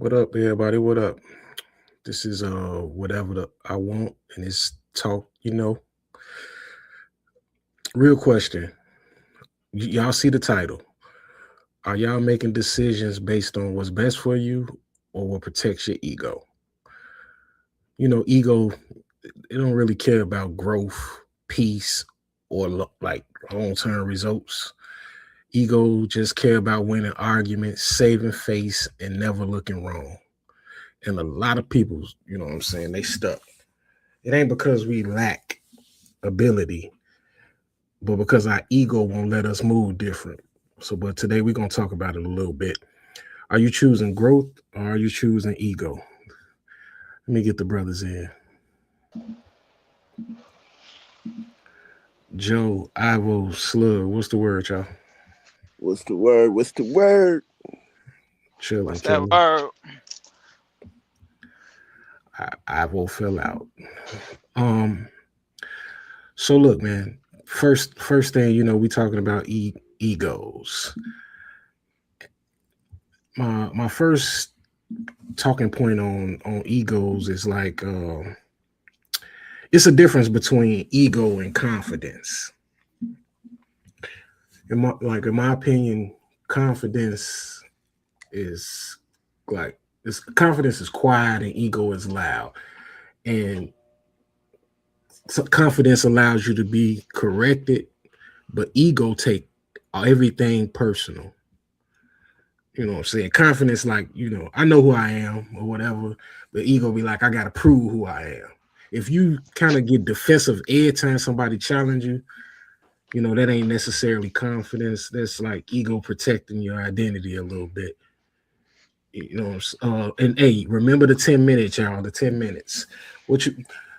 What up, everybody? What up? This is whatever I want, and it's talk. Real question. Y'all see the title? Are y'all making decisions based on what's best for you, or what protects your ego? Ego. It don't really care about growth, peace, or like long-term results. Ego just care about winning arguments, saving face, and never looking wrong. And a lot of people, what I'm saying, they stuck. It ain't because we lack ability, but because our ego won't let us move different. So, but today we're gonna talk about it a little bit. Are you choosing growth or are you choosing ego? Let me get the brothers in. Joe, Ivo, Slug. What's the word, y'all? What's the word? What's the word? Chilling, What's that chilling. word? Ivo fell out. Um. So look, man. First thing, we talking about egos. My first talking point on egos is like it's a difference between ego and confidence. In my opinion, confidence is like this. Confidence is quiet and ego is loud, and so confidence allows you to be corrected, but ego take everything personal. You know what I'm saying? Confidence, like, I know who I am or whatever, but ego be like, I gotta prove who I am. If you kind of get defensive every time somebody challenge you, that ain't necessarily confidence. That's like ego protecting your identity a little bit. And hey, remember the 10 minutes, y'all. The 10 minutes. What you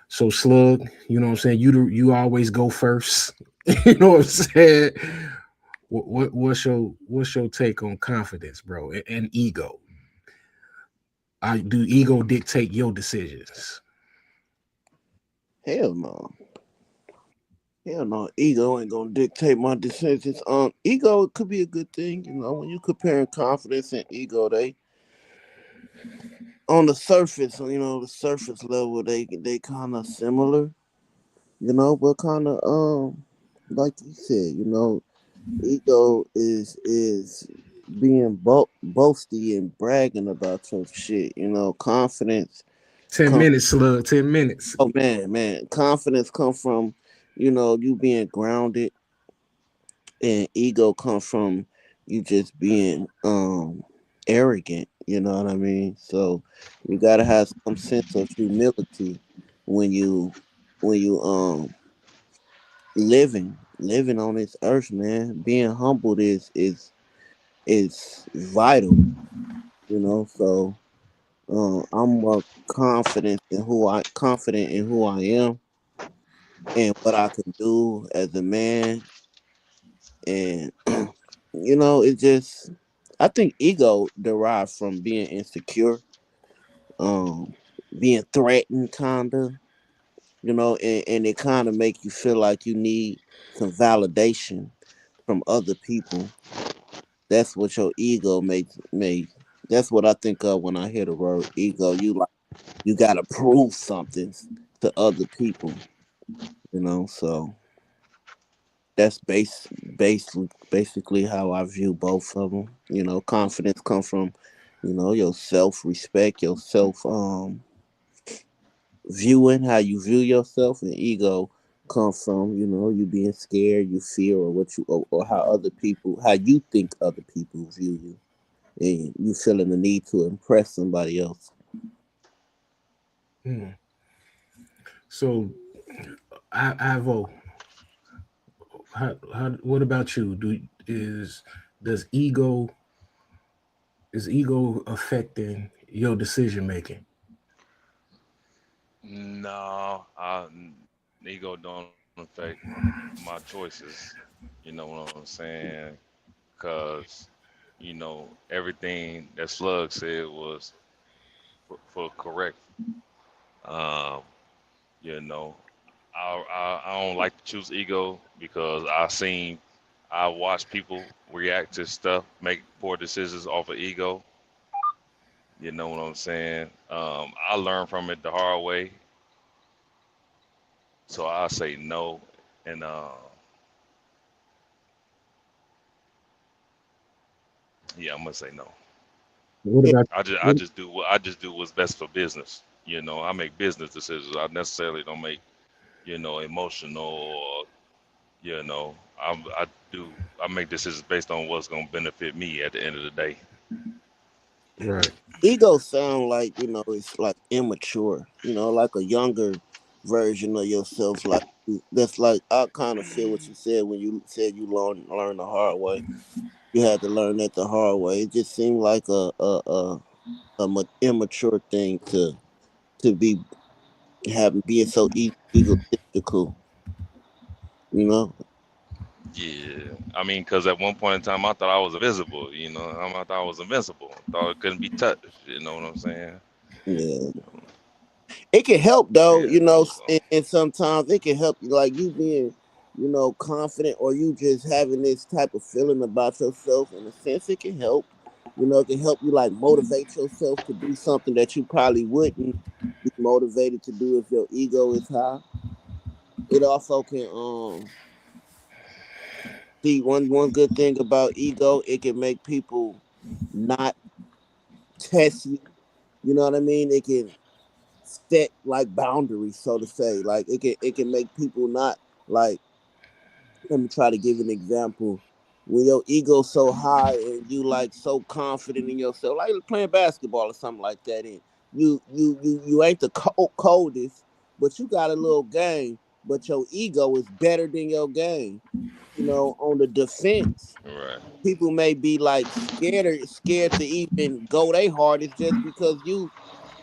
so Slug, you know what I'm saying? You always go first. You know what I'm saying? What's your take on confidence, bro, and ego? Do ego dictate your decisions? Hell no. Hell no. Ego ain't gonna dictate my decisions. Ego could be a good thing, when you comparing confidence and ego, they on the surface, the surface level, they kind of similar, but kind of like you said, ego is being boasty and bragging about your shit. Confidence 10 come. minutes, Slug. 10 minutes. Oh man, confidence come from you being grounded, and ego come from you just being arrogant. You know what I mean? So you gotta have some sense of humility when you living on this earth, man. Being humbled is vital. So I'm more confident in who I am and what I can do as a man, and it just I think ego derived from being insecure, um, being threatened, kinda, and it kind of make you feel like you need some validation from other people. That's what your ego makes me. That's what I think of when I hear the word ego. You gotta prove something to other people, So that's basically how I view both of them. Confidence come from, your self respect, your self viewing how you view yourself, and ego come from you being scared, you fear, or or how you think other people view you, and you feeling the need to impress somebody else. Hmm. So, Ivo, what about you? Is does ego is ego affecting your decision making? No, ego don't affect my choices. You know what I'm saying? Cause everything that Slug said was for correct. Um, you know, I don't like to choose ego because I watch people react to stuff, make poor decisions off of ego. You know what I'm saying? I learned from it the hard way, so I say no, and yeah, I'm gonna say no. What Yeah, about I just do what's best for business. You know, I make business decisions. I necessarily don't make, emotional or, you know, I do I make decisions based on what's gonna benefit me at the end of the day. right? ego sound like it's like immature. Like a younger version of yourself. Like that's like I kind of feel what you said when you said you learn the hard way. You had to learn that the hard way. It just seemed like immature thing to be having being so egotistical. You know. Yeah, I mean, because at one point in time, I thought I was invisible. I thought I was invincible. I thought it couldn't be touched. You know what I'm saying? Yeah. It can help though, Yeah. So and sometimes it can help you, like you being, confident, or you just having this type of feeling about yourself. In a sense, it can help. It can help you like motivate yourself to do something that you probably wouldn't be motivated to do if your ego is high. It also can see one good thing about ego, it can make people not test you. You know what I mean? It can set like boundaries, so to say. Like it can make people not like. Let me try to give an example. When your ego's so high and you like so confident in yourself, like playing basketball or something like that, and you ain't the coldest, but you got a little game, but your ego is better than your game. On the defense, right, people may be like scared to even go their hardest just because you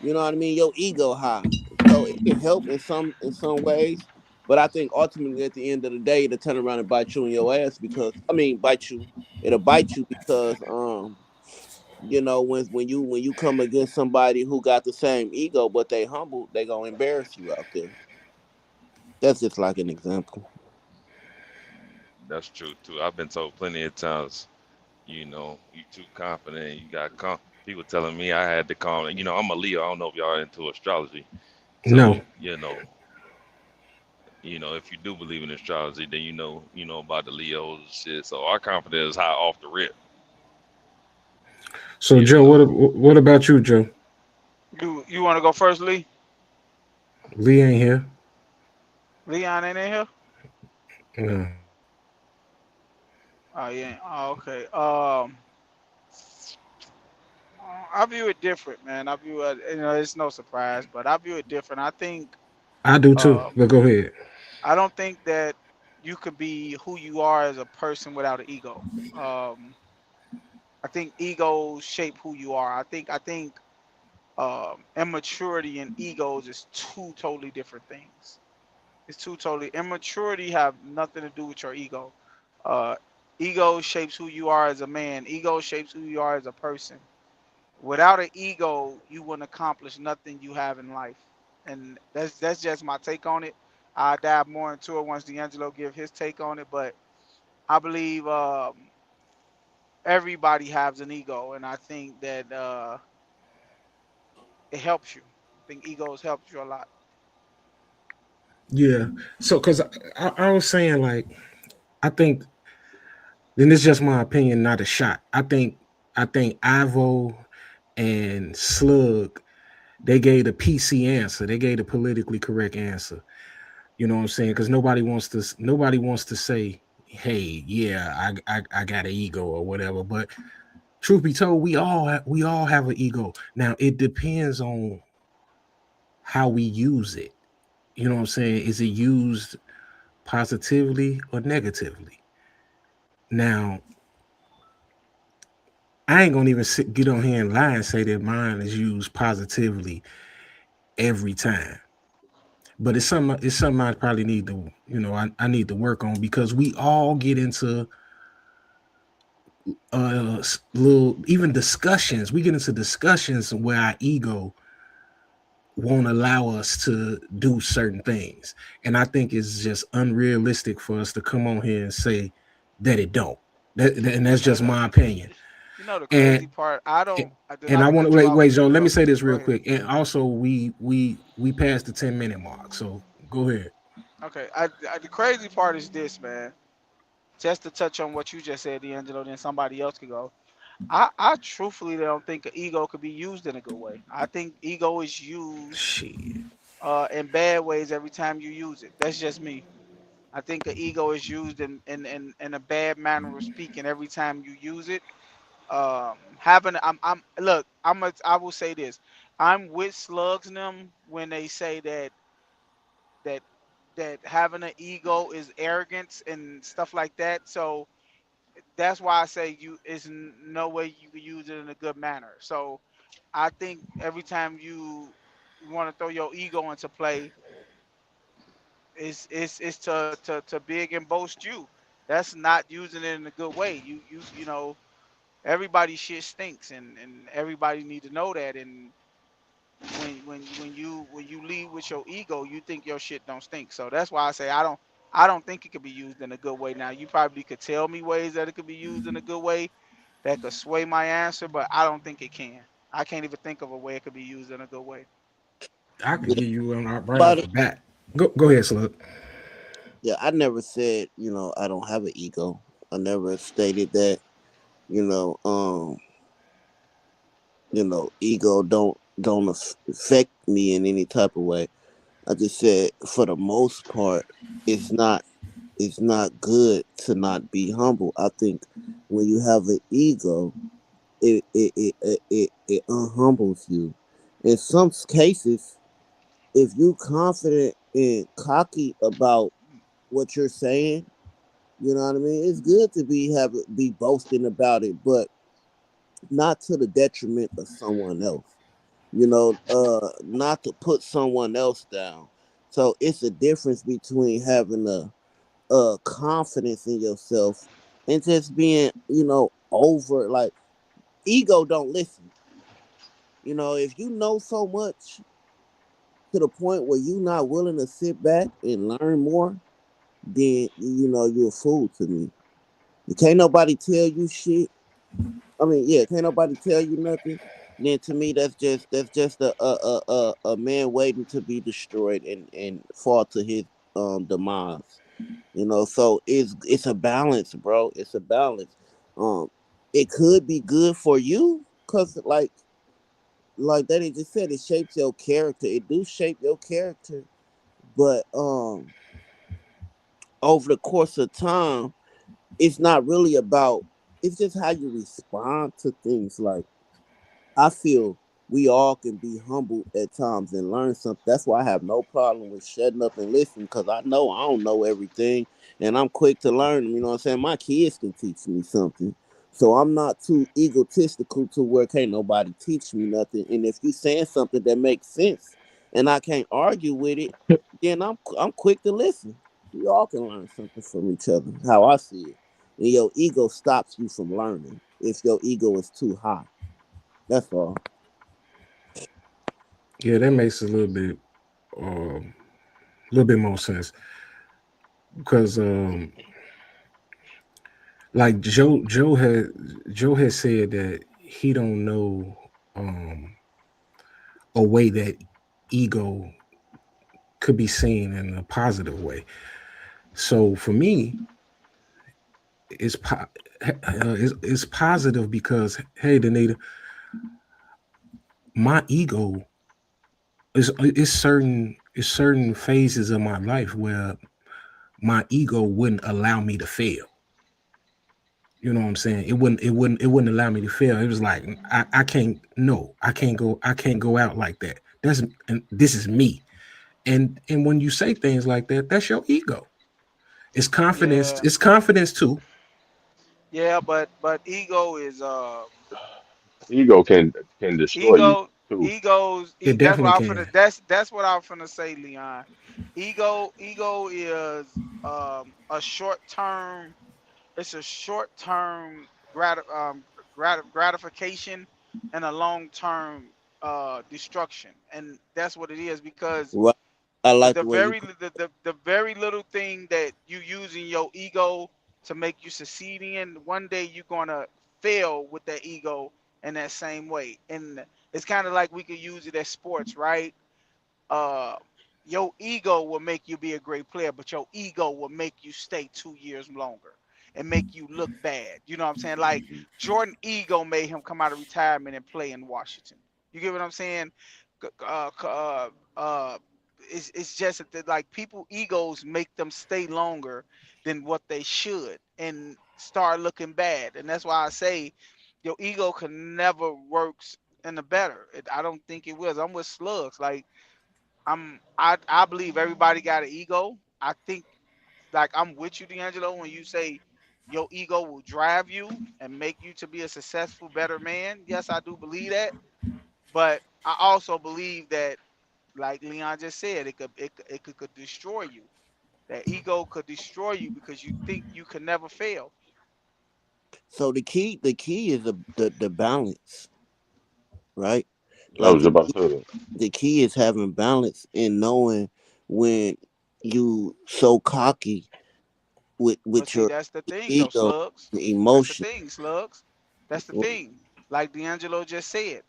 know what I mean, your ego high. So it can help in some ways, but I think ultimately at the end of the day it'll turn around and bite you in your ass, because I mean bite you. It'll bite you because when you come against somebody who got the same ego but they humble, they gonna embarrass you out there. That's just like an example. that's true too. I've been told plenty of times. You too confident. You got people telling me I had to calm. I'm a Leo. I don't know if y'all into astrology. No. So if you do believe in astrology, then you know about the Leos and shit. So our confidence is high off the rip. So You Joe, know. what about you, Joe? You want to go first, Lee? Lee ain't here. Leon ain't in here. No. Oh yeah. Oh, okay. I view it different, man. I view it. It's no surprise, but I view it different. I think. I do too. Um, But go ahead. I don't think that you could be who you are as a person without an ego. Um, I think egos shape who you are. I think immaturity and egos is two totally different things. It's two totally. Immaturity have nothing to do with your ego. Uh, Ego shapes who you are as a man. Ego shapes who you are as a person. Without an ego, you wouldn't accomplish nothing you have in life. And that's just my take on it. I'll dive more into it once D'Angelo give his take on it. But I believe everybody has an ego, and I think that it helps you. I think egos helps you a lot. Yeah. So, because I was saying, like, I think, then it's just my opinion, not a shot. I think Ivo and Slug, they gave the PC answer. They gave the politically correct answer. You know what I'm saying? Because nobody wants to say, hey, yeah, I got an ego or whatever. But truth be told, we all have an ego. Now it depends on how we use it. You know what I'm saying? Is it used positively or negatively? Now, I ain't gonna even get on here and lie and say that mine is used positively every time. But it's something I probably need to, I need to work on, because we all get into little, even discussions. We get into discussions where our ego won't allow us to do certain things. And I think it's just unrealistic for us to come on here and say that it don't. And that's just my opinion. You know the And crazy part? I don't. I did and I not to want to cut you wait, off. wait, Joe. Let me Go, say this go real ahead. quick. And also, we passed the 10-minute mark. So go ahead. Okay. The crazy part is this, man. Just to touch on what you just said, D'Angelo, then somebody else could go. I truthfully don't think an ego could be used in a good way. I think ego is used Shit. in bad ways every time you use it. That's just me. I think an ego is used in a bad manner of speaking every time you use it. Having I'm look, I will say this. I'm with slugs and them when they say that that having an ego is arrogance and stuff like that. So that's why I say you is no way you can use it in a good manner. So I think every time you want to throw your ego into play, is to big and boast you. That's not using it in a good way. You know everybody shit stinks and everybody need to know that. And when you lead with your ego, you think your shit don't stink. So that's why I say I don't think it could be used in a good way. Now you probably could tell me ways that it could be used in a good way that could sway my answer, but I don't think it can. I can't even think of a way it could be used in a good way. I can You know, give you one right about off it. the bat. Go ahead, Slug. Yeah, I never said, I don't have an ego. I never stated that, you know, ego don't affect me in any type of way. I just said for the most part, it's not it's not good to not be humble. I think when you have an ego, it unhumbles you. In some cases, if you confident and cocky about what you're saying, you know what I mean. It's good to be boasting about it, but not to the detriment of someone else. Not to put someone else down. So it's a difference between having a confidence in yourself and just being, over like ego don't listen. If you know so much to the point where you're not willing to sit back and learn more, then you're a fool to me. You can't nobody tell you shit. I mean, yeah, can't nobody tell you nothing. Then to me, that's just a man waiting to be destroyed and fall to his demise. So it's a balance, bro. It's a balance. Um, it could be good for you, cause like that. It just said it shapes your character. It do shape your character, but over the course of time, it's not really about. It's just how you respond to things. Like I feel we all can be humble at times and learn something. That's why I have no problem with shutting up and listening because I know I don't know everything and I'm quick to learn. You know what I'm saying? My kids can teach me something. So I'm not too egotistical to where can't nobody teach me nothing. And if you saying something that makes sense and I can't argue with it, then I'm quick to listen. We all can learn something from each other, how I see it. And your ego stops you from learning if your ego is too high. That's all. Yeah, that makes a little bit more sense because like Joe has said that he don't know um a way that ego could be seen in a positive way. So for me, it's it's positive because hey, Danita, my ego is certain phases of my life where my ego wouldn't allow me to fail. You know what I'm saying? It wouldn't allow me to fail. It was like I can't no, I can't go out like that. And this is me. And when you say things like that, that's your ego. Yeah, It's confidence too. yeah, but ego is Ego can destroy you ego too. egos. It That's what definitely I'm finna. can. That's what I'm finna say, Leon. Ego is a short term. It's a short term gratification and a long term destruction, and that's what it is because Right. I like the the way you very put. the very little thing that you use in your ego to make you succeed in, one day you're gonna fail with that ego in that same way. And it's kind of like we could use it as sports, right? uh your ego will make you be a great player, but your ego will make you stay 2 years longer and make you look bad. You know what I'm saying? Like Jordan ego made him come out of retirement and play in Washington. You get what I'm saying? Uh, uh, uh, it's just that like people egos make them stay longer than what they should and start looking bad. And that's why I say your ego can never works in the better. I don't think it will. I'm with slugs. Like I believe everybody got an ego. I think like I'm with you, D'Angelo, when you say your ego will drive you and make you to be a successful, better man. Yes, I do believe that. But I also believe that, like Leon just said, it could destroy you. That ego could destroy you because you think you can never fail. So the key is the balance, right? I Like was about to say that. the key is having balance and knowing when you so cocky with But with see, your that's the thing though, ego slugs. and That's the emotion. thing, slugs. That's the thing. Like D'Angelo just said,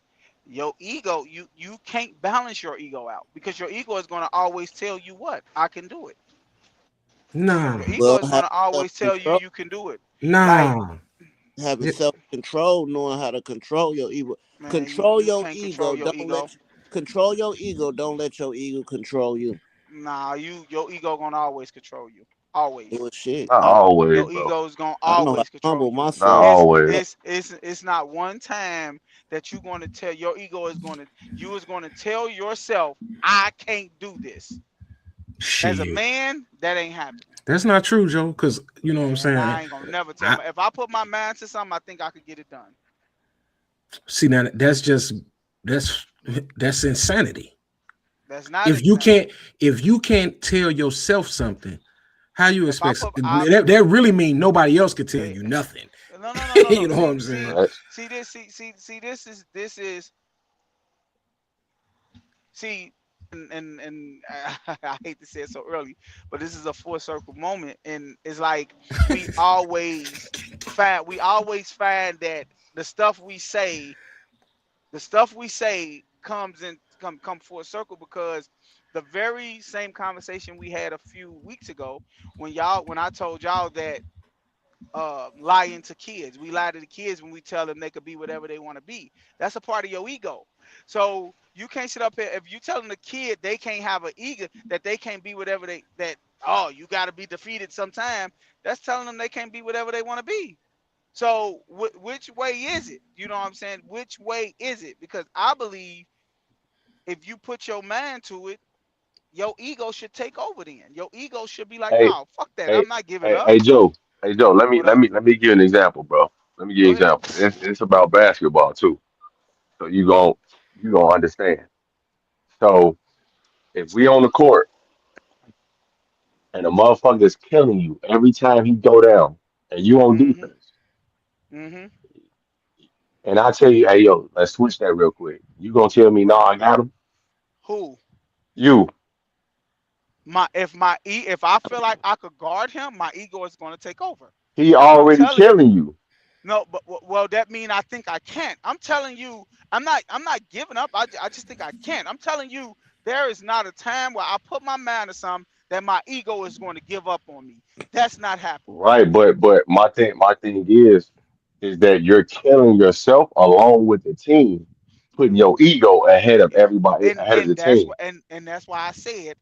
your ego, you can't balance your ego out because your ego is gonna always tell you what I can do it. Nah, Your ego Well, is having gonna self always tell you control, you can do it. Like nah. having Yeah, self control, knowing how to control your ego. man, you Control you your can't control ego. your Don't let ego. control your ego. Don't let your ego control you. Nah, your ego gonna always control you. Always. Well, shit. Not always, Your bro. ego is gonna I know how to always control humble you. Not myself. It's always. it's it's it's not one time that you're gonna tell your ego is gonna you is gonna tell yourself I can't do this. As a shit. man, that ain't happening. That's not true, Joe. Because you know what I'm Man, saying. I ain't gonna never tell I my if I put my mind to something, I think I could get it done. see now. That's that's insanity. That's not If you can't, insanity. if you can't tell yourself something, how you If I expect put I that really mean nobody else could tell eh, you nothing. no no no no You no. know what See I'm see saying? Facts. see this see see and I hate to say it so early, but this is a full circle moment, and it's like we always find that the stuff we say, come full circle because the very same conversation we had a few weeks ago when I told y'all that lying to kids. We lie to the kids when we tell them they could be whatever they want to be. That's a part of your ego. So you can't sit up here if you telling the kid they can't have an ego that they can't be whatever they that oh you got to be defeated sometime. That's telling them they can't be whatever they want to be. So which way is it? You know what I'm saying? Which way is it? Because I believe if you put your mind to it, your ego should take over. Then your ego should be like, Hey, no, fuck that. hey, I'm not giving hey, up. hey, Joe. Hey, Joe. Let me What let up? me let me give you an example, bro. Let me give you Go an ahead. example. It's about basketball too, so you gonna understand. So if we on the court and a motherfucker's killing you every time he go down, and you on Mm-hmm. defense, Mm-hmm. and I tell you, hey, yo, let's switch that real quick. You gonna tell me, no, Right. I got him? Who? You. If I feel like I could guard him, my ego is going to take over. He That's what I'm already telling you. killing you. No, but well, that mean I think I can't. I'm telling you, I'm not giving up. I just think I can't. I'm telling you, there is not a time where I put my mind to something that my ego is going to give up on me. That's not happening. Right, but my thing is that you're killing yourself along with the team, putting your ego ahead of Yeah. everybody, And ahead of and the that's team. what and that's why I said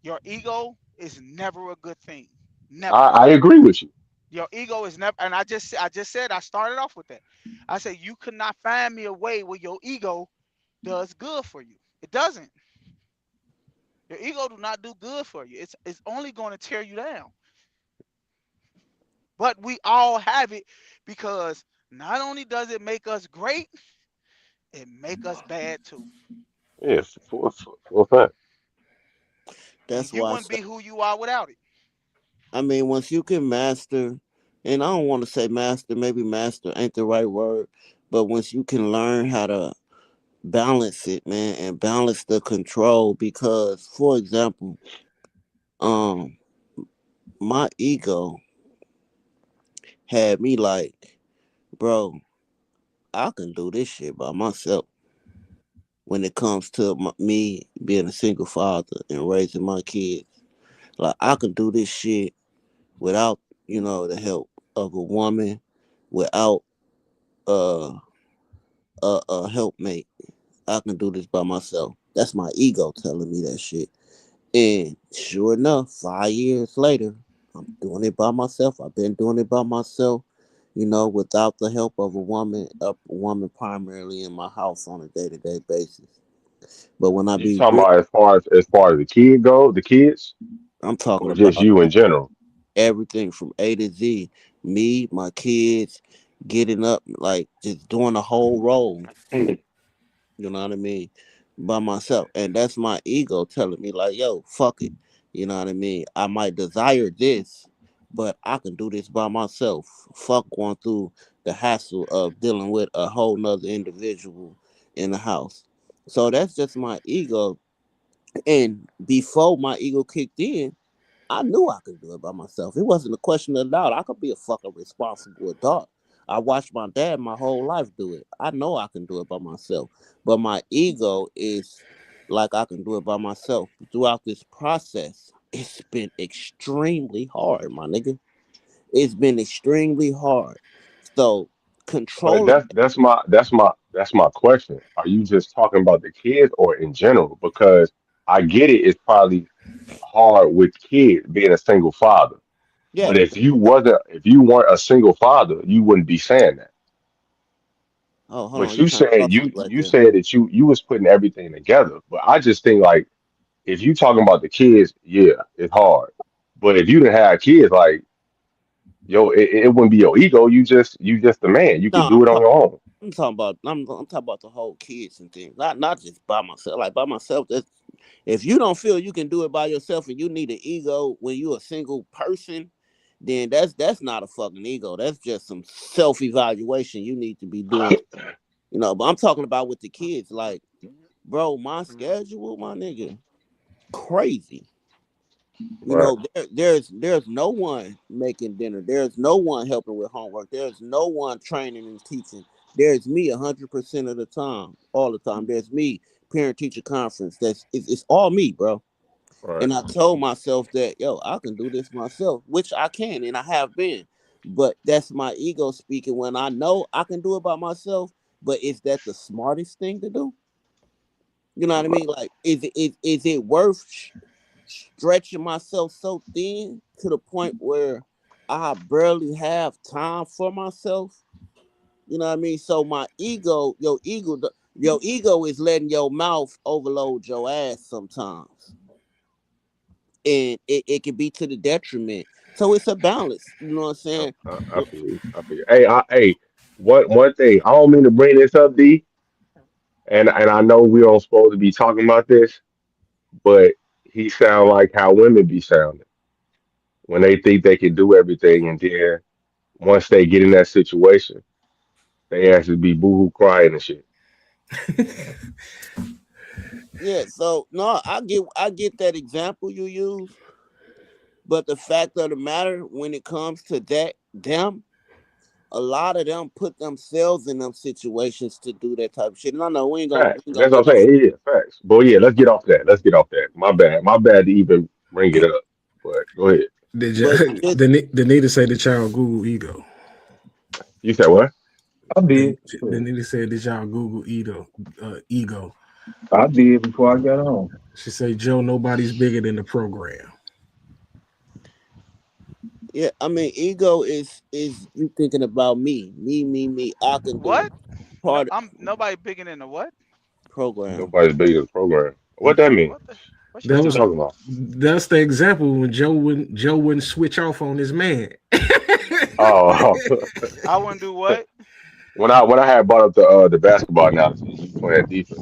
your ego is never a good thing. Never. I agree with you. Your ego is never, and I just said I started off with that. I said you could not find me a way where your ego does good for you. It doesn't. Your ego do not do good for you. It's only going to tear you down. But we all have it because not only does it make us great, it make us bad too. Yeah, for a fact. And That's you why I wouldn't say. be who you are without it. I mean, once you can master, and I don't want to say master. Maybe master ain't the right word, but once you can learn how to balance it, man, and balance the control, because, for example, um, my ego had me like, bro. I can do this shit by myself. When it comes to me being a single father and raising my kids, like I can do this shit without the help of a woman, without uh, a helpmate. I can do this by myself. That's my ego telling me that shit. And sure enough, 5 years later, I'm doing it by myself. I've been doing it by myself, without the help of a woman primarily in my house on a day to day basis. But when I You be talking real, about as far as the kid go, the kids, I'm talking or just about you in general? everything from A to Z. Me, my kids, getting up, like just doing the whole role. You know what I mean? By myself. And that's my ego telling me, like, yo, fuck it. You know what I mean? I might desire this, but I can do this by myself. Fuck going through the hassle of dealing with a whole nother individual in the house. So that's just my ego. And before my ego kicked in, I knew I could do it by myself. It wasn't a question of doubt. I could be a fucking responsible adult. I watched my dad my whole life do it. I know I can do it by myself. But my ego is like I can do it by myself. Throughout this process, it's been extremely hard, my nigga. It's been extremely hard. So But controlling, that's my question. Are you just talking about the kids or in general? Because I get it, it's probably hard with kids being a single father. yeah. But if you weren't a single father, you wouldn't be saying that. Oh, hold But on. You you kind of said you muffled right you there. said that you was putting everything together. But I just think like if you talking about the kids, yeah, it's hard. But if you didn't have kids, like yo, it wouldn't be your ego. You just the man. You could No, do it on your own. I'm talking about the whole kids and things. Not just by myself. Like by myself, that's if you don't feel you can do it by yourself and you need an ego when you're a single person, then that's not a fucking ego. That's just some self evaluation you need to be doing. But I'm talking about with the kids. Like, bro, my schedule, my nigga, crazy. Right. There's no one making dinner. There's no one helping with homework. There's no one training and teaching. There's me 100% of the time, all the time. There's me parent teacher conference. It's all me, bro. Right. And I told myself that, yo, I can do this myself, which I can, and I have been. But that's my ego speaking when I know I can do it by myself. But is that the smartest thing to do? You know what I mean? Like, is it worth stretching myself so thin to the point where I barely have time for myself? You know what I mean? So my ego, your ego is letting your mouth overload your ass sometimes, and it can be to the detriment. So it's a balance. You know what I'm I, saying? I feel you. I feel you. Hey, one thing. I don't mean to bring this up, D, and I know we don't supposed to be talking about this, but he sound like how women be sounding when they think they can do everything, and then once they get in that situation, they actually be boohoo crying and shit. Yeah. So no, I get that example you use, but the fact of the matter, when it comes to them, a lot of them put themselves in them situations to do that type of shit. No, no, Facts. we ain't gonna That's what I'm get no. saying. Yeah, facts. But yeah, let's get off that. Let's get off that. My bad. My bad to even bring it up. But go ahead. Did you, But just the need to say the child Google ego? You said what? I The, did. the Shit. need to say did y'all Google ego? I did before I got home. She say Joe, nobody's bigger than the program. yeah, I mean, ego is you thinking about me. I can do it. What? No, Part of I'm nobody bigger than the what? the program. Nobody's bigger than the program. What that mean? What the? What she That What you was talking talking about? about? that's the example when Joe wouldn't switch off on his man. Oh, I wouldn't do what? when I had brought up the basketball analogy, you playing defense.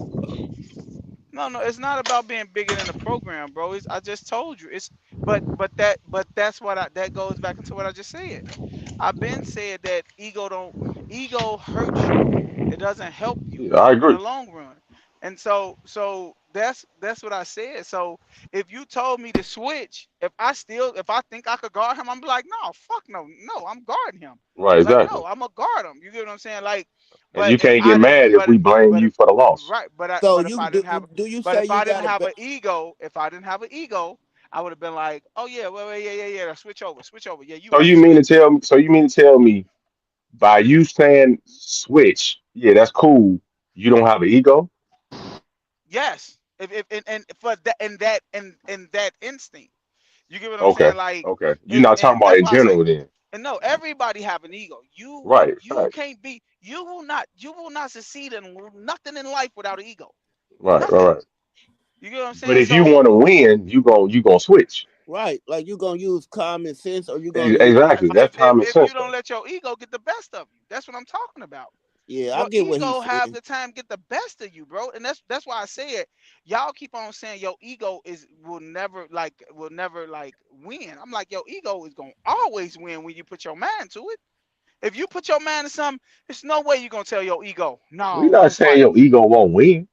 No, no, it's not about being bigger than the program, bro. I just told you. But that's what that goes back into what I just said. I've been said that ego hurts you. It doesn't help you Yeah, I in the agree. long run. And so that's what I said. So if you told me to switch, if I think I could guard him, I'm like, no, fuck no, no, I'm guarding him. Right, Like, exactly. no, I'm gonna guard him. You get what I'm saying? Like, And but you if can't get I didn't, mad if we blame but you if for the loss. right, So but if you I didn't have, do you but say if you I didn't got a have an ego, if I didn't have an ego, I would have been like, oh yeah, well, yeah, switch over, yeah, you So right, you mean to switch. tell me? So you mean to tell me by you saying switch? Yeah, that's cool. You don't have an ego. Yes, if and for that in that instinct. You get what I'm Okay, saying? Like, okay. You're if not talking and about that's in why I say, general then. and no, everybody have an ego. Right, You facts. can't be, you will not succeed in nothing in life without an ego. Right, right, Nothing. right. You get what I'm But saying? if you So want to win, you gonna switch. right? Like you gonna use common sense or you gonna use Exactly. That's common if you sense don't though. let your ego get the best of you, that's what I'm talking about. yeah, I Your get what ego he's have saying. the time get the best of you, bro. And that's why I said y'all keep on saying your ego is will never like win. I'm like, your ego is gonna always win when you put your mind to it. If you put your mind to something, there's no way you're gonna tell your ego, We no, not don't saying fight. your ego won't win.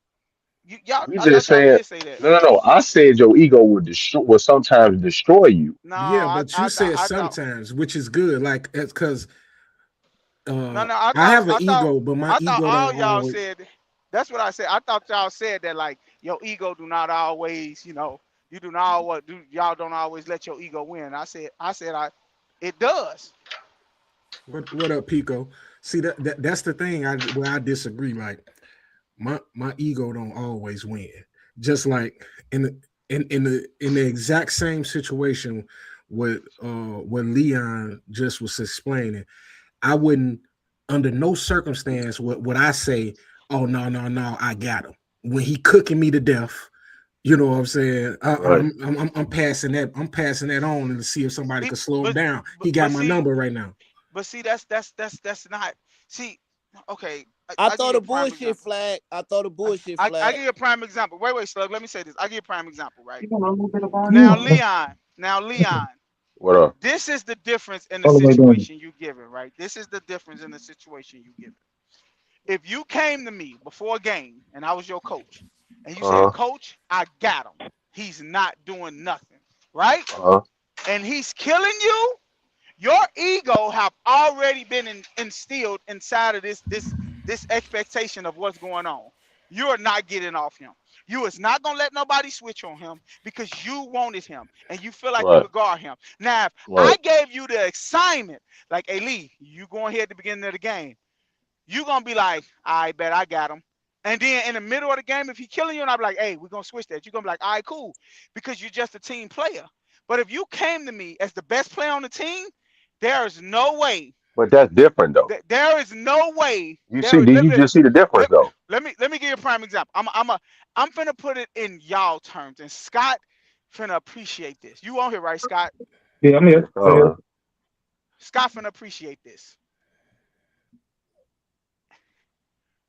Y'all, We I just thought y'all saying did say that. no, no, no. I said your ego will sometimes destroy you. No, Yeah, but you said I thought sometimes, which is good. Like it's because no, no, I have an ego, but my I thought ego all don't y'all always. said. That's what I said. I thought y'all said that like your ego do not always, you do not always do y'all don't always let your ego win. I it does. What up, Pico? See that's the thing where I disagree. Like my ego don't always win. Just like in the exact same situation what Leon just was explaining, I wouldn't under no circumstance would I say, oh no, I got him. When he cooking me to death, you know what I'm saying? Right. I'm passing that. I'm passing that on and to see if somebody He, could slow him but, down. but He got but my see number right now. but see that's not see. Okay, I I give thought you a a prime bullshit example. flag. I thought a bullshit I flag. give you a prime example. Wait, Slug. Let me say this. I give you a prime example, right? You know a little bit about Now, him. Leon, What up? this is the difference in the All the way doing. situation you given, right? This is the difference in the situation you given. If you came to me before a game and I was your coach, and you said, Uh huh. Coach, I got him. He's not doing nothing, right? Uh huh. And he's killing you, your ego have already been instilled inside of this expectation of what's going on. You are not getting off him. You is not gonna let nobody switch on him because you wanted him and you feel like you Right. could guard him. Now, if Right. I gave you the assignment, like, hey Lee, you going here at the beginning of the game, you gonna be like, I bet I got him. And then in the middle of the game, if he killing you, and I'm like, hey, we're gonna switch that. You're gonna be like, all right, cool, because you're just a team player. But if you came to me as the best player on the team, there is no way. But that's different though. There is no way. You see? There is Did you just see the difference let, though? let me give you a prime example. I'm finna put it in y'all terms, and Scott finna appreciate this. You on here, right, Scott? Yeah, I'm here. I'm here. Scott finna appreciate this.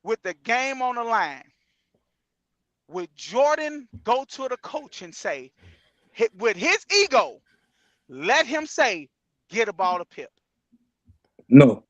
With the game on the line, would Jordan go to the coach and say, with his ego, let him say, get a ball to Pip? No.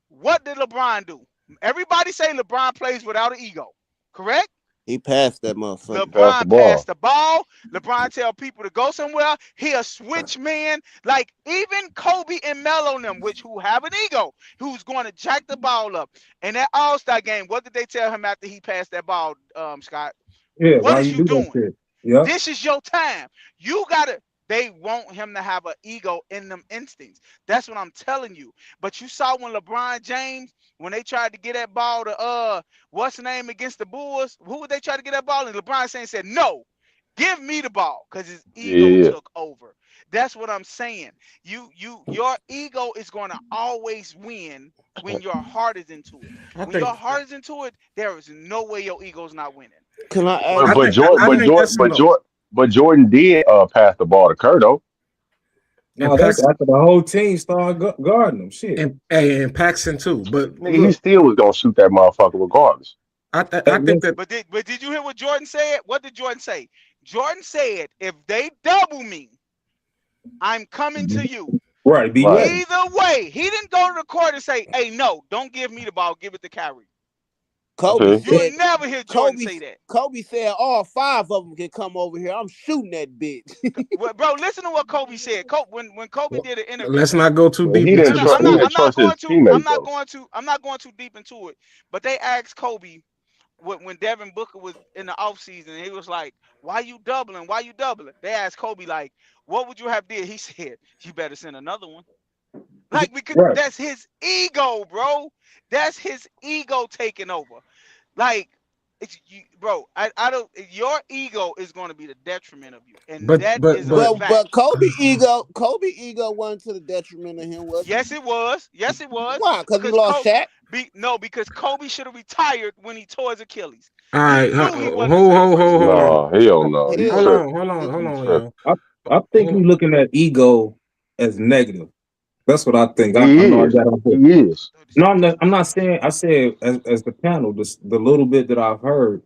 What did LeBron do? Everybody say LeBron plays without an ego, correct? He passed that motherfucker. Pass the LeBron ball. passed the ball. LeBron tell people to go somewhere. He a switch man. Like even Kobe and Melo and them, which who have an ego, who's going to jack the ball up. In that All-Star game, what did they tell him after he passed that ball, Scott? Yeah, What why is you you do that doing? shit? Yeah. This is your time. You gotta. They want him to have an ego in them instincts. That's what I'm telling you. But you saw when LeBron James, when they tried to get that ball to what's the name against the Bulls, who would they try to get that ball? And LeBron James said, "No, give me the ball," because his Yeah, ego yeah, yeah. took over. That's what I'm saying. Your ego is gonna always win when your heart is into it. I When think your heart is into it, there is no way your ego's not winning. Can I But ask I you? but think Jordan, I but think Jordan, that's but enough. Jordan, but Jordan did pass the ball to Kerr though. And No, that's Paxton after the whole team started guarding him. Shit. and Paxton too. But Nigga, he look, still was gonna shoot that motherfucker regardless. I think that Listen, But did you hear what Jordan said? What did Jordan say? Jordan said, if they double me, I'm coming to you. right, be Right. ready. Either way, he didn't go to the court and say, hey, no, don't give me the ball, give it to Kyrie. Kobe Okay. You would said. never hear Jordan say that. Kobe said all 5 of them can come over here. I'm shooting that bitch. Well, bro, listen to what Kobe said. When Kobe Well, did an interview. let's not go too But deep he No, didn't into no, the trust. I'm He not. didn't sports. I'm not trust his going to. teammates though. I'm not going too deep into it. But they asked Kobe when Devin Booker was in the offseason, he was like, "Why you doubling? Why you doubling?" They asked Kobe like, "What would you have did?" He said, "You better send another one." Like because Right. that's his ego, bro. That's his ego taking over. Like it's you, bro. I don't. Your ego is going to be the detriment of you, and But that but is a but fact. But Kobe ego wasn't to the detriment of him, was it? Yes, it was. Yes, it was. Why? Because he Because lost Shaq. because Kobe should have retired when he tore his Achilles. all He right, knew he wasn't the hold, same hold, person. hold, hold on. No, hell no. You Hell Hold tripping. on, hold on, hold You on, tripping. yo. I think Hold we looking at ego as negative. That's what I think. I He know I is. got on He here. is. No, I'm not saying. I said as the panel, the little bit that I've heard,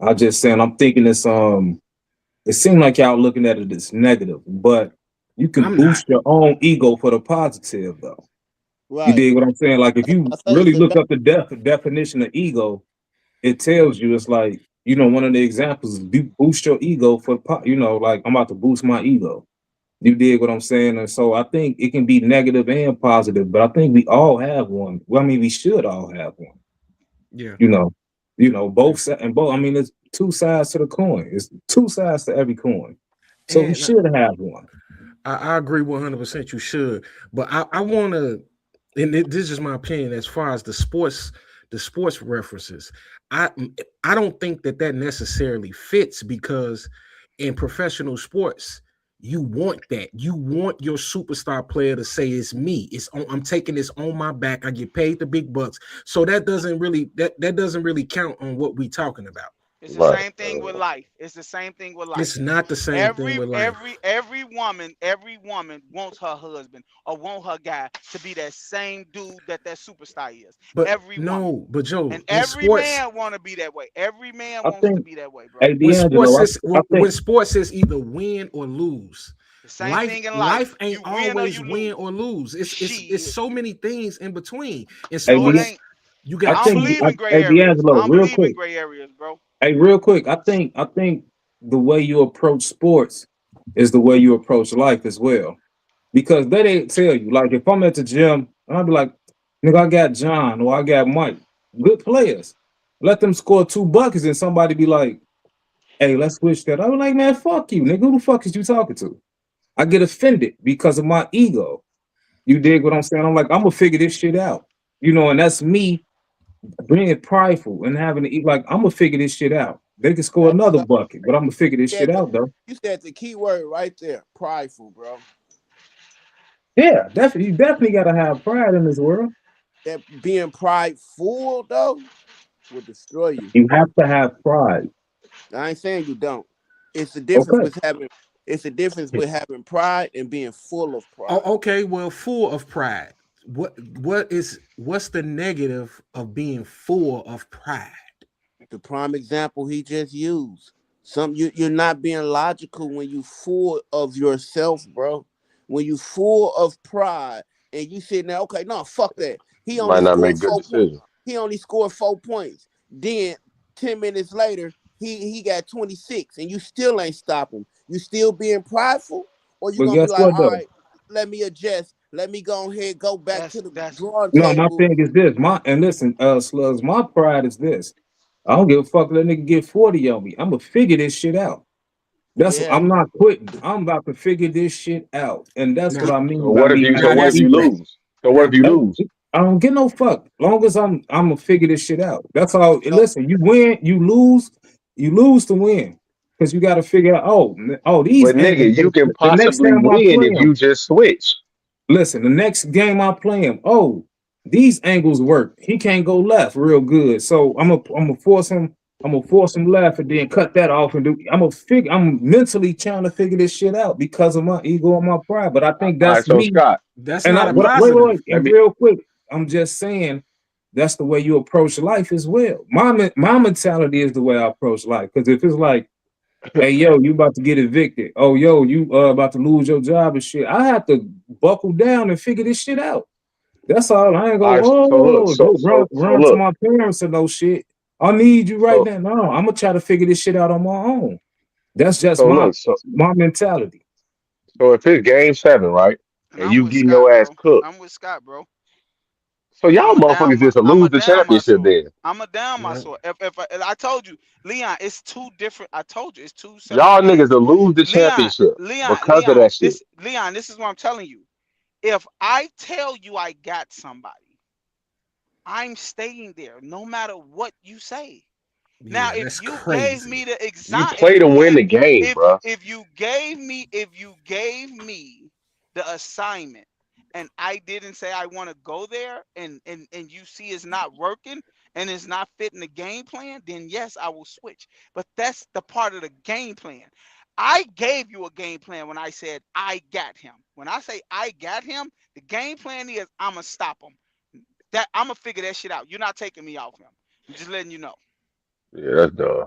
I just saying I'm thinking it's It seems like y'all looking at it as negative, but you can I'm not. boost your own ego for the positive, though. You right. dig what I'm saying? Like if you I say really it's a look up the definition of ego, it tells you it's like one of the examples is boost your ego for like I'm about to boost my ego. You dig what I'm saying? And so I think it can be negative and positive, but I think we all have one. Well, I mean, we should all have one. Yeah, You know, yeah. both sides and both. I mean, it's two sides to the coin. It's two sides to every coin. So we And should have one. I agree 100%. You should, but I want to, and this is my opinion as far as the sports references. I I don't think that necessarily fits because in professional sports, you want that. You want your superstar player to say it's me. I'm taking this on my back. I get paid the big bucks. So that doesn't really count on what we talking about. It's the Right. same thing with life. It's the same thing with life. It's not the same thing Every with life. every every woman wants her husband or want her guy to be that same dude that superstar is. But Every woman. no, but Joe, And in every sports, man want to be that way. Every man I wants to think, be that way, bro. hey D'Angelo, I think, when sports is either win or lose. The same thing in life. Life ain't You win or always you win lose. or lose. It's Shit. so many things in between. In hey, No, it sports, ain't. you I got I don't think, believe in gray hey areas. D'Angelo, I don't real believe in quick, gray areas, bro. hey, real quick, I think the way you approach sports is the way you approach life as well. Because they didn't tell you, like if I'm at the gym and I'll be like, nigga, I got John or I got Mike, good players. Let them score 2 buckets and somebody be like, hey, let's switch that. I'm like, man, fuck you, nigga. Who the fuck is you talking to? I get offended because of my ego. You dig what I'm saying? I'm like, I'm gonna figure this shit out. And that's me being prideful and having to eat like I'm gonna figure this shit out. They can score Hey, another so bucket, but I'm gonna figure this you shit said the, out though. you said the key word right there, prideful, bro. Yeah, definitely. You definitely gotta have pride in this world. That being prideful though will destroy you. You have to have pride. I ain't saying you don't. It's the difference Okay. with having. It's the difference with having pride and being full of pride. oh, okay. Well, full of pride. What's the negative of being full of pride? The prime example he just used. You're not being logical when you full of yourself, bro. When you full of pride and you sitting there, okay, no, fuck that. He only Might not scored make good 4 points. decisions. He only scored 4 points. Then 10 minutes later, he got 26, and you still ain't stop him. You still being prideful, or you But gonna be guess like, what all though? right, let me adjust. Let me go ahead, go back to the That's drawing No, my table. thing is this. Listen, Slugs, my pride is this. I don't give a fuck if that nigga get 40 on me. I'm gonna figure this shit out. Yeah, I'm not quitting. I'm about to figure this shit out. And that's what Now, I So mean by what if me you? So now having what if that's you ego. lose? So what if now. you Hey, lose? I don't get no fuck. Long as I'm gonna figure this shit out. That's all. so Listen, you win, you lose to win. Because you gotta figure out, these But angles nigga, you work. can The next possibly time I win play if him, you just switch. listen, the next game I play him, these angles work. He can't go left real good. So I'm gonna force him left and then cut that off and do I'm mentally trying to figure this shit out because of my ego and my pride. But I think All right. that's So me. Scott, That's And I not a let me what wait, positive. let and me. real quick, I'm just saying that's the way you approach life as well. My mentality is the way I approach life. Because if it's like, hey yo, you about to get evicted. Oh yo, you about to lose your job and shit. I have to buckle down and figure this shit out. That's all. I ain't All go, right. So look. go So run so so run to look. my parents and no shit. I need you right So now. No, I'm gonna try to figure this shit out on my own. That's just so look, my mentality. so if it's game 7, right, And and I'm you with getting Scott, your ass bro. cooked, I'm with Scott, bro. so y'all motherfuckers just I'm a lose the down my championship sword. then. I'm a down my Right. sword. If I told you, Leon, it's two different. I told you, it's two separate Y'all niggas things. will lose the Leon, championship Leon, because of Leon. that shit. This is what I'm telling you. If I tell you I got somebody, I'm staying there, no matter what you say. Now, Yeah, if that's you gave crazy. me the You exam, play to win the game, bro. if you gave me the assignment, and I didn't say I want to go there, and you see it's not working and it's not fitting the game plan, then yes, I will switch. But that's the part of the game plan. I gave you a game plan when I said I got him. When I say I got him, the game plan is I'm gonna stop him. That I'm gonna figure that shit out. You're not taking me off him. I'm just letting you know. Yeah, that's dumb.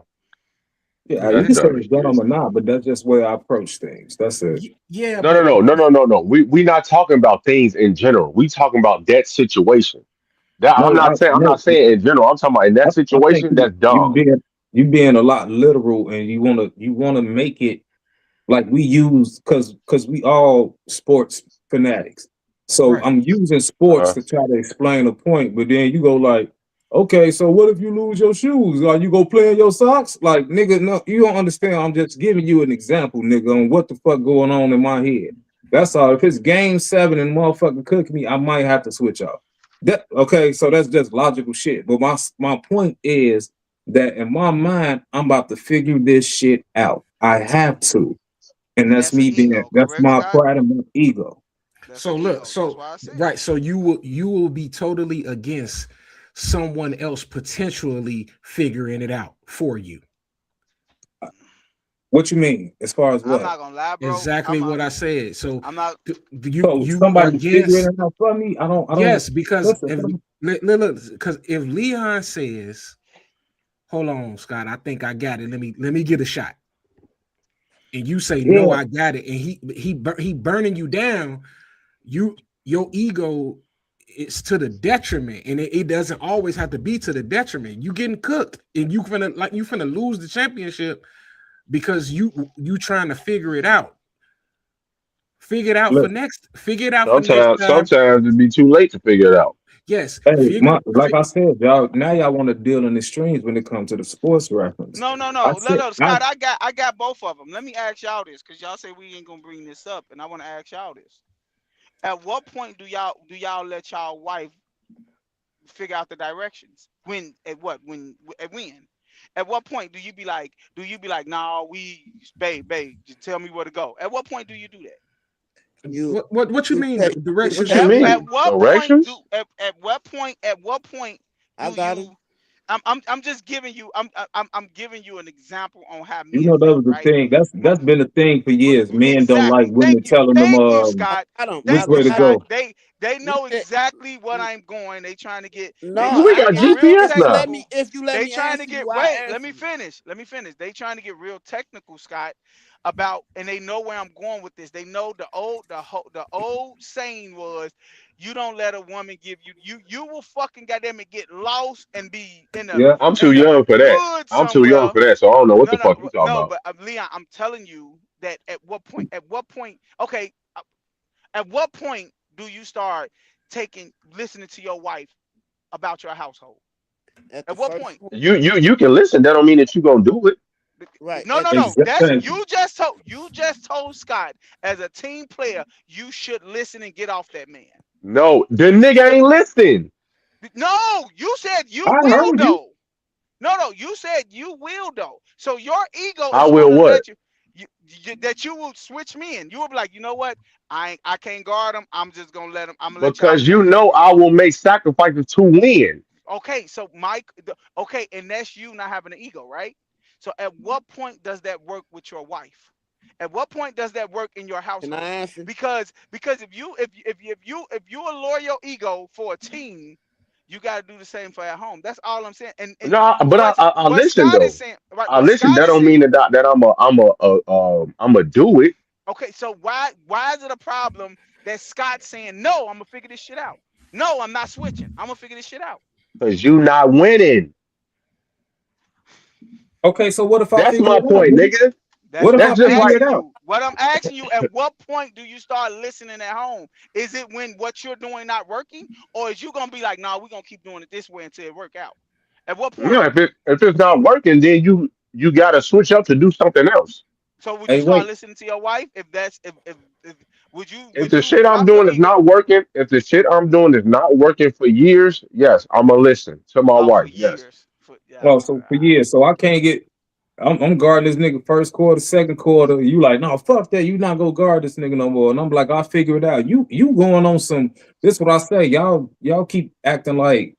Yeah, Yeah, you That's can that's say dumb as it's shit. dumb or not, but that's just where I approach things. That's it. yeah, No, no, but no, no, no, no, no. We not talking about things in general. We talking about that situation. That No, I'm no. not saying in general. I'm talking about in that I think situation. That's you dumb. being a lot literal, and you wanna make it like we use because we all sports fanatics. So right. I'm using sports Uh, to try to explain a point, but then you go like, okay, so what if you lose your shoes? Are you go play in your socks? Like, nigga, no, you don't understand. I'm just giving you an example, nigga, on what the fuck going on in my head. That's all. If it's game 7 and motherfucker cook me, I might have to switch off. That okay, so that's just logical shit. But my point is that in my mind, I'm about to figure this shit out. I have to. And And that's that's an me being ego, that's correct, my Scott? pride and my ego. That's So an look, ego. That's so why I said it. right, so you will be totally against someone else potentially figuring it out for you. What you mean? As far as I'm what? not gonna lie, bro. Exactly what I said. So I'm not. you So you somebody figuring against it out for me? I don't yes, because listen. if look, because if Leon says, "Hold on, Scott, I think I got it. Let me get a shot," and you say, "No, Yeah, I got it," and he burning you down, your ego is to the detriment, and it doesn't always have to be to the detriment. You getting cooked, and you finna lose the championship because you trying to figure it out. look, Figure it out for next time. sometimes it'd be too late to figure it out. Yes, hey, like I said, y'all want to deal in extremes when it comes to the sports reference. No, no, I no, no, said, no, Scott. I got both of them. Let me ask y'all this, cause y'all say we ain't gonna bring this up, and I want to ask y'all this. At what point do y'all let y'all wife figure out the directions? When at what when at when? At what point do you be like, nah, babe, just tell me where to go? At what point do you do that? You what you you mean take you directions What you of take what? mean? Directions? at what point I do got you him. I'm just giving you I'm giving you an example on how you men know, that think, was the right? thing. That's been a thing for years. Men don't like Exactly. women telling them Thank you, Scott. I got him. which Thank way you, to Scott. go. They know Listen, exactly what I'm going. They no, Nigga, we trying to got get I, real GPS if you let now. me technical. if you let They me trying to answer get you, I wait, let answer me you. finish. Let me finish. They trying to get real technical, Scott, about and they know where I'm going with this. They know the old saying was you don't let a woman give you will fucking goddamn it get lost and be in the Yeah, I'm too in the young for that. woods I'm too young somewhere. for that, so I don't know what No, the no, fuck you talking no, about. but Leon, I'm telling you that okay, at what point do you start listening to your wife about your household? At the At what first point? point, You can listen. That don't mean that you gonna do it. right? No, At no, the no. first That's exactly. you just told Scott as a team player you should listen and get off that man. No, the nigga ain't listening. No, you said you I will heard you. though. No, you said you will though. So your ego I is will going to what? let that you will switch me in. You will be like, you know what? I can't guard him. I'm just gonna let him. I'm gonna let y'all Because you finish. know I will make sacrifices to win. Okay, so okay, and that's you not having an ego, right? So at what point does that work with your wife? At what point does that work in your can I household? answer? Because if you allure your ego for a team, you got to do the same for at home. That's all I'm saying. And No, but what I what listen Scott is though. saying, right? I What listen. Scott That is don't mean saying. that I'm a do it Okay, so why is it a problem that Scott's saying no? I'm gonna figure this shit out. No, I'm not switching. I'm gonna figure this shit out. because you not winning. Okay, so what if I That's figure my it out, point, nigga? nigga. What if I That's just figure like it out? What I'm asking you, at what point do you start listening at home? Is it when what you're doing not working, or is you gonna be like, nah, we're gonna keep doing it this way until it work out? At what no. point? If it's not working, then you gotta switch up to do something else. So would you Hey, start wait. listening to your wife? If that's if would you If the shit I'm drop your doing is ego? not working, if the shit I'm doing is not working for years, yes, I'm gonna listen to my Oh, for wife. Yes. years. For yeah. Oh, so for years, so I can't get. I'm guarding this nigga first quarter, second quarter. You like, no, fuck that. You not gonna guard this nigga no more. And I'm like, I'll figure it out. You going on some. This what I say. Y'all keep acting like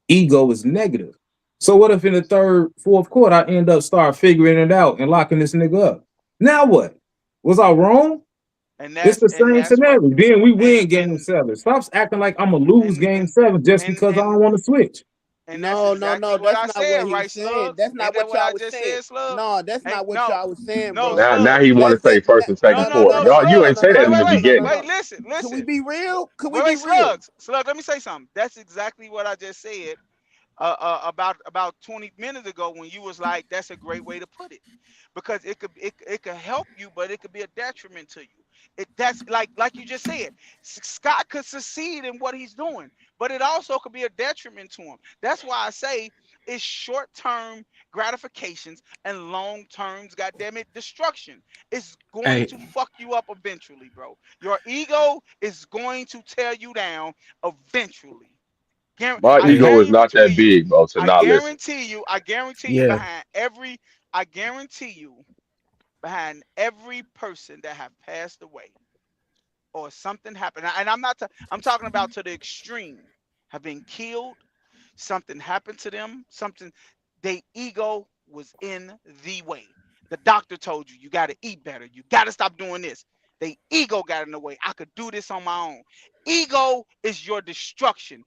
ego is negative. So what if in the third, fourth quarter I end up start figuring it out and locking this nigga up? Now what? Was I wrong? And It's the same that's what scenario. Then we and win game and seven. Stop acting like I'm gonna lose game seven just because I and don't want to switch. and that's No, no, exactly no. what That's I not said, what right, he's saying. Slugs? That's Ain't not that what what I y'all was just saying. said, Slug? No, that's Ain't not what no, y'all was saying, no, bro. Now Slugs. he want to Let's say just first and second no, no, quarter. no, no, Y'all, no, you no, ain't no, say no, that no, in the no, no, no, no, beginning. no. Wait, listen, Could we listen. be real? Could we be Wait, real? Slugs. Let me say something. That's exactly what I just said. About 20 minutes ago when you was like, that's a great way to put it, because it could help you, but it could be a detriment to you. That's like you just said, Scott could succeed in what he's doing, but it also could be a detriment to him. That's why I say it's short-term gratifications and long-term, goddamn it, destruction. It's going Hey, to fuck you up eventually, bro. Your ego is going to tear you down eventually. My I hey, ego is not guarantee that you. big, bro, to I not listen. guarantee you. I guarantee you. yeah. I guarantee you, behind every person that have passed away or something happened, and I'm not. I'm talking about to the extreme. Have been killed. Something happened to them. Something. Their ego was in the way. The doctor told you got to eat better. You got to stop doing this. The ego got in the way. I could do this on my own. Ego is your destruction.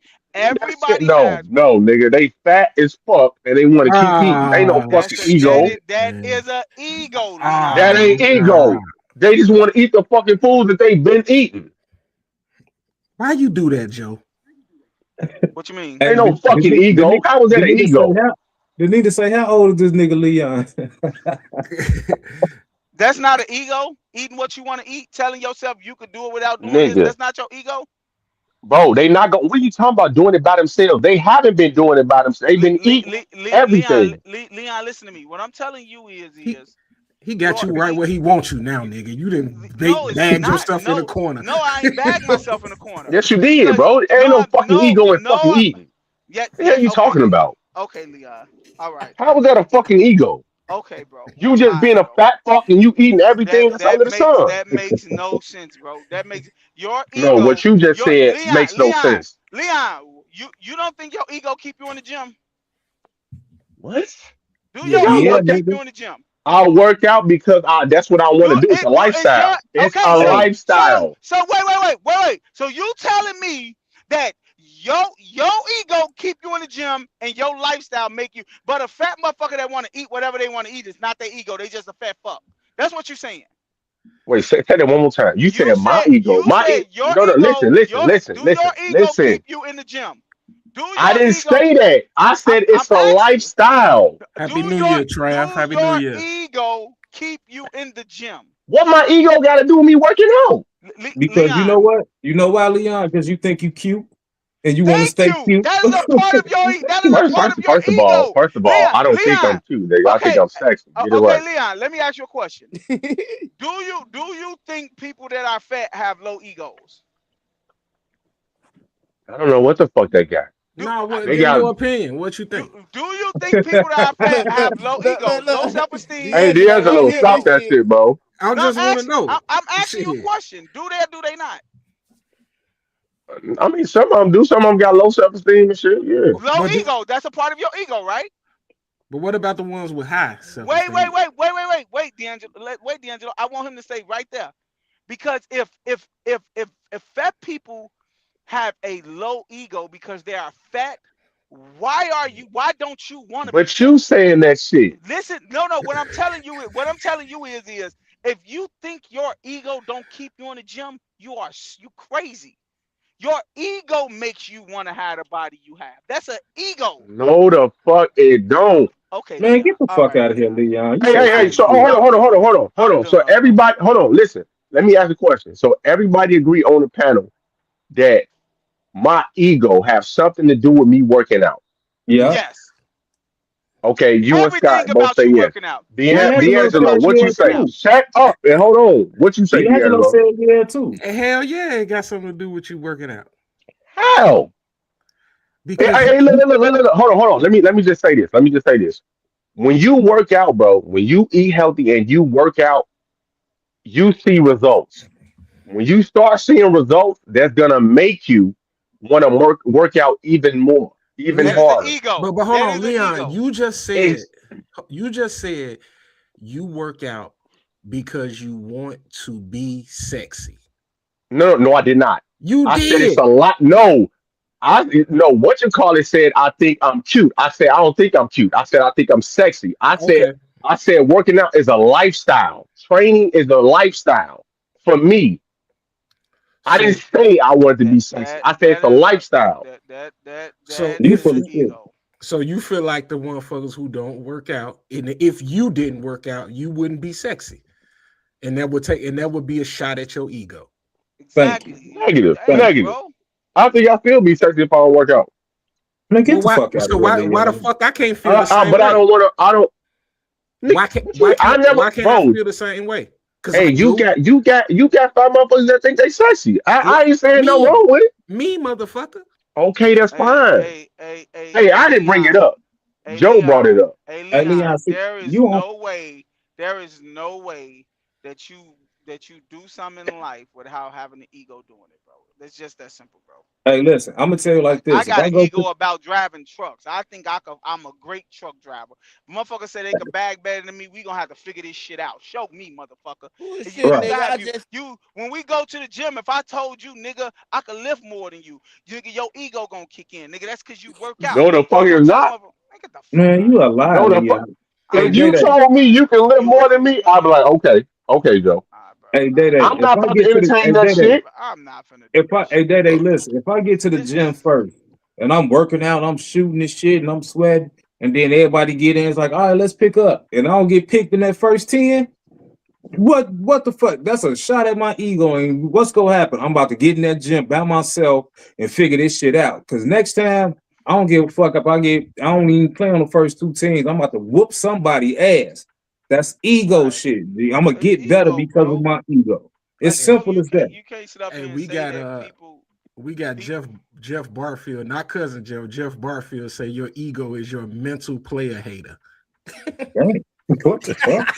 That shit, Everybody no, has one. no, nigga. They fat as fuck and they want to keep eating. Ain't no Ah, fucking ego. shit, That man. is a ego, That Leon. Ah, ain't nah. ego. They just want to eat the fucking food that they've been eating. Why you do that, Joe? What you mean? Hey, Ain't no fucking ego. How is the that an nigga say ego? how? The nigga say how old is this nigga Leon? That's not an ego. Eating what you want to eat, telling yourself you could do it without doing this. Nigga. That's not your ego. Bro, they not going. What are you talking about doing it by themselves? They haven't been doing it by themselves. They've been eating everything. Leon, listen to me. What I'm telling you he is he got your you right e. where he wants you now, nigga. You didn't No, it's bag not. yourself in the No, corner. no, I ain't bagged myself in the corner Yes, you did, because bro. There ain't no fucking ego in fucking eating. The hell yet. you talking about? Okay, Leon. All right. How was that a fucking ego? Okay, bro. You just All right, being a bro. fat fuck and you eating everything that's under the sun. That makes no sense, bro. That makes your No, what ego, you just your said makes no sense. Leon. You don't think your ego keep you in the gym? What? Do Nigga, your I Yeah, ego work out. keep nigga. you in the gym? I work out because that's what I want to do. It's a Is your lifestyle. It's okay? a Hey, lifestyle. Wait. So you telling me that your ego keep you in the gym and your lifestyle make you, but a fat motherfucker that want to eat whatever they want to eat is not their ego. They just a fat fuck. That's what you're saying. Wait, say that one more time. You said my ego. You said your No, no, ego, do your ego listen. keep you in the gym? Do I your didn't ego say that. I said I'm it's a asking, lifestyle. Happy New Year, Trav. do Happy New your Year. ego keep you in the gym? What my ego got to do with me working out? because you know Leon, what? You know why, Leon? Because you think you cute and you want to thank stay you. cute. That is a part of your that is a First, part first, of your first of all, ego. first of all, Leon, I don't think I'm cute, nigga. I think okay. I'm sexy. Get it Okay, right. Leon, let me ask you a question. Do you think people that are fat have low egos? I don't know what the fuck they got. Do Nah, what? They Give me got. your opinion. What you do, think? do you think people that are fat Look, have low egos, low self-esteem, Hey, D'Angelo, low D'Angelo, hear stop this ego? that shit. shit, bro. I No, just want to know. I'm asking you a Shit. question. Do they or do they not? I mean, some of them do. Some of them got low self esteem and shit. Yeah. Low But ego, that's a part of your ego, right? but what about the ones with high self-esteem? Wait, D'Angelo. Wait, D'Angelo. I want him to stay right there. Because if fat people have a low ego because they are fat, why don't you want to be But you fat? saying that shit. Listen, no, what I'm telling you is if you think your ego don't keep you in the gym, you crazy. Your ego makes you want to have the body you have. That's an ego. No, the fuck it don't. Okay, Man, Leon. get the All fuck right, out of here, Leon. Leon. You Hey, so hey, All hey. right, So stupid. hold on, I'm hold on, hold on, done. hold on, hold I'm on. So done, bro. everybody, hold on. Listen, let me ask a question. So everybody agree on the panel that my ego have something to do with me working out. Yeah. Yes. Okay, you and Scott Everything both about say you yes. working out. D'Angelo Everything D'Angelo, said about you what you yeah working say? out. too. Shut up and hold on. What you say, D'Angelo D'Angelo? said yeah too. Hell yeah, it got something to do with you working out. How? Hey, Because hey, you hey, look. Hold on, hold on. Let me just say this. Let me just say this. When you work out, bro, when you eat healthy and you work out, you see results. When you start seeing results, that's gonna make you want to work out even more, even That Leon, is the harder. ego. but hold That on, is the Leon, ego. It's you just said you work out because you want to be sexy. no, no, I did not. You I said it's did. a lot. No, I no. What you call it said. I think I'm cute. I said I don't think I'm cute. I said I think I'm sexy. Okay. I said working out is a lifestyle. Training is a lifestyle for me. I didn't So say I wanted to That be sexy. that I said it's that a is a lifestyle. so that You is full the of if shit. ego. so you feel like the motherfuckers who don't work out, and if you didn't work out, you wouldn't be sexy. And that would be a shot at your ego. Thank you. Exactly. Negative, Thank Hey, you. negative. bro. I think I still be sexy if I don't work out. Man, get Well, the why fuck out of so here, why the Leon. fuck I can't feel the same But I way? don't want to. I don't. What you mean? I never, Why can't I bro. feel the same way? Because Hey, I do. you got five motherfuckers that think they sexy. I ain't saying no Me. wrong with it. Me, motherfucker. Okay, that's fine. Hey, Hey, I didn't bring it Leon. up. Hey, Joe brought it Leon. up. Hey, Hey, Leon, Leon. see, you on There is no way that you do something in life without having an ego doing it, bro. It's just that simple, bro. hey, listen, I'm gonna tell you Like like I this. If got I an go to ego about driving trucks. I think I'm a great truck driver. Motherfucker say they could bag better than me. We gonna have to figure this shit out. Show me, motherfucker. And Bullshit, right. you nigga. got I you just you when we go to the gym. If I told you, nigga, I could lift more than you, nigga, your ego gonna kick in, nigga. That's cause you work out. No, the fuck Ain't no is time not. of man, get the fuck Man, out of you a here, lie, No, man. the fuck. Leon. Hey, If I'm Day you Day. done, told me man. you can live You more than you me, I'd be like, okay, okay, Joe. Alright, bro. Hey, Day Alright, Day. bro. I'm If not I about to get to the, entertain hey, that Day Day. shit. I'm not finna do If I, this hey, shit, Day Day, bro. listen. If I get to the This gym is first and I'm working out, I'm shooting this shit and I'm sweating, and then everybody get in, it's like, all right, let's pick up, and I don't get picked in that first 10. What the fuck? That's a shot at my ego. And what's gonna happen? I'm about to get in that gym by myself and figure this shit out. Cause next time I don't give a fuck if I don't even play on the first two teams. I'm about to whoop somebody ass. That's ego right. shit. I'm gonna It's get better ego, because of bro. my ego. It's Like, bro, simple as that. you can't sit up Hey, here and say that we got people. Jeff Barfield, not cousin Jeff Barfield say your ego is your mental player hater. Damn. What the fuck?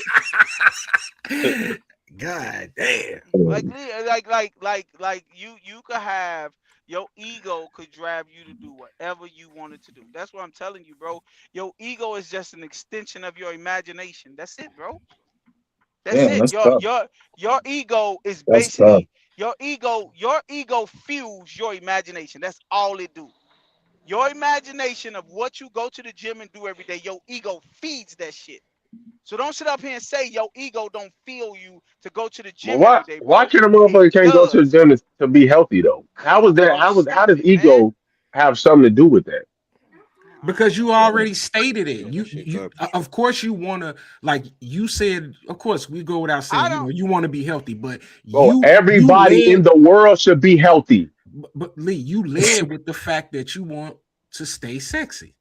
God damn. You could have your ego could drive you to do whatever you wanted to do. That's what I'm telling you, bro. Your ego is just an extension of your imagination. That's it, bro. That's Damn, it. that's tough. Your ego is That's tough. basically your ego fuels your imagination. That's all it do. Your imagination of what you go to the gym and do every day, your ego feeds that shit. So don't sit up here and say your ego don't feel you to go to the But gym every day, why bro. can a It motherfucker can't go to the does. gym to be healthy though? How was that? Bro, you How does stupid, man. ego have something to do with that? I don't Because know, you bro. already stated it. that shit garbage. Of course you want to, like you said, of course we go without I saying, don't you want to be healthy, but Bro, you everybody in led, the world should be healthy. but Lee, you led with the fact that you want to stay sexy.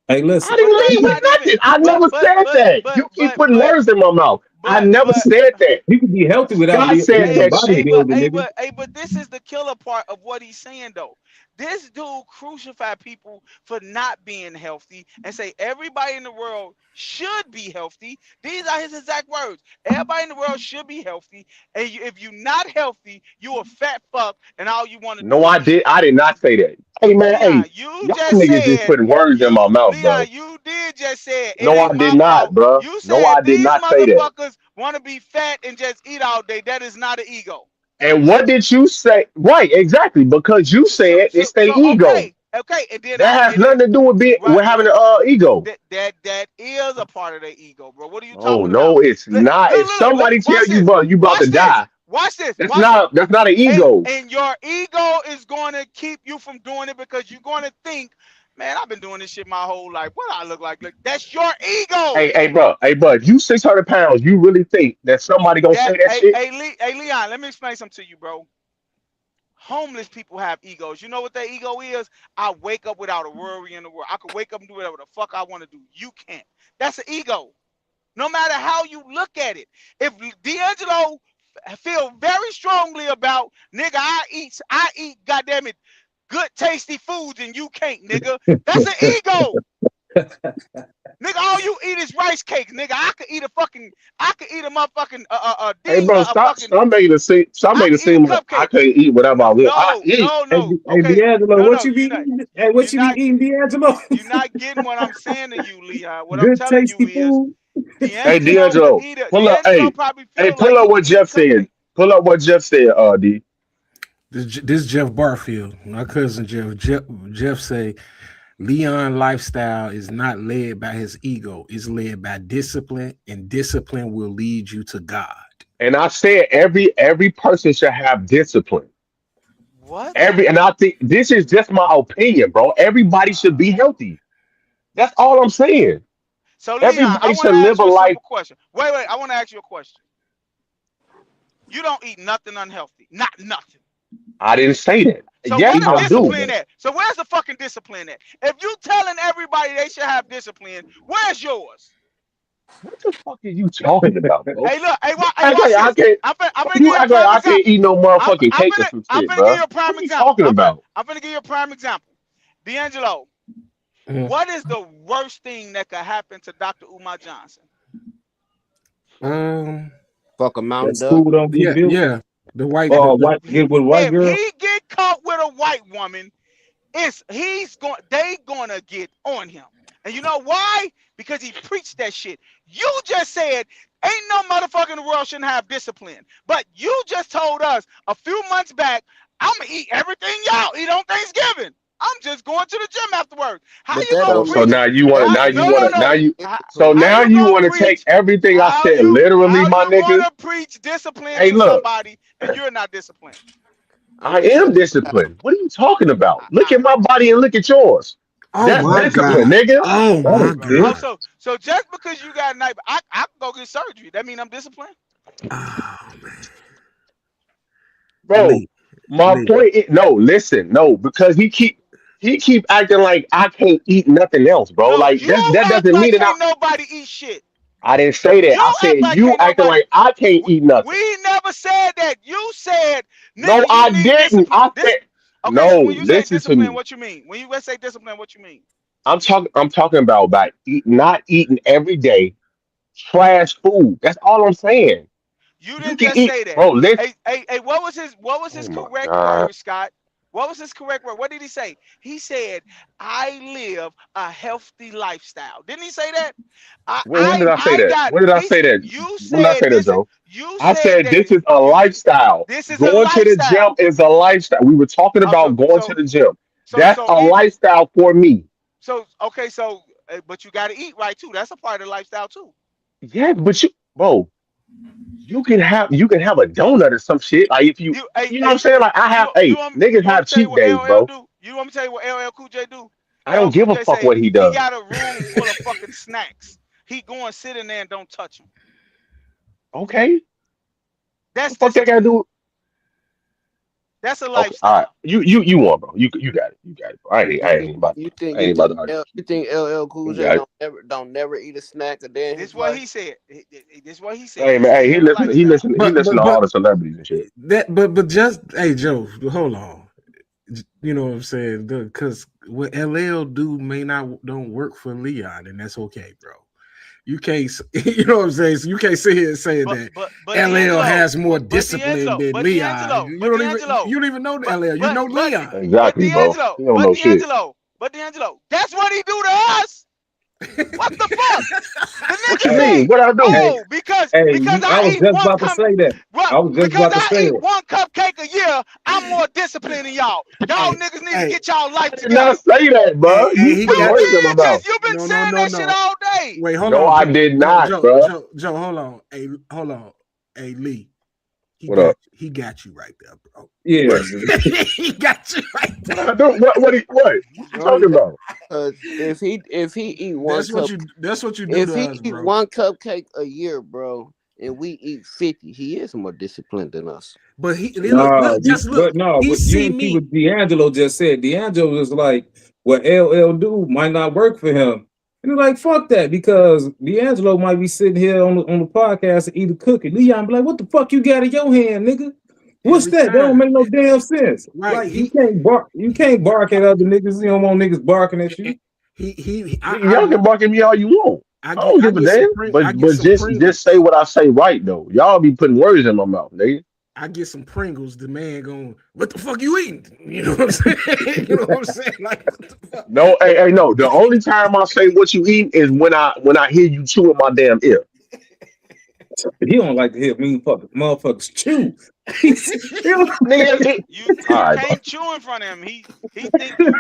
Hey, I listen. but didn't that's leave with not even nothing. I but never but said but that. but You keep but putting but words in my mouth. I never but said that. You can be healthy without Scott said being that Hey, shit. bodybuilding, nigga. but this is the killer part of what he's saying though. This dude crucified people for not being healthy and say everybody in the world should be healthy. These are his exact words. Everybody in the world should be healthy, and if you're not healthy, you a fat fuck, and all you want to No, do is I eat. did. I did not say that. Hey man, Leon, hey, you y'all just niggas just said putting words in you my mouth, Leon, bro. you did just say it No, I ain't did my not, fault. bro. You No, said I did these not say that. motherfuckers want to be fat and just eat all day. That is not an ego. And what did you say? Right, exactly. Because you said it's the ego. Okay, and then That has nothing to do with being right with having an ego. that is a part of their ego, bro. What are you Oh talking about? no, it's not. If Look, somebody tell watch you, this, bro, you about to die, that's watch this. not an And ego. your ego is going to keep you from doing it because you're going to think Man, I've been doing this shit my whole life. What I look like? Look, that's your ego. Hey, bro, you 600 pounds. You really think that somebody gonna say that shit? Hey, Leon, let me explain something to you, bro. Homeless people have egos. You know what their ego is? I wake up without a worry in the world. I can wake up and do whatever the fuck I want to do. You can't. That's an ego. No matter how you look at it. If D'Angelo feel very strongly about, nigga, I eat, goddamn it, good tasty foods and you can't, nigga. That's an ego. Nigga, all you eat is rice cakes, nigga. I could eat a motherfucking Hey, bro, stop making it seem like I can't eat whatever I want. I eat. No. Hey, Okay. D'Angelo, what you be Not, eating? Hey, what you be eating, D'Angelo? You're not getting what I'm saying to you, Leon. What I'm Good telling you tasty is food. Hey, D'Angelo D'Angelo, could eat it. pull up. D'Angelo probably feel Pull like up he what can eat a Jeff said. cupcake. Pull up what Jeff said, D. This Jeff Barfield, my cousin Jeff say Leon lifestyle is not led by his ego. It's led by discipline, and discipline will lead you to God. And I said every person should have discipline. What? And I think this is just my opinion, bro. Everybody should be healthy. That's all I'm saying. So Leon, I Everybody want should to live ask a you a life. simple question. Wait, I want to ask you a question. You don't eat nothing unhealthy. Not nothing. I didn't say that. So Yes, what I is do. discipline at? So where's the fucking discipline at? If you telling everybody they should have discipline, where's yours? What the fuck are you talking about, bro? Hey, look, watch I this. can't. I'm finna give You you a act like prime I example. can't eat no motherfucking cake or some I'm shit, finna give bro. you a prime What are you example. talking about? I'm finna give you a prime example. D'Angelo, what is the worst thing that could happen to Dr. Umar Johnson? Fuck a Mountain That Duck. school don't get built. Yeah. The white Get with white If girl. he get caught with a white woman, they gonna get on him. And you know why? Because he preached that shit. You just said ain't no motherfucker in the world shouldn't have discipline. But you just told us a few months back, I'm gonna eat everything y'all eat on Thanksgiving. I'm just going to the gym afterwards. How But you that gonna don't So preach? make now you want to. Now you want to. Now you. So How now you you gonna want to take preach? everything I said literally, my nigga. Gonna preach discipline Hey, to look. somebody and you're not disciplined? I am disciplined. What are you talking about? Look at my body and look at yours. Oh That's my discipline, God. nigga. Oh my good. God. So just because you got a knife, I can go get surgery. That mean I'm disciplined? Oh man. Bro, Lee. my point is no, listen, no, because he keep acting like I can't eat nothing else, bro. No, Like you that act doesn't like mean that can't nobody eat shit. I didn't say that. I You said act like you can't acting nobody. like I can't eat nothing. We never said that. You said, No, nigga, you I need didn't. discipline. I said Okay, no, when you say listen to discipline, me. what you mean? When you say discipline, what you mean? I'm talking about not eating every day trash food. That's all I'm saying. You You didn't can just eat, say that. bro. Listen. Hey, what was his Oh my correct god. word, Scott? What was his correct word? What did he say? He said, I live a healthy lifestyle. Didn't he say that? When did I say that? When did I say that? You When did I said say that, Joe? you I said said that this is a lifestyle. this is a Going to the gym lifestyle. is a lifestyle. We were talking about going to the gym. That's a Even lifestyle for me. okay, but you got to eat right too. That's a part of the lifestyle too. Yeah, but bro, you can have a donut or some shit. Like if you know what I'm saying? Like I have, niggas You want me have to tell you cheat what days, LL bro. do? You want me to tell you what LL Cool J do? I LL don't give Cool a J fuck say what he he does. got a room full of fucking snacks. He go and sit in there and don't touch them. Okay, what That's the fuck they gotta discipline. do? That's a Okay, all right. lifestyle. You won, bro. You got it. You got it, bro. I ain't about to argue. You think LL Cool You J got it. don't never eat a snack a day in This his what life? he said. This what he said. Hey He man, said hey, he he have a listen, he lifestyle. listen, he listen to all the celebrities and shit. But just hey Joe, hold on. You know what I'm saying? Because what LL do may not don't work for Leon, and that's okay, bro. You can't, you know what I'm saying? So you can't sit here and say that But LL D'Angelo, has more discipline than Leon. You don't even know the LL. You know Leon. Exactly, bro. He don't know shit. D'Angelo, that's what he do to us. What the fuck? The What nigga you say, mean? What I do? oh, because I I was eat just one about to cup. say that. Well, I was just because about to I say eat it. one cupcake a year, I'm more disciplined than y'all. Y'all Hey, niggas need to hey, get y'all life I did not together. say that, bro. hey, You he put You got words in my did mouth. just. You've been no, no, saying no, that shit no. all day. Wait, hold No, on, I Joe. did not, bro. Joe, hold on. Hey, hold on. Hey, Lee. What up? he got you right there, bro. Yeah, He got you right What there. I do? What you No, talking about? if he eat one That's what cup, you that's what you do if to he us, eat bro. one cupcake a year, bro, and we eat 50, he is more disciplined than us. But he nah, look, just look. but no, He but you see didn't see me. what D'Angelo just said. D'Angelo was like, what LL do might not work for him. And he's like, fuck that, because D'Angelo might be sitting here on the podcast and eat a cookie. Leon be like, what the fuck you got in your hand, nigga? What's Every that? That don't time. make no damn sense. Right. Like you can't bark at other niggas. You don't want niggas barking at you. Nigga, y'all can bark at me all you want. I don't I give a get some damn. I get But some just Pringles. say what I say right though. Y'all be putting words in my mouth, nigga. I get some Pringles. The man going, what the fuck you eating? You know what I'm saying? You know what I'm saying? Like, what the fuck? No, hey, no. The only time I say what you eat is when I hear you chewing my damn ear. He don't like to hear mean motherfuckers chew. He don't- Nigga, all You right, bro. can't chew in front of him. He think you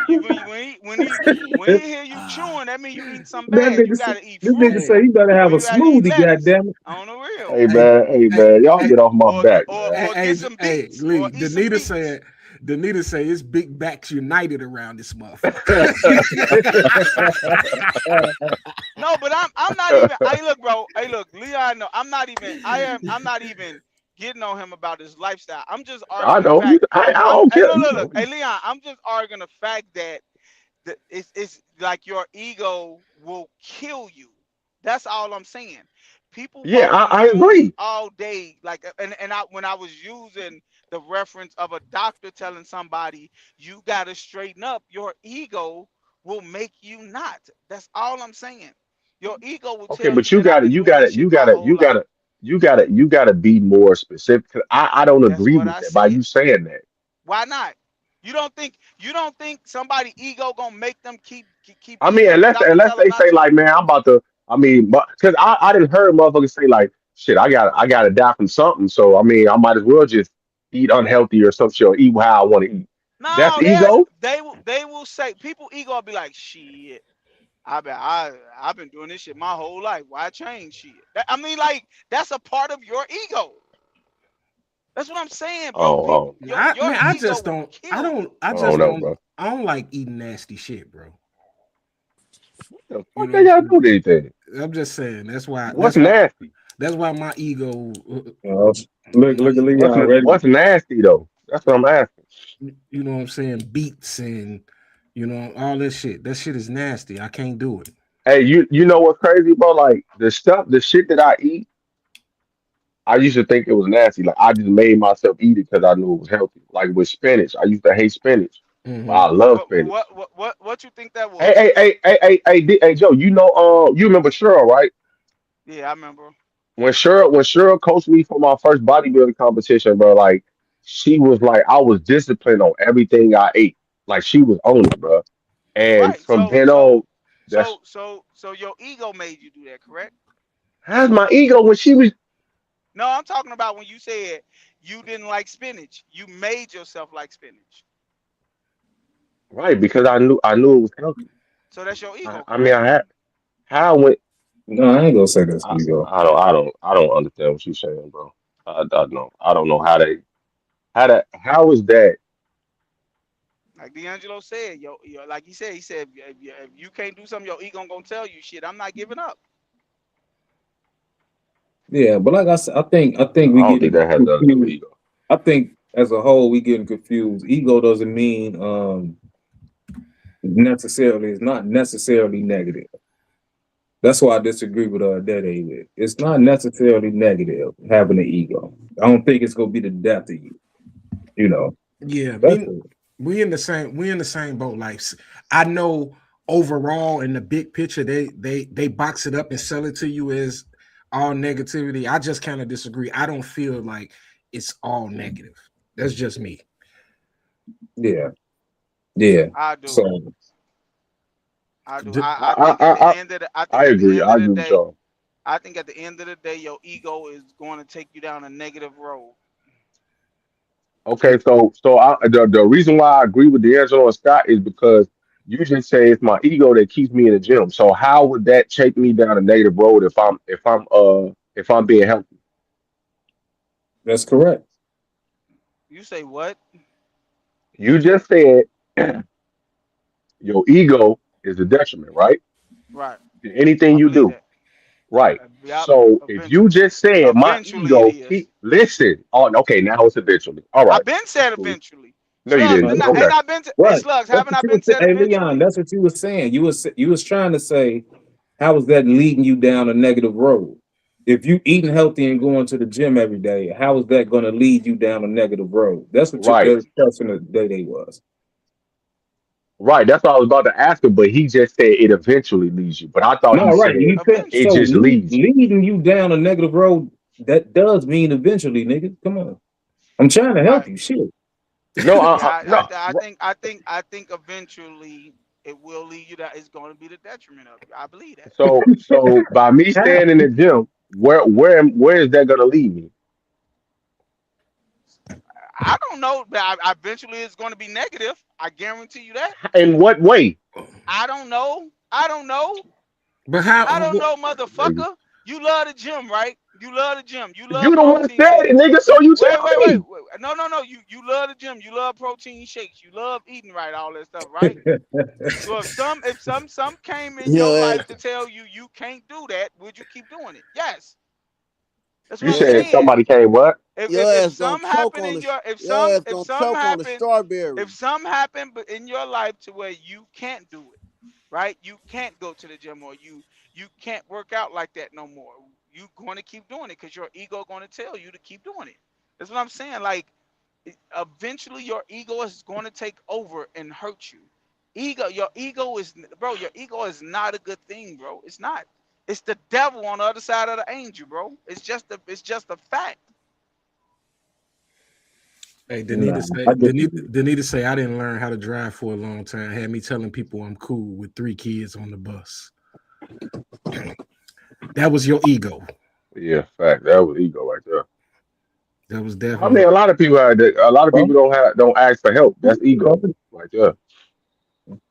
when he hear you chewing, that means you eating something that bad. You nigga, gotta eat this nigga fruit Hey, say he better or have a you gotta eat smoothie. lettuce. Goddamn it! On the real. Hey hey, man, hey, y'all hey, get off my back, man. Get some beets or eat some Danita beets. said, it's big backs united around this motherfucker. No, but I'm not even. Hey, look, bro. Hey, look, Leon. No, I'm not even. I'm not even getting on him about his lifestyle. I'm just I arguing the know. fact. I I'm. don't Hey, care. look, You look, look. know. Hey, Leon. I'm just arguing the fact that it's like your ego will kill you. That's all I'm saying. People Yeah, argue I food agree. all day, like, and I when I was using the reference of a doctor telling somebody you got to straighten up, your ego will make you not. That's all I'm saying. Your ego will Okay, tell but you, man, I've been doing this shit my whole life. you gotta be more specific. 'Cause I don't That's agree what with I that by said. you saying that. Why not? You don't think somebody ego gonna make them keep I eating mean, when the doctor unless tell them they not say to? like, man, I'm about to. I mean, but because I didn't heard motherfuckers say like, shit, I got to die from something. So I mean, I might as well just eat unhealthy or some shit, or eat how I want to eat. That's No, ego. they will say people ego will be like, shit. I've been doing this shit my whole life. Why change shit? I mean, like, that's a part of your ego. That's what I'm saying, bro. Oh, People, oh, your I ego just will don't. kill you. I I just don't know, don't. bro. I don't like eating nasty shit, bro. The You fuck know what they I'm got to do saying? with anything? I'm just saying. What's nasty? That's why my ego. Uh, look at Leon ready. What's nasty though? That's what I'm asking. You know what I'm saying? Beats and all this shit. That shit is nasty. I can't do it. Hey, you know what's crazy, bro? Like the shit that I eat, I used to think it was nasty. Like I just made myself eat it because I knew it was healthy. Like with spinach, I used to hate spinach, but Hmm. I love But spinach. what you think that Hey, was? hey, Joe, you remember Cheryl, right? Yeah, I remember. When Cheryl coached me for my first bodybuilding competition, bro, like she was like I was disciplined on everything I ate. Like she was on it, bro. And Right. from So then so on, that's so so so your ego made you do that, correct? how's my ego when she was No, I'm talking about when you said you didn't like spinach. You made yourself like spinach. right because I knew it was healthy. So that's your ego, I mean correct? I had how I went No, I ain't gonna say this. I, Ego. I don't understand what you're saying, bro. I don't know how is that Like D'Angelo said, like he said, if you can't do something, your ego gonna tell you, shit, I'm not giving up. Yeah, but like I said, I think we I don't think getting that has nothing to do with confused. ego. I think as a whole we getting confused. Ego doesn't mean necessarily. It's not necessarily negative. That's why I disagree with that David. It's not necessarily negative having an ego. I don't think it's gonna be the death of you. You know. Yeah, That's me. it. We in the same boat. Like I know overall in the big picture, they box it up and sell it to you as all negativity. I just kind of disagree. I don't feel like it's all negative. That's just me. Yeah. Yeah. I do. So I do. D- I think at the end of the I think I at the agree. end I of the agree with day, y'all. I think at the end of the day, your ego is going to take you down a negative road. Okay, the reason why I agree with D'Angelo and Scott is because you just say it's my ego that keeps me in the gym. So how would that take me down a negative road if I'm being healthy? that's correct. You say what? You just said your ego is a detriment, right? Right. To anything I you believe do, that. right? Yep. So if you Eventually. just said my Eventually it ego is. keep listen, oh okay, now it's eventually. All I've right, been that's said cool. eventually. No, you Slugs, didn't. didn't Right. I, Okay, ain't I been to, hey Right. Slugs, That's haven't what I you been was saying. said Hey, Leon, eventually? that's what you was saying. You was trying to say, how is that leading you down a negative road? If you eating healthy and going to the gym every day, how is that going to lead you down a negative road? That's what right, the question of the day was. right. That's what I was about to ask him, but he just said it eventually leads you. But I thought No, he right. said You said it Eventually. so just leads you. leading you down a negative road. That does mean eventually, nigga. Come on. I'm trying to help Right. you. Shit. No, Yeah, no. I think eventually it will lead you that it's going to be the detriment of you. I believe that. So by me How? staying in the gym, where is that gonna lead me? I don't know, but eventually it's going to be negative. I guarantee you that. In what way? I don't know. I don't know. But how? I don't know, Nigga. motherfucker. You love the gym, right? You love the gym. You love You the one protein said it, shakes. nigga. So you Wait, tell wait, wait, me. wait. No, no, no. You love the gym. You love protein shakes. You love eating right, all that stuff, right? So if some came in your Your life ass, to tell you you can't do that, would you keep doing it? Yes. That's what You I'm your said ass, saying. somebody came what? If gonna some choke happen on in the, your your ass if gonna some choke on the happen strawberry. if some happen but in your life to where you can't do it, right? You can't go to the gym or you can't work out like that no more. You going to keep doing it because your ego going to tell you to keep doing it. That's what I'm saying. Like eventually your ego is going to take over and hurt you. Your ego is, bro. Your ego is not a good thing, bro. It's not. It's the devil on the other side of the angel, bro. It's just a fact. Hey, they need Nah, to say I they just need they need to say I didn't learn how to drive for a long time. Had me telling people I'm cool with 3 kids on the bus. That was your ego. Yeah, fact. That was ego right there. That was I mean, definitely a lot of people have that. A lot of well, people don't ask for help. That's ego right there.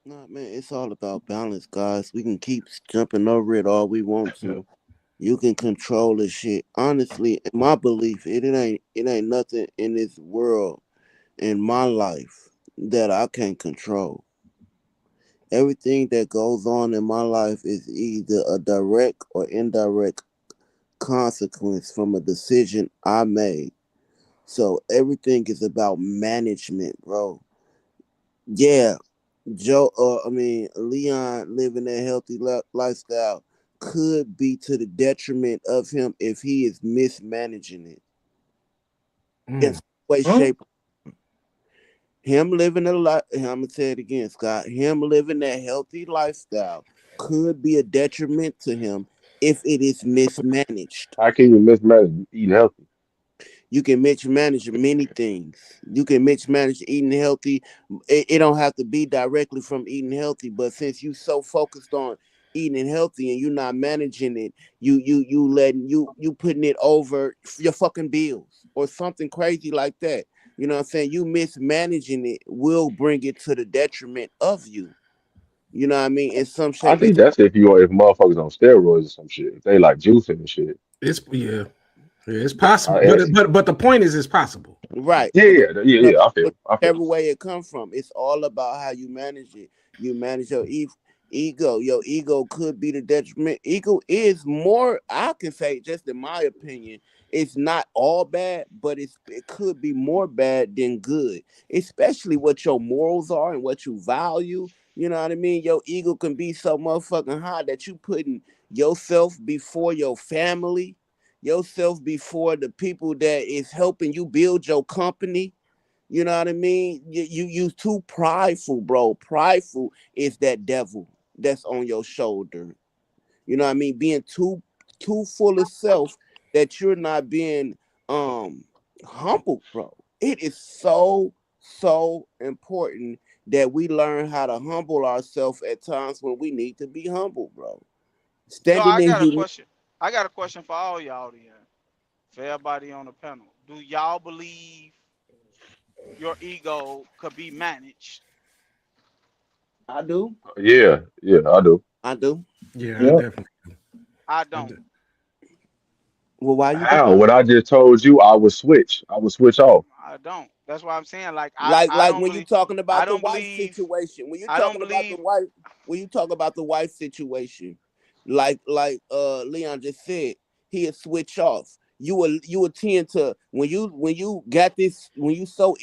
Nah, man, it's all about balance, guys. We can keep jumping over it all we want to. You can control the shit. Honestly, in my belief, it ain't nothing in this world in my life that I can't control. Everything that goes on in my life is either a direct or indirect consequence from a decision I made. So everything is about management, bro. Yeah, Leon living a healthy lifestyle could be to the detriment of him if he is mismanaging it in mm, some way, huh? shape. Him living a life, I'm gonna say it again, Scott. Him living that healthy lifestyle could be a detriment to him if it is mismanaged. How can you mismanage eating healthy? You can mismanage many things. You can mismanage eating healthy. It don't have to be directly from eating healthy, but since you so focused on eating healthy and you're not managing it, you putting it over your fucking bills or something crazy like that. You know what I'm saying? You mismanaging it will bring it to the detriment of you. You know what I mean? In some I shape, think it's that's if motherfuckers on steroids or some shit. If they like juicing and shit. it's yeah, it's that, possible. I, But the point is it's possible. right. yeah, yeah, yeah, No, yeah. I feel. whichever way it come from, it's all about how you manage it. You manage your ego. Your ego could be the detriment. Ego is more. I can say, just in my opinion, it's not all bad, but it could be more bad than good. Especially what your morals are and what you value. You know what I mean? Your ego can be so motherfucking high that you putting yourself before your family, yourself before the people that is helping you build your company. You know what I mean? You too prideful, bro. Prideful is that devil that's on your shoulder. You know what I mean? Being too full of self that you're not being um humble, bro. It is so important that we learn how to humble ourselves at times when we need to be humble, bro. Yo, Standing I in got a humility. question. I got a question for all y'all here, for everybody on the panel. Do y'all believe your ego could be managed? I do. Yeah, yeah, I do. I do. Yeah, I Yeah. definitely. I I don't. do. Well, why you don't? How? What I just told you, I would switch. I would switch off. I don't. That's why I'm saying like I Like don't when you believe talking I about the don't wife believe situation. When you I don't talking about the believe wife, when you talk about the wife situation, Leon just said, he'll switch off. You will tend to when you got this when you so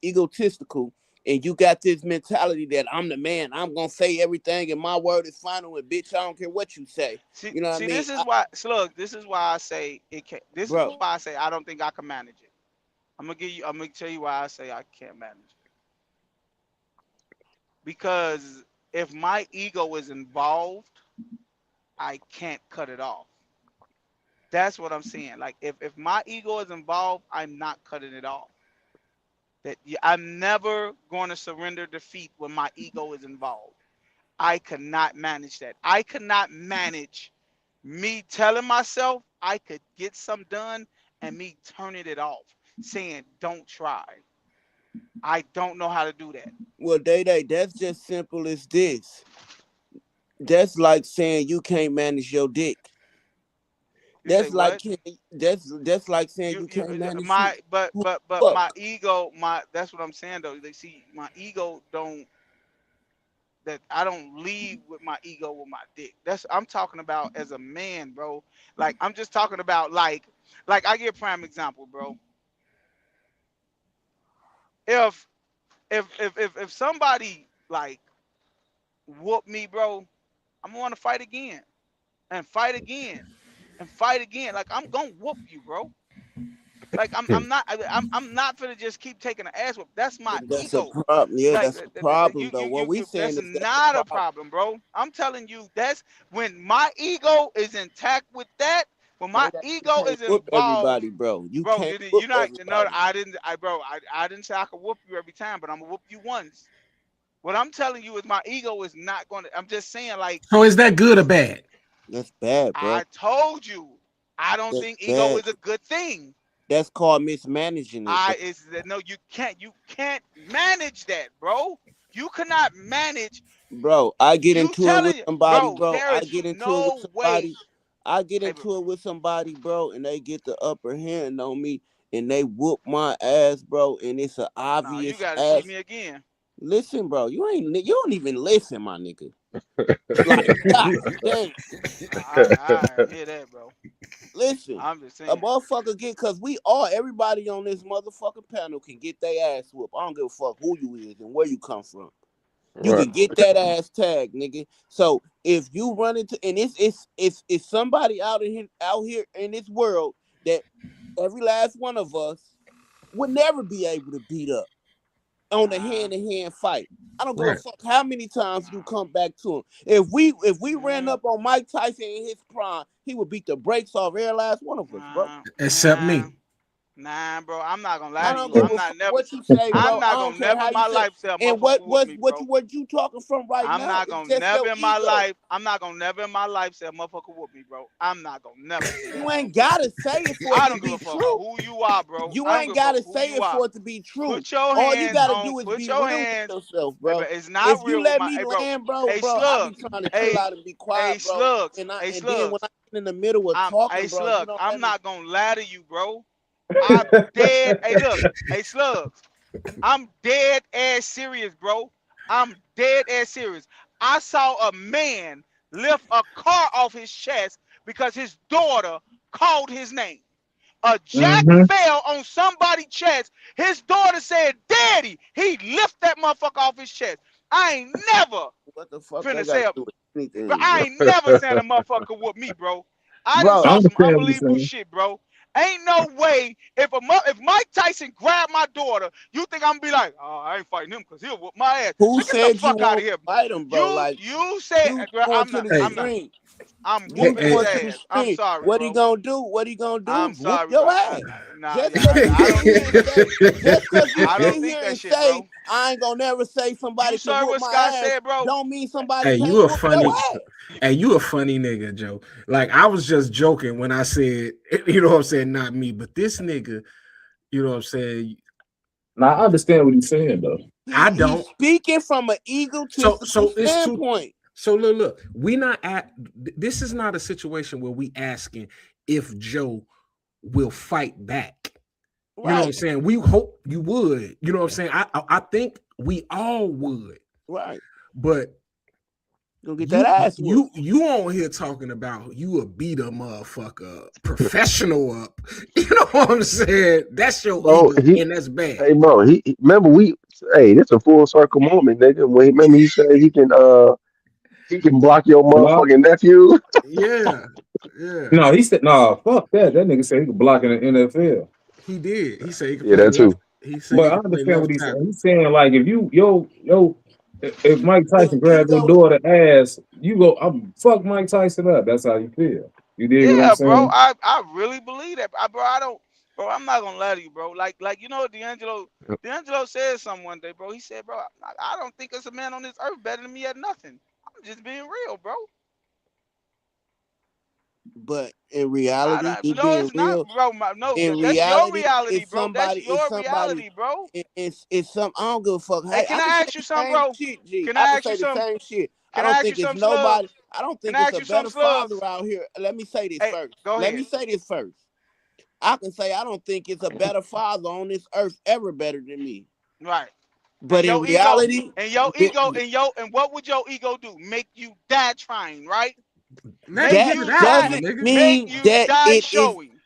egotistical and you got this mentality that I'm the man, I'm gonna say everything and my word is final and bitch, I don't care what you say. see You know what I see mean? this is why Slug, this is why I say it can this is Bro, why I say I don't think I can manage it. I'm gonna tell you why I say I can't manage it. Because if my ego is involved, I can't cut it off. That's what I'm saying. Like if my ego is involved, I'm not cutting it off. I'm never going to surrender defeat when my ego is involved. I cannot manage that. I cannot manage me telling myself I could get some done and me turning it off, saying don't try. I don't know how to do that. well, Day, that's just simple as this. That's like saying you can't manage your dick. You say That's like what? that's like saying You you can't manage who my but fuck. my ego, my that's what I'm saying though. They see my ego don't that I don't leave with my ego with my dick. That's I'm talking about as a man, bro. Like I'm just talking about like I give prime example, bro. If if somebody like whoop me, bro, I'm gonna want to fight again and fight again and fight again. Like I'm gonna whoop you, bro. Like I'm not gonna just keep taking an ass whoop. That's my That's a ego. problem. Yeah, Like that's a problem though. What we you saying that's is that's a not a problem. problem, bro. I'm telling you, that's when my ego is intact with that. When my Day Day, you ego can't is whoop involved, everybody, bro. You bro. can't Did it, whoop you not? No, everybody. I didn't. I didn't say I could whoop you every time, but I'm gonna whoop you once. What I'm telling you is my ego is not going to. I'm just saying, like So is that good or bad? That's bad, bro. I told you, I don't That's think ego bad. is a good thing. That's called mismanaging it. I is that no, you can't manage that, bro. You cannot manage Bro, I get you into it with telling somebody, bro. bro. There I is get into it with no way. somebody. I get Hey, bro, into it with somebody, bro, and they get the upper hand on me and they whoop my ass, bro, and it's an no, you obvious got to see ass. me again. Listen, bro, you don't even listen, my nigga. Like, god damn. I hear that, bro. Listen, I'm just a saying. motherfucker get cause everybody on this motherfucking panel can get their ass whooped. I don't give a fuck who you is and where you come from. You Right. can get that ass tag, nigga. So if you run into and it's somebody out here in this world that every last one of us would never be able to beat up on a Nah, hand-to-hand fight. I don't give a Right. fuck how many times you nah, come back to him. If we ran nah, up on Mike Tyson in his prime, he would beat the brakes off every last one of us, bro. nah, Except nah, me. nah, bro. I'm not gonna lie I to don't you. give a fuck what you say, I'm bro. I not don't gonna care never how in you my say. life say a And motherfucker whoop me, bro. what you talking from right I'm now not is gonna just never your in my ego. life. I'm not gonna never in my life say a motherfucker whoop me, bro. I'm not gonna never say You that, bro. ain't gotta say it for it I to don't give be a fuck true. who you are, bro. You I don't ain't give a fuck gotta who say you it are. for it to be true. Put your All you hands gotta on. do is Put be your real with hands. yourself, Hey, bro. but it's not If you real with let my. me Hey, bro. land, bro, Hey, I be slugs. trying to chill Hey, out and be hey, quiet, bro. slugs. Hey, And then when slugs. I get in the middle of Hey, talking, bro, you slugs. don't I'm let me. not gonna lie to you, bro. I'm dead. Hey, look. Hey, slugs. I'm dead ass serious, bro. I'm dead ass serious. I saw a man lift a car off his chest because his daughter called his name. A jack Mm-hmm. fell on somebody's chest. His daughter said, Daddy. He lifted that motherfucker off his chest. I ain't never What the fuck I finna say gotta a do with but anything, I bro? ain't never seen a motherfucker with me, bro. I done Bro, I saw some understand what you're unbelievable saying. shit, bro. Ain't no way if Mike Tyson grabbed my daughter, you think I'm gonna be like, oh, I ain't fighting him because he'll whoop my ass. who Man, get the said you fuck out want of here. to fight him, bro? Like You said, you bro, going to the Hey, extreme. I'm You whooping his going to the ass. I'm extreme. sorry, What he bro. gonna do? What he gonna do? I'm Whoop sorry, bro. your ass. Nah, Just yeah, cause you I sit don't here think and say, just cause you I sit don't think here that and shit, say, bro. I ain't gonna never say You somebody can saw whoop what my Scott ass, said, bro. don't mean somebody hey, can't you a whoop your funny. ass. Hey, you a funny nigga, Joe. Like I was just joking when I said, you know what I'm saying, not me, but this nigga, you know what I'm saying. Now I understand what he's saying though. I He's don't. speaking from an So egotistical so it's too. standpoint. So look, we not at. This is not a situation where we asking if Joe will fight back. You know what I'm Right, saying? We hope you would. You know what I'm saying? I think we all would. right. But Gonna get that ass whooped. you on here talking about you a beat a motherfucker professional up. You know what I'm saying? That's your Bro, ego, and that's bad. hey, bro, remember hey, this a full circle moment, nigga. Remember he said he can block your Block? motherfucking nephew. Yeah, yeah. No, he said, no, fuck that. That nigga said he could block in the NFL. He did. He said he could Yeah, play that left. too. He said he But I could play understand what left he's saying. tackle. He's saying like if if Mike The Tyson grabbed your ego, daughter ass, you go, I'm fuck Mike Tyson up. That's how you feel. You dig what I'm Yeah, bro. saying? I really believe that, bro. I don't, bro. I'm not gonna lie to you, bro. Like you know, D'Angelo said something one day, bro. He said, bro, I don't think there's a man on this earth better than me at nothing. I'm just being real, bro. but in reality, he No, being it's not, real. bro. No, In that's your reality, reality, it's bro. That's somebody. It's your somebody. reality, bro. It's some. I don't give a fuck. Hey, Hey, can I can I say ask you the something, same bro? shit. G. Can I I can ask you say the something? same shit. I Can I don't ask you think it's something, nobody. Slugs? I don't Can think I it's ask a you something, better father Slugs? out here. Let me say this Hey, first. go Let me ahead. say this first. I can say I don't think it's a better father on this earth ever better than me. Right. And But in your ego, reality, and what would your ego do? Make you die trying, right? Let him Make that get it you out, die, my doesn't nigga. make mean you that die it is. showing.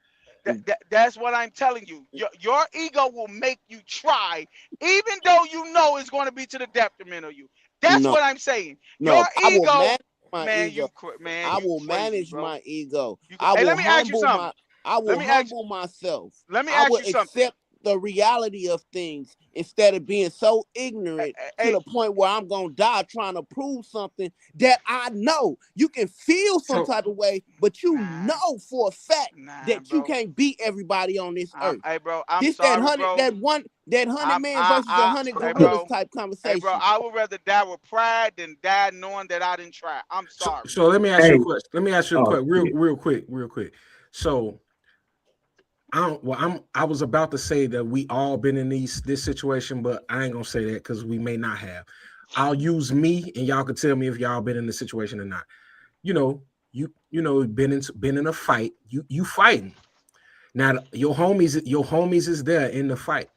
That's what I'm telling you. Your ego will make you try, even though you know it's going to be to the detriment of you. That's No, what I'm saying. Your no. I will ego, manage my ego. man, I you will crazy, manage bro. my ego. Hey, let me ask you something. I Let will me ask humble myself. let me I ask will you something. accept the reality of things instead of being so ignorant to Hey, the point where I'm gonna die trying to prove something that I know. You can feel some So type of way, but you nah, know for a fact nah, that you bro. can't beat everybody on this earth. Hey, bro. I'm This sorry, bro. that 100 man versus I, 100 hey, gorillas bro. type Hey, bro. conversation. I would rather die with pride than die knowing that I didn't try. I'm sorry. so let me ask you a Hey, question. Let me ask you a oh question, shit. real quick. So I was about to say that we all been in this situation, but I ain't gonna say that because we may not have. I'll use me, and y'all can tell me if y'all been in the situation or not. You know, you been in a fight. You fighting now. Your homies is there in the fight.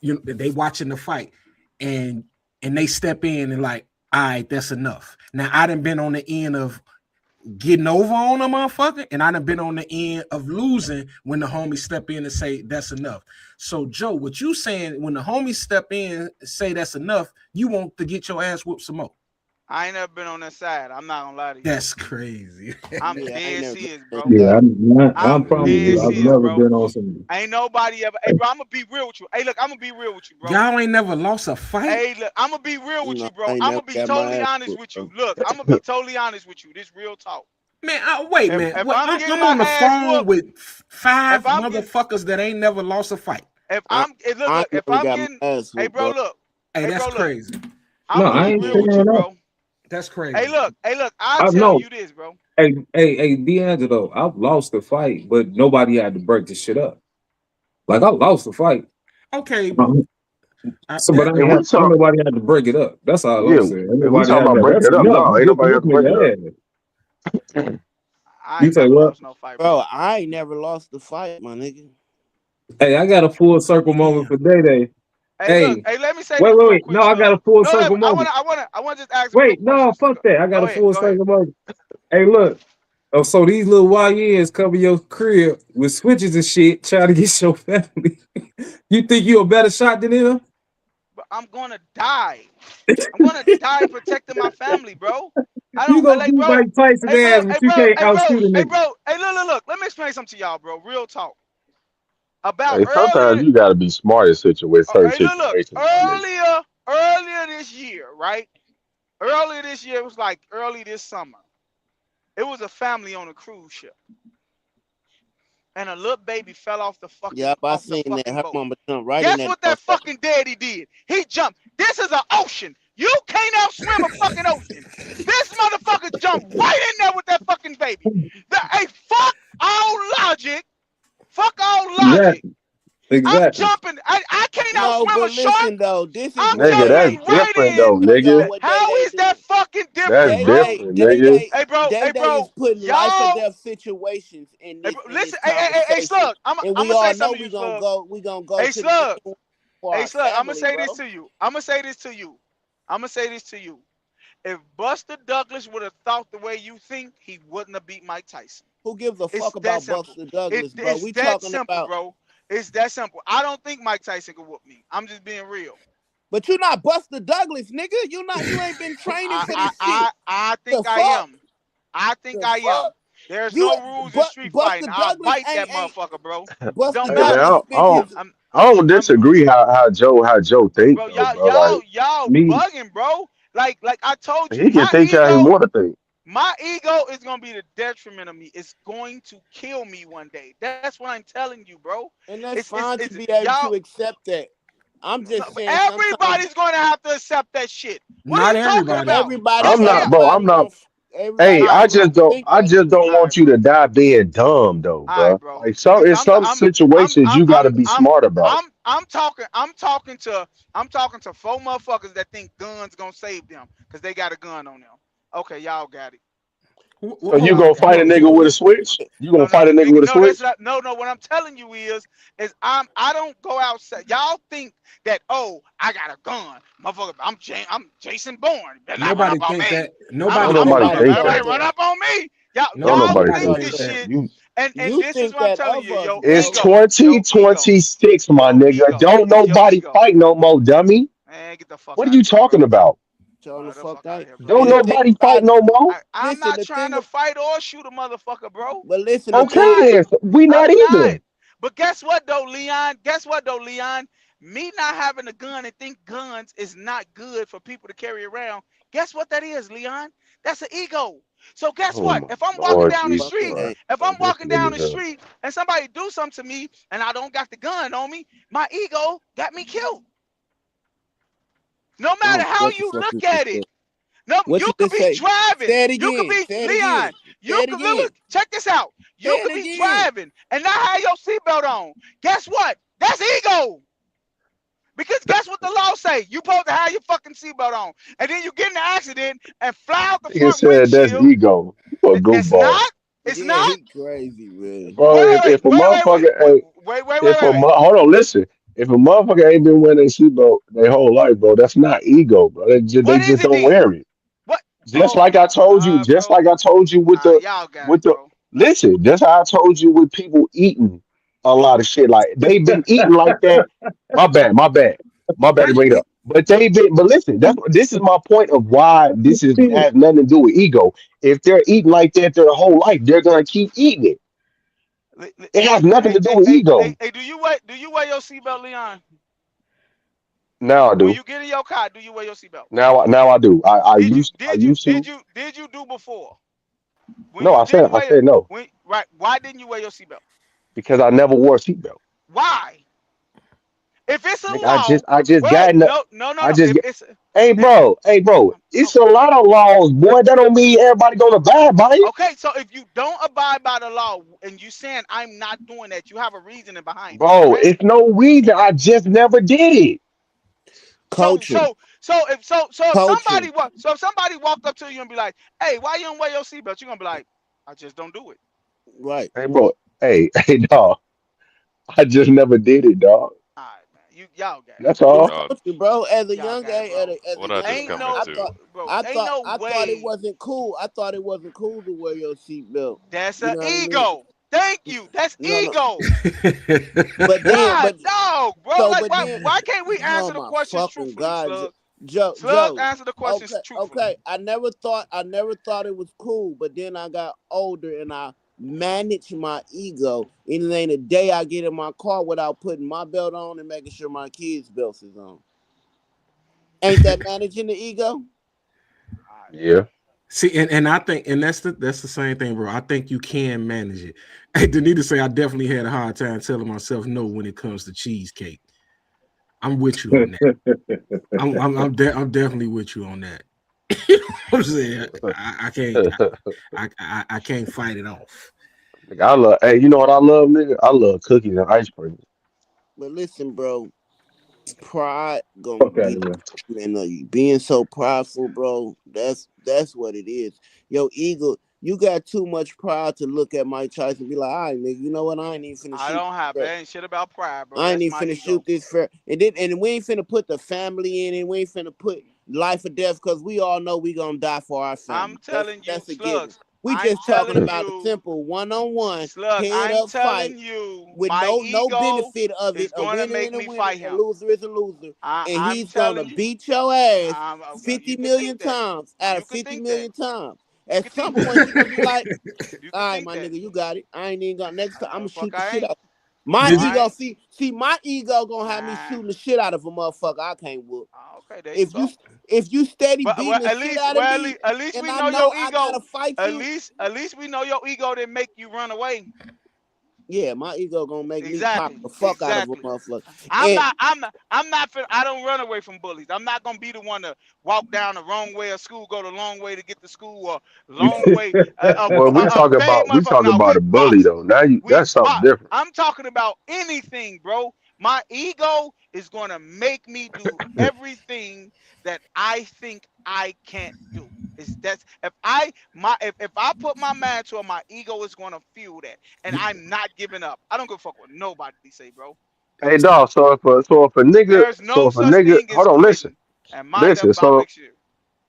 They watching the fight, and they step in and like, all right, that's enough. Now I done been on the end of getting over on a motherfucker, and I done been on the end of losing when the homies step in and say that's enough. So Joe, what you saying when the homies step in and say that's enough, you want to get your ass whooped some more? I ain't never been on that side. I'm not gonna lie to you. That's crazy. I'm Yeah, I ain't dead never been serious, on bro. that Yeah, side. I'm I'm promise dead you, I've serious, never bro. been on some. Ain't nobody ever. Hey, bro, I'm gonna be real with you. Hey, look, I'm gonna be real with you, bro. Y'all ain't never lost a fight. Hey, look, I'm gonna be real with No, you, bro. I ain't I'm never gonna be got my totally ass honest whooped, with you. bro. Look, I'm gonna be totally honest with you. This real talk. Man, wait, man. If What? I'm getting I'm my on the ass phone whooped, with if five I'm getting, motherfuckers that ain't never lost a fight. I I look, ain't if never I'm got my getting, ass hey, whooped, bro, bro. look, Hey, hey, that's bro, look, crazy. I'm No, gonna I be ain't real saying with you, that. bro. That's crazy. Hey, look, I'll I tell know. you this, bro. Hey, D'Angelo, I've lost the fight, but nobody had to break the shit up. Like I lost the fight. Okay, So, but that, I And ain't, we ain't talk, nobody had to break it up. That's all I'm yeah, saying. Ain't if we nobody talking had about to. breaking That's it up, enough. no, You ain't whooping nobody this got to break it up. nigga ass. I You ain't say never what? lost no fight, bro. Bro, I ain't never lost the fight, my nigga. Hey, I got a full circle moment damn. for Day Day. Hey, look, Hey, hey, let me say wait, this wait, real wait. quick, No, I got Slug. a full No, circle moment. I wanna just ask a quick Wait, question. no, fuck that. I got Go a ahead, full go ahead. circle moment. Hey, look. Oh, so these little YNs cover your crib with switches and shit, trying to get your family. You think you a better shot than them? But I'm gonna die. I'm gonna die protecting my family, bro. I You don't I gonna like, beat bro. Mike Tyson Hey, bro. ass, but Hey, you bro. can't Hey, bro. outshoot a Hey, nigga. bro. Hey, look. Let me explain something to y'all, bro. Real talk. About Hey, sometimes earlier. you got to be smart in certain Hey, look. situations, my nigga. Earlier this year, right? Earlier this year, it was like early this summer. It was a family on a cruise ship, and a little baby fell off the Yep, I seen that. fucking Her boat. mama jumped right in Guess that what that motherfucker. fucking daddy did? He jumped. This is an ocean. You can't outswim a fucking ocean. This motherfucker jumped right in there with that fucking baby. Hey, fuck all logic. Fuck all logic. Exactly. I'm Exactly. jumping. I can't No, outswim a but shark. listen though, this is I'm what Nigga, Day that's jumping Day do. right different in. though, Listen though, nigga. what Day How Day is that do. fucking That's different, Day bro. Day, different, Day nigga. Day, Hey, bro. Day Hey, Day bro. is putting life or Y'all. death situations in Hey, this bro, in this listen. Hey, conversation, Slug. I'm and we gonna say all know something to you, Slug. we gonna go Hey, to the Slug. end for Hey, our Slug. I'm gonna family, say this bro. to you. I'm gonna say this to you. I'm gonna say this to you. If Buster Douglas would have thought the way you think, he wouldn't have beat Mike Tyson. Who gives a It's fuck that about simple. Buster Douglas, bro? It's We that talking simple, about, bro. It's that simple. I don't think Mike Tyson could whoop me. I'm just being real. but you not Buster Douglas, nigga. You ain't been training for this shit. I The think I fuck, am. I think the I fuck. am. There's You, no rules in but street Buster fighting. I'll Douglas bite that ain't motherfucker, bro. Buster Don't Hey man, matter. Douglas spent his. I'm I don't I'm disagree how Joe think bro, though, bro. Like y'all Me, bugging, bro. Like I told you, he can think how he want to think. my ego is gonna be the detriment of me. It's going to kill me one day. That's what I'm telling you, bro. And that's fine to It's be able y'all. to accept that. I'm No, just saying sometimes everybody's going to have to accept that shit. What are Not you talking everybody. about? everybody Yes, I'm I not, am. bro. everybody I'm not. gonna everybody Hey, All right, gonna bro. think I that. just don't All right, want you bro. to die being dumb though, All right, bro. bro. Like some in some situations you got to be smart about. I'm talking to four motherfuckers that think guns gonna save them because they got a gun on them. Okay, y'all got it. So you Hold gonna on, fight a nigga with a switch? You gonna fight a nigga with a No, that's switch? not. No. What I'm telling you is I don't go outside. Y'all think that I got a gun, motherfucker. I'm Jason Bourne. Better not run nobody up on think me. that. Don't Nobody think nobody Nobody that. think thought Everybody that. run that. up on me. Don't Y'all Nobody nobody Nobody think thought think that. this think that. that. shit, You and You this is think what I'm that telling of you. us, Yo it's bro. ego, yo ego, 2026, my yo nigga. ego. Don't It's your nobody ego. fight no more, dummy. Man, get the fuck What are out you of here, talking bro. about? Tell the Get the fuck fuck out that. of here, bro. Don't And the thing nobody fight about no more. I'm listen, not the trying thing to fight or shoot a motherfucker, bro. but listen, the I'm thing Okay not. then, we not I'm not. even. But guess what though, Leon? Guess what though, Leon? Me not having a gun and think guns is not good for people to carry around. Guess what that is, Leon? That's an ego. So guess Oh what? my If I'm walking Lord down the Jesus fucking street, Christ. ain't, if I'm bro. This walking down nigga the here. street and somebody do something to me and I don't got the gun on me, my ego got me killed. No I matter don't know how what the you fuck look you at just it. said. No, What you you could just be say? driving. Say it You could again. be Say it again. Leon. Say You it could look, again. look, check this out. Say You it could be again. driving and not have your seatbelt on. Guess what? That's ego. Because guess what the law say? You supposed to have your fucking seatbelt on. And then you get in an accident and fly out the Nigga front said that's windshield. ego. You a It's goofball. not. It's Yeah, not. he crazy, man. Bro, if a motherfucker hey, hold on, listen. If a motherfucker ain't been wearing a seatbelt their whole life, bro, that's not ego, bro. They What is just it don't then? wear it. What? Just Oh like I my told you, God, just bro. like I told you Y'all got with it, the bro. listen, that's how I told you with people eating a lot of shit. Like they've been eating like that. My bad to bring it up. But they've been but listen, this is my point of why this is has nothing to do with ego. If they're eating like that their whole life, they're gonna keep eating it. It has nothing to do with ego. Hey, do you wear your seatbelt, Leon? Now I When do. you get in your car, do you wear your seatbelt? Now I do. I used to. Did you do before? When No, you didn't I wear said no. when right? Why didn't you wear your seatbelt? Because I never wore a seatbelt. Why? If it's a Nigga, law, I just wait, got in the I no. just If get it's if hey bro, oh, it's a lot of laws, boy. That don't mean everybody gonna abide by it. okay, so if you don't abide by the law and you saying I'm not doing that, you have a reasoning behind it, Bro, correct? it's no reason. I just never did it. So Culture. so if Culture. if somebody walked up to you and be like, hey, why you don't wear your seatbelt? You're gonna be like, I just don't do it. Right. Hey bro, hey dog. I just never did it, dog. All right, man. Y'all got it. That's It's all. Dog, culture, bro. Y'all got it, bro. As a what I young just Ain't guy, come no into. bro. Ain't no I thought it way. wasn't cool. I thought it wasn't cool to wear your seatbelt. That's You an know what I mean? ego. Thank you. That's No, no. ego. But then, God, but dog, bro. so, Like, but then, why can't we oh answer the my questions fucking truthfully, god, Slug? Slug, Joe. answer the questions Okay, truthfully. okay. I never thought it was cool. But then I got older and I managed my ego. And it ain't a day I get in my car without putting my belt on and making sure my kids' belts is on. Ain't that managing the ego? All right, bro. Yeah. See, and I think, and that's the same thing, bro. I think you can manage it. Hey, Danita say I definitely had a hard time telling myself no when it comes to cheesecake. I'm with you on that. I'm definitely with you on that. You know what I'm saying? I can't fight it off. Nigga, I love hey, you know what I love, nigga? I love cookies and ice cream. But listen, bro. pride gonna Fuck out be of here. the man of you. Being so prideful, bro. That's what it is. Your ego. You got too much pride to look at Mike Tyson and be like, all right, nigga, you know what? I ain't even finna I shoot don't have this it. fair. Ain't shit about pride, bro. I ain't That's even my finna ego. shoot this fair. And we ain't finna put the family in it. We ain't finna put life or death because we all know we gonna die for our I'm family. telling you, That's a given. Slugs. We I'm just talking telling about a you, simple one-on-one, Slug. head I'm up fight telling you, with my no ego benefit of it. is A gonna winner make and a me winner, fight a him. loser is a loser. And I'm he's gonna telling you. beat your ass You 50 can think million that. times out You of can 50 think that. million times. You At can some think that. point, you're gonna be like, You all can right, think my that. nigga, you got it. I ain't even got next time. I'm gonna Fuck, shoot the I shit ain't. out. My No, Did you? I ego, ain't. see, my ego gonna have me Nah. shooting the shit out of a motherfucker I can't whoop. Okay, there you If you go. if you steady But beating the shit out of me, at least and we I know know your I ego. gotta fight you, At least we know your ego didn't make you run away. yeah, my ego gonna make me pop Exactly. the fuck out of a Exactly. motherfucker. And I don't run away from bullies. I'm not gonna be the one to walk down the wrong way of school, go the long way to get to school, or long way Well, a paid we motherfucker. talking No, about we a bully boxing. though. Now We that's something box. different. I'm talking about anything, bro. My ego is gonna make me do everything that I think I can't do. Is that's if I put my mind to it, my ego is gonna fuel that, and I'm not giving up. I don't give a fuck what nobody say, bro. Hey dog, There's no so if a such nigga, thing as hold on, quitting, and my listen. death by So next year.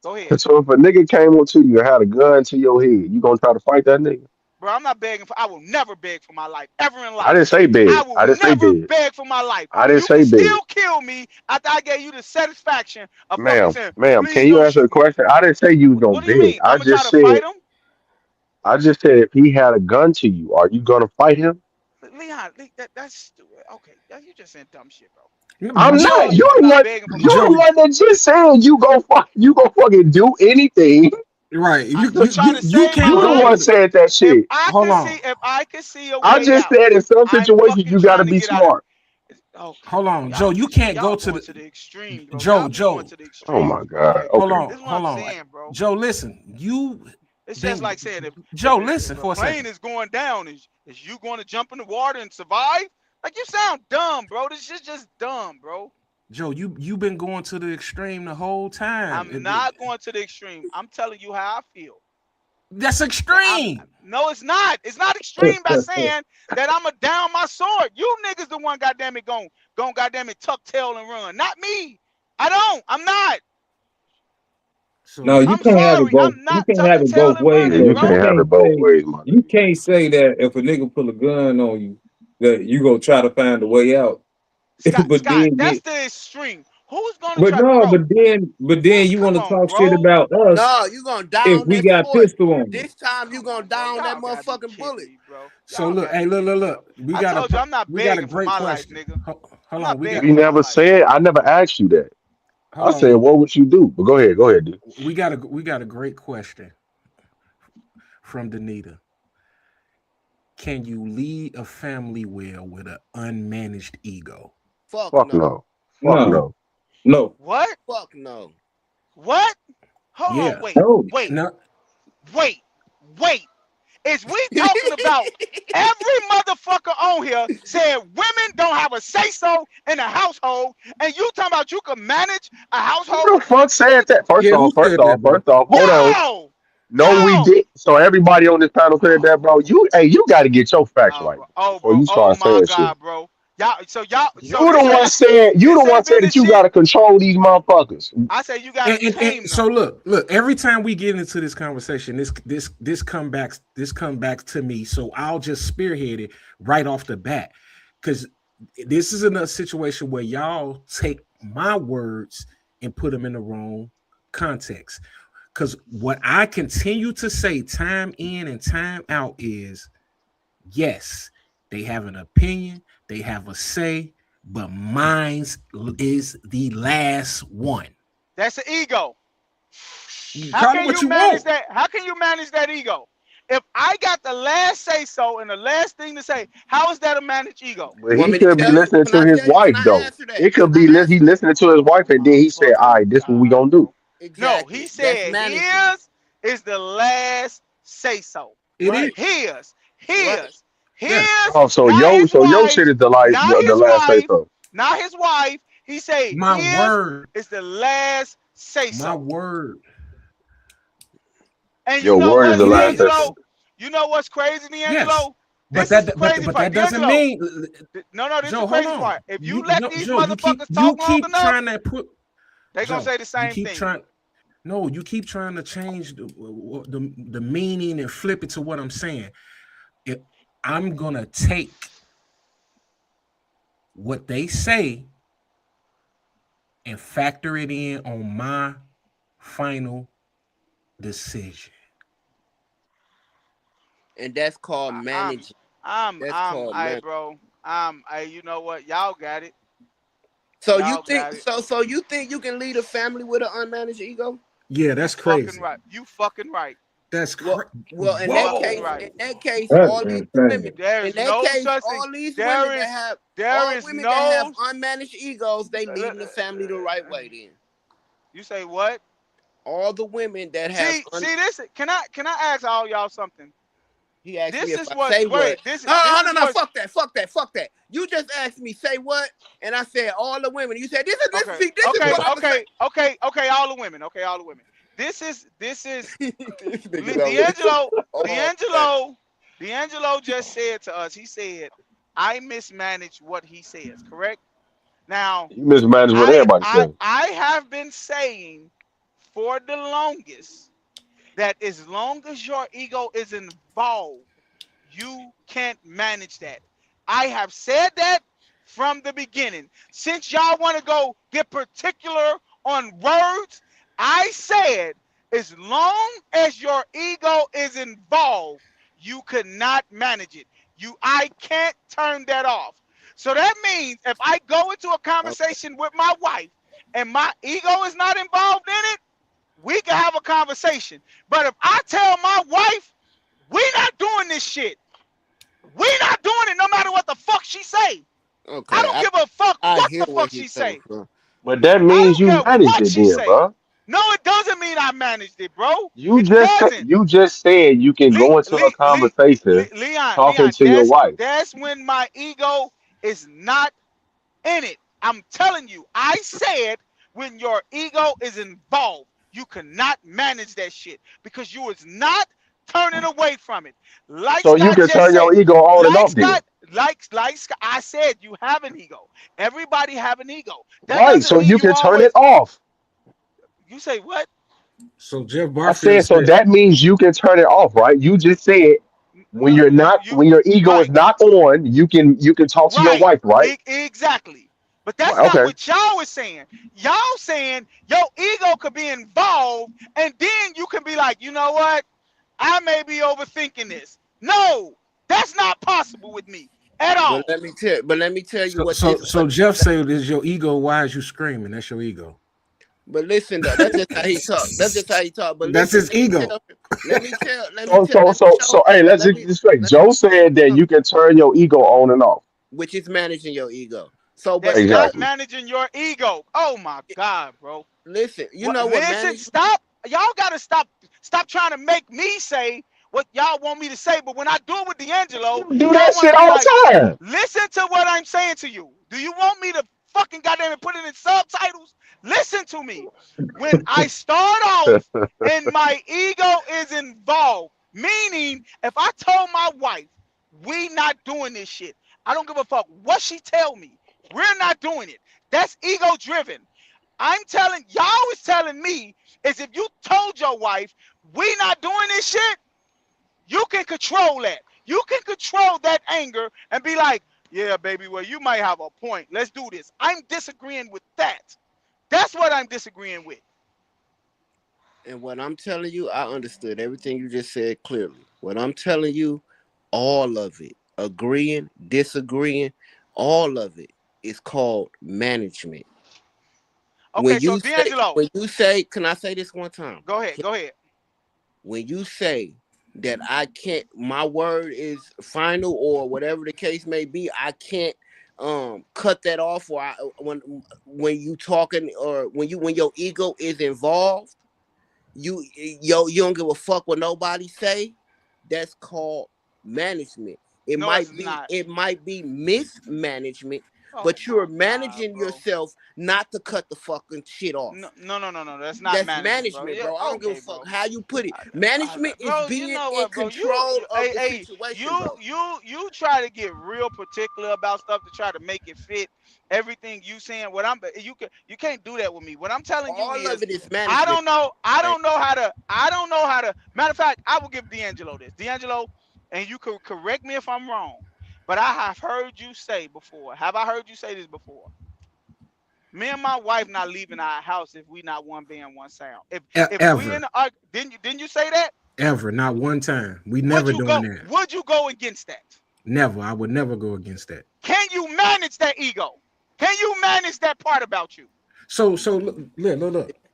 Go ahead, so if a nigga came up to you and had a gun to your head, you gonna try to fight that nigga? bro. I'm not begging for. I will never beg for my life ever in I life. didn't say I big. will I didn't say never big. beg for my life. I didn't You can say big. still kill me after I gave you the satisfaction of fucking Ma'am, saying, ma'am, can please you don't answer the shoot me. question? I didn't say you was gonna What do you big. mean? I'm gonna try to I just said if he had a gun to you, are you gonna fight him? Leon. That's stupid. Okay, you just saying dumb shit, bro. I'm I not. told Joe, you I'm not begging for my You're the Joe, life. one that just said you go fucking do anything. right? To try to You save my can't You the go life. through one the. said that shit. Hold on, If I could see a I way just out, said in some I'm situations fucking you gotta trying to be get out of it. smart. Okay, hold bro. on, Joe. You can't go Y'all to going the. to the extreme, bro. Y'all Joe, be going Joe. to the Oh my extremes, bro. god. Like Okay. this is what Hold I'm on, saying, bro. Joe. Listen, you It's just been. like saying Joe, listen if a for a plane second. is going down, is you going to jump in the water and survive? Like you sound dumb, bro. This shit's just dumb, bro. Joe, you been going to the extreme the whole time. I'm not going to the extreme. I'm telling you how I feel. That's That I'm extreme. no, it's not. It's not extreme by saying that I'ma down my sword. You niggas the one goddamn it gon' goddamn it tuck tail and run. Not me. I don't. I'm not. So No, you I'm can't have it sorry. both. I'm You not can't have tucking it tail both and ways Yeah, running, though. you bro. can't have it both ways, my You nigga. can't say that if a nigga pull a gun on you that you gonna try to find a way out. but Scott, then that's get the extreme. Who's gonna but try, no, bro? but then you Come want to on, talk shit bro. about us no, you gonna if down we that got sword. pistol on you. This time you Come gonna on, bro. down that Y'all gotta be motherfucking kidding bullet. me, bro. so Y'all look, gotta hey, be kidding me, bro. look. I told you I'm not We got a begging for great my life, question. nigga. Hold I'm on, not we got begging We for my never life. said I never asked you that. I hold said, on. what would you do? But go ahead, dude. We got a great question from Danita. Can you lead a family well with an unmanaged ego? Fuck Fuck no. no. Fuck No, no. no, What? Fuck no. What? Hold on, Yeah. no. wait, No. wait, wait. Is we talking about every motherfucker on here said women don't have a say so in a household, and you talking about you can manage a Who household? the fuck said that? Yeah. Who said that, bro? First off, hold on. Yo, No, we yo. did. So everybody on this panel said that, bro. You got to get your facts right before you Oh start my saying shit. God, bro. So You the one said. You the this one ain't said been the that you shit. got to control these motherfuckers. I say you gotta And tame so them. look. Every time we get into this conversation, this come back to me. So I'll just spearhead it right off the bat, because this is a situation where y'all take my words and put them in the wrong context. Because what I continue to say time in and time out is, yes, they have an opinion, they have a say, but mine's is the last one. That's the ego. You can How call it can what you you manage want. that? How can you manage that ego? If I got the last say so and the last thing to say, how is that a managed ego? But You want he me to could be tell you? listening Can to I his tell you? wife though. Answer that? It could Can I be he answer that? listening to his wife, Oh and then my he said, "All fucking right, this what we God, gonna do." bro. No, he Exactly. That's said managing. his is the last say so. It is. Right. His, Right. Yeah. his, Oh, not his so your shit wife, is the not the his last say wife, so. not his wife, He say My his word. is the last say My so. word. And you Your know word is what, the It last is. testament. D'Angelo? You know what's crazy, Yes. D'Angelo? But This is the that crazy but part, that doesn't D'Angelo. mean No, this is the Joe, hold crazy on. part. If you You let no, these Joe, motherfuckers you talk long keep enough, trying to put they gonna Joe, say the you same keep thing. trying no, you keep trying to change the meaning and flip it to what I'm saying. If I'm gonna take what they say and factor it in on my final decision. And that's called I, I'm, managing. I'm, That's I'm, called I, managing. bro. You know what? Y'all got it. So you Y'all think got it. so you think you can lead a family with an unmanaged ego? Yeah, You that's fucking crazy. right. You fucking right. That's Well, crazy. well, You in that fucking case, Whoa. right. in that case, That's all these women, insane. There in is that no case, such thing. all these There women is, that have, there all is women that have no. unmanaged egos, they leading the family the right way. Then You say what? all the women that have, See this. Can I ask all y'all something? he asked me This if is I what's say what. wait. This Oh, this no, is no, what's fuck that, fuck that, fuck that. You just asked me say what, and I said all the women. You said okay. this is Okay. what I'm gonna Okay. Okay. Okay. All the women. Okay. All the women. This is say. This nigga don't listen. D'Angelo. Oh man. D'Angelo just said to us. He said, "I mismanaged what he says." Correct. Now, You mismanage what everybody says. I have been saying for the longest that as long as your ego is involved, you can't manage that. I have said that from the beginning. Since y'all want to go get particular on words, I said as long as your ego is involved, you could not manage it. I can't turn that off. So that means if I go into a Okay. conversation with my wife and my ego is not involved in it, we can have a conversation. But if I tell my wife, we not doing this shit, we not doing it no matter what the fuck she say. I Okay. don't give a fuck I what hear the where fuck he's she coming say. from. But that I means don't you care managed what it she then, say. bro. No, it doesn't mean I managed it, bro. You It just said doesn't. you can go into a conversation talking Leon, to your wife. that's when my ego is not in it. I'm telling you, I said when your ego is involved, you cannot manage that shit because you is not turning away from it. Like So you Scott can just turn said, your ego on and like off then. Scott, like Scott, I said, you have an ego. Everybody have an ego. That Right. doesn't So mean you you can turn it always. off. You say what? So Jeff I Barfield said so said, that means you can turn it off, right? You just said when No, you're not you when your ego is right. not on, you can talk to your Right. wife, right? Exactly. But that's Right. not Okay. what y'all was saying. Y'all saying your ego could be involved, and then you can be like, you know what? I may be overthinking this. No, that's not possible with me at But all. let me tell you so what so this so Jeff said, is your ego, why is you screaming? That's your ego. but listen though, that's just how he talk. That's just how he talk. But That's listen, his ego. let me show Hey, let's let just me get this straight. let me Joe said that you can turn your ego on and off. which is managing your ego. So but That's not Exactly. managing your ego. Oh my God, bro. listen, you What? know what Listen, management stop. Y'all gotta stop trying to make me say what y'all want me to say. But when I do it with D'Angelo, You do y'all that want to shit be all like, the time. listen to what I'm saying to you. Do you want me to fucking goddamn it put it in subtitles? Listen to me. When I start off and my ego is involved, meaning if I told my wife, we not doing this shit, I don't give a fuck what she tell me. We're not doing it. That's ego driven. I'm telling y'all was telling me is if you told your wife we not doing this shit, you can control that. You can control that anger and be like, yeah, baby, well, you might have a point. Let's do this. I'm disagreeing with that. That's what I'm disagreeing with. and what I'm telling you, I understood everything you just said clearly. What I'm telling you, all of it, agreeing, disagreeing, all of it is called management. Okay, so D'Angelo, When you say, can I say this one time? go ahead, go ahead. When you say that I can't, my word is final or whatever the case may be, I can't cut that off, or when you talking, or when your ego is involved, you don't give a fuck what nobody say. That's called management. No, it's not. It might be mismanagement, Oh but my you're God, managing bro. yourself not to cut the fucking shit No, off. no, no, no, no. That's not That's managing, bro. management, Yeah, bro. I don't give a okay, fuck bro. how you put it. I, Management is bro, you being know in what, bro? control of Hey, the hey, situation, bro. you try to get real particular about stuff to try to make it fit everything you saying. What I'm, you can't do that with me. What I'm telling you All of is, it is management. I don't know how to, Matter of fact, I will give D'Angelo this, D'Angelo, and you could correct me if I'm wrong, but I have heard you say before. Have I heard you say this before? Me and my wife not leaving our house if we not one band, one sound. If we in Ever, the didn't you say that? ever, not one time. We Would never you go? doing that. Would you go against that? Never. I would never go against that. Can you manage that ego? Can you manage that part about you? So look.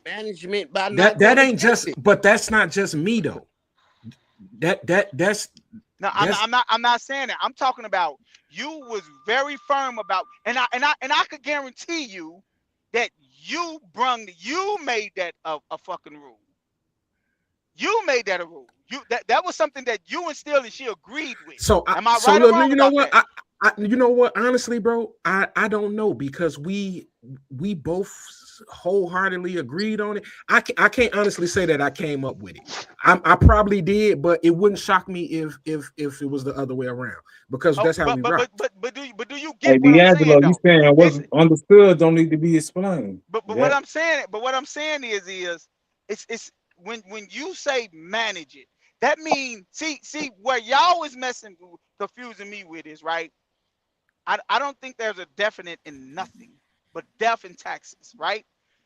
Management by not That going ain't against just, it. but that's not just me though. That's No, that's I'm not saying that. I'm talking about you was very firm about, and I could guarantee you that you made that a fucking rule. You made that a rule. That was something that you instilled and she agreed with. so. Am I So right or look, wrong you know about what? that? You know what? Honestly, bro, I don't know because we both wholeheartedly agreed on it. I can't honestly say that I came up with it. I probably did, but it wouldn't shock me if it was the other way around because Oh, that's how we rock. but do you Hey, get what I'm saying D'Angelo, you though? saying It's what's understood don't need to be explained. but what Yeah. I'm saying, is it's when you say manage it, that means see where y'all is confusing me with is right. I don't think there's a definite in nothing, but death and taxes, right?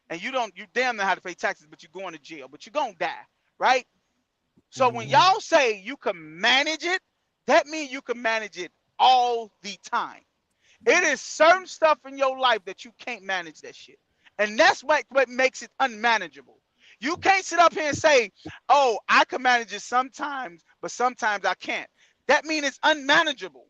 And you damn know how to pay taxes, but you're going to jail, but you're gonna die, right? So when Mhm. y'all say you can manage it, that means you can manage it all the time. It is certain stuff in your life that you can't manage that shit. And that's what makes it unmanageable. You can't sit up here and say, oh, I can manage it sometimes, but sometimes I can't. That means it's unmanageable.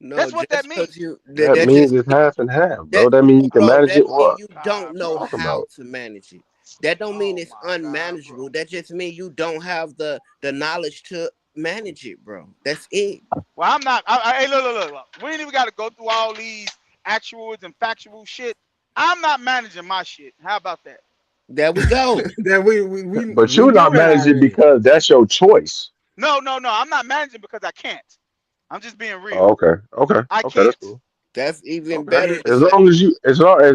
No, That's what that just means. because you That that means just it's half and half, that bro. That means you can bro, manage that it. mean What you don't God, know bro. talking how about? to manage it. That don't mean Oh it's my God, bro. unmanageable. That just mean you don't have the knowledge to manage it, bro. That's it. Well, I'm not. Hey, look. We ain't even got to go through all these actuals and factual shit. I'm not managing my shit. How about that? There we go. That But we you're know not that managing already. because that's your choice. No. I'm not managing because I can't. I'm just being Oh, real. I okay, that's can't. cool. That's even Okay, better And to say.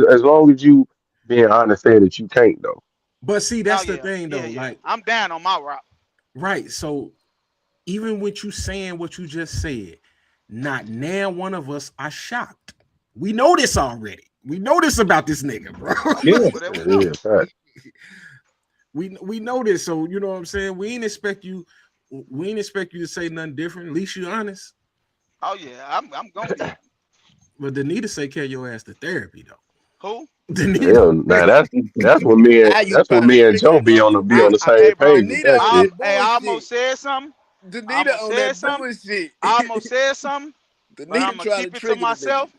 as long as you being honest, saying that you can't though. but see, Oh that's the yeah, thing though. yeah. Like, I'm down on my rock. right. So even with you saying what you just said, not now one of us are shocked. We know this already. We know this about this nigga, bro. Yeah. Well, there we go. Yeah, fact. We know this, so you know what I'm saying. We ain't expect you to say nothing different. At least you honest. Oh yeah, I'm gonna be. But the need to say carry your ass to therapy though. Who? The need. Hell, now Now you that's when trying to me and trigger Joe it, don't you, be on the Danny? same Hey, bro. page with Danita that on shit. that Hey, I bullshit. almost said something. I Danita almost on said that something. bullshit. I almost said something. But I'm Danita gonna trying to keep it to trigger the myself.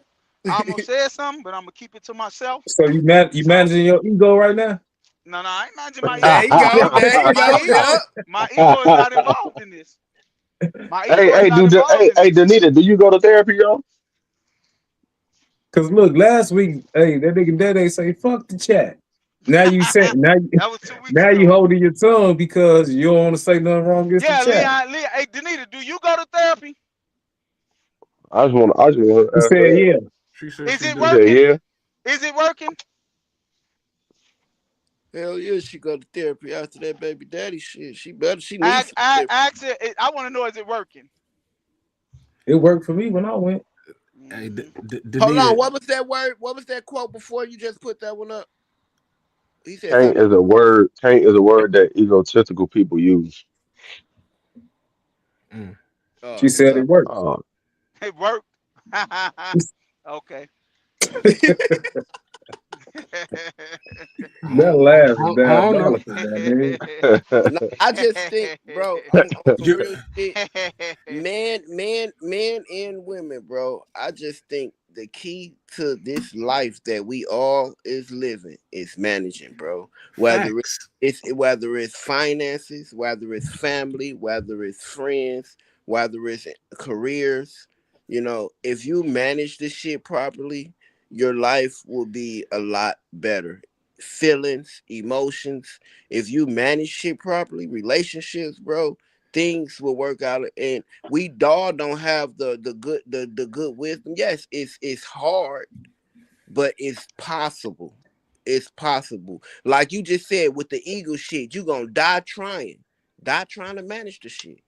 nigga. I almost said something, but I'm gonna keep it to myself. So you So managing your ego right now? no, I ain't managing my There ego. you go. There you My go. ego, Yep. my ego is not involved in this. My ego is not involved in Hey, this. Danita, do you go to therapy, yo? Cause look, last week, hey, that nigga Dede say fuck the chat. Now you say That was 2 weeks now you ago. holding your tongue because you don't want to say nothing wrong against the Yeah, chat. Leon. Hey, Danita, do you go to therapy? I just want to He ask her said, that. yeah. She said Is she it She do. said, working? yeah. Is it working? Hell yeah, she go to therapy after that baby daddy shit. She better. She needs some therapy. Ask it. I want to know, is it working? It worked for me when I went. Hey, Hmm. Hold on. Danita, What was that word? What was that quote before you just put that one up? He said Can't something. is a word. Can't is a word that egotistical people use. mm, She Oh said God. it worked. Oh, It worked. Okay. That laugh is I don't know. diabolical, man. No, I just think, bro, on some You, real shit. Men and women, bro. I just think the key to this life that we all is living is managing, bro. facts. Whether it's finances, whether it's family, whether it's friends, whether it's careers. You know, if you manage this shit properly, your life will be a lot better. Feelings, emotions, if you manage shit properly, relationships, bro, things will work out. And we all don't have the good wisdom. Yes, it's hard, but it's possible. It's possible. Like you just said with the ego shit, you gonna die trying to manage the shit.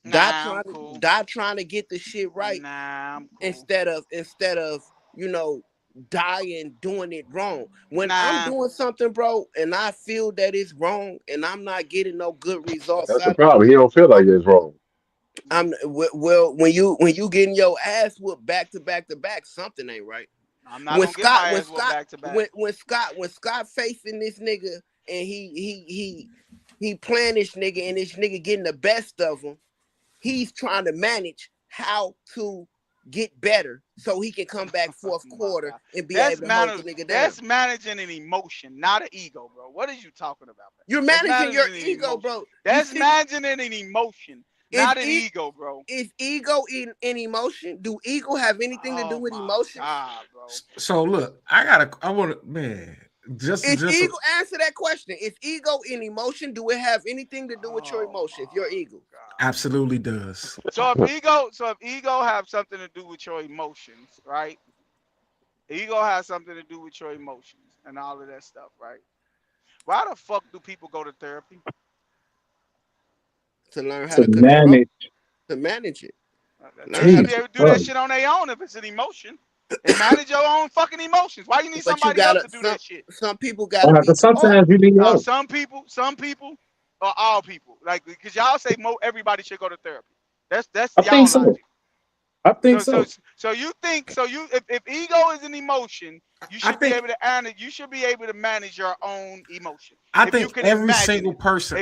Nah, I'm cool. Die trying to get the shit right Nah, I'm cool. instead of you know dying doing it wrong. When I'm Nah, doing something, bro, and I feel that it's wrong and I'm not getting no good results That's the out of it, problem. He don't feel like it's wrong. well when you getting your ass whooped back to back to back, something ain't right. I'm not When gonna get Scott my when ass whooped Scott back to back. when Scott facing this nigga and he playing this nigga and this nigga getting the best of him, he's trying to manage how to get better so he can come back fourth My quarter God, and be able to hold the nigga down. that's managing an emotion, not an ego, bro. What are you talking about? You're That's managing your managing an ego, emotion. bro. You That's see, managing an emotion, is not an e- ego, bro. is ego in emotion? Do ego have anything to do Oh with my emotions? God, bro. So look, I want to, man, Is just ego answer that question? Is ego in emotion? Do it have anything to do with your Oh emotions? Your my ego? God. absolutely does. So if ego have something to do with your emotions, right? Ego has something to do with your emotions and all of that stuff, right? Why the fuck do people go to therapy? To learn how To to control, manage. to manage it. They Learn how should to, be able to do that Christ. shit on their own if it's an emotion. And manage your own fucking emotions. Why you need but you somebody else gotta to do that shit? some people gotta be Because taught. sometimes you be Oh, off. some people, or all people. Like, because y'all say everybody should go to therapy. That's I think y'all so. logic. I think So so so. so you think so you if ego is an emotion, you I should be think able to manage. You should be able to manage your own emotion I if you think can every imagine single it. person.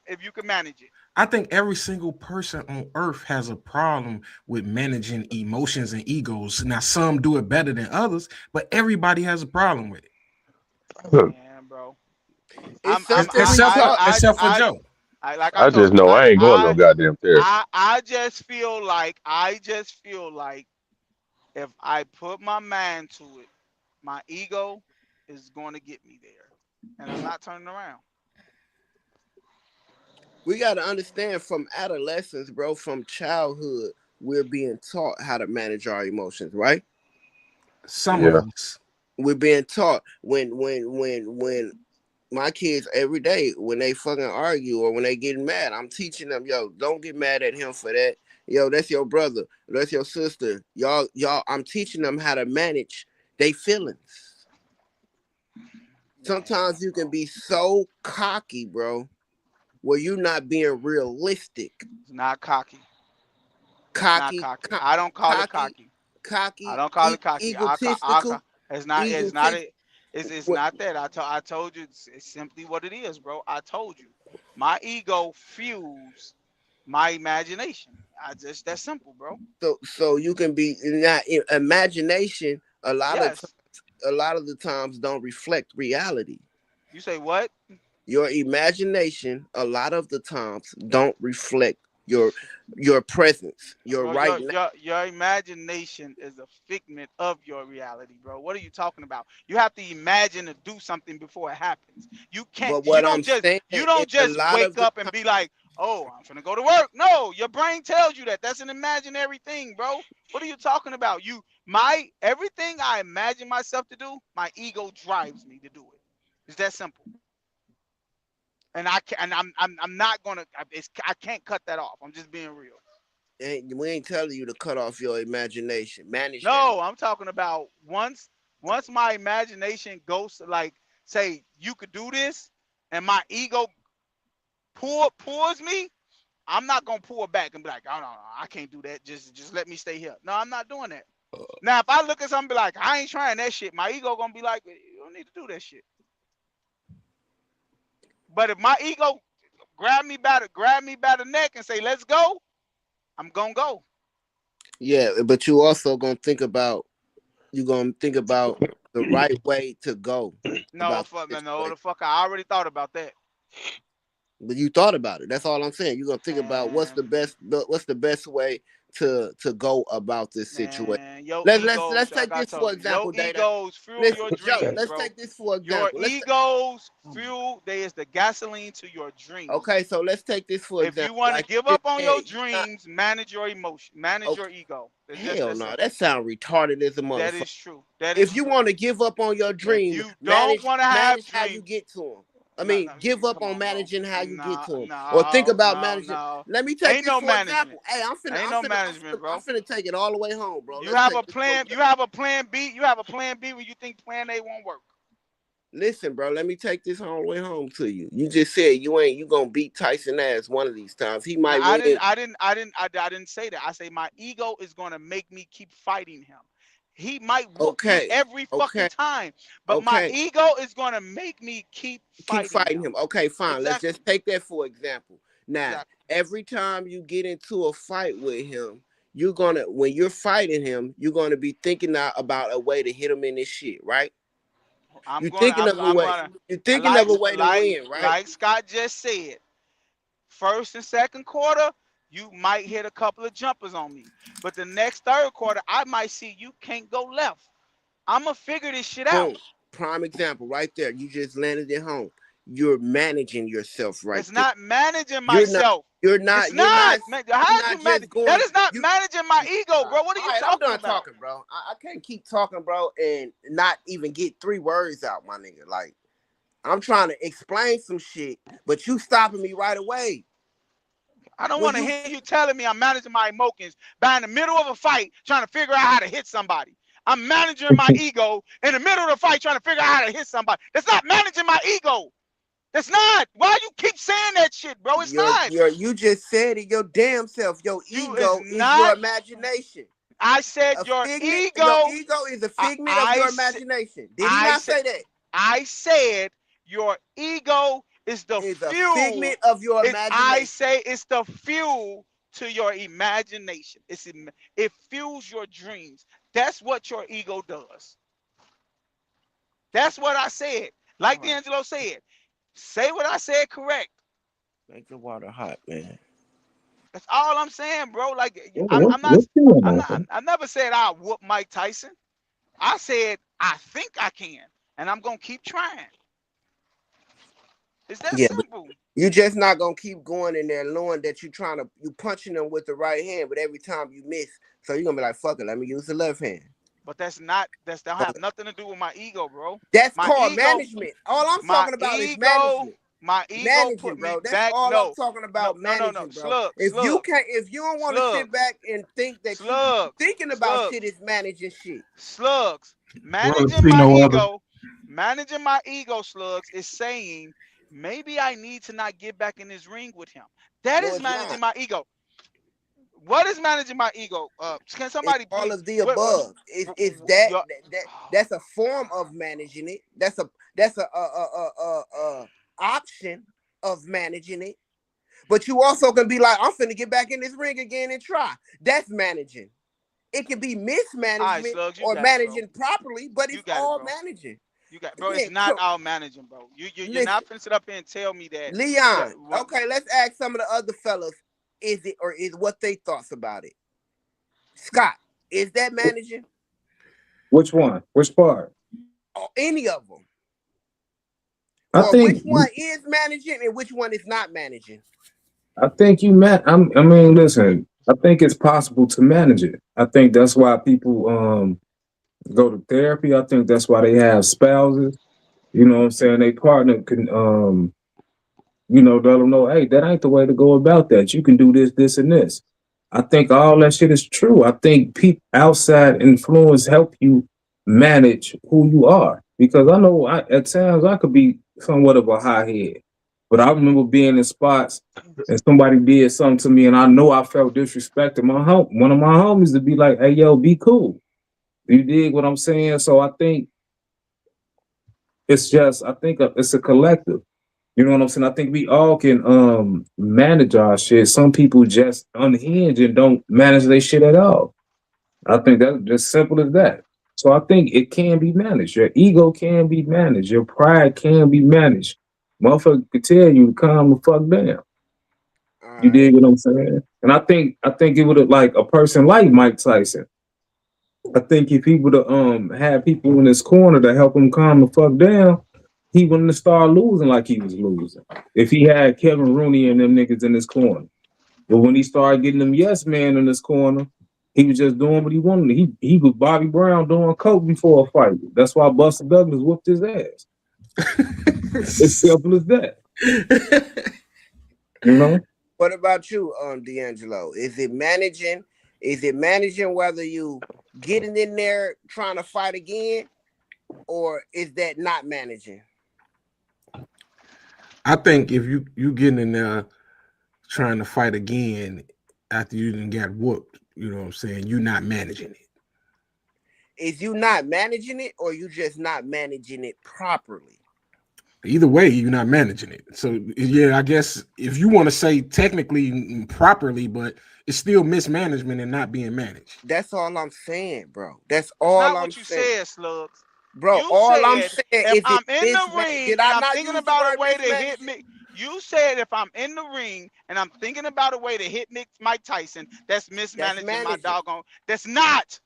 If you can manage it. I think every single person on earth has a problem with managing emotions and egos. Now, some do it better than others, but everybody has a problem with it. Man, bro. It's something we Except for taught. Joe. Like I I just told you, know I ain't going no goddamn therapy. I just feel like if I put my mind to it, my ego is going to get me there, and I'm not turning around. We gotta understand from adolescence, bro, from childhood, we're being taught how to manage our emotions, right? Some of Yeah. us. We're being taught when my kids every day when they fucking argue or when they getting mad, I'm teaching them, yo, don't get mad at him for that. Yo, that's your brother, that's your sister. Y'all, I'm teaching them how to manage their feelings. Man, Sometimes you can bro, be so cocky, bro, where you're not being realistic. it's not cocky. It's not Cocky, cocky. I don't call it cocky, cocky. I cocky, don't call it cocky. egotistical, It's not. It's not egotistical. it. It's not that. I told you. It's simply what it is, bro. I told you. My ego fuels my imagination. I just that simple, bro. So you can be not imagination. Yes. A lot of the times don't reflect reality. You say what? Your imagination a lot of the times don't reflect your presence. Your Bro, right your now. your your imagination is a figment of your reality, bro. What are you talking about? You have to imagine to do something before it happens. You can't. But what I'm saying You is don't a just lot of wake the up and be like, "Oh, I'm gonna go to work." No, your brain tells you that. That's an imaginary thing, bro. What are you talking about? My everything I imagine myself to do, my ego drives me to do it. It's that simple. And I'm not gonna. I can't cut that off. I'm just being real. we ain't telling you to cut off your imagination. Manage that. No, I'm talking about once my imagination goes to like say you could do this, and my ego pulls me, I'm not gonna pull back and be like, oh no, I can't do that. Just let me stay here. No, I'm not doing that. Now if I look at something be like, I ain't trying that shit, my ego gonna be like, you don't need to do that shit. But if my ego grab me by the neck and say, let's go, I'm gonna go. Yeah, but you also gonna think about the right way to go No, about fuck, this no, way. the fuck, I already thought about that, But you thought about it. That's all I'm saying. You're gonna think about man. what's the best way to go about this situation. Man, your Let's egos, like take I this for told you, your example, Data. egos fuel Listen, your Joe, dreams, let's bro. take this for Your example. egos fuel, they is the gasoline to your dreams. Okay, so let's take this for If you example. want to Like give you up on just your said, you not dreams, manage your emotion, manage okay. your ego. It's just Hell that no, simple. that sound retarded as a That motherfucker. is true. That is If you true. want to give up on your If dreams, you don't want to have manage how you dreams, get to them. I no, mean, no, give up come on on, bro. managing how you get No, to them, or think no, about no, managing. no. Let me take Ain't this no for management. example. Hey, Ain't no management, I'm bro. finna take it all the way home, bro. You Let's have a take this for plan. You example. have a plan B. You have a plan B when you think plan A won't work. Listen, bro. Let me take this all the way home to you. You just said you gonna beat Tyson ass one of these times. He No, might I win. didn't. I didn't. I didn't. I didn't say that. I say my ego is gonna make me keep fighting him. He might whoop me Okay, every fucking okay, time, but my okay. ego is gonna make me keep Keep fighting fighting him. him. Okay, fine. Let's Exactly. just take that for example. Now, Exactly. every time you get into a fight with him, you're gonna when you're fighting him, you're gonna be thinking about a way to hit him in this shit, right? I'm You're gonna. thinking of a I'm way. gonna. You're thinking Like of a way to like win, right? like Scott just said. First and second quarter, you might hit a couple of jumpers on me, but the next third quarter, I might see you can't go left. I'm gonna figure this shit out. Boom. Prime example right there. You just landed it home. You're managing yourself right It's there. not managing You're not. myself. You're It's not. You're not. not. You're How'd not you manage? just That going. is not You. managing my ego, bro. What are All you right, I'm talking done about? talking, bro. I can't keep talking, bro, and not even get 3 words out, my nigga. Like, I'm trying to explain some shit, but you stopping me right away. I don't When want to you hear you telling me I'm managing my emotions by in the middle of a fight trying to figure out how to hit somebody. I'm managing my ego in the middle of the fight trying to figure out how to hit somebody. That's not managing my ego. That's not. Why you keep saying that shit, bro? It's not. you just said it your damn self. Your You is ego is your not. imagination. I said A your figment. Your ego. ego is a I, figment of I, your imagination. Did he I not said. say that? I said your ego is the Is a fuel. figment of your I imagination. say it's the fuel to your imagination. It fuels your dreams. That's what your ego does. That's what I said. Like All right. D'Angelo said, say what I said correct. Make the water hot, man. That's all I'm saying, bro. Like What, I'm not. what's going I'm on? not. I never said I whoop Mike Tyson. I said I think I can, and I'm gonna keep trying. It's that Yeah, but simple. you just not gonna keep going in there knowing that you punching them with the right hand, but every time you miss, so you're gonna be like, fuck it, let me use the left hand. But that's not. That don't Fuck have it. nothing to do with my ego, bro. That's My called ego. management. All I'm My talking about is ego. management. My ego Managing, put me bro. That's back. all I'm No, talking no, about. no, no, no. Managing, bro. Slugs, If you don't want to sit slugs, back and think that you slugs, thinking about shit slugs, is managing shit. slugs. Well, Managing see my no other. ego. Managing my ego, slugs, is saying maybe I need to not get back in this ring with him. That No, is it's not. managing my ego. What is managing my ego? Can It's somebody all please? of the What? above. It's Your, that's a form of managing it. That's a option of managing it. But you also can be like, I'm finna get back in this ring again and try. That's managing. It can be all right, mismanagement slugs, you or got it, bro. managing properly, but You it's got it, all bro. managing. You got, bro. It's Again, not all managing, bro. You're listen, not finna sit up here and tell me that. Leon. What? Okay, let's ask some of the other fellas. Is it or is what they thoughts about it? Scott, is that managing? Which one? Which part? Or any of them? I Or which think one is managing and which one is not managing? I think you met. I mean, listen. I think it's possible to manage it. I think that's why people go to therapy. I think that's why they have spouses. You know what I'm saying? They partner can let them know, hey, that ain't the way to go about that. You can do this, this, and this. I think all that shit is true. I think people outside influence help you manage who you are. Because I know at times I could be somewhat of a high head. But I remember being in spots and somebody did something to me and I know I felt disrespected. One of my homies to be like, hey, yo, be cool. You dig what I'm saying? So I think it's a collective. You know what I'm saying? I think we all can manage our shit. Some people just unhinge and don't manage their shit at all. I think that's just simple as that. So I think it can be managed. Your ego can be managed. Your pride can be managed. Motherfucker could tell you to calm the fuck down. All You dig what I'm saying? And I think it would have like a person like Mike Tyson. I think if he would have had people in his corner to help him calm the fuck down, he wouldn't have started losing like he was losing. If he had Kevin Rooney and them niggas in his corner. But when he started getting them yes man in his corner, he was just doing what he wanted. He was Bobby Brown doing coke before a fight. That's why Buster Douglas whooped his ass. It's simple as that. You know? What about you, D'Angelo? Is it managing? Is it managing whether you getting in there trying to fight again, or is that not managing? I think if you getting in there trying to fight again after you didn't get whooped, you know what I'm saying? You're not managing it. Is you not managing it, or you just not managing it properly? Either way, you're not managing it. So yeah, I guess if you want to say technically properly, but it's still mismanagement and not being managed. That's all I'm saying, bro. That's That's all not I'm what you saying. said, Slugs. Bro, You all I'm said saying if is I'm it in the mismanaged. ring Did and I I'm not thinking use the about a word way to hit mismanaged? me. You said if I'm in the ring and I'm thinking about a way to hit Mike Tyson, that's That's mismanaging my managing. doggone. That's not.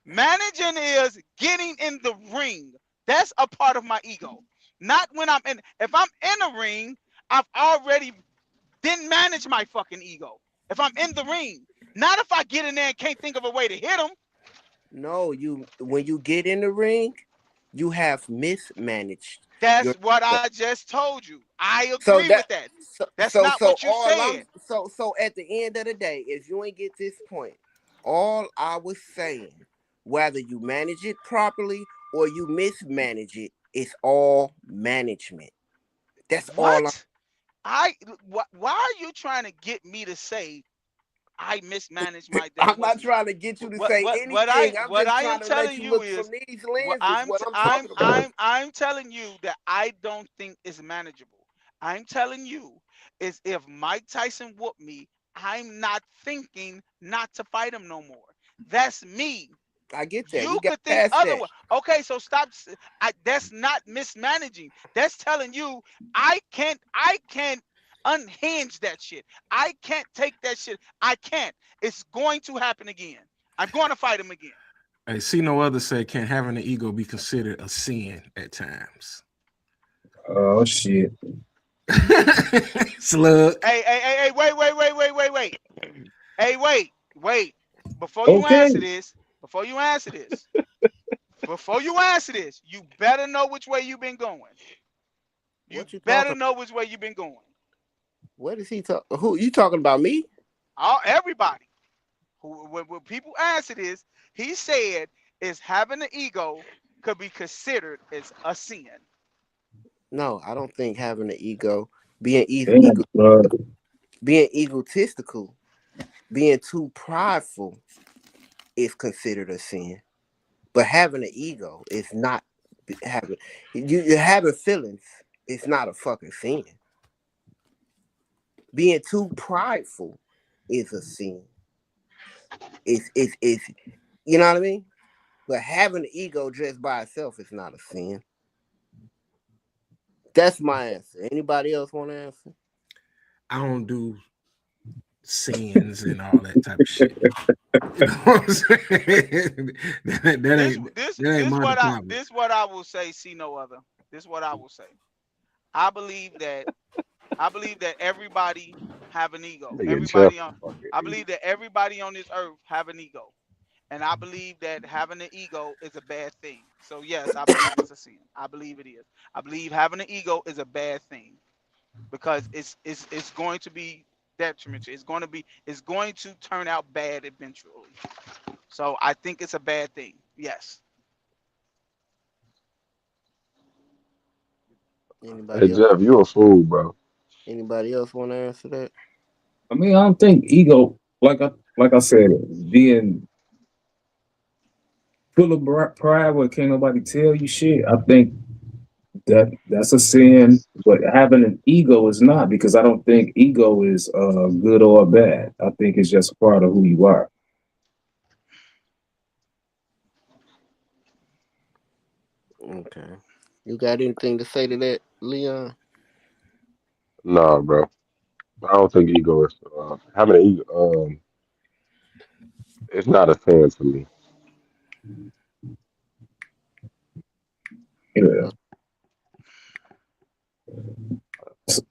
Managing is getting in the ring. That's a part of my ego. Not when I'm in. If I'm in a ring, I've already didn't manage my fucking ego. If I'm in the ring, not if I get in there and can't think of a way to hit him. No, when you get in the ring, you have mismanaged That's your what ego. I just told you. I So agree that with that. so That's so not so what you all I'm said. so at the end of the day, if you ain't get this point, all I was saying, whether you manage it properly or you mismanage it, it's all management. That's all What? Why are you trying to get me to say I mismanage my day? I'm not trying to get you to say anything. I'm What just I trying am to let telling you you look from is these lenses. What I'm talking about. I'm telling you that I don't think it's manageable. I'm telling you is if Mike Tyson whooped me, I'm not thinking not to fight him no more. That's me. I get that. You We got could think past that. otherwise. Okay, so stop. That's not mismanaging. That's telling you I can't unhinge that shit. I can't take that shit. I can't. It's going to happen again. I'm going to fight him again. I see no other say can having an ego be considered a sin at times. Oh shit. Slug. Hey, wait. Hey, wait. Before you Okay. answer this, before you answer this, you better know which way you've been going. You What you better talking? know which way you've been going. What is he talking? Who you talking about? Me? Everybody when people answer this, he said is having an ego could be considered as a sin. No, I don't think having an ego, being Damn, bro. being egotistical, being too prideful is considered a sin. But having an ego is not having you having feelings. It's not a fucking sin. Being too prideful is a sin. It's you know what I mean? But having an ego just by itself is not a sin. That's my answer. Anybody else want to answer? I don't do sins and all that type of shit. You know what I'm saying? that ain't my department. This what I will say. See no other. This what I will say. I believe that everybody have an ego. Nigga, Jeff fucking I idiot. believe that everybody on this earth have an ego. And I believe that having an ego is a bad thing. So yes, I believe it's a sin. I believe it is. I believe having an ego is a bad thing because it's going to be detrimental. It's going to turn out bad eventually. So I think it's a bad thing. Yes. Hey Anybody else? Jeff, you a fool, bro. Anybody else want to answer that? I mean, I don't think ego, like I said, being full of pride where can't nobody tell you shit. I think that's a sin, but having an ego is not because I don't think ego is good or bad. I think it's just part of who you are. Okay. You got anything to say to that, Leon? Nah, bro. I don't think ego is having an ego. It's not a sin to me. Yeah, I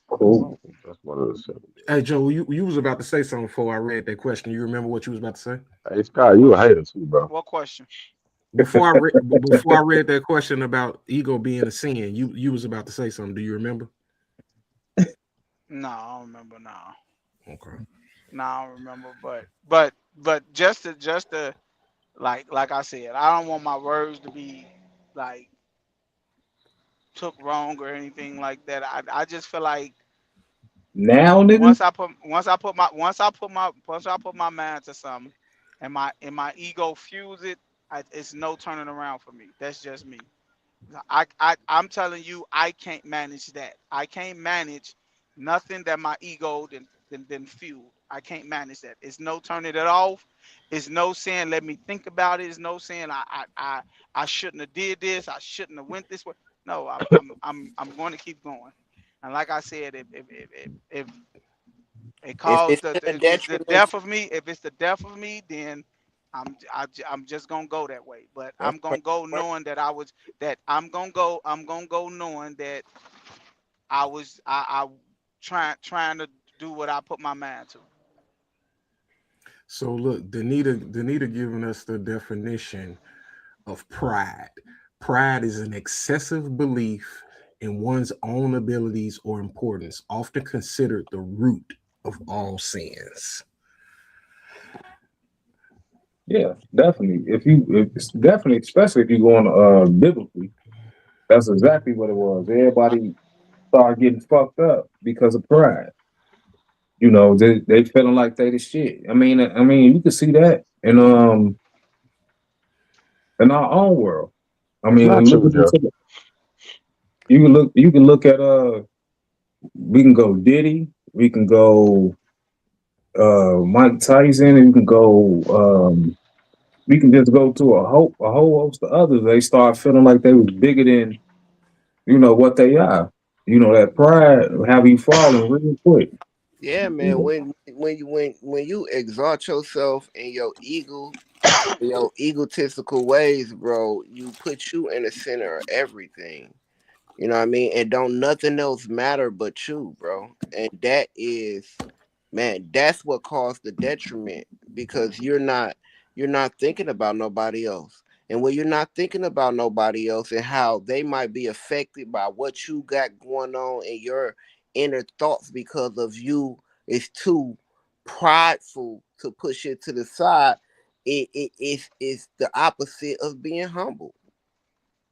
cool. don't think that's one of the sins. Hey Joe, you was about to say something before I read that question. You remember what you was about to say? Hey Scott, you What a hater too, bro. what question? Before I read that question about ego being a sin, you was about to say something. Do you remember? No, I don't remember. No, Okay. no, I don't remember. But just to like I said, I don't want my words to be like took wrong or anything like that. I just feel like Now, nigga. once I put my mind to something, and my ego fuels it, it's no turning around for me. That's just me. I'm telling you, I can't manage that. I can't manage nothing that my ego then fueled. I can't manage that. It's no turning it off. It's no saying let me think about it. It's no saying I shouldn't have did this. I shouldn't have went this way. No, I'm going to keep going. And like I said, if it If caused it's the, to the if it's the detriment, death of me, if it's the death of me, then I'm just gonna go that way. But that's I'm crazy gonna go work. knowing that I'm gonna go knowing that I trying to do what I put my mind to. So look, Danita giving us the definition of pride. Pride is an excessive belief in one's own abilities or importance, often considered the root of all sins. Yeah, definitely. If it's definitely, especially if you go on biblically, that's exactly what it was. Everybody started getting fucked up because of pride. You know, they feeling like they the shit. I mean, you can see that in our own world. I That's not mean, look true, at this. Joe. You can look at we can go Diddy, we can go Mike Tyson, and we can go we can just go to a whole host of others. They start feeling like they was bigger than what they are. That pride will have you falling real quick. Yeah, You man. know? When you exalt yourself and your egotistical ways, bro, you put you in the center of everything. You know what I mean? And don't nothing else matter but you, bro. And that is, man, that's what caused the detriment because you're not thinking about nobody else. And when you're not thinking about nobody else and how they might be affected by what you got going on in your inner thoughts because of you is too prideful to push it to the side, it's the opposite of being humble.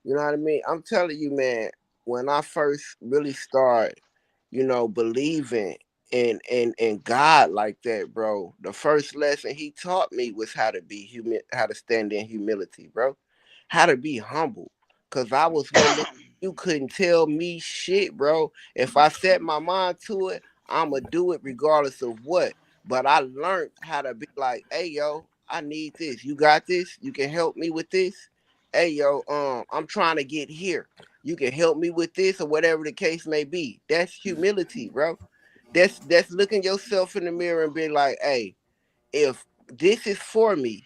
You know what I mean? I'm telling you, man, when I first really started, believing in God like that, bro, the first lesson he taught me was how to stand in humility, bro. How to be humble. Cause I was one that you couldn't tell me shit, bro. If I set my mind to it, I'ma do it regardless of what. But I learned how to be like, hey yo, I need this. You got this? You can help me with this? Hey yo, I'm trying to get here. You can help me with this or whatever the case may be. That's humility, bro. That's looking yourself in the mirror and be like, hey, if this is for me,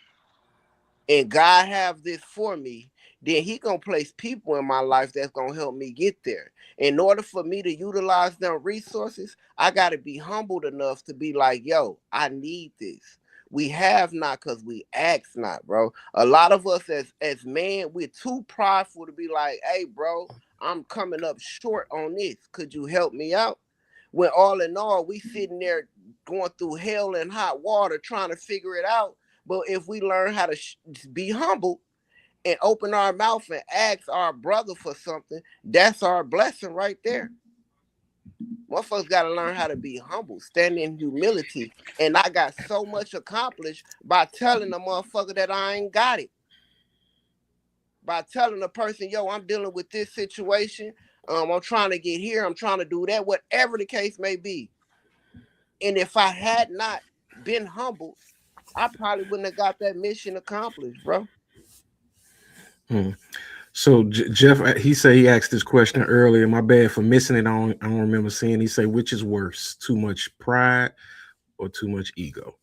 and God have this for me, then he gonna place people in my life that's gonna help me get there. In order for me to utilize them resources, I gotta be humbled enough to be like, yo, I need this. We have not because we ask not, bro. A lot of us as men, we're too prideful to be like, hey, bro, I'm coming up short on this. Could you help me out? When all in all, we sitting there going through hell and hot water trying to figure it out. But if we learn how to be humble and open our mouth and ask our brother for something, that's our blessing right there. Motherfuckers got to learn how to be humble, stand in humility. And I got so much accomplished by telling the motherfucker that I ain't got it. By telling the person, yo, I'm dealing with this situation. I'm trying to get here. I'm trying to do that, whatever the case may be. And if I had not been humbled, I probably wouldn't have got that mission accomplished, bro. Hmm. So Jeff, he said he asked this question earlier. My bad for missing it. I don't remember seeing. He said, which is worse, too much pride or too much ego?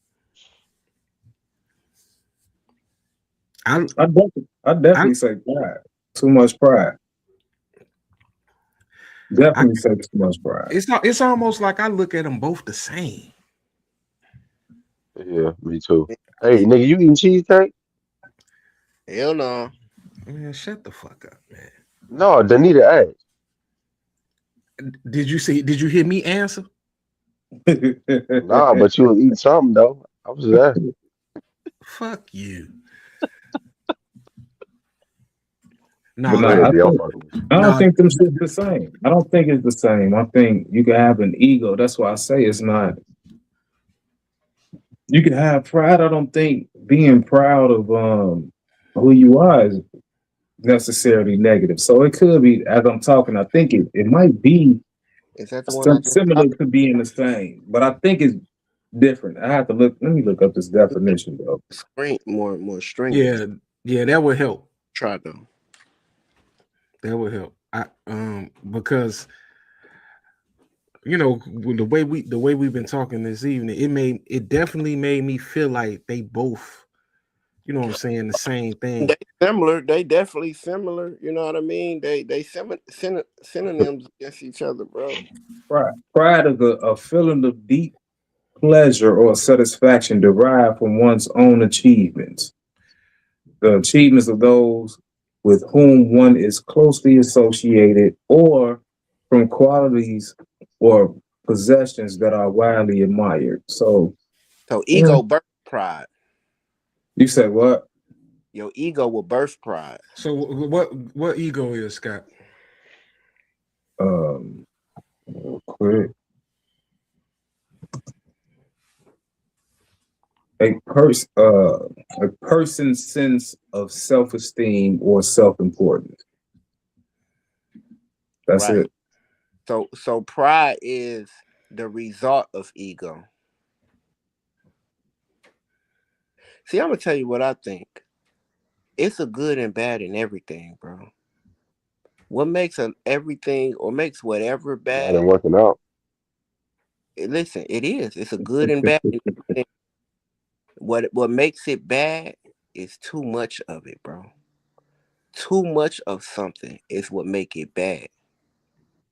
I definitely say pride. Too much pride. Definitely say too much pride. It's almost like I look at them both the same. Yeah, me too. Hey, nigga, you eating cheesecake? Hell no. Man, shut the fuck up, man. No, Danita asked. Did you hear me answer? Nah, but you was eating something though. I was just asking. Fuck you. But No, Go nah, ahead, D. I'm fucking with you. I don't no. think them shit's the same. I don't think it's the same. I think you can have an ego. That's why I say it's not. You can have pride. I don't think being proud of who you are is necessarily negative. So it could be, as I'm talking, I think it might be Is that the one I just similar to being the same, but I think it's different. I have to look. Let me look up this definition though. screen more strenuous? Yeah, that would help. Try though. That would help. Because the way we've been talking this evening, it definitely made me feel like they both, you know what I'm saying, the same thing. They similar. They definitely similar. You know what I mean? They synonyms against each other, bro. Pride is a feeling of deep pleasure or satisfaction derived from one's own achievements. The achievements of those with whom one is closely associated, or from qualities or possessions that are widely admired. So ego birth pride. you said what? Your ego will birth pride. So what ego is, Scott? Real quick. A person's sense of self-esteem or self-importance. That's Right. it. So pride is the result of ego. See, I'm gonna tell you what I think. It's a good and bad in everything, bro. What makes everything or makes whatever Not bad? in working out. Listen, it is. It's a good and bad in everything. What makes it bad is too much of it, bro. Too much of something is what make it bad.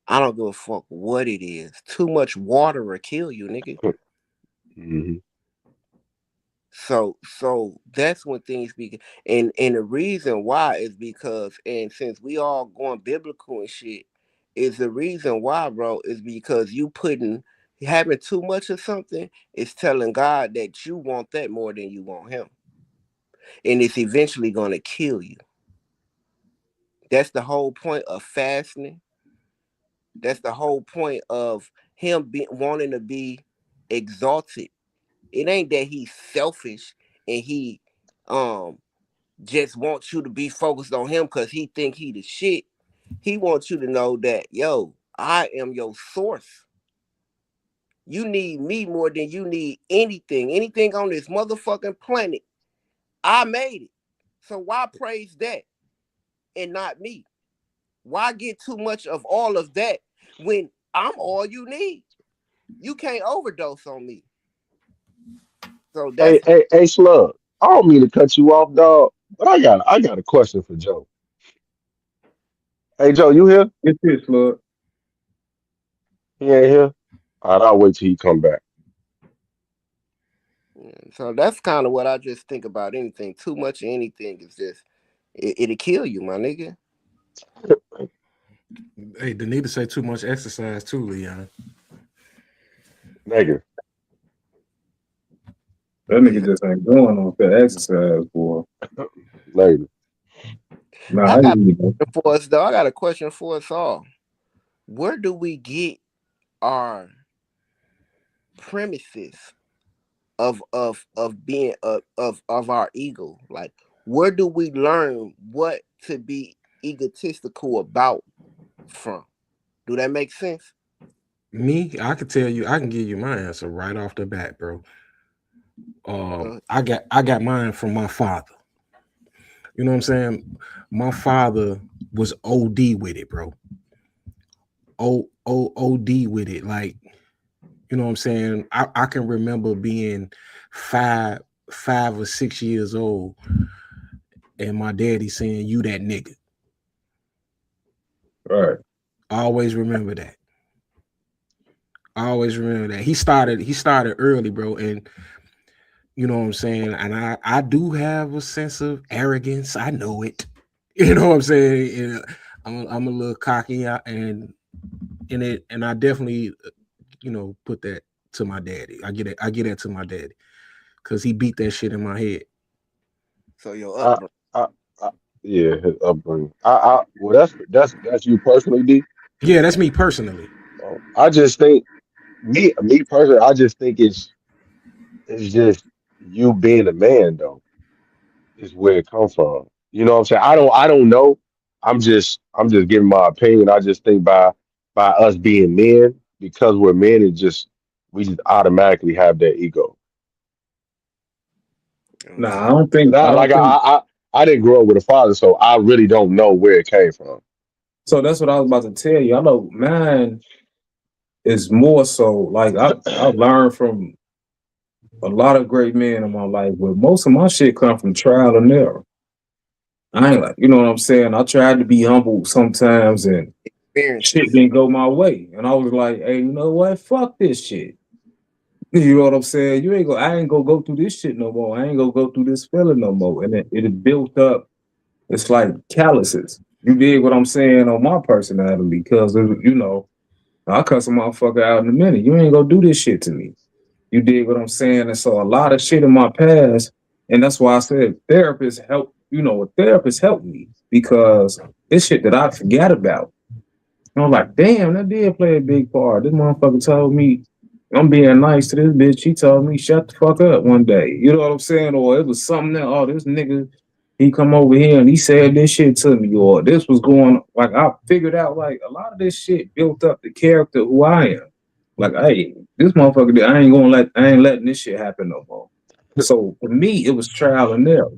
I don't give a fuck what it is. Too much water will kill you, nigga. Mm-hmm. So that's when things begin. And the reason why is because, and since we all going biblical and shit, is the reason why, bro, is because you having too much of something is telling God that you want that more than you want him. And it's eventually gonna kill you. That's the whole point of fasting. That's the whole point of him wanting to be exalted. It ain't that he's selfish and he just wants you to be focused on him because he think he the shit. He wants you to know that, yo, I am your source. You need me more than you need anything. Anything on this motherfucking planet, I made it. So why praise that and not me? Why get too much of all of that when I'm all you need? You can't overdose on me. So that's Hey, Slug. I don't mean to cut you off, dog, but I got a question for Joe. Hey, Joe, you here? It's this, Lord. He ain't here. All right, I'll wait till he come back. kind of what I just think about anything. Too much of anything is just it'll kill you, my nigga. Hey, the need to say too much exercise too, Leon. Negative. That nigga just ain't going on that exercise, boy. Negative. Nah, I I got hear you, man. for us though. I got a question for us all. Where do we get our premises of being of our ego? Like, where do we learn what to be egotistical about from? Do that make sense? Me, I can tell you, I can give you my answer right off the bat, bro. I got mine from my father. You know what I'm saying? My father was OD with it, bro. OD with it. Like, you know what I'm saying? I can remember being 5 or 6 years old and my daddy saying, "You that nigga." Right. I always remember that. I always remember that. He started early, bro. And you know what I'm saying? And I do have a sense of arrogance. I know it. You know what I'm saying? And I'm a little cocky and I definitely put that to my daddy. I get that to my daddy because he beat that shit in my head. So your I, upbringing. I, I yeah, his upbringing. Well, that's you personally, D. Yeah, that's me personally. I just think me personally, I just think it's just you being a man though is where it comes from. You know what I'm saying? I don't know. I'm just giving my opinion. I just think by us being men, because we're men, we just automatically have that ego. Nah, Okay. Cause I don't think I didn't grow up with a father, so I really don't know where it came from. so. That's what I was about to tell you. I know mine is more so like I learned from a lot of great men in my life, but most of my shit come from trial and error. I ain't like, you know what I'm saying? I tried to be humble sometimes and shit Experiences. didn't go my way. And I was like, hey, you know what? Fuck this shit. You know what I'm saying? I ain't gonna go through this shit no more. I ain't gonna go through this feeling no more. And it built up, it's like calluses. You dig what I'm saying on my personality? Because I'll cuss a motherfucker out in a minute. You ain't gonna do this shit to me. You dig what I'm saying? And so a lot of shit in my past, and that's why I said a therapist helped me because it's shit that I forgot about. And I'm like, damn, that did play a big part. This motherfucker told me I'm being nice to this bitch. She told me shut the fuck up one day. You know what I'm saying? Or it was something that, oh, this nigga, he come over here and he said this shit to me, or this was going like I figured out like a lot of this shit built up the character who I am. Like, hey, this motherfucker, I ain't letting this shit happen no more. So for me, it was trial and error.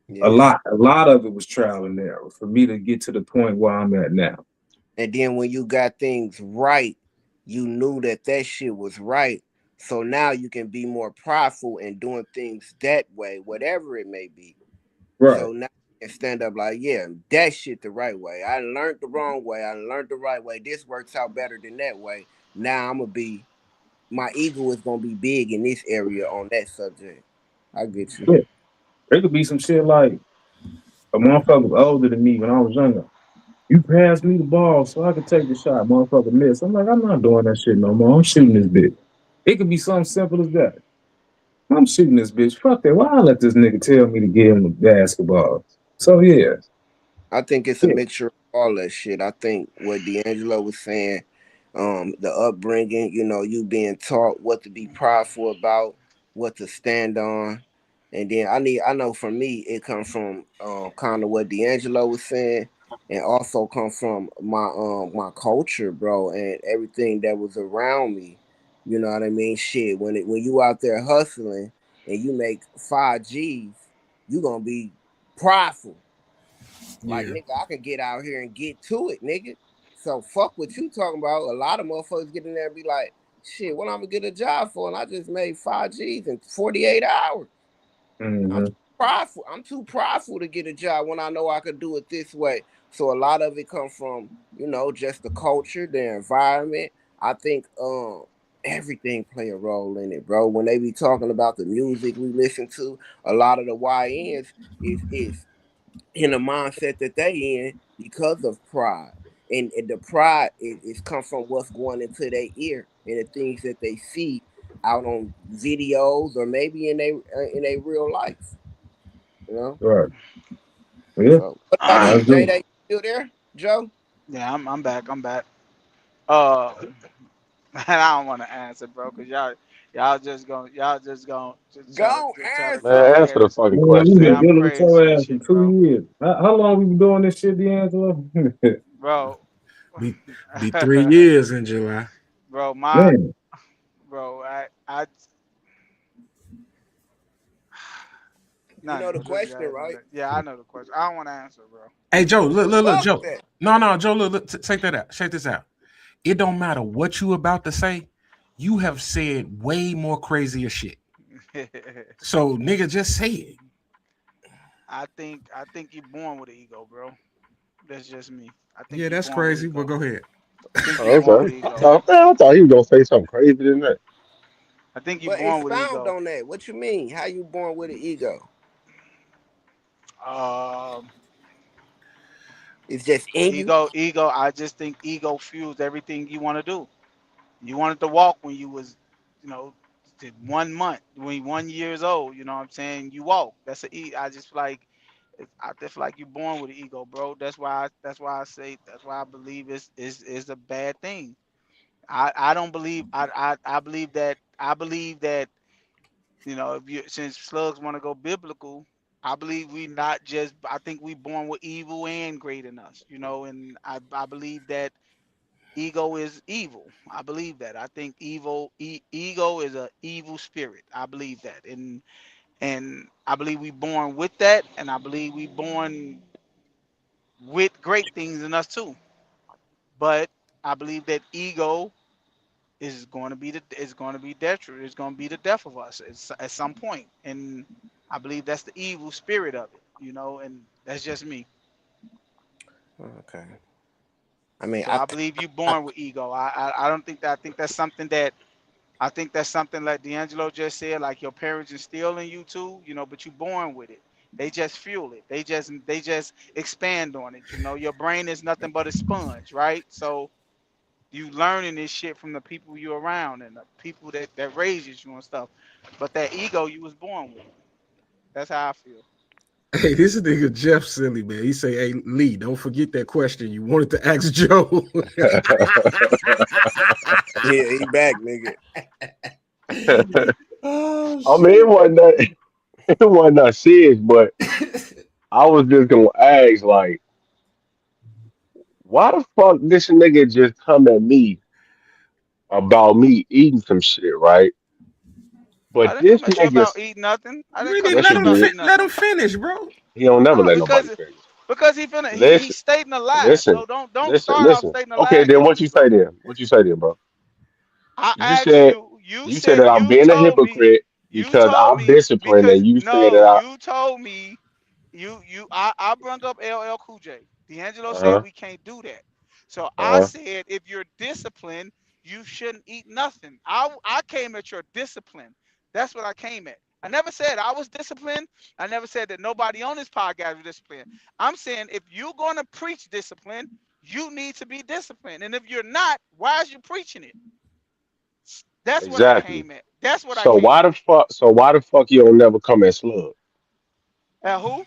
Yeah. A lot of it was trial and error for me to get to the point where I'm at now. And then when you got things right, you knew that shit was right. So now you can be more prideful in doing things that way, whatever it may be. Right. So now you can stand up like, yeah, that shit the right way. I learned the wrong way. I learned the right way. This works out better than that way. Now my ego is gonna be big in this area on that subject. I get you. Yeah. There could be some shit like a motherfucker was older than me when I was younger. You pass me the ball so I could take the shot. Motherfucker miss. I'm like, I'm not doing that shit no more. I'm shooting this bitch. It could be something simple as that. I'm shooting this bitch. Fuck that. Why I let this nigga tell me to give him the basketball? So yeah. I think it's a Yeah. mixture of all that shit. I think what D'Angelo was saying, the upbringing, you being taught what to be prideful about, what to stand on. And then I know for me, it comes from kind of what D'Angelo was saying, and also come from my culture, bro, and everything that was around me. You know what I mean? Shit, when you out there hustling and you make 5 G's, you gonna be prideful. Like, Yeah. nigga, I can get out here and get to it, nigga. So fuck what you talking about. A lot of motherfuckers get in there and be like, shit, what I'm gonna get a job for? And I just made 5 G's in 48 hours. I'm Mm-hmm. too prideful. I'm too prideful to get a job when I know I could do it this way. So a lot of it comes from, just the culture, the environment. I think everything play a role in it, bro. When they be talking about the music we listen to, a lot of the YNs is in the mindset that they in because of pride. And the pride is come from what's going into their ear and the things that they see out on videos or maybe in a real life, you know. Right. Yeah. So what about I you, Jay? agree. They still there, Joe? Yeah, I'm back. I'm back. Uh, and I don't want to answer, bro, cause y'all just Go try to answer. Man, come answer here the fucking Man, we've say question. been I'm dealing with your crazy and ass for shit, bro. 2 years. How long we been doing this shit, D'Angelo? Bro, Be 3 years in July. bro, my Man. bro, I You know Nothing. the Just question, gotta know right? that. Yeah, I know the question. I don't want to answer, bro. Hey Joe, look, Fuck Joe. that. No, Joe, look, check that out. Check this out. It don't matter what you about to say. You have said way more crazier shit. So nigga, just say it. I think you're born with an ego, bro. That's just me. I think Yeah, you're that's born with crazy. But ego. go ahead. I think you're Oh, born with okay. ego. I thought he was gonna say something crazy than that. I think you're But born with expound ego. on that. What you mean? How you born with an ego? Um, It's just in you. ego. I just think ego fuels everything you want to do. You wanted to walk when you was, you know, 1 month, when you 1 years old. You know what I'm saying? You walk. That's a e. I just feel like, I just feel like you're born with an ego, bro. That's why I say. That's why I believe is a bad thing. I don't believe. I believe that. If you, since slugs want to go biblical, I believe we not just. I think we born with evil and great in us. And I believe that ego is evil. I believe that. I think ego is a evil spirit. I believe that, and I believe we born with that, and I believe we born with great things in us too. But I believe that ego is going to be detriment. It's going to be the death of us at some point, and I believe that's the evil spirit of it. And that's just me. Okay. I mean, So I believe you I born with ego. I don't think that. I think that's something like D'Angelo just said, like your parents instill in you too, but you born with it. They just fuel it. They just expand on it. Your brain is nothing but a sponge, right? So you learning this shit from the people you around and the people that raises you and stuff. But that ego you was born with. That's how I feel. Hey, this nigga Jeff silly man. He say, "Hey Lee, don't forget that question you wanted to ask Joe." yeah, he back, nigga. Oh I mean, it shit! wasn't that. It wasn't that serious, but I was just gonna ask, like, why the fuck this nigga just come at me about me eating some shit, right? I But didn't this come at you nigga, about eating nothing. I You didn't ain't come even at yes, you he about did. eating let him nothing. finish, bro. He don't never No, let nobody because finish. he Listen, stating a lie. So listen, don't listen, start off listen. stating a lie Okay, then against what me, you say bro. then? What you say then, bro? I You asked said you. you said that I'm You being a told me. hypocrite You because told I'm me disciplined, because and you said that no, I. you told me. I brung up LL Cool J. D'Angelo Uh said huh. we can't do that. So Uh I huh. said if you're disciplined, you shouldn't eat nothing. I came at your discipline. That's what I came at. I never said I was disciplined. I never said that nobody on this podcast was disciplined. I'm saying if you're going to preach discipline, you need to be disciplined. And if you're not, why is you preaching it? That's what I Exactly. came at. That's what I So came why the at. fuck? So why the fuck you don't never come at Slug? Who?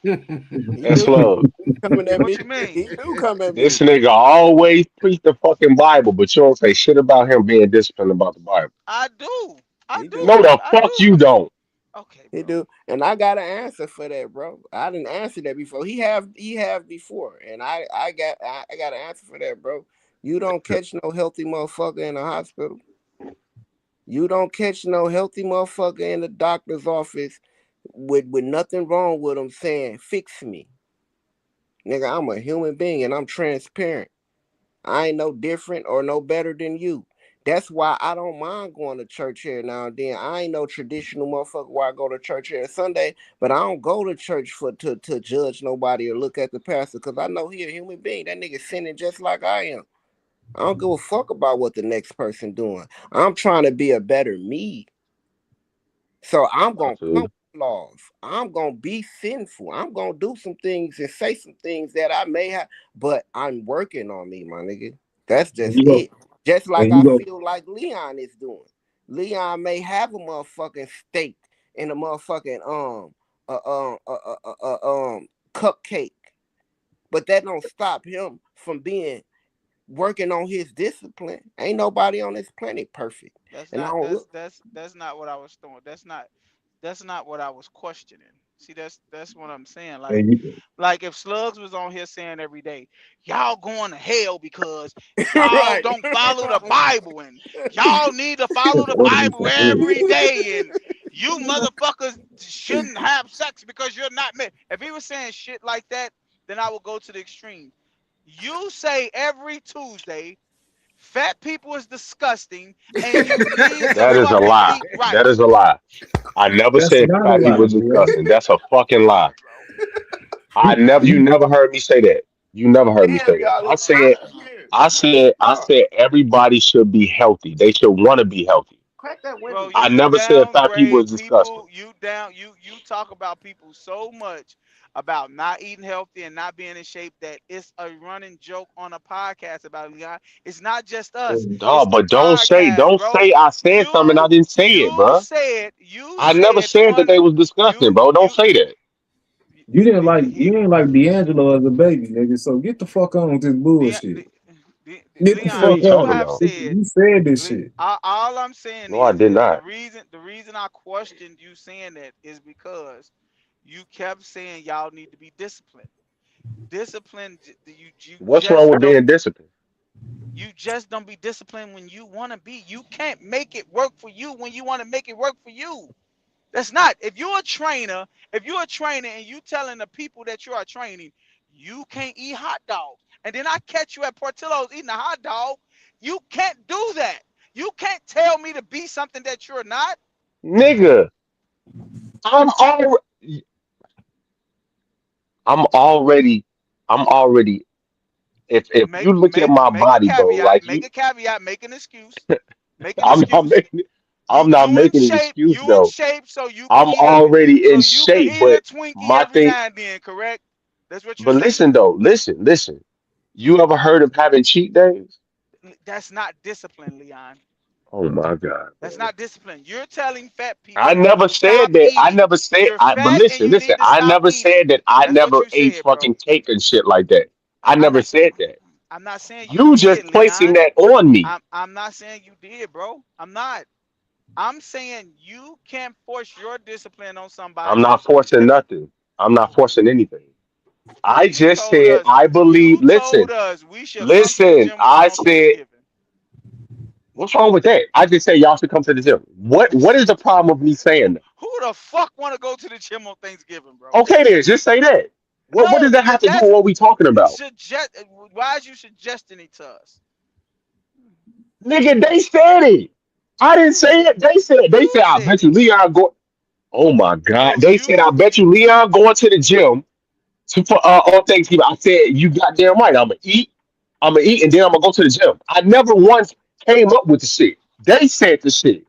He At do Slug. coming at What me. you mean? He do come at This me. nigga always preach the fucking Bible, but you don't say shit about him being disciplined about the Bible. I do. I He do. No, do. the I fuck do you come at. don't. Okay, He bro. do. And I got an answer for that, bro. I didn't answer that before. He have before. And I got an answer for that, bro. You don't catch no healthy motherfucker in the hospital. You don't catch no healthy motherfucker in the doctor's office with nothing wrong with him saying, fix me. Nigga, I'm a human being and I'm transparent. I ain't no different or no better than you. That's why I don't mind going to church here now and then. I ain't no traditional motherfucker where I go to church here Sunday, but I don't go to church to judge nobody or look at the pastor because I know he a human being. That nigga sinning just like I am. I don't give a fuck about what the next person doing. I'm trying to be a better me. So I'm I gonna feel come you. with flaws. I'm gonna be sinful. I'm gonna do some things and say some things that I may have, but I'm working on me, my nigga. That's And just you go it. Just and like you I go feel like Leon is doing. Leon may have a motherfucking steak and a motherfucking cupcake, but that don't stop him from being working on his discipline. Ain't nobody on this planet perfect, That's and I not. don't That's look. that's that's not what I was throwing. That's not what I was questioning. See, that's what I'm saying. Like, and you like if Slugs was on here saying every day, y'all going to hell because y'all right. don't follow the Bible, and y'all need to follow the order this Bible for free. every day, and you motherfuckers shouldn't have sex because you're not men. If he was saying shit like that, then I would go to the extreme. You say every Tuesday, fat people is disgusting, and you need to That is a fucking lie. eat right. That is a lie. I never That's said not a fat people lie, was bro. disgusting. That's a fucking lie. You You, never heard me say that. You never heard me Damn, say that. y'all, it's 5 years. I said everybody should be healthy. They should want to be healthy. Crack that Bro, window, I G. you never said fat people was downgrade disgusting. people. You talk about people so much about not eating healthy and not being in shape that it's a running joke on a podcast about it, Leon. It's not just us. It's Dog, the but podcast, don't bro. say I said something. I didn't say it, bro. You I never said said that one they was disgusting, bro. Don't say that. you didn't like D'Angelo as a baby, nigga. So get the fuck on with this bullshit. Get the What the hell Leon, you fuck you talking on. have about? said. You said this shit. All I'm saying No, I is did the not. reason I questioned you saying that is because you kept saying y'all need to be disciplined. Discipline, What's wrong with being disciplined? you just don't be disciplined when you want to be. You can't make it work for you when you want to make it work for you. That's not. If you're a trainer and you telling the people that you are training, you can't eat hot dogs, and then I catch you at Portillo's eating a hot dog, you can't do that. You can't tell me to be something that you're not. Nigga, I'm already I'm already I'm already if Make you look at make my make a body, bro, caveat. like Make you a caveat. Make an excuse. Make an I'm not excuse. making I'm not making an excuse You in though. shape so you can I'm eat a already in so you can shape, eat a but Twinkie my every thing now and then, correct? That's what you're but saying. listen though, listen. You ever heard of having cheat days? That's not discipline, Leon. Oh my God, That's bro. not discipline. You're telling fat I people never stop said that. I eating. never said You're but fat and you listen. need to I stop never said eating. that I That's what never you ate said, bro. fucking cake and shit like that. I I'm never not said that. I'm not saying you You did, just placing Leon. that on me. I'm not saying you did, bro. I'm not. I'm saying you can't force your discipline on I'm somebody. not forcing nothing. I'm not forcing anything. Bro, I you just told said us I believe. we should come to the Listen. gym with you I on said, Thanksgiving. what's wrong with that? I just said y'all should come to the gym. What is the problem with me saying that? Who the fuck want to go to the gym on Thanksgiving, bro? Okay, then just say that. What does No, that have to do with that's what we talking about? suggest. Why is you suggesting it to us? Nigga, they said it. I didn't say it. They said it. They You said, I said bet you it, Leon go. Oh my God. bro. They said, I bet you Leon going to the gym for on Thanksgiving. I said, you goddamn right. I'm gonna eat, and then I'm gonna go to the gym. I never once came up with the shit. They said the shit.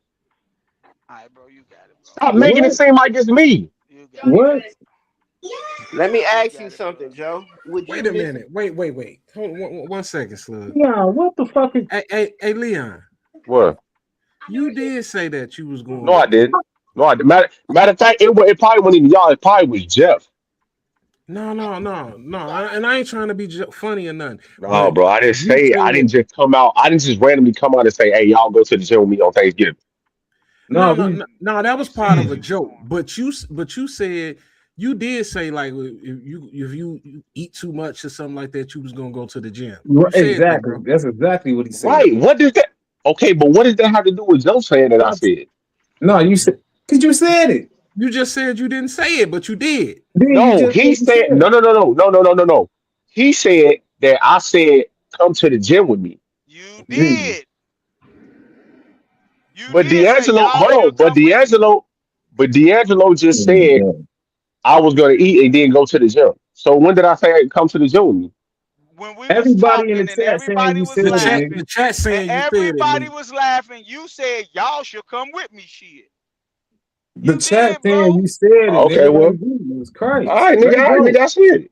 All right, bro. You got it, bro. Stop making it What? seem like it's me. You got it, What? bro. Let me You ask you got it, bro. something, Joe. Would you Wait a miss? minute. Wait. Hold on, 1 second, Slug. Yeah, what the fuck is Hey, Leon. What? You did say that you was No, going. I didn't. No, I didn't. Matter of fact, it probably wasn't even y'all. It probably was Jeff. No. And I ain't trying to be funny or nothing. No, But bro, I didn't you say it. I said didn't just come out. I didn't just randomly come out and say, "Hey, y'all go to the gym with me on Thanksgiving." no we no. That You was part said of a you was joke. going. But you said you did say like if you eat too much or something like that, you was gonna go to the gym. You said that, exactly. bro. That's exactly what he said. Right? What does that? Okay, but what does that have to do with Joe saying that I said? No, you said because you said it. You just said you didn't say it, but you did. Then you No, just he didn't say said it. no. He said that I said come to the gym with me. You Jesus. did. You But did say D'Angelo, y'all hold should on. come with me. But D'Angelo just said I was gonna eat and then go to the gym. So when did I say come to the gym with me? When we was Everybody in the talking and chat saying everybody you was said it, laughing nigga. The chat and saying you said it, everybody Lee. was laughing, you said y'all should come with me. Shit, The you chat did, saying bro. you said it, Okay, nigga. well, Like, Jesus all Christ. right, nigga, Let go. I said it.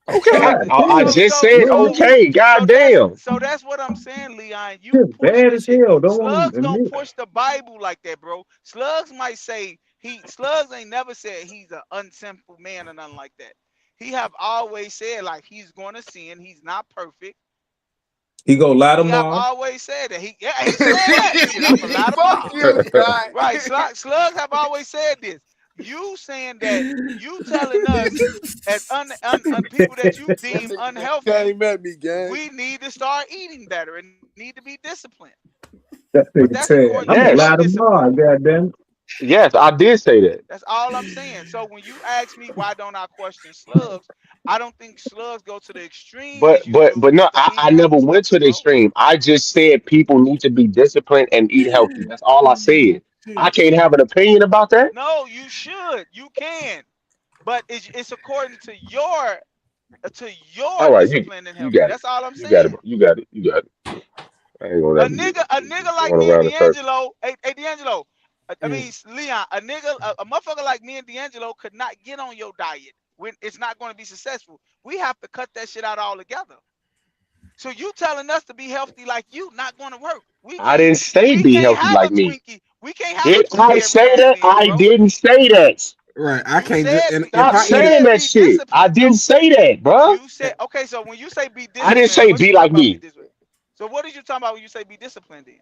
Okay, God I damn. just said Look, okay. Goddamn. That's what I'm saying, Leon. You you're push bad this as shit. hell. Don't want Slugs to don't admit. push the Bible like that, bro. Slugs might say Slugs ain't never said he's an unsinful man or nothing like that. He have always said like he's gonna sin. He's not perfect. He go lie He have tomorrow. always said that. He said that. Shit, I'm gonna lie Fuck tomorrow. you, God. Right. Slugs have always said this. You saying that you telling us as people that you deem unhealthy, Came at me, gang. we need to start eating better and need to be disciplined. That But nigga that's said, according I'm to gonna your Yes. lie tomorrow. discipline. Goddamn. Yes, I did say that. That's all I'm saying. So when you ask me why don't I question slugs, I don't think slugs go to the extreme But as you but do but no, to I eating never healthy stuff, went to the bro. extreme. I just said people need to be disciplined and eat healthy. That's all I said. I Shit. can't have an opinion about that. No, you should. You can. But it's according to your All right, you discipline and you healthy. got it. That's all I'm You got it, saying. bro. You got it. You got it. I ain't gonna A ever get nigga, with a you. nigga like Going me and around in circles. D'Angelo, hey D'Angelo, I Mm. mean Leon, a motherfucker like me and D'Angelo could not get on your diet when it's not going to be successful. We have to cut that shit out altogether. So you telling us to be healthy like you not going to work. We I can't didn't say we be can't healthy have a like me. Twinkie. We can't have a Did I Twinkie every say now and that? then, I bro. didn't say that. Right. I You can't just said and if Stop I you eat saying said that be shit. I disciplined. didn't say that, bruh. eh, Okay, so when you say be I didn't disciplined, say what you be talking like about be me, disciplined? So what are you talking about when you say be disciplined then?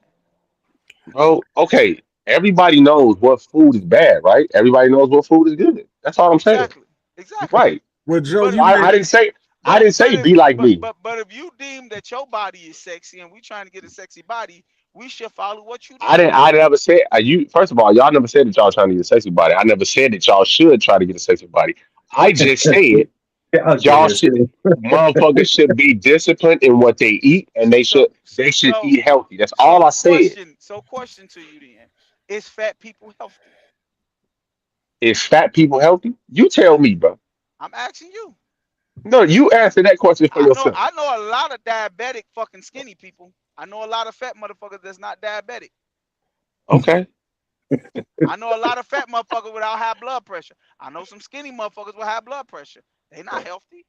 bro. Okay, everybody knows what food is bad, right? Everybody knows what food is good. That's all I'm saying. Exactly. Exactly. Right. well, Joe, But you if Why you made I didn't say I but didn't but say if be like me. but if you deem that your body is sexy and we trying to get a sexy body, we should follow what you I do. didn't. I never said you. First of all, y'all never said that y'all trying to get a sexy body. I never said that y'all should try to get a sexy body. I just said Y'all y'all good should, too. motherfuckers should be disciplined in what they eat, and So they should so eat healthy. That's all so I said. question to you then. Is fat people healthy? Is fat people healthy? You tell me, bro. I'm asking you. No, you answer that question for yourself. I know a lot of diabetic fucking skinny people. I know a lot of fat motherfuckers that's not diabetic. Okay. I know a lot of fat motherfuckers without high blood pressure. I know some skinny motherfuckers with high blood pressure. They not healthy.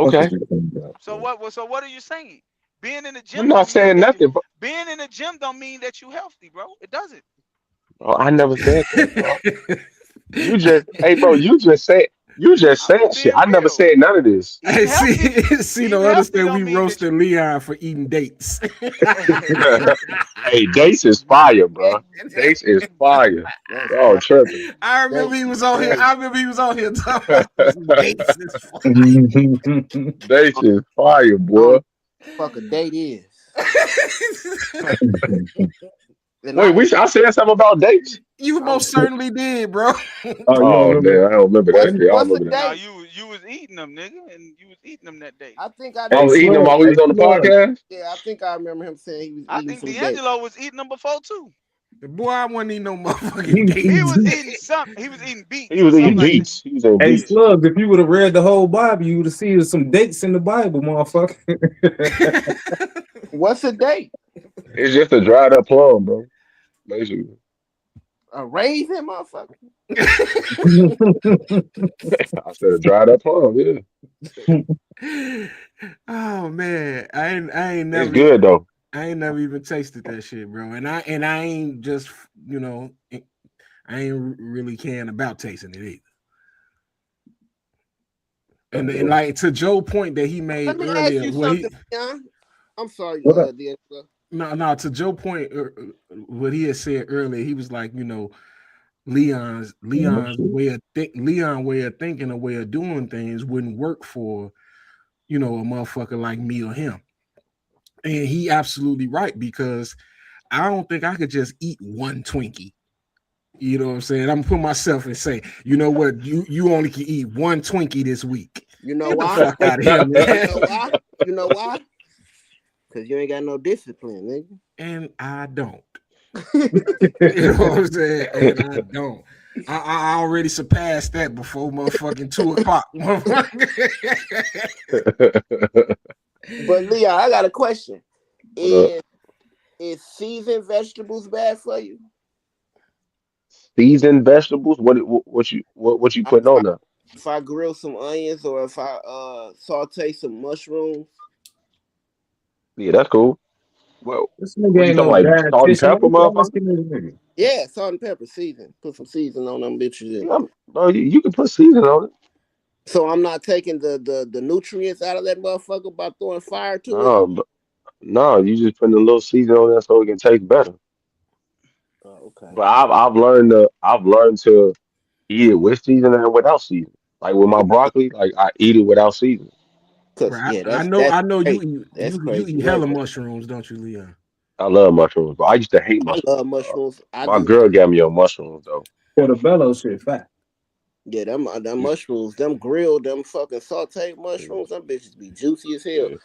Fuck is Okay. you talking about, So bro? what are you saying? Being in the I'm gym not don't mean saying that you nothing, bro. being in the gym don't mean that you healthy, bro. It doesn't. Bro, I never said that, bro. You just, hey, bro. You just I'm said just shit. being I never real. said none of this. Hey, Eating see, healthy, see, eating don't healthy understand. We don't mean that roasted Leon for eating dates. Hey, Dace is fire, bro. Dace is fire. That's Oh, fine. tripping. I remember Thanks. he was on here. Thanks. I remember he was on here talking about some dates. Dace is fire, I don't boy. know what the fuck a date is. And Wait, I didn't. I said something about dates. You I'm most certainly did, bro. Oh, you don't Oh, remember? damn, I don't remember that shit. I don't what's a remember that. no, date? you was eating them, nigga, and you was eating them that day. I think I I Hey, do. was eating them Slug. while we Hey, was on the Slug. podcast. Yeah, I think I remember him saying he was I eating think some date. D'Angelo was eating them before too. Boy, I wasn't eating no motherfucking He dates. was He, eating some. He was eating He beets or was something eating like that. beats. He was eating hey, beats. Slugs, if you would have read the whole Bible, you would have seen some dates in the Bible, motherfucker. What's a date? It's just a dried up plum, bro. Basically, A raisin, motherfucker. I said a dried up plum. Yeah, Oh man, it's good though. I ain't never even tasted that shit, bro. And I ain't just I ain't really caring about tasting it either. And like to Joe's point that he Let made me ask earlier, you well, something, Leon. I'm sorry, What up? D'Angelo. no, to Joe point, what he had said earlier, he was like, Leon's Leon way of thinking, a way of doing things wouldn't work for a motherfucker like me or him. And he absolutely right because I don't think I could just eat one Twinkie. You know what I'm saying? I'm gonna put myself and say, you know what, you only can eat one Twinkie this week. You know Get the why? fuck out of here, You man. know why? You know why? Because you ain't got no discipline, And I don't. nigga. You know what I'm saying? And I don't. I already surpassed that before motherfucking 2 o'clock. But Leon, I got a question. What up? Is seasoned vegetables bad for you? Seasoned vegetables. What you putting on there? If I grill some onions or if I saute some mushrooms. Yeah, that's cool. Well, This nigga what you ain't talking no like salt and dietitian. What pepper, you motherfucker? asking this nigga? Yeah, salt and pepper season. Put some season on them bitches in. Yeah, bro, you can put seasoning on it. So I'm not taking the nutrients out of that motherfucker by throwing fire to it. No, no, you just putting a little seasoning on there so it can taste better. Oh, okay. But I've learned to eat it with seasoning and without seasoning. Like with my broccoli, like I eat it without seasoning. Cause Bro, yeah, I that's know that's I know crazy. That's you crazy eat right hella there. mushrooms, don't you, Leon? I love mushrooms, but I used to hate I mushrooms. love mushrooms. I My do. girl got me on mushrooms though. Portobello shit fat. Yeah, them You, mushrooms, them grilled, them fucking sauteed mushrooms, them bitches be juicy as hell. yeah,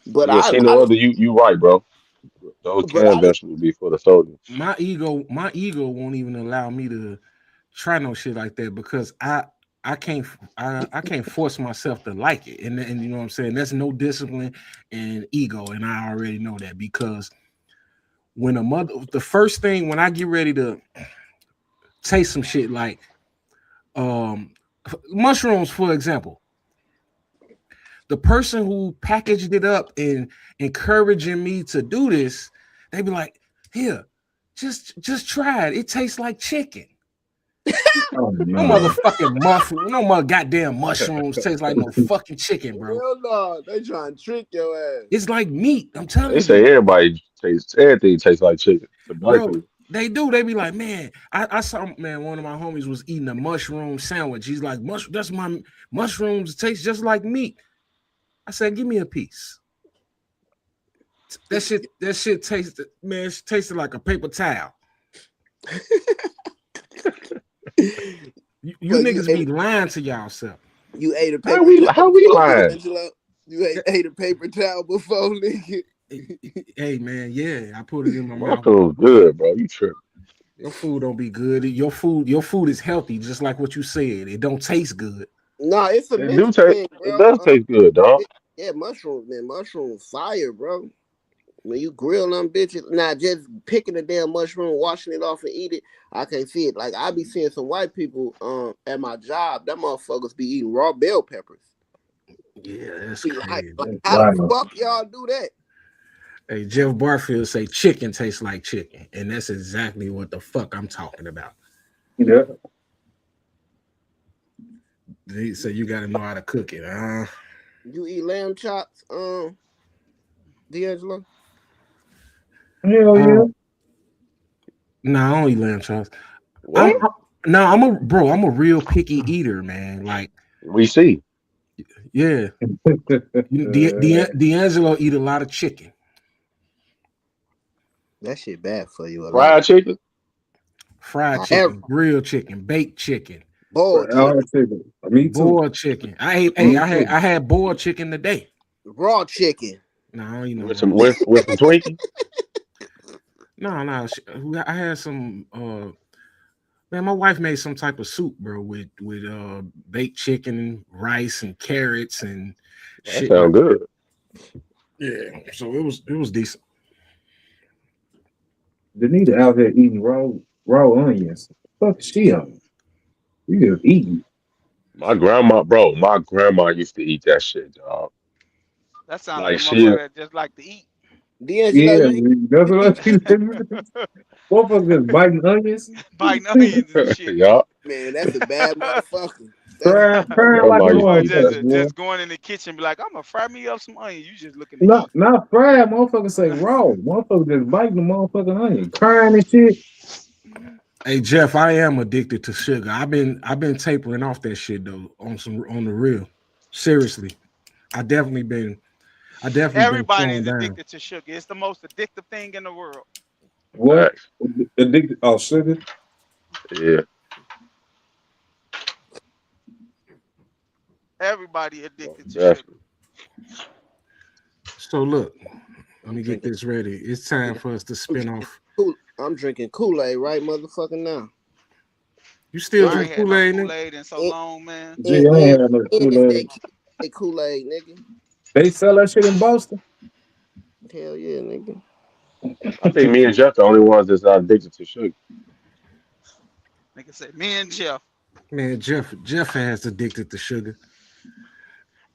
But yeah. See no other. You right, bro. Those but canned vegetables be for the sodium. My ego won't even allow me to try no shit like that because I can't force myself to like it. And you know what I'm saying? That's no discipline and ego. And I already know that because when the first thing when I get ready to taste some shit like mushrooms, for example, the person who packaged it up and encouraging me to do this, they be like, here, just try it. It tastes like chicken. Oh No no. motherfucking mushroom, no more goddamn mushrooms taste like no fucking chicken, bro. hell no, they trying to trick your ass. It's like meat. I'm They telling say you, everything tastes like chicken. The black bro. people. They do. They be like, man, I saw man. One of my homies was eating a mushroom sandwich. He's like, that's my mushrooms taste just like meat. I said, give me a piece. That shit tasted, man. It tasted like a paper towel. You But niggas be lying to y'allself. you ate a How paper we towel how we before, lying? Angelo? You ate a paper towel before, nigga. Hey man, yeah, I put it in my My mouth. food's good, bro. You tripping? Your food don't be good. Your food is healthy, just like what you said. It don't taste good. Nah, it's a It do mental taste. thing, It bro. does taste good, dog. Yeah, mushrooms, man. Mushrooms fire, bro. When you grill them bitches, not just picking a damn mushroom, washing it off and eat it, I can't see it. Like I be seeing some white people at my job, that motherfuckers be eating raw bell peppers. Yeah, that's Be like, crazy. how the Wow. fuck y'all do that? Hey, Jeff Barfield say chicken tastes like chicken, and that's exactly what the fuck I'm talking about. Yeah. He said you got to know how to cook it. You eat lamb chops, D'Angelo? Hell yeah. No, I don't eat lamb chops. What? I'm a real picky eater, man. Like, We see. yeah, D'Angelo eat a lot of chicken. That shit bad for you a lot. Fried chicken? Fried However, chicken, grilled chicken, baked chicken, boiled All chicken, that chicken. Me too. boiled chicken. Me too. I had boiled chicken today. raw chicken. No, I don't eat no With raw. some Twinkies? No. I had some. Man, my wife made some type of soup, bro, with baked chicken and rice and carrots and That shit. sounds good. Yeah, so it was decent. Danita out there eating raw onions. Fuck is she on? You just eating. My grandma used to eat that shit, dog. That sounds like Like a she, motherfucker that just like to eat. D'Angelo, Yeah, you that's what she said. Motherfucker just biting onions. Biting onions and shit. yeah. man, that's a bad motherfucker. That's My Crying like a grandma used to eat that motherfucker, shit. boy. Just going in the kitchen, be like, I'm gonna fry me up some onions. You just looking to eat. Not fried, motherfucker say raw. Motherfucker just biting the motherfucking onion. Crying and shit. Hey Jeff, I am addicted to sugar. I've been tapering off that shit though on the real. Seriously, I definitely been Everybody slowing is down. addicted to sugar. It's the most addictive thing in the world. What? Facts. Addicted? Oh, sugar? Yeah. Everybody addicted to That's sugar. So look, let I'm me get drinking. this ready. It's time for us to spin off. I'm drinking Kool-Aid right motherfucking now. You still I drink ain't had no Kool-Aid, nigga? Kool-Aid in so long, man. Gee, I ain't had no It's Kool-Aid. that Kool-Aid, nigga. They sell that shit in Boston? Hell yeah, nigga. I think me and Jeff the only ones that's not addicted to sugar. Nigga said, me and Jeff. Man, Jeff has addicted to sugar.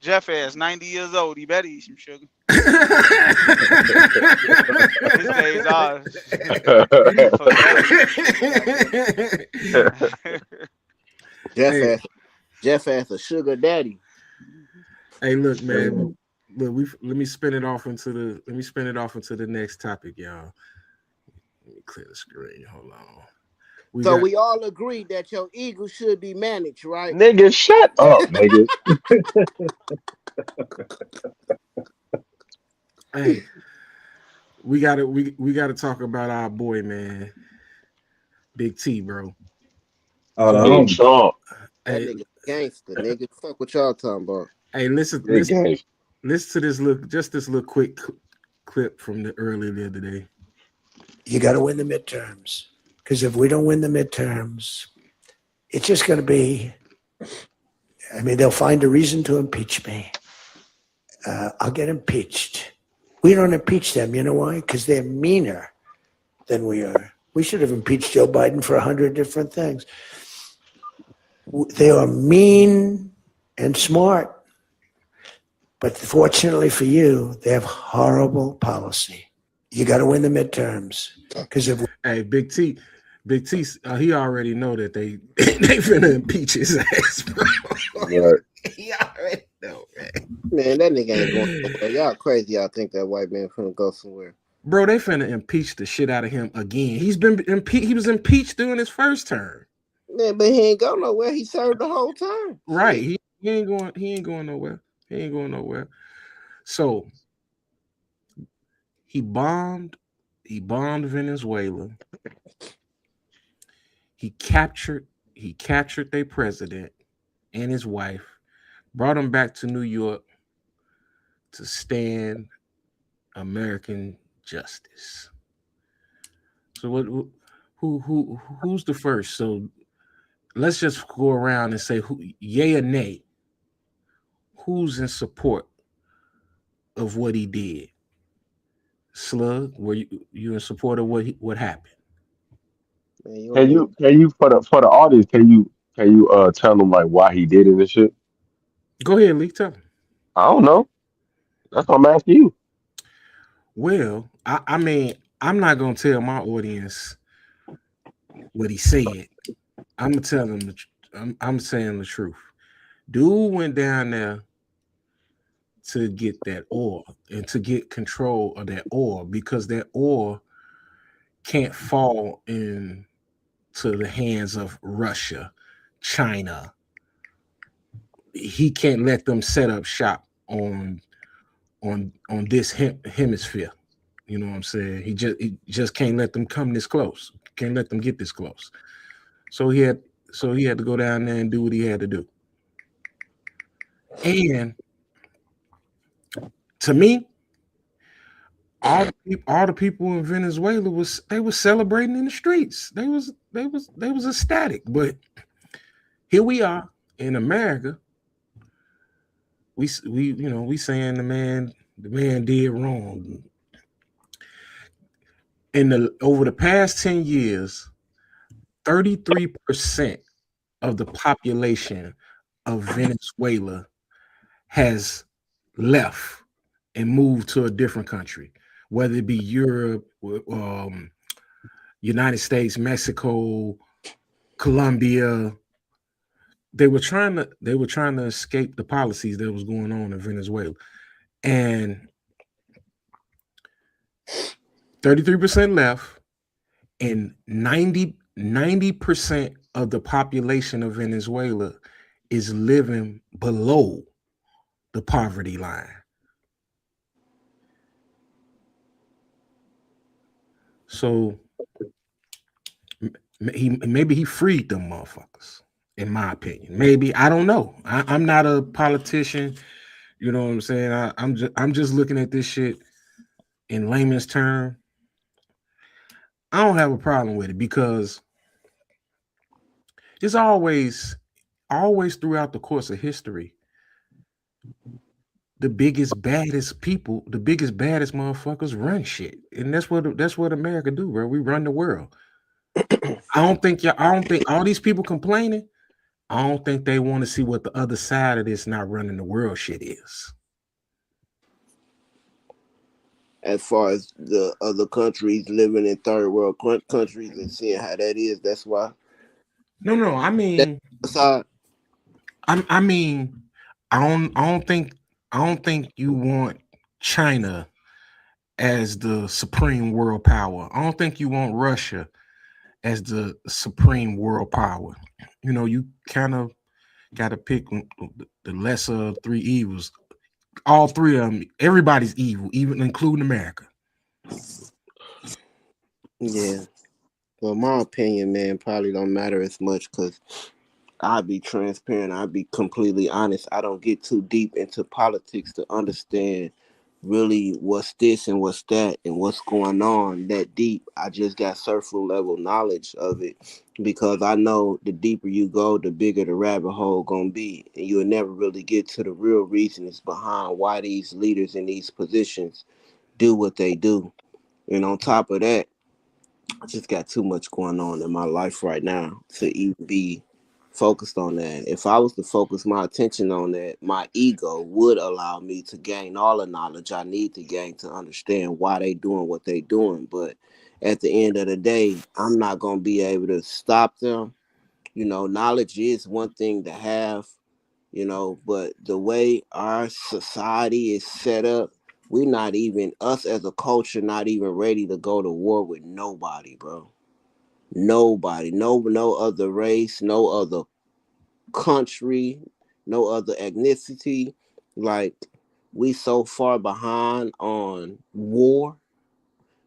Jeff is 90 years old. He better eat some sugar. His days are. Hey. Jeff has a sugar daddy. Hey, look, man. Look, let me spin it off into the next topic, y'all. Let me clear the screen. Hold on. We all agree that your ego should be managed, right? Nigga, shut up, nigga. Hey, we gotta talk about our boy, man, Big T, bro. The So Big homie. Trump, That hey, nigga gangster, nigga. Fuck what y'all talking about. hey, listen, big game. listen to this little quick clip from the earlier the other day. You got to win the midterms, because if we don't win the midterms, it's just going to be. I mean, they'll find a reason to impeach me. I'll get impeached. We don't impeach them. You know why? Because they're meaner than we are. We should have impeached Joe Biden for 100 different things. They are mean and smart, but fortunately for you, they have horrible policy. You got to win the midterms, because if Hey, Big T, he already know that they they finna impeach his ass, bro. Right. He already know, man. Man, that nigga ain't going nowhere. Y'all crazy. Y'all think that white man finna go somewhere. Bro, they finna impeach the shit out of him again. He was impeached during his first term. Man, but he ain't go nowhere. He served the whole time. Right. Shit. He ain't going nowhere. He ain't going nowhere. So he bombed Venezuela. He captured their president and his wife, brought them back to New York to stand American justice. So who's the first? So let's just go around and say who, yay or nay. Who's in support of what he did? Slug, were you in support of what happened? Man, you Can ain't you for the audience? Can you tell them like why he did it and shit? Go ahead, Lee. Tell him. I don't know. That's what I'm asking you. Well, I mean, I'm not gonna tell my audience what he said. I'm gonna tell them. I'm saying the truth. Dude went down there to get that oil and to get control of that oil because that oil can't fall into the hands of Russia, China. He can't let them set up shop on this hemisphere. You know what I'm saying? He just can't let them come this close. Can't let them get this close. So he had to go down there and do what he had to do. And to me, all the people in Venezuela was celebrating in the streets. They was ecstatic. But here we are in America. We saying the man did wrong. Over the past 10 years, 33% of the population of Venezuela has left and moved to a different country, whether it be Europe, United States, Mexico, Colombia. They were trying to escape the policies that was going on in Venezuela, and 33% left, and 90% of the population of Venezuela is living below the poverty line. So maybe he freed them motherfuckers, in my opinion. Maybe, I don't know. I'm not a politician. You know what I'm saying? I'm just looking at this shit in layman's term. I don't have a problem with it because it's always throughout the course of history, the biggest, baddest people, the biggest, baddest motherfuckers run shit. And that's what America do, bro. We run the world. I don't think all these people complaining, I don't think they want to see what the other side of this not running the world shit is. as far as the other countries living in third world countries and seeing how that is. That's why. No. I mean, Aside, I mean, I don't think you want China as the supreme world power. I don't think you want Russia as the supreme world power. You know, you kind of got to pick the lesser of three evils. All three of them, everybody's evil, even including America. Yeah. Well, my opinion, man, probably don't matter as much because I'll be transparent. I'll be completely honest. I don't get too deep into politics to understand really what's this and what's that and what's going on that deep. I just got surface level knowledge of it because I know the deeper you go, the bigger the rabbit hole gonna be, and you'll never really get to the real reasons behind why these leaders in these positions do what they do. And on top of that, I just got too much going on in my life right now to even be focused on that. If I was to focus my attention on that, my ego would allow me to gain all the knowledge I need to gain to understand why they doing what they doing. But at the end of the day, I'm not gonna be able to stop them. Knowledge is one thing to have, but the way our society is set up, we're not even, us as a culture, not even ready to go to war with nobody, bro. Nobody, no other race, no other country, no other ethnicity. Like, we so far behind on war.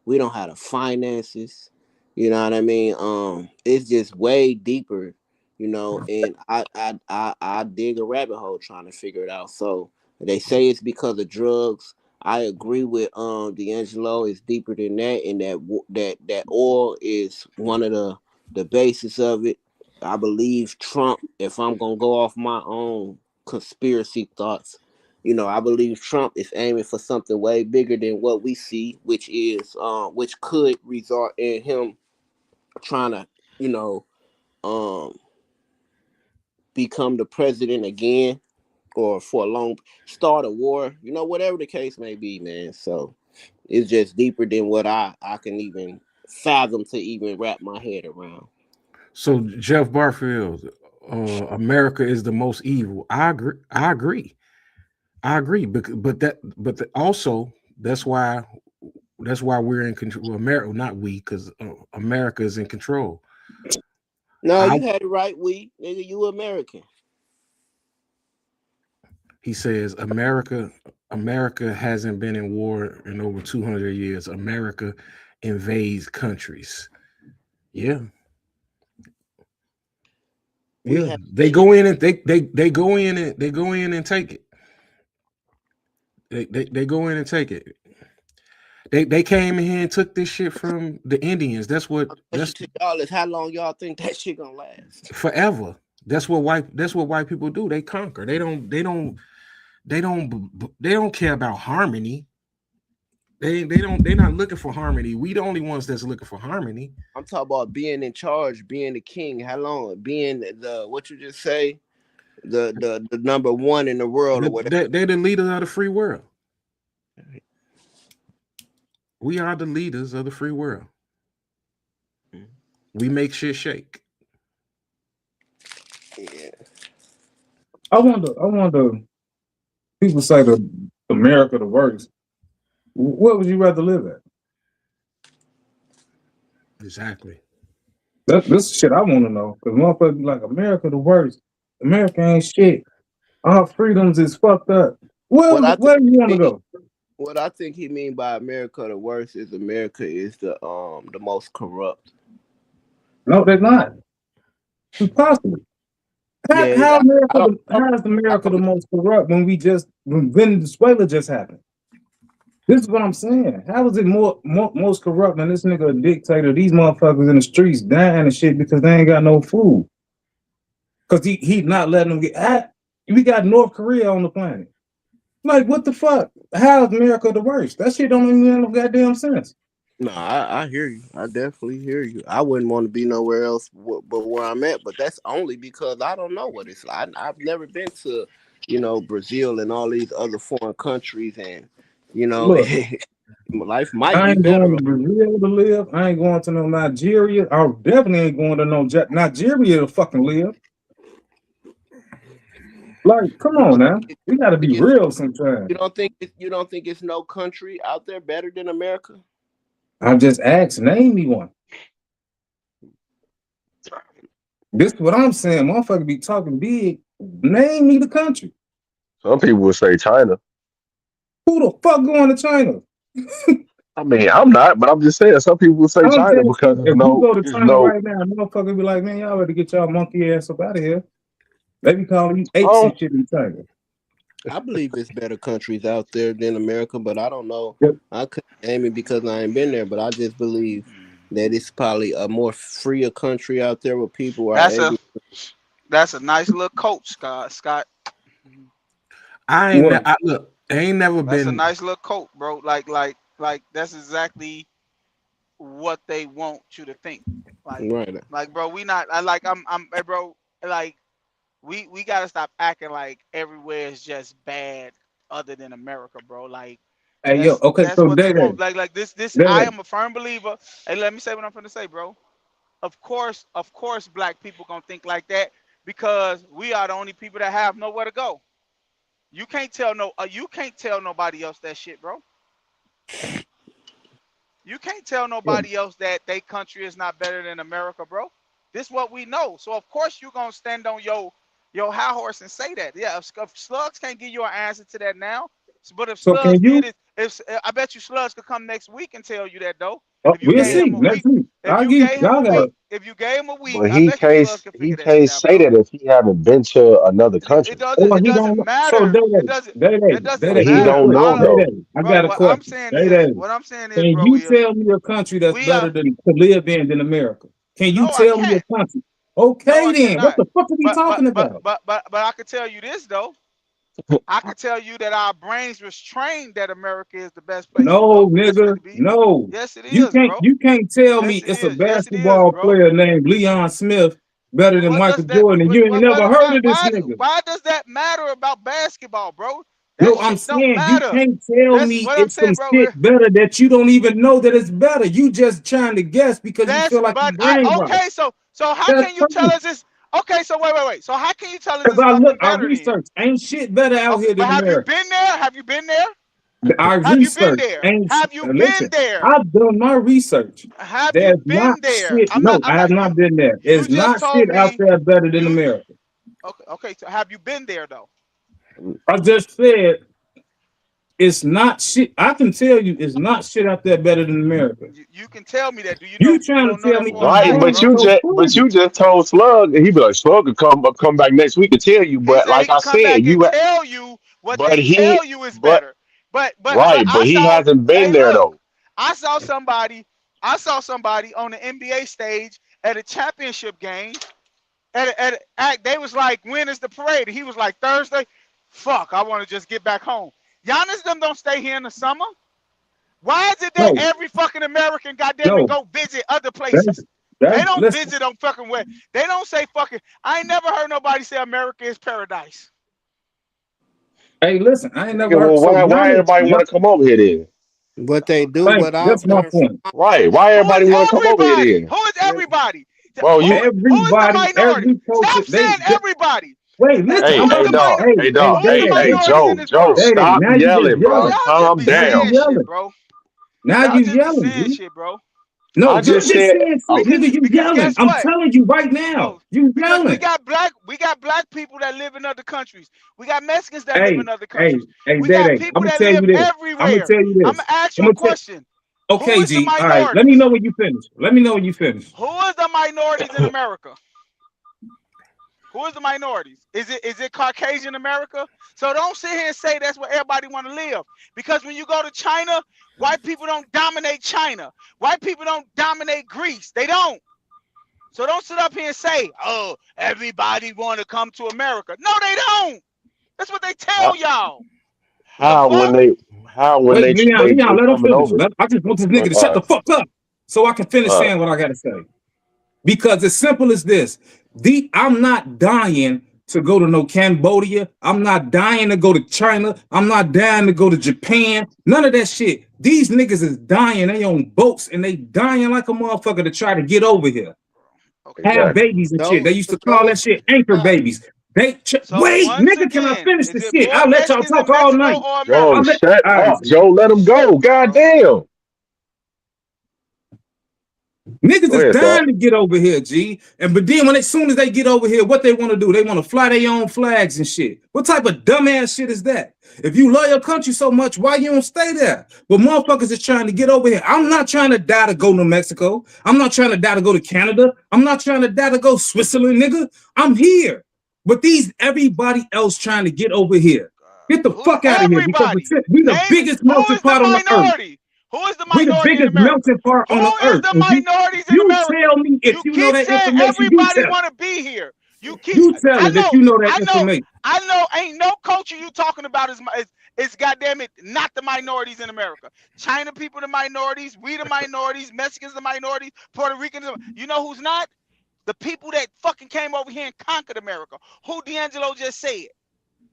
We don't have the finances. You know what I mean? It's just way deeper, and I dig a rabbit hole trying to figure it out. So they say it's because of drugs. I agree with D'Angelo. It's deeper than that, and that oil is one of the basis of it. I believe Trump, if I'm gonna go off my own conspiracy thoughts, I believe Trump is aiming for something way bigger than what we see, which could result in him trying to, you know, um, become the president again, or for a long start a war, whatever the case may be, man. So it's just deeper than what I can even fathom to even wrap my head around. So Jeff Barfield, America is the most evil. I agree. I agree. I agree. Also that's why we're in control. America, not we, because America is in control. No, I you had it right. Nigga, you American. He says America hasn't been in war in over 200 years. America invades countries. Yeah. We Yeah. have They go in and they go in and they go in and take it. They go in and take it. They came in here and took this shit from the Indians. question That's to y'all is how long y'all think that shit gonna last? forever. That's what white people do. They conquer. They don't care about harmony. They're not looking for harmony. We the only ones that's looking for harmony. I'm talking about being in charge, being the king. How long? Being the what you just say? The number one in the world or whatever. They're the leaders of the free world. We are the leaders of the free world. We make shit shake. Yeah. I wonder. People say the America the worst. What would you rather live at? Exactly. This shit I want to know. Because motherfuckers be like, America the worst. America ain't shit. Our freedoms is fucked up. What I think Where do you want to go? what I think he mean by America the worst is America is the most corrupt. No, they're not. It's possible. Yeah, I don't know. How is I America the don't know. most corrupt when Venezuela just happened? This is what I'm saying. How is it most corrupt than this nigga a dictator? These motherfuckers in the streets dying and shit because they ain't got no food. Because he not letting them get. We got North Korea on the planet. Like, what the fuck? How is America the worst? That shit don't even make no goddamn sense. No, I hear you. I definitely hear you. I wouldn't want to be nowhere else but where I'm at. But that's only because I don't know what it's like. I've never been to, Brazil and all these other foreign countries, and Look, life might I be ain't going better. to Brazil to live. I ain't going to no Nigeria. I definitely ain't going to no Nigeria to fucking live. Like, come You on don't now. think We got to be it's real sometimes. you don't think it's no country out there better than America? I just asked, name me one. This is what I'm saying. Motherfucker be talking big. Name me the country. Some people would say China. Who the fuck going to China? I mean, I'm not, but I'm just saying some people say I'm China telling because you, if we go to it's China no. right now, motherfucker be like, man, y'all better get y'all monkey ass up out of here. They be calling you apes Oh, and shit in China. I believe it's better countries out there than America, but I don't know. Yep. I couldn't name it because I ain't been there, but I just believe that it's probably a more freer country out there where people are That's a able. that's a nice little coat, Scott. Scott, What? Look. I ain't never that's a been. nice little coat, bro. Like that's exactly what they want you to think. Like, Right. bro, we not. Hey, bro. Like, we gotta stop acting like everywhere is just bad, other than America, bro. Like, Hey, yo, okay, that's so what they Day Day, want. Like this. Day I Day. am a firm believer. Hey, let me say what I'm gonna say, bro. Of course, black people gonna think like that because we are the only people that have nowhere to go. You can't tell nobody else that shit, bro. You can't tell nobody else that they country is not better than America, bro. This is what we know. So of course you gonna stand on your high horse and say that. Yeah, if Slugs can't give you an answer to that now, but if So Slugs can did you? it, if I bet you Slugs could come next week and tell you that though. If you We'll gave yeah, him see a next week, week. if you Y'all gave him a got. week, if you gave him a week, but I bet you Slugs can he figure that shit can't out, say bro. that if he haven't been to another country, Or It he don't doesn't know. So matter. Day Day, Day Day, It Day doesn't but Day, he real matter. don't quick. know All I, Day though. Day, I bro, got a what I'm question. saying Day is, Day, can bro, you is tell me a country that's we are better than to live in than America? Can you no, I tell me can't. a country? No, Okay, I then. What cannot. the fuck are we talking about? But I could tell you this though. I could tell you that our brains was trained that America is the best place to No, go, best place nigga, to be. no. Yes, it is, bro. You can't tell me Yes, it it's a is. Yes, it is, basketball bro. player named Leon Smith better than What Michael does that? Jordan, and you ain't never heard of this Why? nigga. Why does that matter about basketball, bro? That No, I'm shit don't saying you matter. can't tell That's me what I'm it's some saying, bro. shit better that you don't even know that it's better. You just trying to guess because you That's feel like your but I brain right. okay. So how That's can you tell crazy. us this? Okay, so wait. So how can you tell us Because it's nothing I better then? research. Ain't shit better out Okay, here but than America. Have you been there? I Have you been research. there? Ain't Have you been listen. there? I've done my research. Have you There's not been there? shit. No, I have not been there. You There's just not told shit out me there better than you America. okay, so have you been there though? I just said it's not shit. I can tell you it's not shit out there better than America. You can tell me that. Do you You know you trying to don't know tell that me for a I'm Right, fact, wrong, bro? so but prove it. you just told Slug, and he be like, Slug could come back next week and tell you. He But said he like can I come said, back and you tell you what but they he tell you is but better. But right, I but he saw hasn't been hey there look, though. I saw somebody on the NBA stage at a championship game. They was like, when is the parade? And he was like, Thursday. Fuck, I want to just get back home. Giannis them don't stay here in the summer. Why is it that No, every fucking American goddamn it no. go visit other That's places? They that's don't listen. visit on fucking where they don't say fucking. I ain't never heard nobody say America is paradise. Hey, listen. I ain't never Nigga, heard. well, So why Giannis, everybody want to come over here then? What they do, thank what you. I've That's my learned from point. Right, why Who is everybody want to come over here everybody? then? Who is what, everybody? Bro, you Who is the Everybody, minority? every culture, Stop saying everybody. wait, listen. Who hey, is hey, the dog, minor? hey, Hey, dog, Who is the hey, minorities in Joe, this Joe, world? stop Now you just yelling, Bro, bro. yelling. y'all just Calm be Now you down. saying shit, yelling. bro. Now Y'all you just be yelling, saying dude. shit, bro. No, I you just just said, saying shit, oh, nigga. You Because yelling. guess I'm what? telling you right now. No, You because yelling. we got black people that live in other countries. We got Mexicans that live Hey, in other hey, countries. hey, We got Day. I'm people gonna that tell live you this. I'm gonna everywhere. tell you I'm this. gonna ask I'm you a gonna tell. question. Who Okay, is the G. All right. Let me minorities? know when you finish. Let me know when you finish. Who is the minorities in America? Who is the minorities? Is it Caucasian America? So don't sit here and say that's where everybody want to live. Because when you go to China, white people don't dominate China. White people don't dominate Greece. They don't. So don't sit up here and say, oh, everybody want to come to America. No, they don't. That's what they tell how, y'all. The how when fuck? they, how when Wait, Leon, they let him coming finish. over? I just want this All nigga to shut right, the fuck up so I can finish all right. saying what I gotta say. Because it's simple as this. I'm not dying to go to no Cambodia. I'm not dying to go to China. I'm not dying to go to Japan. None of that shit. These niggas is dying. They on boats and they dying like a motherfucker to try to get over here. Okay. Have Exactly. babies and shit. They those used to call that those shit anchor not, babies. So Wait, once nigga, can I again, finish is the it shit? more I'll let y'all Mexicans talk in all Mexico night. or Joe, I'll America? let shut all right. up, Joe. Let him go. Shit, bro. Goddamn. Niggas Go is ahead, Scott. dying to get over here, G. But then as soon as they get over here, what they want to do? They want to fly their own flags and shit. What type of dumbass shit is that? If you love your country so much, why you don't stay there? But motherfuckers is trying to get over here. I'm not trying to die to go to Mexico. I'm not trying to die to go to Canada. I'm not trying to die to go Switzerland, nigga. I'm here. But everybody else trying to get over here. Get the Who's fuck out of here because everybody? we the Name biggest who melting is the pot on the earth. minority? Who is the We the minority in biggest America? melting pot on the Who is earth. the And minorities in you America? tell me if You you know keep that saying information. You everybody tell. want to be here. You keep. You tell I it if know. you know that I know. information. I know. Ain't no culture you talking about is goddamn it not the minorities in America. China people the minorities. We the minorities. Mexicans the minorities. Puerto Ricans. You know who's not? The people that fucking came over here and conquered America. Who D'Angelo just said.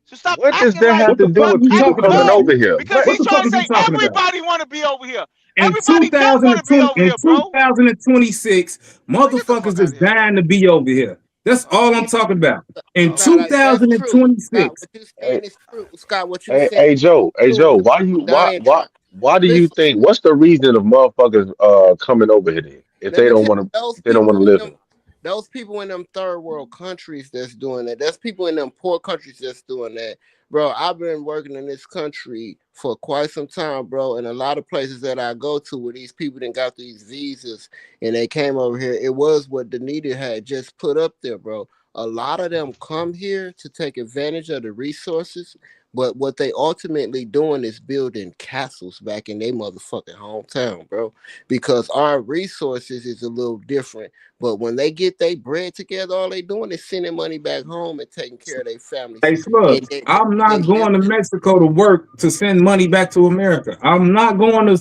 So stop What does acting that like have What to the do fuck are with you people act talking coming about? dumb over here? because What he's the trying fuck to are you say talking about? everybody want to be over here. In Everybody don't want to be over here, bro. 2026, Man, get the fuck motherfuckers out is of here, dying bro. to be over here. That's all I'm Yeah, talking about. In Okay. Scott, that's true. Scott, 2026, what you Hey, saying is true. Scott, what you hey, saying hey, Joe, is hey, true Joe, because people dying trying. why do you Listen, think? What's the reason of motherfuckers coming over here then? If let they me don't tell want you, to, if they don't want to live here? those people in them third world countries that's doing that. That's people in them poor countries that's doing that. Bro, I've been working in this country for quite some time, bro. And a lot of places that I go to where these people didn't got these visas and they came over here, it was what Danita had just put up there, bro. A lot of them come here to take advantage of the resources, but what they ultimately doing is building castles back in their motherfucking hometown, bro. Because our resources is a little different. But when they get their bread together, all they doing is sending money back home and taking care of their families. hey, Slug, And I'm they not going to living. Mexico to work to send money back to America. I'm not going to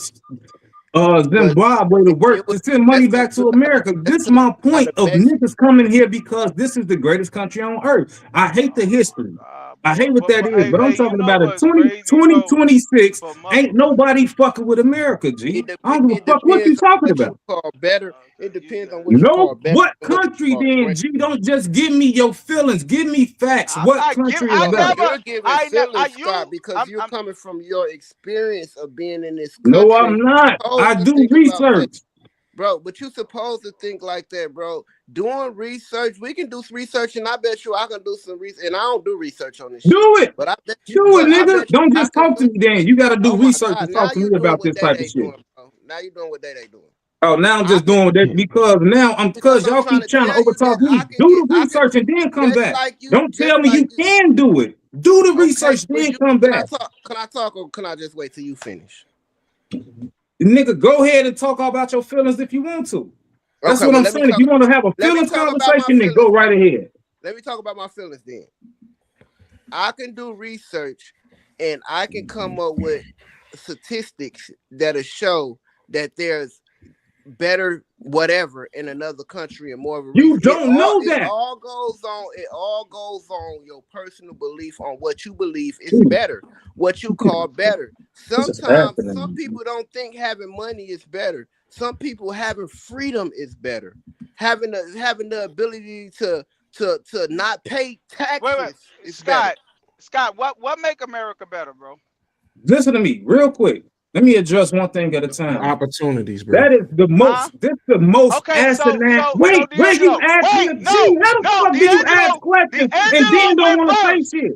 But Zimbabwe to if you work would to send money listen, back to America. This is listen my how point the of Mexican. niggas coming here because this is the greatest country on earth. I hate the Oh my history. God, I hate bro. what that is, Hey, but I'm hey, you talking know about in what's crazy, bro? 2026. For mother, Ain't nobody fucking with America, G. I don't give It a fuck what you depends on talking what you about. call better. It you depends on got what you No, call better what and what you country call then, great. G? Don't just give me your feelings. Give me facts. I'm What not give. country is I Well, better? never. you're giving I never. feelings, Scott, You. because you're I'm. coming from your experience of being in this No, country. I'm not. You're I supposed to do think about that. research. Bro, but you supposed to think like that, bro. Doing research, we can do some research, and I bet you I can do some research. And I don't do research on this shit, Do it. Do it, but I nigga. bet you Don't I just can talk to do. me then. You got to do Oh my research God! and Now talk to me you doing about what this type of they shit. doing, bro. Now you doing what they doing. Oh, now I'm I just can doing that because now because because I'm y'all trying keep to trying to tell you that overtalk me. I can get Do the research and then come just back. like you, Don't tell me you you. can do it. Do the Okay, research, but then you come can I back. talk? Can I talk, or can I just wait till you finish? Nigga, go ahead and talk about your feelings if you want to. That's Okay, what well I'm saying. If you want to have a let me feelings talk about my conversation, then go feelings. right ahead. Let me talk about my feelings then. I can do research and I can come up with statistics that'll show that there's better whatever in another country and more of a You reason. don't know It that. all goes on your personal belief on what you believe is better, what you call better. This is Sometimes some happening. people don't think having money is better. Some people having freedom is better. Having the ability to not pay Wait, taxes is better. Scott. Scott, what make America better, bro? Listen to me real quick. Let me address one thing at a time. Opportunities, bro. That is the Huh? most. This the most Okay, asinine. so Wait, you D'Angelo. asked me Wait, a G. no, How the no, fuck do you ask questions and then D'Angelo don't went want to first. say shit?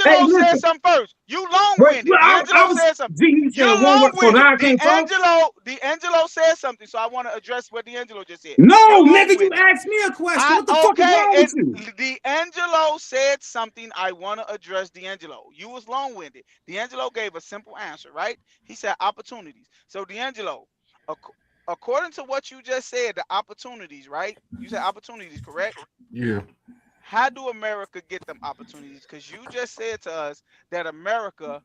Hey, D'Angelo said listen. something first. You Wait, long-winded. well, I D'Angelo was said something. G. He You said one word, so long-winded. now I can't talk. D'Angelo said something, so I want to address what D'Angelo just said. No, You're nigga, you long-winded. asked me a question. What the fuck is Okay, wrong with and you? D'Angelo said something. I want to address D'Angelo. You was long-winded. D'Angelo gave a simple answer, right? He said opportunities. So D'Angelo, according to what you just said, the opportunities, right? You said opportunities, correct? Yeah. How do America get them opportunities? Because you just said to us that America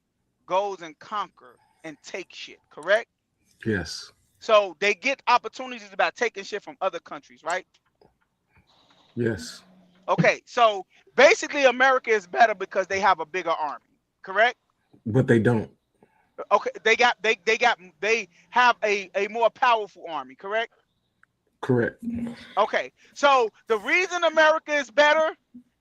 goes and conquer and take shit, correct? Yes. So they get opportunities about taking shit from other countries, right? Yes. Okay, so basically America is better because they have a bigger army, correct? But they don't. Okay, they have a more powerful army, correct? Correct. Okay, so the reason America is better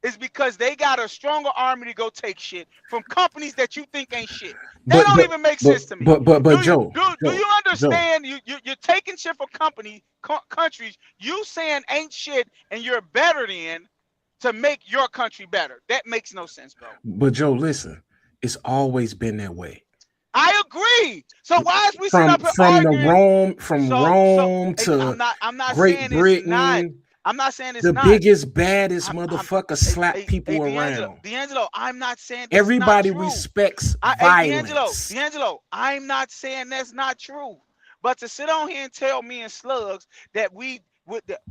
is because they got a stronger army to go take shit from companies that you think ain't shit. That But don't even make sense to me. Joe, Do you Joe. understand? You're taking shit from countries you saying ain't shit and you're better than to make your country better. That makes no sense, bro. But Joe, listen, it's always been that way. I agree. So why is we sitting From up here arguing? Rome Hey, to I'm not Great saying it's not. Britain, I'm not saying it's the not. biggest, baddest I'm motherfucker slap people D'Angelo, around. I'm not saying that's not Everybody true. respects Hey, violence. D'Angelo, I'm not saying that's not true. But to sit on here and tell me and Slugs that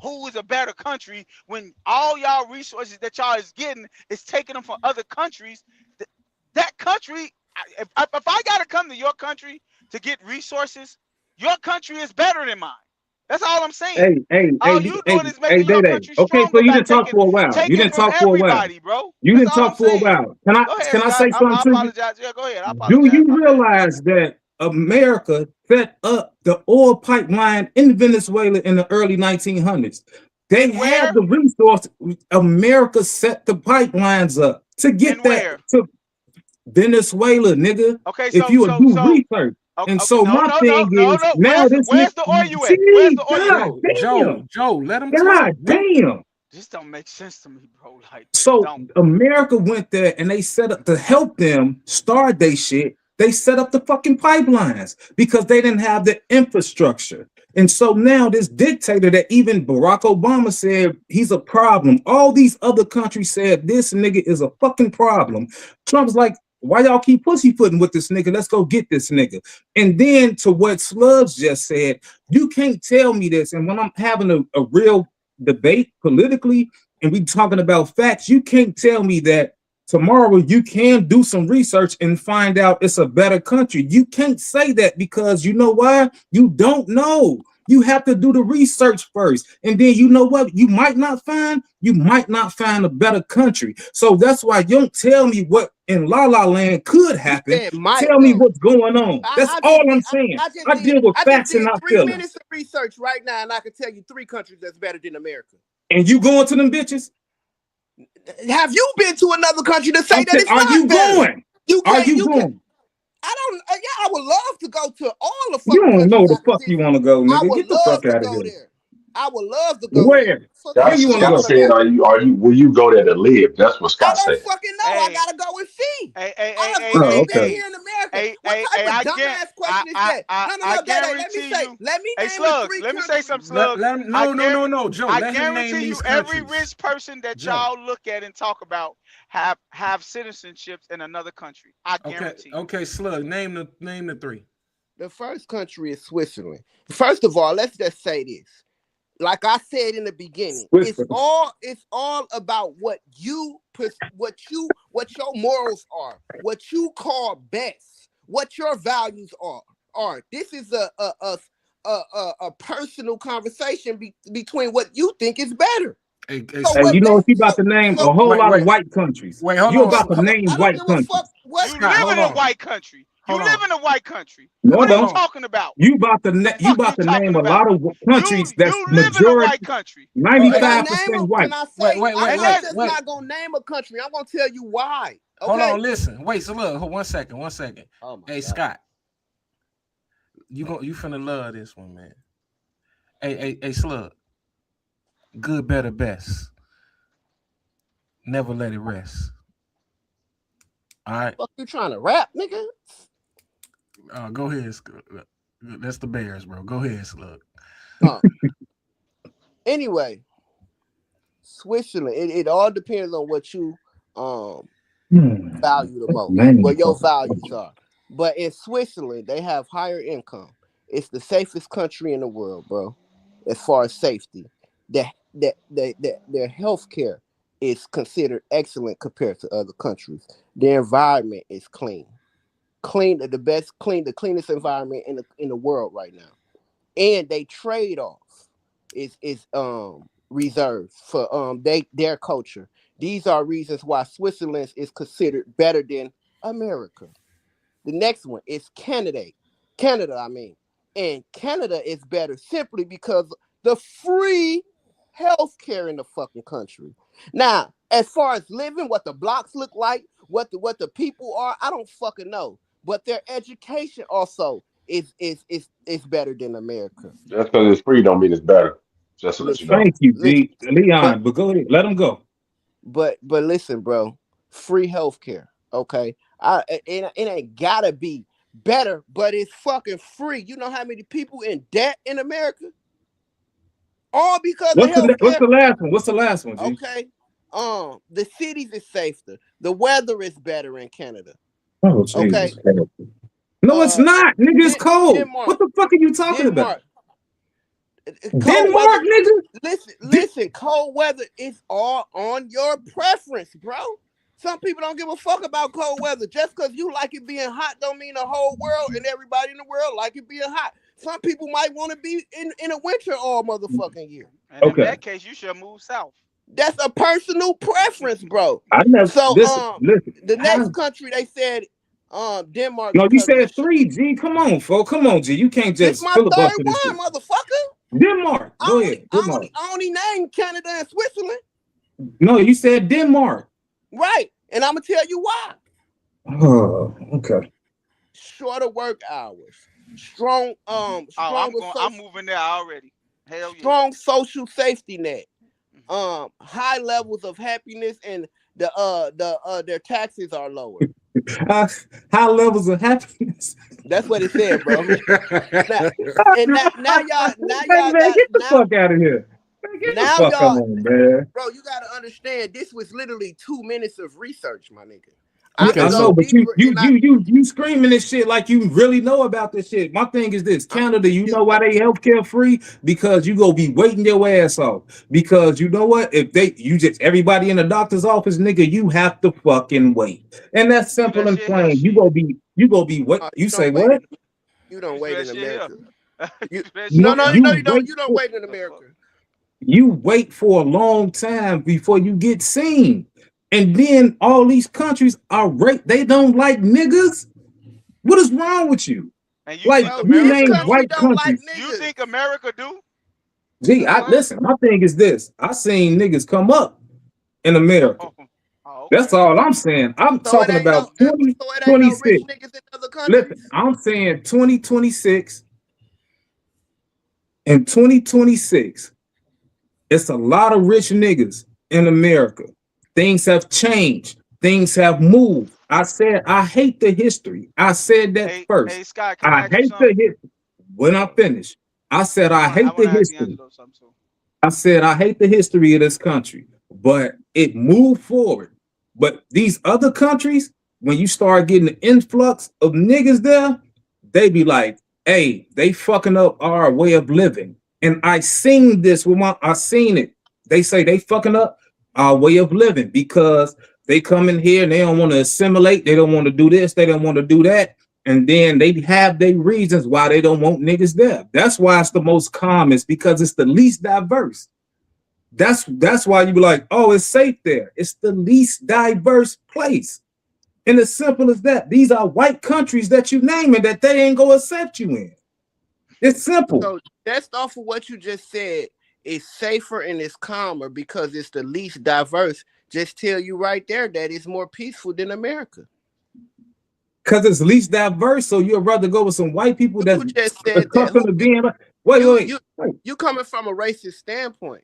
who is a better country when all y'all resources that y'all is getting is taking them from other countries, that country, if I got to come to your country to get resources, your country is better than mine. That's all I'm saying. All you doing is making your Day. country Okay, so stronger you by didn't talk for a while. You taking didn't from talk for a while. everybody, bro. You That's didn't all I'm talk for a saying. while. Go ahead, Can I Scott. say something I to you? apologize. Yeah, go ahead. I Do apologize. you My bad. realize that America set up the oil pipeline in Venezuela in the early 1900s? They And had where? the resource. America set the pipelines up to get And that where? to Venezuela, nigga. Okay, If so you would so do so research. And okay, so my thing is no. now this Where's the oil you at? Where's see, the oil you at? Joe, let him talk, God bro. damn. This don't make sense to me, bro. Like it So don't. America went there and they set up to help them start their shit. They set up the fucking pipelines because they didn't have the infrastructure. And so now this dictator that even Barack Obama said he's a problem. All these other countries said this nigga is a fucking problem. Trump's like, why y'all keep pussyfooting with this nigga? Let's go get this nigga. And then to what Slugs just said, you can't tell me this. And when I'm having a real debate politically, and we talking about facts, you can't tell me that tomorrow you can do some research and find out it's a better country. You can't say that because you know why? You don't know. You have to do the research first. And then you know what? You might not find a better country. So that's why you don't tell me what in La La Land could happen. Might Tell me though. what's going on. That's all I'm saying. I deal with facts and not 3 feelings. minutes of research right now, and I can tell you 3 countries that's better than America. And you going to them bitches? Have you been to another country to say that it's Are not you better? going? Are you going? I don't. Yeah, I would love to go to all the You fucking don't know countries the I can fuck see. you want to go, I nigga. would Get the love fuck to out of go here. there. I would love to go there. Where? Where you want to go? Scott saying, will you go there to live? That's what I Scott don't said. fucking know. I Hey, gotta go and see. hey, I've Oh, only been okay. here in America. What type of I dumbass question is that? No, Daddy. Let me guarantee say. you. Let me Hey, name the Slugs, 3 let me say countries. something, Slugs. No, Joe. I Let him name guarantee you these every countries. rich person that Joe. y'all look at and talk about have citizenships in another country. I guarantee you. Okay, Slug. Name the 3. The first country is Switzerland. First of all, let's just say this. Like I said in the beginning, it's all about what your morals are, what you call best, what your values are. This is a personal conversation between what you think is better. Hey, Hey, you know what? You about to name a whole lot of white countries. Wait, hold you on. about to name I don't white give a countries. fuck what You Scott, live in hold a on. white country. You live in a white country. No, What I are you don't. talking about? You about to talking name a about? lot of countries that's You live in a majority white country. Can I 95% name them? white. Can I say? I'm And not that just not gonna name a country. I'm gonna tell you why. Okay. Hold on, listen. Wait, so look, 1 second. Oh my Hey, God. Scott. You finna love this one, man. Hey, Slug. Good, better, best. Never let it rest. All right. Fuck you trying to rap, nigga? Go ahead. That's the Bears, bro. Go ahead, Slug. Anyway, Switzerland. It all depends on what you value the most, what your values are. But in Switzerland, they have higher income. It's the safest country in the world, bro. As far as safety, their healthcare is considered excellent compared to other countries. Their environment is clean, the cleanest environment in the world right now. And they trade off is reserved for their culture. These are reasons why Switzerland is considered better than America. The next one is Canada. And Canada is better simply because the free healthcare in the fucking country. Now, As far as living, what the blocks look like, what the people are, I don't fucking know. But their education also is better than America. Just because it's free don't mean it's better. Just to let you Listen, know. Thank you, listen, G. Leon. but But go ahead, let him go. but listen, bro. Free healthcare, okay? It ain't gotta be better, but it's fucking free. You know how many people in debt in America? All because of What's healthcare. the last one? What's the last one, G? Okay. The cities is safer. The weather is better in Canada. Oh Okay. Jesus. No, it's Uh, not, nigga. It's cold. Denmark, What the fuck are you talking about? Denmark, cold weather. Denmark, nigga. Listen. Cold weather is all on your preference, bro. Some people don't give a fuck about cold weather. Just because you like it being hot don't mean the whole world and everybody in the world like it being hot. Some people might want to be in a winter all motherfucking year. And in Okay. that case, you should move south. That's a personal preference, bro. I never So listen. the How, next country they said Denmark no, you because of the said 3, G. Come on, folks. Come on, G. You can't this just my filibuster third this shit. one, motherfucker. Denmark. Go ahead. I Denmark. only named Canada and Switzerland. No, you said Denmark. Right. And I'm gonna tell you why. Oh, okay. Shorter work hours. Strong I'm moving there already. Hell yeah. strong social safety net. High levels of happiness and their taxes are lower. High levels of happiness. That's what it said, bro. Now y'all Man, got get the fuck out of here. Man, get the now fuck y'all, on, man. bro. You gotta understand. This was literally 2 minutes of research, my nigga. Yeah, I I can know, go but deeper. you screaming this shit like you really know about this shit. My thing is this: Canada, you know why they healthcare free? Because you go be waiting your ass off. Because you know what? If everybody in the doctor's office, nigga, you have to fucking wait, and that's simple and plain. You go be what? You say what? You don't wait in America. No, You don't. You don't wait in America. You wait for a long time before you get seen. And then all these countries are they don't like niggas. What is wrong with you? And you like think you America name country white don't countries. like You niggas. think America do? Gee, listen, my thing is this. I seen niggas come up in America. Okay. That's all I'm saying. I'm talking about 2026. Rich niggas in other countries. Listen, I'm saying 2026 and 2026. It's a lot of rich niggas in America. Things have changed. Things have moved. I said I hate the history. I said that first. Hey, Scott, can I hate the history. When I finish, I said I hate the history. I said I hate the history of this country, but it moved forward. But these other countries, when you start getting the influx of niggas there, they be like, hey, they fucking up our way of living. And I seen this I seen it. They say they fucking up our way of living because they come in here and they don't want to assimilate. They don't want to do this. They don't want to do that. And then they have their reasons why they don't want niggas there. That's why it's the most common, because it's the least diverse. That's why you be like, oh, it's safe there. It's the least diverse place. And as simple as that. These are white countries that you name and that they ain't gonna accept you in. It's simple. So that's off of what you just said. It's safer and it's calmer because it's the least diverse. Just tell you right there that it's more peaceful than America. Because it's least diverse, so you'd rather go with some white people that's just said accustomed to being like, wait. You coming from a racist standpoint.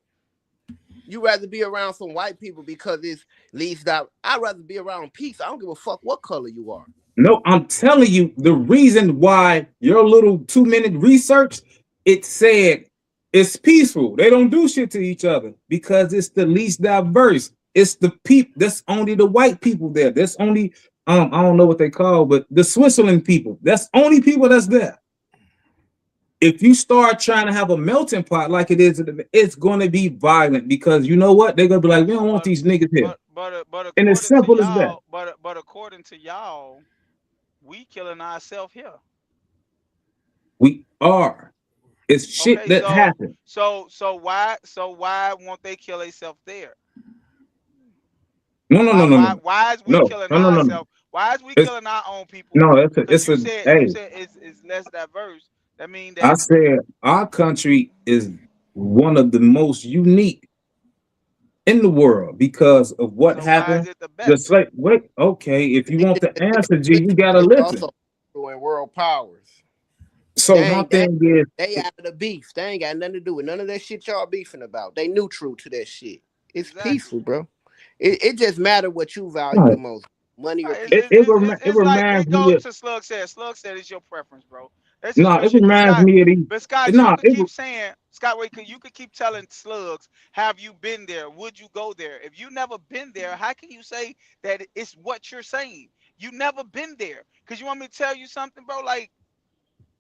You rather be around some white people because it's least diverse. I'd rather be around peace. I don't give a fuck what color you are. No, I'm telling you the reason why your little 2-minute research, it said it's peaceful. They don't do shit to each other because it's the least diverse. It's the people. That's only the white people there. That's only I don't know what they call, but the Switzerland people. That's only people that's there. If you start trying to have a melting pot like it is, it's going to be violent because you know what? They're going to be like, we don't want these niggas here. But and it's simple as that. But according to y'all, we killing ourselves here. We are. It's shit okay, that happened. So why won't they kill themselves there? No. Why is we killing ourselves? No. Why is we killing our own people? No, you said it's less diverse. That means that I said our country is one of the most unique in the world because of what So why is happened. it the The best? slave. Wait, okay. If you want the answer, G, you gotta It's listen. also in world powers. So my thing is, They out of the beef. They ain't got nothing to do with none of that shit y'all beefing about. They neutral to that shit. It's Exactly. peaceful, bro. It just matter what you value the no, most, money or Right, peace. it it's like reminds it me goes of to Slug said. Slug said it's your preference, bro. That's his no, it preference. reminds me of these. But Scott, you No, could keep saying, Scott, wait, you could keep telling Slugs, have you been there? Would you go there? If you never been there, how can you say that it's what you're saying? You never been there. Cause you want me to tell you something, bro? Like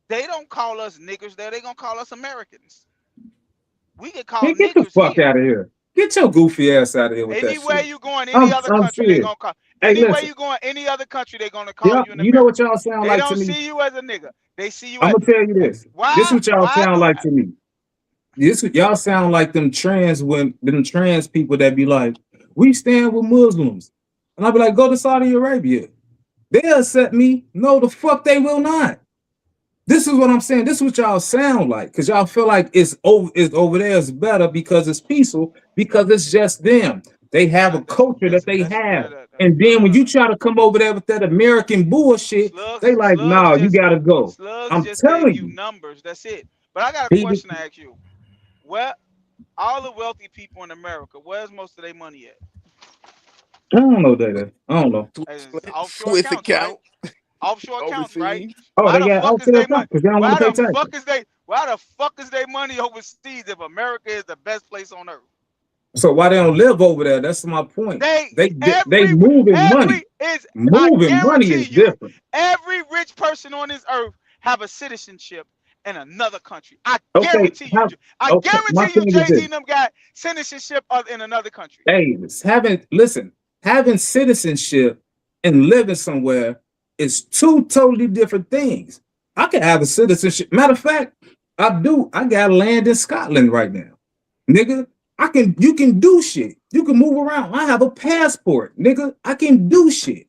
they don't call us niggers there. They gonna call us Americans. We get called man, get the niggers fuck here. out of here. Get your goofy ass out of here with that Anywhere shit. you going, any other I'm country, they serious. gonna call. Hey, Anywhere listen. you going, any other country, they gonna call Yeah, you an you know what American. y'all sound They like to don't me? see you as a nigga. They see you I'm as gonna tell you this. This why? what y'all Why sound do like to me. This y'all sound like them trans people that be like, we stand with Muslims. And I'll be like, go to Saudi Arabia. They'll accept me. No, the fuck they will not. This is what I'm saying. This is what y'all sound like. Because y'all feel like it's over there is better because it's peaceful, because it's just them. They have a culture that they have. And then when you try to come over there with that American bullshit, they like, nah, you gotta go. Slugs I'm just gave telling you you. numbers. That's it. But I got a He, question to ask you. Where all the wealthy people in America, where's most of their money at? I don't know that. I don't know. It's offshore Swiss accounts, right? account Offshore accounts, right? overseas. Oh, Why they the got fuck is offshore they money? accounts because they don't want to pay taxes. Why the fuck is they money overseas if America is the best place on earth? So why they don't live over there? That's my point. They They moving money. I Moving money guarantee is you, different. every rich person on this earth have a citizenship in another country. I Okay, guarantee you. I okay. My guarantee you, thing is Jay-Z this. and them got citizenship in another country. Hey, having citizenship and living somewhere is two totally different things. I can have a citizenship. Matter of fact, I do. I got land in Scotland right now, nigga. You can do shit. You can move around. I have a passport, nigga. I can do shit.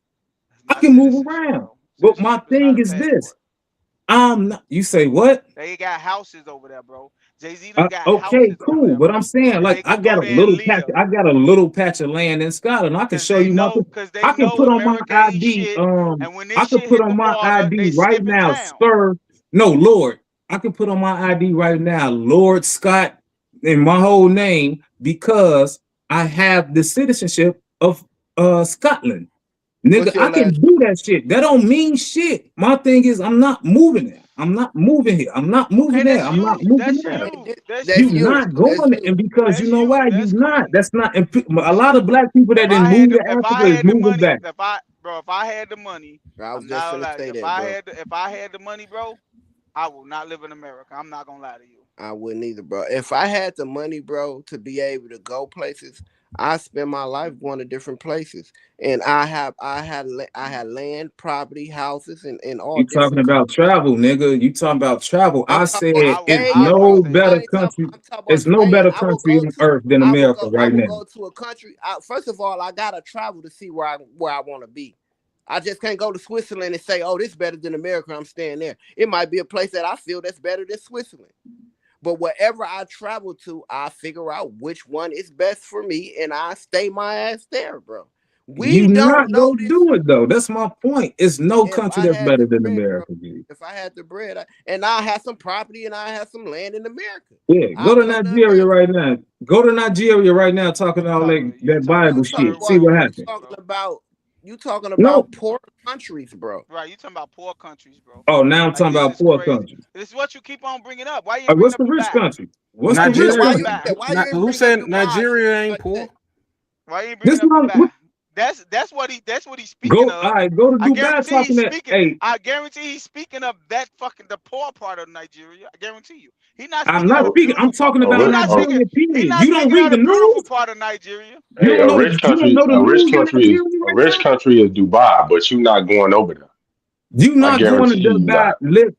That's I not can move citizenship, around. bro. But my Citizenship is not thing a is this. passport. I'm not, you say what? They got houses over there, bro. Jay-Z them got Okay, houses over cool. there, But I'm bro. saying, And like, they can go there and live. I got a little patch of land in Scotland. I can show you my. Cause they I can know put on my America ain't ID. shit. And when this I can shit put hit the on my water, ID they right skipping now, town. sir. No, Lord. I can put on my ID right now, Lord Scott, in my whole name, because I have the citizenship of Scotland. What's Nigga, your I can last? do that shit. That don't mean shit. My thing is, I'm not moving there. I'm not moving here. I'm not moving Okay, there. that's I'm not you. moving That's there. you. That's That's You you. you. That's not cool. That's going, you. and because you That's know you. why you That's not. cool. That's not. A That's lot of cool. black people that If didn't I move had to if I Africa is had the moving money, back. if I had the money, I was I'm just not gonna like say that, bro. if I had the money, bro, I will not live in America. I'm not gonna lie to you. I wouldn't either, bro. If I had the money, bro, to be able to go places, I spend my life going to different places, and I had land, property, houses, and all You talking different. about travel, nigga? You talking about travel? I'm I talking about said it's I staying, wouldn't no bro. say better I that. ain't talking. country. I'm talking about It's no staying. better country on earth than America I right will now. go to a country. First of all, I gotta travel to see where I want to be. I just can't go to Switzerland and say, "Oh, this is better than America." I'm staying there. It might be a place that I feel that's better than Switzerland. But wherever I travel to, I figure out which one is best for me, and I stay my ass there, bro. We You don't not know gonna this. do it though. That's my point. It's no If country I that's had better the than bread, bro. America, dude. If I had the bread, and I had some property and I had some land in America, Yeah, go I'll to come to Nigeria America. right now. Go to Nigeria right now, talking all You that talking Bible You about talking third shit. See about what world you happens. countries, talking bro. about you talking No. about poor countries, bro. Right, you talking about poor countries, bro. Oh, now I'm Like talking this about is poor crazy. countries. This is what you keep on bringing up. Why you ain't bringing What's up the rich Dubai? country? What's the Why you bringing rich up Why country? you Dubai? why you ain't Who bring up said Dubai or something Nigeria ain't like poor? that? Why you ain't This bringing up one, Dubai? That's what he's speaking go. All of. right, go to I Dubai. guarantee Talking he's that. speaking. Hey, I guarantee he's speaking of that fucking the poor part of Nigeria. I guarantee you. He's not I'm speaking of not the A, speaking. I'm beautiful part. talking a, about He's ri- not a, speaking. Nigeria. He's Period. not You don't speaking read of the the beautiful news. part of Nigeria. You hey, don't know. You don't know the news in Nigeria a right rich now. country is Dubai, but you're not going over there. You I not going to guarantee you Dubai. not,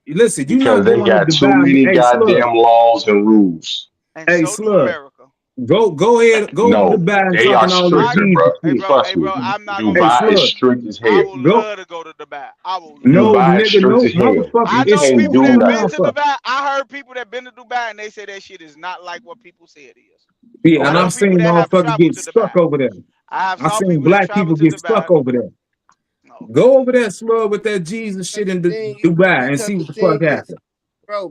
Listen, you because not they going to got too Dubai. many Hey, Slug. goddamn laws and rules. And Hey, so do Slug. America. Go ahead, go over to No, Dubai and they are talking all this I, stricter, bro. Jesus hey shit. bro, Trust hey me. bro, I'm not gonna Hey, Dubai lie. is Slug, strict as I hell. will go. love to go to Dubai. I will No, love Dubai to is go nigga, to strict no, as Dubai. hell. motherfucker, I You it's know can't strict people do in the that nothing. been to motherfucker. Dubai. I heard people that been to Dubai and they say that shit is not like what people say it is. Yeah, I and Okay. know I've people seen that have motherfuckers traveled get to Dubai. stuck over there. I have I saw seen people that black people traveled to get stuck Dubai. over there. Okay. Go over there, Slug, with that Jesus shit in Dubai and see what the fuck happened.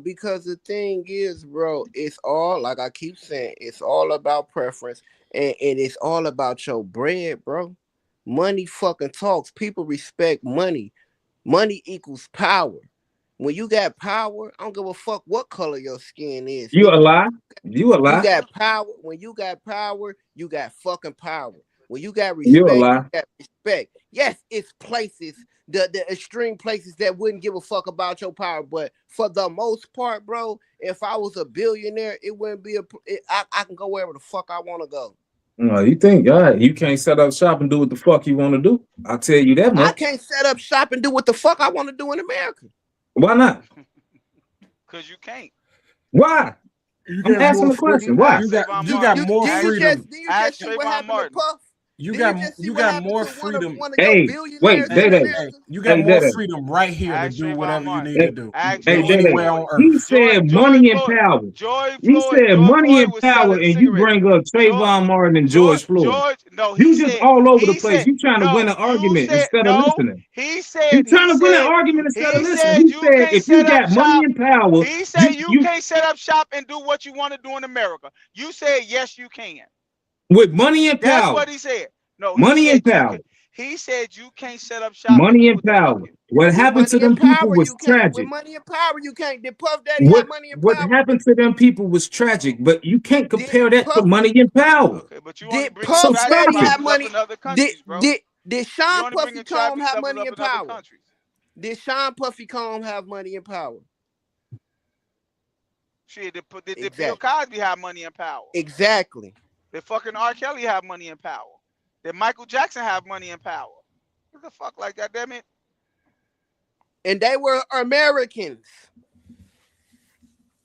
Because the thing is, bro, it's all like I keep saying, it's all about preference and it's all about your bread, bro. Money fucking talks. People respect money. Money equals power. When you got power, I don't give a fuck what color your skin is, You a nigga. lie? You a You lie? got power. When you got power, you got fucking power. When you got You a respect, you lie? got respect. Yes, it's places, the extreme places that wouldn't give a fuck about your power. But for the most part, bro, if I was a billionaire, it wouldn't be I can go wherever the fuck I want to go. No, you think you can't set up shop and do what the fuck you want to do? I'll tell you that I much. can't set up shop and do what the fuck I want to do in America. Why not? Cause you can't. Why? You I'm got asking more the freedom. question. Why? Ask You got Trayvon you got Martin. more freedom. Did you Ask just see what Trayvon happened to Martin. Puff? You Did you got just see you what got happened more to one of freedom. one of your Hey, wait, billionaires Hey, in Day. hey, America? you got Hey, more Day. freedom right here to Ask do Trayvon whatever you Martin. need to Hey, do. Ask hey, Do George Day. anywhere Floyd. on He earth. said George money and Floyd. power. George He Floyd. said George money Floyd and was power, selling and you cigarettes. bring up George, Trayvon Martin and George Floyd. No, You just all over the place. You trying to win no, an you argument said, instead of no, listening. he You said, trying to win an argument instead of listening. He you said can't if you set up got money shop. and power, He said you you can't set up shop and do what you want to do in America. You said, yes, you can. with money and That's power, what he said. No, he money and said you power, can. He said you can't set up shop and money do and what the fuck power. you. What With happened to money and them people power, was you can't. With tragic. money and power, you can't. Did Puff Daddy have What money and what power? happened to them people was tragic, but you can't Did compare that to Puff money and power. Okay, but you only did bringing So Puff tragic stop Daddy it. have stuff money? in other Did countries, bro. did did You Sean only Puffy bringing Comb tragic have stuff money up and in other power? countries. Did Sean Puffy Comb have money and power? Shit, did Bill Exactly. Cosby have money and power? Exactly. Did fucking R. Kelly have money and power? Did Michael Jackson have money and power? What the fuck, like that, damn it? And they were Americans.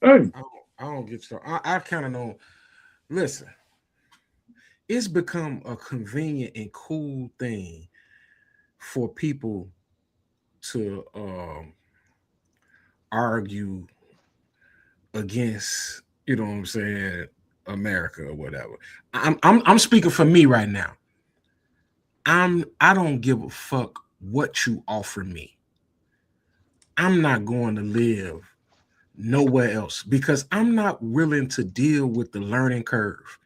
Hey, I don't get started. I kind of know. Listen, it's become a convenient and cool thing for people to argue against, you know what I'm saying, America or whatever. I'm speaking for me right now. I don't give a fuck what you offer me. I'm not going to live nowhere else because I'm not willing to deal with the learning curve.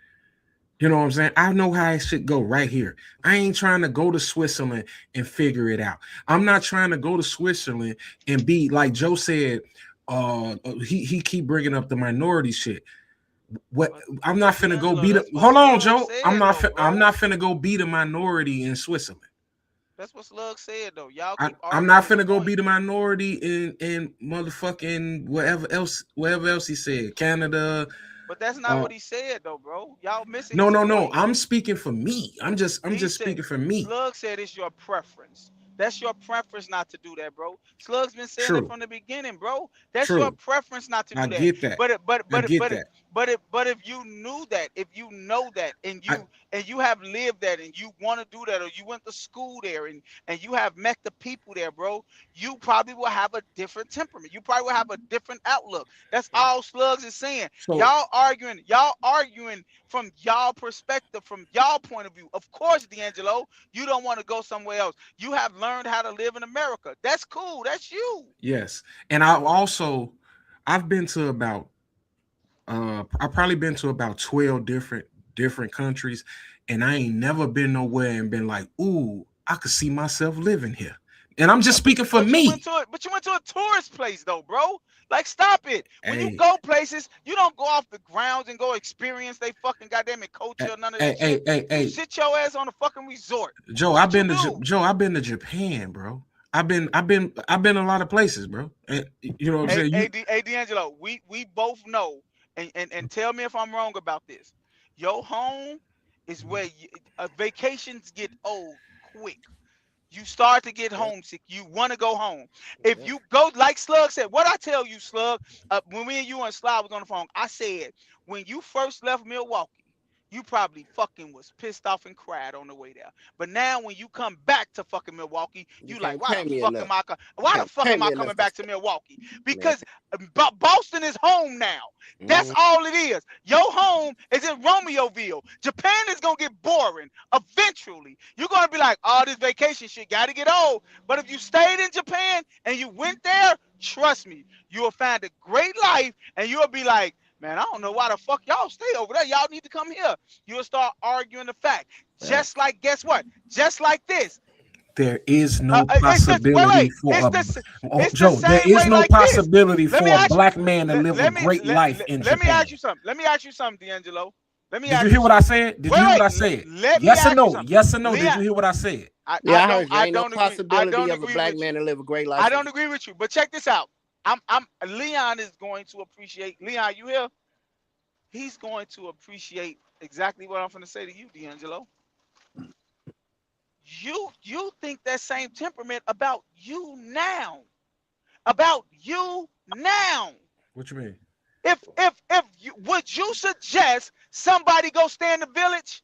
You know what I'm saying? I know how it should go right here. I ain't trying to go to Switzerland and figure it out. I'm not trying to go to Switzerland and be like Joe said. He keep bringing up the minority shit. What I'm not finna go D'Angelo, beat it. that's what Hold on, Slug Joe. I'm said not. though, I'm bro. not finna go beat a minority in Switzerland. That's what Slug said though. Y'all keep I'm not arguing his finna go point. beat a minority in motherfucking wherever else he said, Canada. But that's not Uh, what he said though, bro. Y'all missing no, his no, no. point. I'm speaking for me. I'm He just said speaking for me. Slug said it's your preference. That's your preference not to do that, bro. Slug's been saying it True, from the beginning, bro. That's your true. preference not to I do that. get that. But it, but I but get but that. but if you knew that, if you know that, I and you have lived that, and you want to do that, or you went to school there, and you have met the people there, bro, you probably will have a different temperament. You probably will have a different outlook. That's all Slugs is saying. so Y'all arguing from y'all perspective, from y'all point of view. Of course, D'Angelo, you don't want to go somewhere else. You have learned how to live in America. That's cool. That's you. yes, and I've been to about I've probably been to about 12 different countries, and I ain't never been nowhere and been like, ooh, I could see myself living here. And I'm just speaking for me. But you went to a tourist place though, bro. Like, stop it. When you Hey, go places, you don't go off the grounds and go experience they fucking goddamn it culture or none of hey, that hey, shit. hey, You hey, sit your ass on a fucking resort. Joe, That's what you do. I've been to Japan, bro. I've been a lot of places, bro. And, you know what I'm saying? Hey, D'Angelo, we both know, and tell me if I'm wrong about this. Your home is where vacations get old quick. You start to get Yeah. homesick. You want to go home. If Yeah. you go, like Slug said, what I tell you, Slug, when me and you and Slug was on the phone, I said, when you first left Milwaukee, you probably fucking was pissed off and cried on the way there. But now when you come back to fucking Milwaukee, You you like, can't pay me enough. why the fuck Pay am I me coming enough back to to Milwaukee? man. Because Boston is home now. That's all it is. Your home is in Romeoville. Japan is gonna get boring eventually. You're gonna be like, oh, this vacation shit gotta get old. But if you stayed in Japan and you went there, trust me, you will find a great life, and you'll be like, man, I don't know why the fuck y'all stay over there. Y'all need to come here. You'll start arguing the fact. Just like, guess what? Just like this. There is no It's this, possibility for it's Joe. the There same is way no like this. possibility Let for me a ask you. black man to live a great life in Let me Japan. ask you something. Let me ask you something, D'Angelo. Let me Did ask you hear what I something. said? Did you hear what I said? Let me Yes ask or you no? something. Yes or no? Did Leon, you hear what I said? Yeah, I don't heard you. Ain't no don't agree. I possibility don't of a agree black with man you. to live a great life. I don't agree with you. But check this out. Leon is going to appreciate. Leon, you here? He's going to appreciate exactly what I'm going to say to you, D'Angelo. You think that same temperament about you now. About you now. What you mean? If you, would you suggest somebody go stay in the village?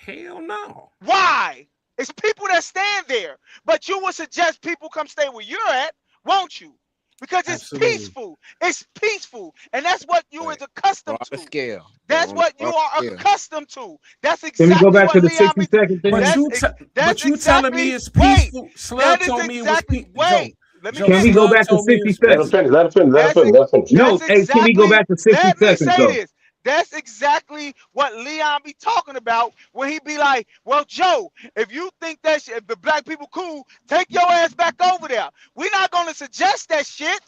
Hell no. Why? It's people that stand there, but you would suggest people come stay where you're at, won't you? Because it's Absolutely. peaceful. It's peaceful, and that's what you is accustomed Broader to. scale. That's On what you broader are scale. accustomed to. That's Can we go exactly back to what the Leon 60 be. second thing? But you telling me it's Wait. peaceful? That Slug is told me it was exactly. peaceful. Joe, Wait. Let me Joe, Can we finish. go Slug back to told me it 60 was Let him seconds? peaceful. finish. Let him finish. Let him That's finish. Let him finish. No, that's hey, can we go exactly. back to 60 Let me seconds say though? this. That's exactly what Leon be talking about when he be like, "Well, Joe, if you think that shit, if the black people cool, take your ass back over there. We're not gonna suggest that shit,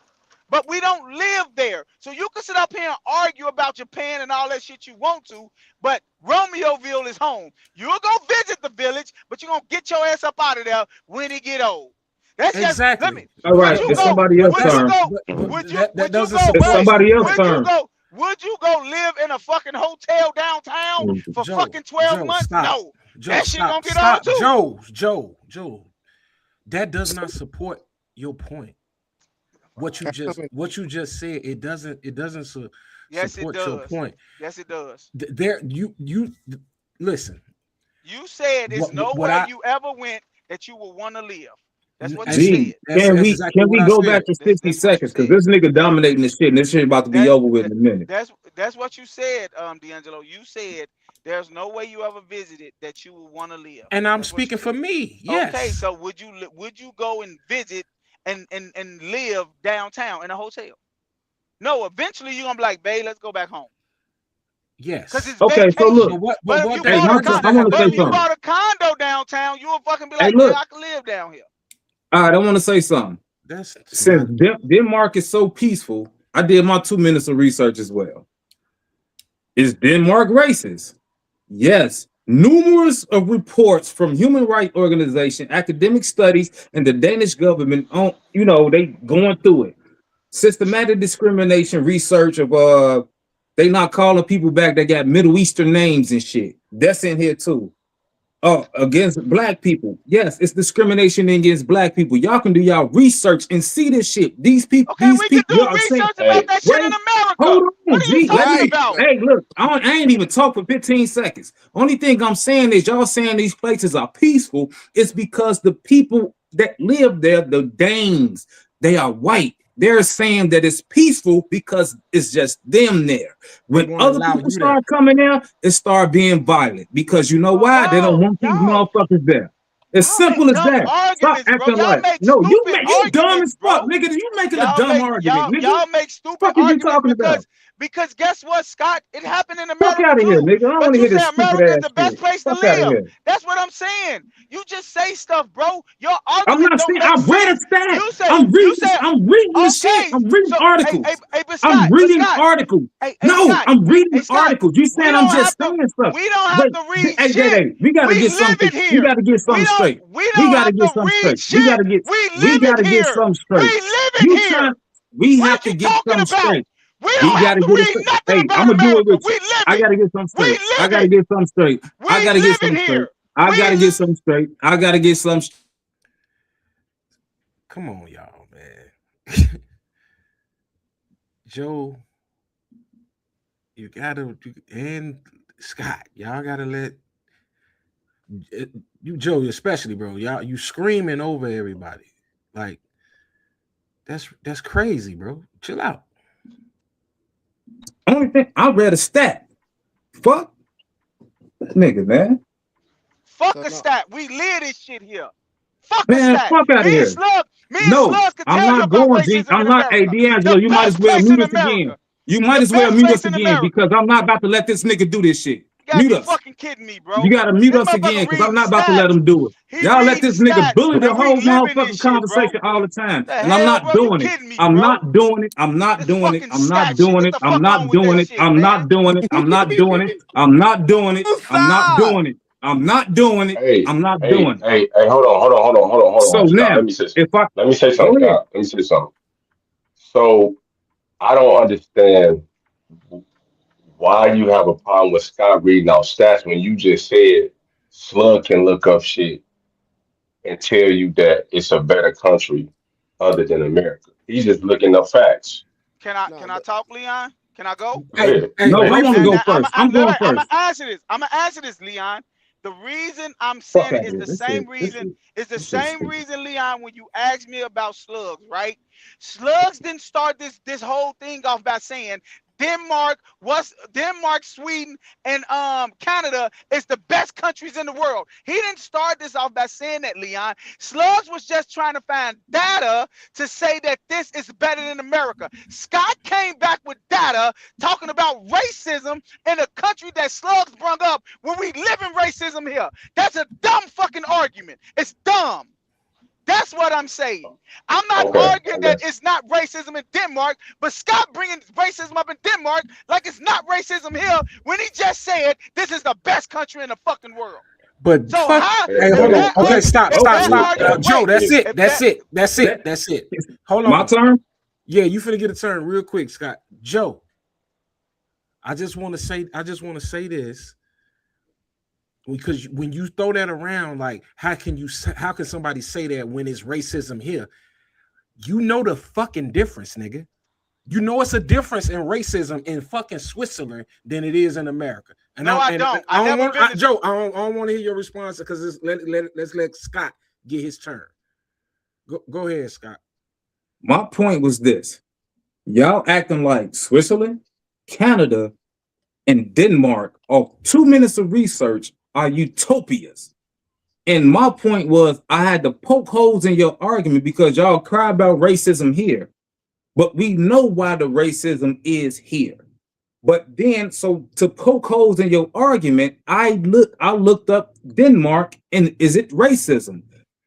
but we don't live there. So you can sit up here and argue about Japan and all that shit you want to, but Romeoville is home. You'll go visit the village, but you're gonna get your ass up out of there when it get old. That's just let me. Exactly. All Would right, you it's go? somebody else's Would you turn. go? But Would that you doesn't go? It's support. Wait. somebody else's Would you turn. go? Would you go live in a fucking hotel downtown for fucking 12 Joe, months? stop. No. Joe, That shit gonna stop. get old Stop. too. Joe. That does not support your point. What you just said, it doesn't Yes, it support your does. point. Yes, it does. There you listen. You said there's What nowhere I you ever went that you would want to live. That's what you actually G, said. that's exactly can what we I go said. back to 60 That's what you seconds? Because said. this nigga dominating this shit, and this shit about to be That, over with that in a minute. that's what you said, D'Angelo. You said there's no way you ever visited that you would want to live. And I'm That's what you speaking for said. me. Okay, Yes. so would you go and visit and live downtown in a hotel? No, eventually you're gonna be like, babe, let's go back home. Cause Yes. it's Okay, so look, vacation. But But if what you that hey, bought a what Marcus, does con I that have want to to but say if do you with something. it? bought a condo downtown, you will fucking be Hey, like, yeah, look, I can live down here. all right, I want to say something. That's Since not Denmark is so peaceful, I did my 2 minutes of research as well. Is Denmark racist? Yes. Numerous of reports from human rights organization, academic studies, and the Danish government on, they going through it. Systematic discrimination research of they not calling people back that got Middle Eastern names and shit. That's in here too. Against black people. Yes, it's discrimination against black people. Y'all can do y'all research and see this shit. These Okay, we can do y'all are saying, research about Hey, that shit in wait, America. hold What on, are you G. Let talking me, Right. about? hey, look, I ain't even talk for 15 seconds. Only thing I'm saying is y'all saying these places are peaceful. It's because the people that live there, the Danes, they are white. They're saying that it's peaceful because it's just them there. they When won't other allow people you there. start coming there, it start being violent because you know Bro, why? They don't want these y'all motherfuckers there. As make simple as dumb that. Stop arguments, bro. acting Y'all like make no. stupid You dumb arguments, as fuck, bro. nigga. You making a Y'all dumb make argument, nigga. y'all make stupid Fuck is you arguments talking about? because guess what, Scott? It happened in Fuck America out of here, too. nigga. I don't want But to you hear say this stupid America is ass the best shit. place to Fuck out of live. here. That's what I'm saying. You just say stuff, bro. Your I'm argument not don't saying make I read a sense. stat. You say you say I'm reading the shit. okay. I'm reading So articles. but I'm Scott, reading articles. hey No, Scott, I'm reading hey Scott. articles. You We saying I'm don't have just to. saying stuff. We don't have But to read hey, shit. we gotta We get live something. it We here. gotta get something straight. We We don't gotta have get to something read straight. We shit. gotta get We we live it gotta get here. something We straight. live it You here. trying we What have is to you get talking something about? straight. We We don't have gotta to get it read straight. nothing Hey, I'm about gonna do it America. with We you. live I it. gotta get something We straight. I live gotta it. get something straight. We I gotta get live it something straight. here. I We gotta get something straight. I gotta get some. Come on, y'all, man. Joe, you gotta and Scott, y'all gotta let you, Joe, especially, bro. Y'all, you screaming over everybody. Like that's crazy, bro. Chill out. Only thing I read a stat. Fuck that nigga, man. Fuck So a no, stat. We live this shit here. Fuck a Man, stat. fuck out of here. Me and No, Slugs can I'm tell you not about going, G. racism I'm in not. Hey, America. D'Angelo, The you might as best well place mute in us again. America. You might The as well best mute place us in again America. because I'm not about to let this nigga do this shit. You gotta Mute be us. fucking kidding me, You bro. gotta mute This us again motherfucker because I'm reading not about to let stats. him do it. He Y'all let reading this nigga stats, bully the and we whole living this motherfucking shit, bro. conversation all the time. The And I'm hell, not bro? You doing it. kidding me, I'm bro? not doing it. I'm not This doing it. fucking I'm not stat shit. doing What it. the I'm fuck wrong not with doing that it. shit, I'm man? not doing it. I'm not doing it. I'm not doing it. I'm not side. doing it. I'm not doing it. Hey, I'm not hey, doing it. hey, hey, hold So on, Scott. now, Let me say something. if I Let me say go something, ahead. Scott. Let me say something. So I don't understand why you have a problem with Scott reading out stats when you just said Slug can look up shit and tell you that it's a better country other than America. He's just looking up facts. No, Can I talk, Leon? Can I go? Go Hey, ahead. hey, Go No, I ahead. want to briefly. go first. I'm going I'm gonna first. answer this. I'm gonna answer this, Leon. The reason I'm Fuck saying it out is here. the same reason. It's the This shit same stupid. reason, Leon, when you asked me about slugs, right? Slugs didn't start this whole thing off by saying Denmark, Sweden, and Canada is the best countries in the world. He didn't start this off by saying that, Leon. Slugs was just trying to find data to say that this is better than America. Scott came back with data talking about racism in a country that Slugs brung up when we live in racism here. That's a dumb fucking argument. It's dumb. That's what I'm saying. I'm not Okay. arguing that it's not racism in Denmark, but Scott bringing racism up in Denmark like it's not racism here when he just said this is the best country in the fucking world. But So fuck. how, Hey, if hold Hey, on. that Okay, argument, stop, if stop, that stop. argument, Joe, wait, that's it. if That's that, it. That's it. That That's it. Hold my on. turn. Yeah, you finna get a turn real quick, Scott. Joe, I just want to say this because when you throw that around, like, how can somebody say that when it's racism here? You know the fucking difference, nigga. You know it's a difference in racism in fucking Switzerland than it is in America. And no, I I and don't. I I don't never want been to, Joe. I don't want to hear your response because let's let Scott get his turn. Go ahead, Scott. My point was this: y'all acting like Switzerland, Canada, and Denmark off 2 minutes of research are utopias. And my point was I had to poke holes in your argument because y'all cry about racism here, but we know why the racism is here. But then, so to poke holes in your argument, I looked up Denmark and is it racism?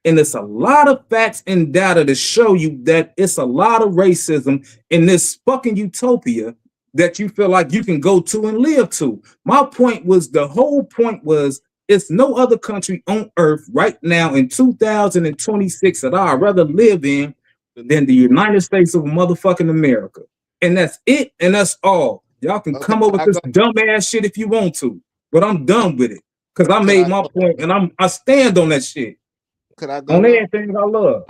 And it's a lot of facts and data to show you that it's a lot of racism in this fucking utopia that you feel like you can go to and live to. My point was the whole point was it's no other country on earth right now in 2026 that I'd rather live in than the United States of motherfucking America. And that's it, and that's all. Y'all can Okay, come up with I this go. dumbass shit if you want to, but I'm done with it because I Could made I my go? point and I stand on that shit Could I go on now? everything I love.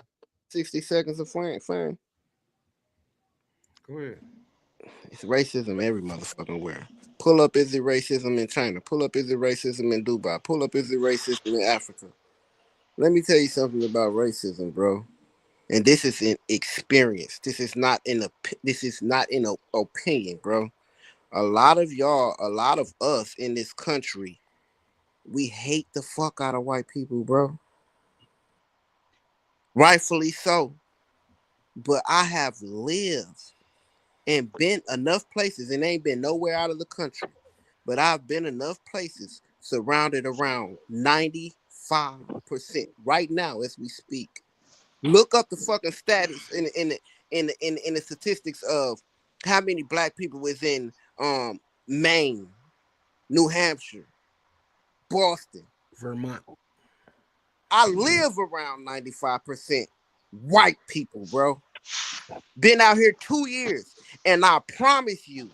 60 seconds of fame. Go ahead. It's racism every motherfucking where. Pull up, is it racism in China? Pull up, is it racism in Dubai? Pull up, is it racism in Africa? Let me tell you something about racism, bro. And this is an experience. This is not an opinion, bro. A lot of y'all, a lot of us in this country, we hate the fuck out of white people, bro. Rightfully so. But I have lived and been enough places and ain't been nowhere out of the country. But I've been enough places surrounded around 95% right now as we speak. Look up the fucking status in the statistics of how many black people was in Maine, New Hampshire, Boston. Vermont. I live around 95% white people, bro. Been out here 2 years, and I promise you,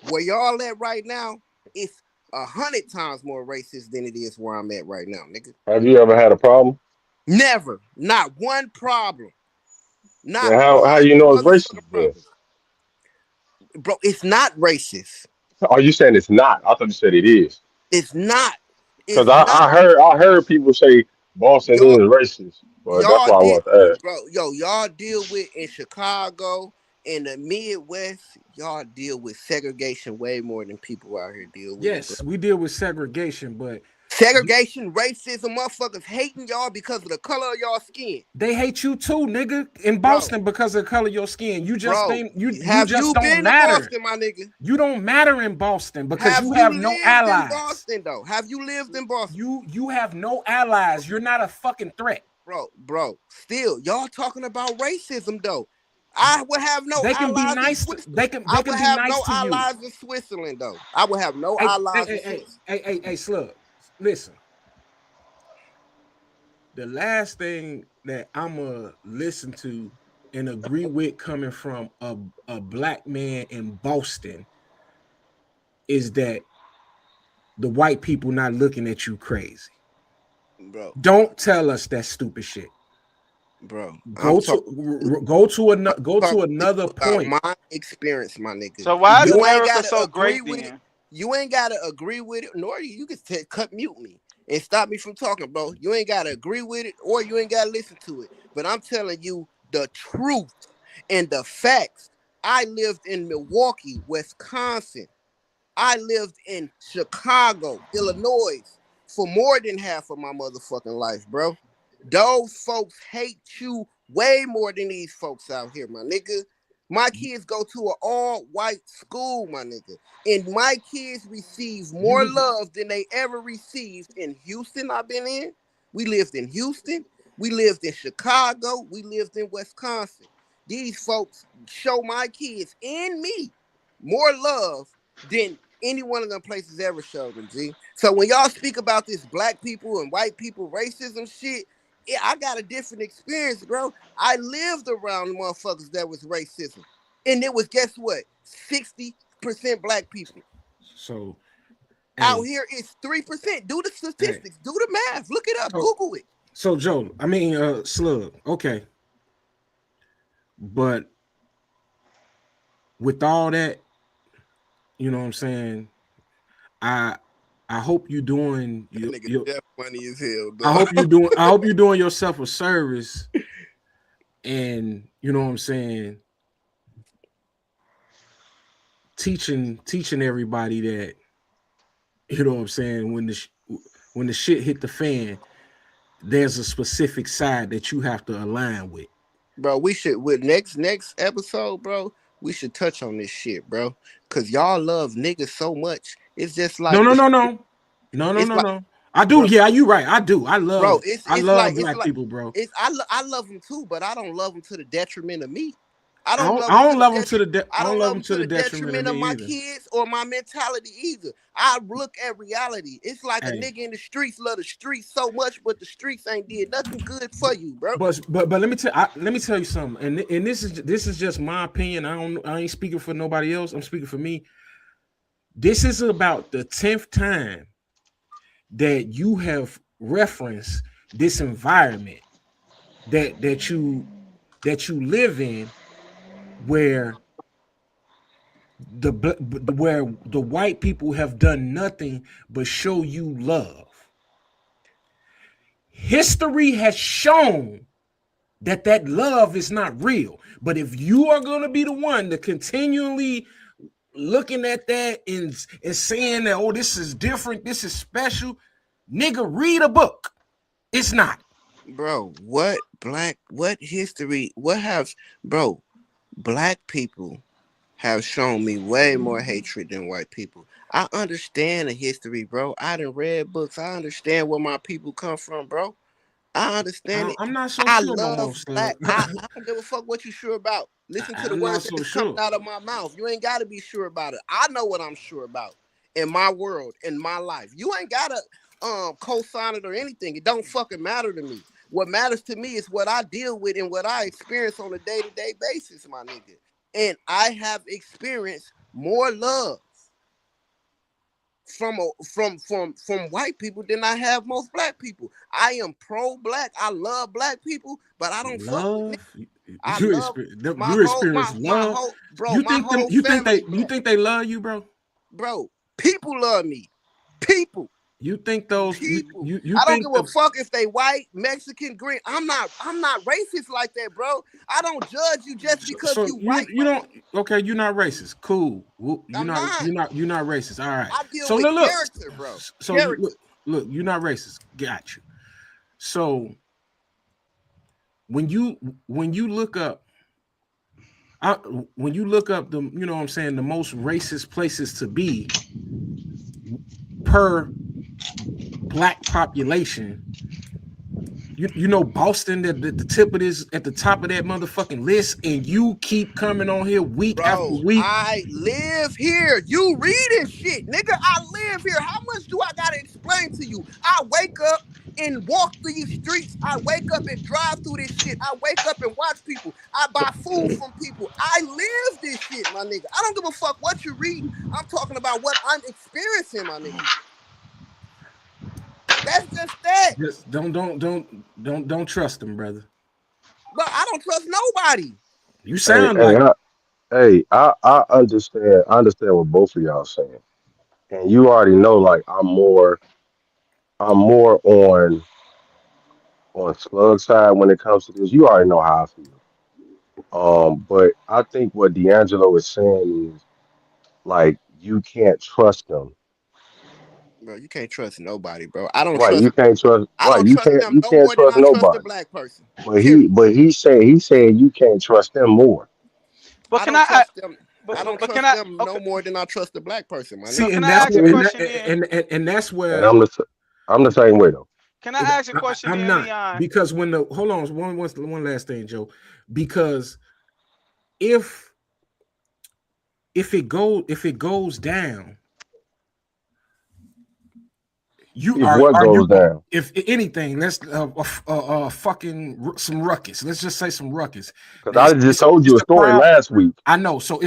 where y'all at right now, it's 100 times more racist than it is where I'm at right now, nigga. have you ever had a problem? Never, not one problem, Then not how one you know it's motherfucking racist then? problem, bro. It's not racist. Are you saying it's not? I thought you said it is. It's not. Because It's not. I heard people say Boston is Y'all racist, but that's y'all why I deal, want to ask. bro. Yo, y'all deal with in Chicago, in the Midwest. Y'all deal with segregation way more than people out here deal with it, bro. Yes, we deal with segregation, but Segregation, racism, motherfuckers hating y'all because of the color of y'all skin, they hate you too, nigga, in bro. Boston because of the color of your skin. You just Bro, ain't you have just you don't been to matter. Boston, my nigga? You don't matter in Boston because Have you you have no lived in allies. Boston though? Have you lived in Boston? You have no allies. You're not a fucking threat. Bro, still, y'all talking about racism though. I would have no They can be allies in nice. Switzerland. They I can would be have nice no to you. allies in Switzerland though. I would have no Hey, hey, allies in hey, hey, Switzerland. hey, Slug. Listen. The last thing that I'ma listen to and agree with coming from a black man in Boston is that the white people not looking at you crazy. Bro, Don't tell us that stupid shit. I'm talking Go to to you another about point. my experience, my nigga. So why is Yo, You ain't America gotta so agree great with it. then? You ain't gotta agree with it, nor you can cut mute me and stop me from talking, bro. You ain't gotta agree with it, or you ain't gotta listen to it. But I'm telling you the truth and the facts. I lived in Milwaukee, Wisconsin. I lived in Chicago, Illinois for more than half of my motherfucking life, bro. Those folks hate you way more than these folks out here, my nigga. My kids go to an all-white school, my nigga. And my kids receive more you love than they ever received in Houston, I've been in. We lived in Houston. We lived in Chicago. We lived in Wisconsin. These folks show my kids and me more love than any one of them places ever showed them, G. So when y'all speak about this black people and white people racism shit, yeah, I got a different experience, bro. I lived around motherfuckers that was racism. And it was, guess what? 60% black people. so Out hey, here, it's 3%. Do the hey. statistics, do the math, look it up, So Google it. so Joe, Slug, okay. But with all that, you know what I'm saying? I I hope you doing That nigga your deaf funny as hell, dog. I hope you're doing yourself a service and you know what I'm saying, teaching everybody that you know what I'm saying when the shit hit the fan, there's a specific side that you have to align with. Bro, we should with next episode, bro. We should touch on this shit, bro. Cause y'all love niggas so much. It's just No, like no, the no, no. No, no, it's no, like, no. I do. bro, Yeah, you right. I do. bro. I It's love like black people, bro. I love them too, but I don't love them to the detriment of me. I I don't don't love I them to don't the love them to detriment. I I don't don't love love them them to to the the detriment of detriment me of my either. kids or my mentality either. I look at reality. It's like a Hey, nigga in the streets love the streets so much, but the streets ain't did nothing good for you, bro. but let me tell you something. And this is just my opinion. I ain't speaking for nobody else. I'm speaking for me. This is about the 10th time that you have referenced this environment that you live in where where the white people have done nothing but show you love. History has shown that love is not real. But if you are going to be the one to continually looking at that and saying that, oh, this is different, this is special, nigga, read a book. It's not. Bro, what history, bro, black people have shown me way more hatred than white people. I understand the history, bro. I done read books. I understand where my people come from, bro. I understand it. I'm not so I sure no more, love Slug. black. I don't give a fuck what you sure about. Listen to the I'm not words so that's coming sure. out of my mouth. You ain't got to be sure about it. I know what I'm sure about in my world, in my life. You ain't got to co-sign it or anything. It don't fucking matter to me. What matters to me is what I deal with and what I experience on a day-to-day basis, my nigga. And I have experienced more love from white people than I have most black people. I am pro-black. I love black people, but I don't fuck with niggas. Love I love you experience love. my whole You family, think bro. they love you, bro? Bro, people love me. People. You think those People. you I don't think give a fuck if they white, Mexican, green. I'm not racist like that, bro. I don't judge you just because so you you white. don't okay, you're not racist. Cool. You're I'm not not. you're not racist. All right. I deal So with look. character, bro. So Character. look, you're not racist. Got you. So when you look up when you look up the, you know what I'm saying, the most racist places to be per black population, you know Boston at the tip of this, at the top of that motherfucking list, and you keep coming on here week after Bro, week. I live here. You reading shit, nigga. I live here. How much do I gotta explain to you? I wake up and walk these streets. I wake up and drive through this shit. I wake up and watch people. I buy food from people. I live this shit, my nigga. I don't give a fuck what you're reading. I'm talking about what I'm experiencing, my nigga. That's just that. Just don't trust them, brother. But I don't trust nobody. You sound like I understand. I understand what both of y'all saying, and you already know. Like I'm more on Slug side when it comes to this. You already know how I feel. But I think what D'Angelo is saying is like you can't trust them. Bro, you can't trust nobody, bro. I don't Right, trust. you can't trust. I Right, don't trust them you no can't more than trust I trust a nobody. black person. But Period. he said you can't trust them more. But I can don't I? trust them. But I don't but trust can I? them Okay. no more than I trust the black person, my see, So nigga. can and I that's ask a where question then? and that's And where I'm the same way though. Can I ask a question I'm then, not, Leon? because when the hold on one last thing, Joe, because if it goes down, you If what are you goes down, if anything, let's fucking some ruckus. Let's just say some ruckus. because I just told you It's a a story crowd. last week. I know. So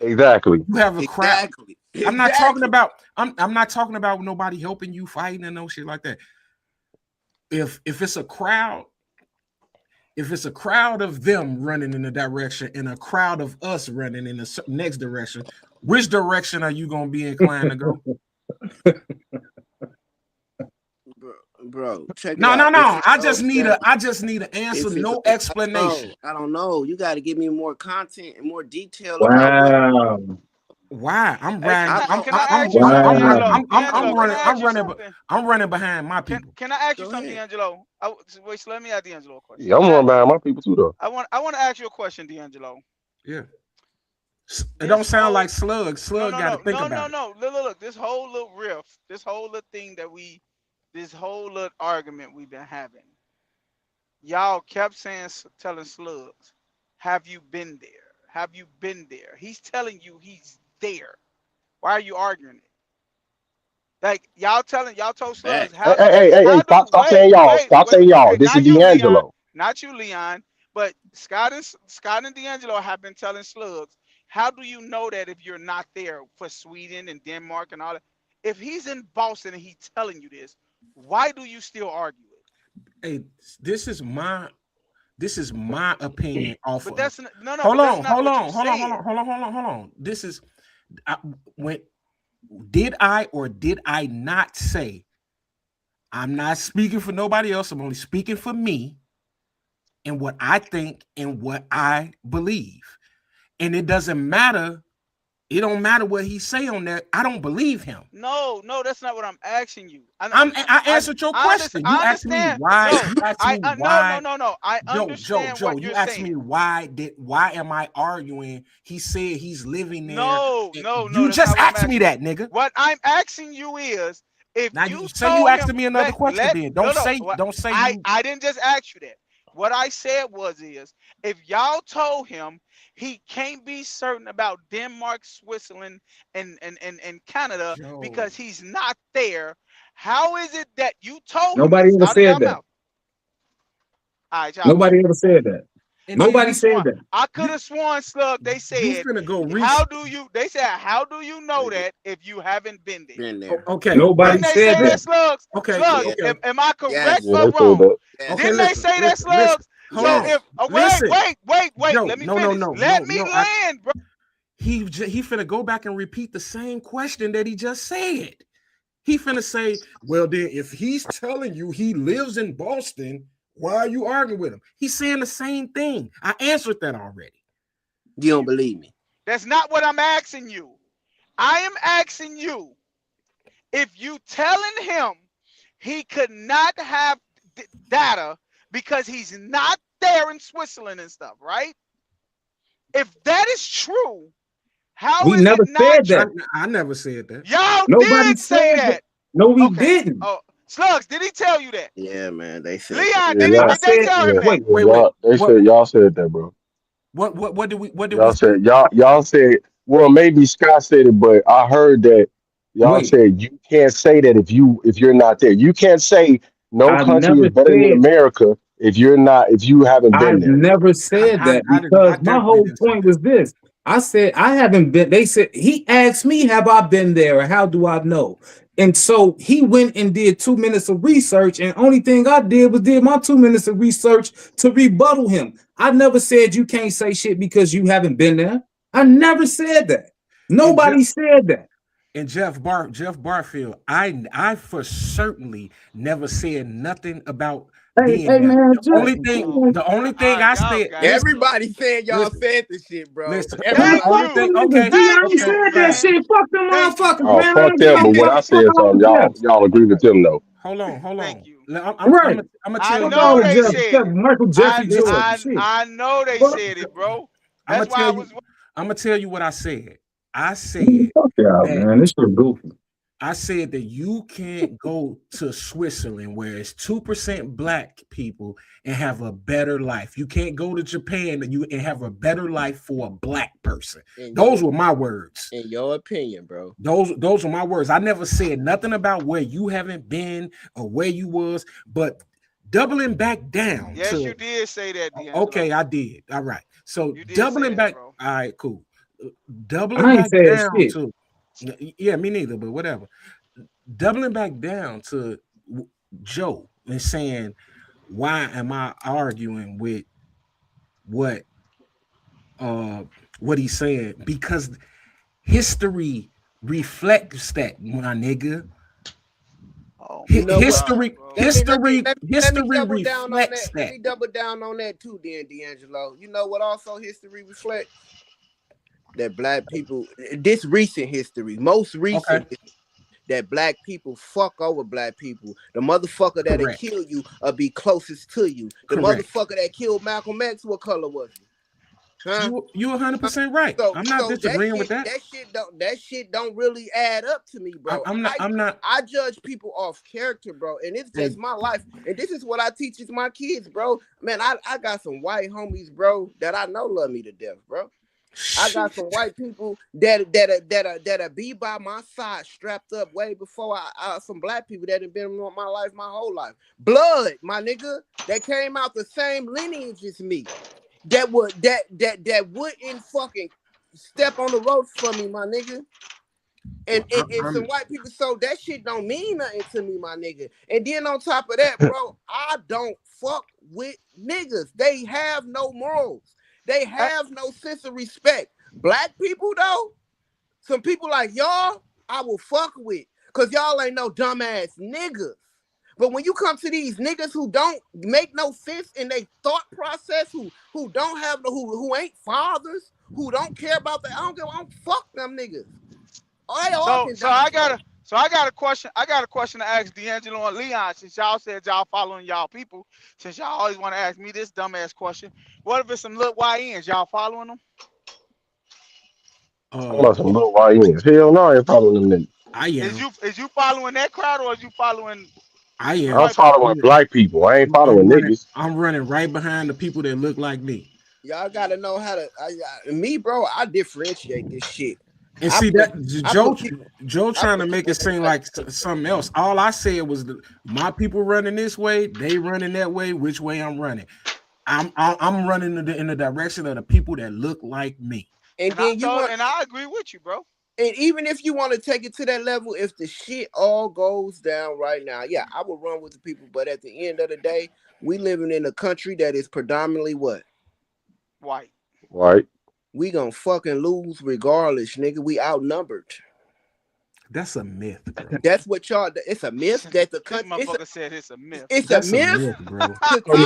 Exactly. you have a crowd. Exactly. I'm not talking Exactly. about I'm not talking about nobody helping you fighting and no shit like that. If it's a crowd, if it's a crowd of them running in a direction and a crowd of us running in the next direction, which direction are you gonna be inclined to go? Bro, check it No. out. If it I goes just need an answer, if it's no explanation. I don't know. You got to give me more content and more detail about what. Wow. Why? I'm Hey, riding. I can I don't ask you I something, don't know. Wow. D'Angelo? D'Angelo, can I I'm ask you running, something? I'm running behind my Can people. can I ask you Go something, ahead. D'Angelo? Wait, so let me ask D'Angelo a question. Yeah, I'm running behind my people too though. I want to ask you a question, D'Angelo. Yeah. It don't This sound like whole Slug. no Slug no got to no think no about no it. no look this whole little riff, this whole little thing that this whole little argument we've been having. Y'all kept saying, telling Slugs, have you been there? Have you been there? He's telling you he's there. Why are you arguing it? Like y'all told Slugs, Hey, stop saying y'all. Stop saying y'all. okay, This is not you, Leon, D'Angelo. not you, Leon, but Scott and D'Angelo have been telling Slugs, how do you know that if you're not there for Sweden and Denmark and all that? If he's in Boston and he's telling you this, why do you still argue it? Hey, this is my opinion off But of. that's no, but that's not what you said. Hold on. This is when did I or did I not say? I'm not speaking for nobody else. I'm only speaking for me and what I think and what I believe. And it doesn't matter. It don't matter what he say on there. I don't believe him. No, that's not what I'm asking you. I answered your question. You I asked me understand. why. No, You asked me why. no. I understand Joe, what you you're asked me saying. why am I arguing? He said he's living there. No, You that's just not what I'm asked me asking. that, nigga. What I'm asking you is, if Now you you say you told him, asking me another question then. Don't say you. I didn't just ask you that. What I said is, if y'all told him he can't be certain about Denmark, Switzerland, and Canada Joe. because he's not there, how is it that you told him Nobody this ever out of said your that. mouth? All right, y'all Nobody cool. ever said that. And Nobody then said that. I could have sworn, Slug, they you said, finna go how do you know that if you haven't been there? Been there. Okay. Nobody Didn't they say said that, that. Slugs? Okay. Slugs, Yeah. Okay. am I correct Yes. Yeah, or they said wrong? that. Yes. Okay. Didn't they say that, Listen. Slugs? Hold So on. Yes. if Listen. wait, Joe, let me no. finish. Let me No, land, bro. he finna go back and repeat the same question that he just said. He finna say, well, then if he's telling you he lives in Boston, why are you arguing with him? He's saying the same thing. I answered that already. You don't believe me? That's not what I'm asking you. I am asking you if you telling him he could not have data because he's not there in Switzerland and stuff, right? If that is true, how We is it never not said true? that. I never said that. Y'all Nobody did say said that. that. No, we Okay. didn't. Oh, Slugs, did he tell you that? Yeah, man. They said that. Leon, Yeah, y'all, I did they said, tell him yeah, that? wait, Wait. y'all. They What said y'all said that, bro. what did we Y'all say? said y'all said. Well, maybe Scott said it, but I heard that y'all wait. said you can't say that if you're not there. You can't say no I country is never better than said America if you haven't I been there. never said that I didn't. I because my definitely whole didn't say point that. was this. I said I haven't been. They said he asked me, "Have I been there? And how do I know?" And so he went and did 2 minutes of research, and only thing I did was did my 2 minutes of research to rebuttal him. I never said you can't say shit because you haven't been there. I never said that. And Jeff Nobody said that. and Jeff Barfield, I for certainly never said nothing about being Hey there. man, Oh, The only all thing right, I y'all said, got it, listen, bro. Everybody said y'all listen, said this shit, bro. listen. man, The Thank only Everybody. fuck thing, them you. niggas. okay, G, I Thank ain't okay, said you, that man. shit. Fuck them Thank you. motherfuckers, Oh, man. I fuck ain't get them. no But when fuck. I Fuck said all something, of y'all Jeff. y'all agree with them though. hold Thank on. you. I'm Right. gonna I tell Fuck you. know all of they Jeff said except it. Michael Jeffrey Listen, Jordan. Shit. I know they Fuck. said it, bro. I'm That's gonna why tell I you. was. I'm gonna tell you what I said. I Man, said fuck y'all, that man. This shit goofy. I said that you can't go to Switzerland where it's 2% black people and have a better life. You can't go to Japan and have a better life for a black person. In your Those were my words. in your opinion, bro. Those are my words. I never said nothing about where you haven't been or where you was, but doubling back down Yes, you to did say that, D'Angelo. okay, I did. All right. So You did say doubling that, back. bro. All right, cool. Doubling I ain't back said down shit. to yeah, me neither, but whatever. Doubling back down to Joe and saying, why am I arguing with what uh what he's saying? Because history reflects that, my nigga. Oh You my know what? God, History, bro. Let me history double down on that. reflects Let that. me double down on that too, then, D'Angelo. You know what? Also, history reflects that black people. This recent history, most Okay, recent, that black people fuck over black people. The motherfucker that'll correct, kill you or be closest to you. The correct. motherfucker that killed Malcolm X, what color was he? Huh? You 100% right. So I'm not so that disagreeing with shit that. that shit don't really add up to me, bro. I'm not. I judge people off character, bro, and it's just And my life. And this is what I teach my kids, bro. Man, I got some white homies, bro, that I know love me to death, bro. I got some white people that be by my side, strapped up way before some black people that have been in my life my whole life. Blood, my nigga, that came out the same lineage as me. That wouldn't fucking step on the ropes for me, my nigga. And some I'm white people, so that shit don't mean nothing to me, my nigga. And then on top of that, bro, I don't fuck with niggas. They have no morals. They have no sense of respect. Black people, though, some people like y'all, I will fuck with. Cause y'all ain't no dumbass niggas. But when you come to these niggas who don't make no sense in their thought process, who don't have no who ain't fathers, who don't care about that, I don't fuck them niggas. They all So can so die I got slow. a so I got a question. I got a question to ask D'Angelo and Leon. Since y'all said y'all following y'all people, since y'all always want to ask me this dumbass question, what if it's some little YNs? Y'all following them? Talking uh about some little YNs. Hell no, I ain't following them niggas. I am. Is you following that crowd or is you following I the I'm am. white people? following black people. I ain't I'm following running. niggas. I'm running right behind the people that look like me. Y'all gotta know how to. Me, bro. I differentiate this shit. And I see put that I Joe, put people. Joe I trying to put make people it in their seem place. like something else. All I said was my people running this way, they running that way. Which way I'm running? I'm running in the direction of the people that look like me. And then you want, And I agree with you, bro. and even if you want to take it to that level, if the shit all goes down right now, yeah, I will run with the people. But at the end of the day, we living in a country that is predominantly what? White. Right? We gonna fucking lose regardless, nigga. We outnumbered. That's a myth, bro. That's what y'all. It's a myth that the This country. motherfucker said it's a myth. It's a That's a myth. myth, bro.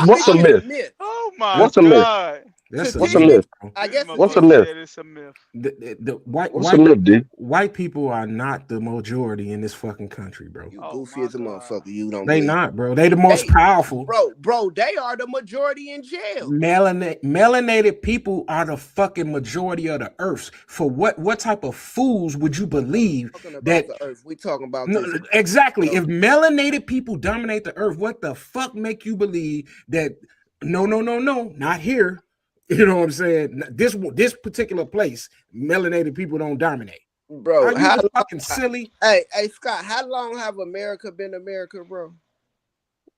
What's a Statistically, it's a myth? myth. Oh my What's a myth? god. That's a What's a myth, myth? bro. I This guess What's a motherfucker myth? said it's a myth. The What's a myth, D? white people are not the majority in this fucking country, bro. you Oh goofy my as a god. motherfucker. You don't They believe. not, bro. They the most They, powerful. bro, they are the majority in jail. Melanated people are the fucking majority of the earth. For what type of fools would you believe Talking about that? the earth. We talking about No, this. exactly. No. If melanated people dominate the earth, what the fuck make you believe that? No, not here. You know what I'm saying? This particular place, melanated people don't dominate. Are Bro, you how long, fucking silly? hey Scott, how long have America been America, bro?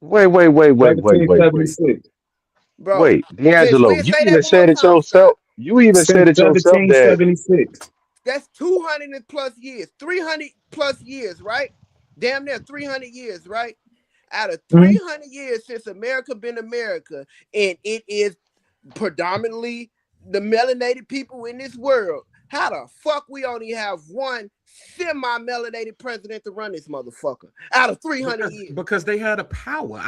Wait. 1776. Bro, Wait, since D'Angelo, we you say that even one more said it time, Scott. yourself. You even said Since it yourself that 1776. That's 200 and plus years, 300 plus years, right? Damn near 300 years, right? Out of 300 years since America been America, and it is predominantly the melanated people in this world. How the fuck we only have one semi-melanated president to run this motherfucker out of 300 years? Because they had the power.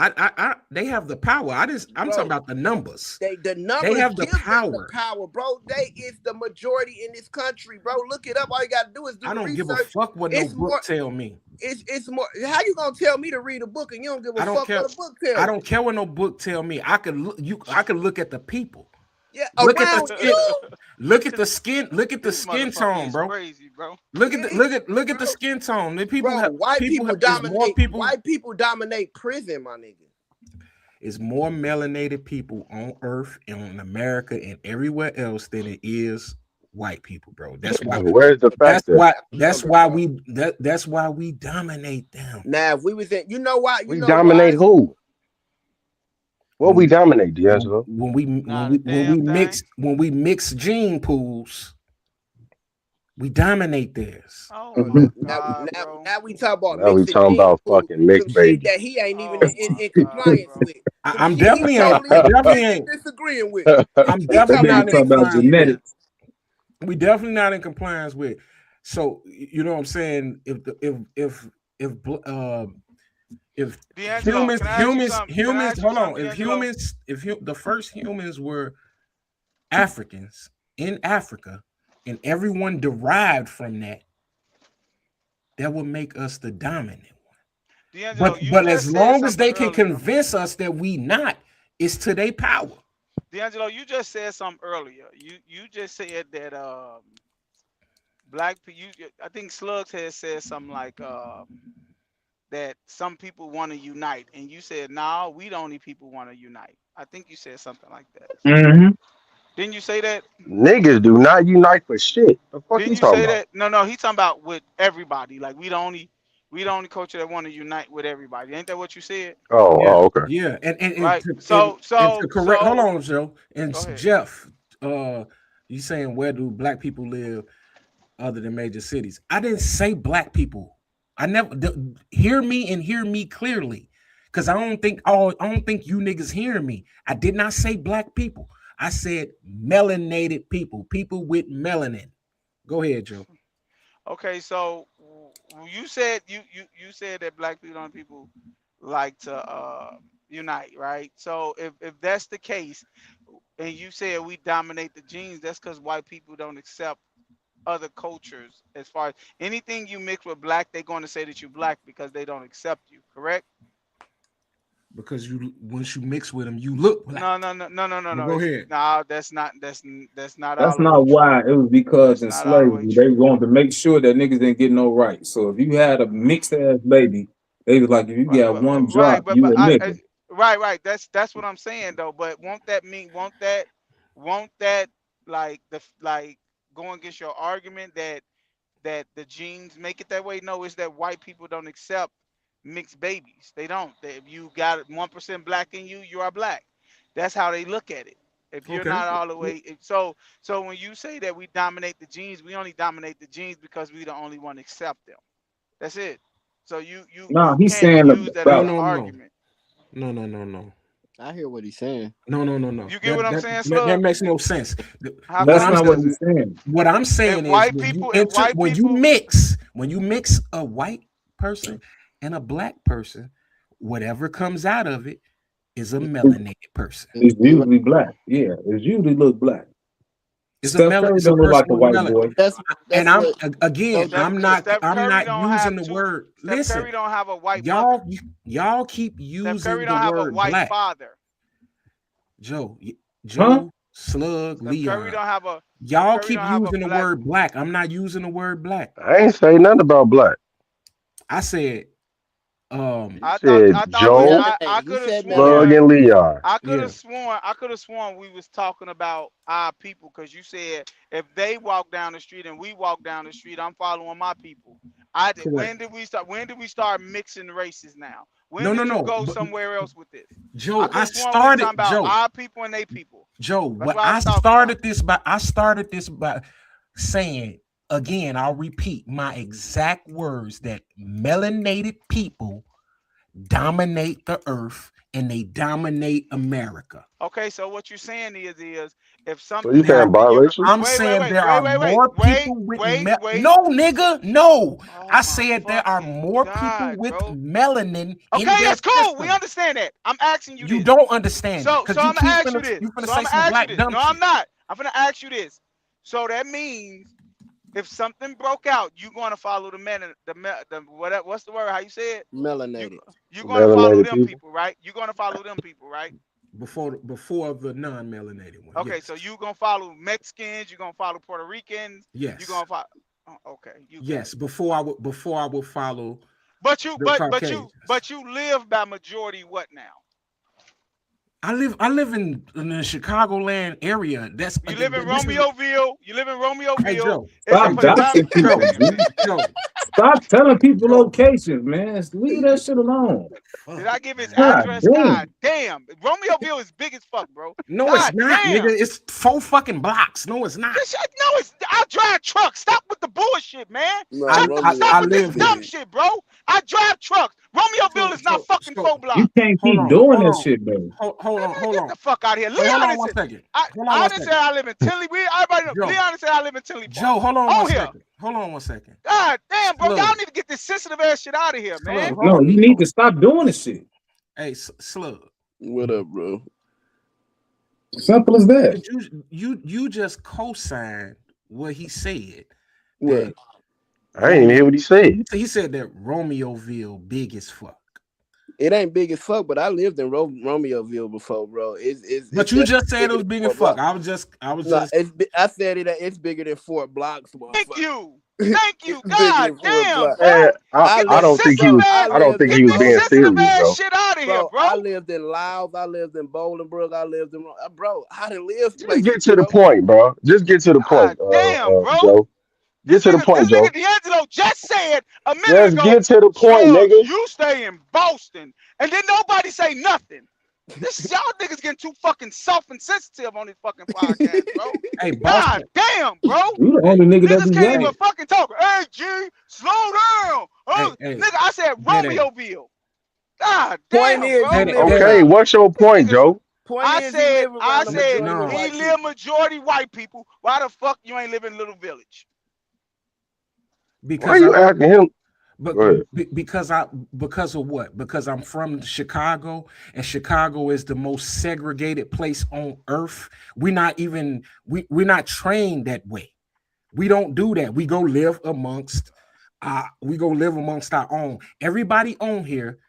They have the power. I'm Bro, talking about the numbers. The numbers have the give them power. the power, bro. They is the majority in this country, bro. Look it up. All you gotta do is do I the don't research. give a fuck what no It's book more- tell me. It's more. How you gonna tell me to read a book and you don't give a I don't fuck care. what a book tells? I don't care what no book tell me. I can look at the people. Yeah, Look at around the skin. you. Look at the skin. Look at the This skin motherfucker tone, is bro. crazy, bro. Look at the Bro. skin tone. The people Bro, have white people there's dominate. more people. White people dominate prison, my nigga. It's more melanated people on Earth and on America and everywhere else than it is white people, bro. That's why. where's the That's factor? why. That's why we dominate them. Now, if we was in, you know why? You We know dominate why? who? What we dominate, D'Angelo? When we mix gene pools, we dominate theirs. Oh Oh, my now, god, now, bro. now we talk about Now we mixing talking gene about pool, fucking mixed some shit babies. that he ain't even Oh in my god, compliance bro. with. I'm Some shit definitely he ain't. totally, Definitely ain't. disagreeing with. I'm He That definitely talking nigga not about in talking about mixing compliance. genetics. We definitely not in compliance with. So you know what I'm saying? If D'Angelo, humans can I ask you something? Can I ask you hold on, something, if D'Angelo? the first humans were Africans in Africa and everyone derived from that would make us the dominant one. D'Angelo, you But just as said long as something they can earlier. convince us that we not, it's to their power. D'Angelo, you just said something earlier. You just said that black people. I think Slugs had said something like that some people want to unite, and you said, "No, we the only people want to unite." I think you said something like that. Mm-hmm. Didn't you say that? Niggas do not unite for shit. The fuck Didn't you you talking say about? that? No, he's talking about with everybody. Like we the only culture that want to unite with everybody. Ain't that what you said? Yeah, Okay. yeah, and Right. to, So and to correct. Hold so on, Joe and go ahead. Jeff. You saying where do black people live other than major cities? I didn't say black people. I never hear me clearly, because I don't think you niggas hearing me. I did not say black people. I said melanated people with melanin. Go ahead, Joe. Okay, so you said you said that black people and people like to unite, right? So if that's the case, and you said we dominate the genes, that's because white people don't accept other cultures. As far as anything you mix with black, they're going to say that you're black because they don't accept you, correct? Because once you mix with them, you look black. No. Go ahead. No, that's not all That's the not way why. true. It was because That's in not all the way slavery they true. wanted to make sure that niggas didn't get no rights. So if you had a mixed ass baby, they was like, if you got one Right, drop, you a nigga. right. That's what I'm saying though. But won't that like go against your argument that the genes make it that way? No, it's that white people don't accept mixed babies. They don't. If you got 1% black in you, you are black. That's how they look at it. If you're Okay. not all the way, so when you say that we dominate the genes, we only dominate the genes because we the only one accept them. That's it. So you No, he's can't saying use that as about an argument. No. I hear what he's saying. No. You get what I'm saying, That Slug? makes no sense. How that's come not it what he's doesn't? saying. What I'm saying If white is people, when you mix When you mix a white person and a black person, whatever comes out of it is a melanated person. It's Right. usually black. Yeah, it's usually look black. It's Steph Curry it's a don't look person like a with white melanin. boy. That's And that's what again, Doja Cat. Steph I'm Curry not don't using have the two. word. Steph Listen, Curry don't have a white mother. y'all keep Steph Curry using the don't have a word white black. father. Joe, Huh? Joe, Slug, Steph Curry Leon. don't have a. Steph Y'all Curry keep don't have a using the black. word black. I'm not using the word black. I ain't say nothing about black. I said, You I said thought we. Joe, I Melanated. He could have said yeah, Slug, melanated. sworn. and Leon. I could yeah. have sworn. I could have sworn we was talking about our people because you said if they walk down the street and we walk down the street, I'm following my people. I did. Correct. When did we start? When did we start mixing races now? When No, no, did you no. go But somewhere else with this? I Joe, could have sworn we was talking about our people and they people. That's What what I was talking about. I started this by saying again, I'll repeat my exact words that melanated people dominate the earth and they dominate America. Okay, so what you're saying is if So you something Now, saying happened, you biracial? I'm saying there are more people with wait. no, nigga, no. Oh I my said there are fucking more people God, with bro. melanin Okay, in their it's cool. We system. understand that. I'm asking you You this. don't understand it So because I'm gonna ask you this. you finna So say I'm gonna some ask you black this. dumb No, I'm shit. not. I'm gonna ask you this. So that means if something broke out, you're gonna follow the men, the whatever. What's the word? How you say it? You Melanated. you're gonna follow Melanated them people. people, right? You're gonna follow them people, right? Before the non-melanated one. Okay, Yes. so you're gonna follow Mexicans. You're gonna follow Puerto Ricans. You're Yes. gonna follow. Oh, okay, you got Yes. it. Before I would follow But you, the Caucasians. but you live by majority what now? I live in the Chicagoland area. That's You live in this is Romeoville. You live in hey Romeoville. Joe. It's a Hey Stop Joe. doxing predominant. people, Joe. G. Joe. Stop telling people Joe. locations, man. Leave that shit alone. Did Fuck, I give his man. God address? damn. God damn. Romeoville is big as fuck, bro. No, it's God not, damn. nigga. It's 4 fucking blocks. No, it's not. This shit, no, it's I drive trucks. Stop with the bullshit, man. No, Romeo Stop I with is this live dumb here. big. shit, bro. I drive trucks. Romeoville So is not fucking so 4 You blocks. can't hold keep on, doing hold that on. shit, though. Hold Get on. the fuck out of here. Wait, hold Leon on is one it. second. I Hold on I one didn't say second. I live in Tinley. Everybody know. Joe. Leon said I live in Tinley Park. Joe, hold on Oh one here. second. Hold on one second. God damn, bro. Y'all Slug. need to get this sensitive ass shit out of here, man. Slug, hold No, on. you need to stop doing this shit. Hey, Slug. What up, bro? Simple as that. You just co-signed what he said. What? That I ain't even hear what he said. He said that Romeoville big as fuck. It ain't big as fuck, but I lived in Romeoville before, bro. It's But you definitely just said it bigger was than big as 4 fuck. blocks. I was No, just I said it's bigger than 4 blocks, Thank motherfucker. you. Thank you. It's bigger God than 4 damn, blocks. bro. Man, I Get I this lived, don't think he sensitive was. bro. I ass. I don't lived think in he Get was this being Bowling sensitive serious, Green, ass bro. shit out of here, bro. bro. I lived in Laos. I lived in Bolingbrook. I lived in, bro. I done lived Just places, get to the bro. point, bro. Just get to the point, God damn, bro. Joe. Get to the point, This Joe. nigga D'Angelo just said a minute Just ago, get to the point, Slugs, nigga. you stay in Boston. And then nobody say nothing. This y'all niggas getting too fucking self-insensitive on this fucking podcast, bro. hey God Boston. damn, bro. You the Hey, only nigga that Niggas do can't that. even hey, fucking talk. Hey, G, slow down. hey, Nigga, I said Day. Romeoville. God Point damn, is, bro. he Day live Okay, around. Day. what's your This point, nigga, Joe? Point is, he live I around the said majority of No. he white live people. majority white people. Why the fuck you ain't live in Little Village? Why are Because I you live asking him? but Go ahead. because of what? Because I'm from Chicago and Chicago is the most segregated place on earth. We're not trained that way. We don't do that. We go live amongst our own. Everybody on here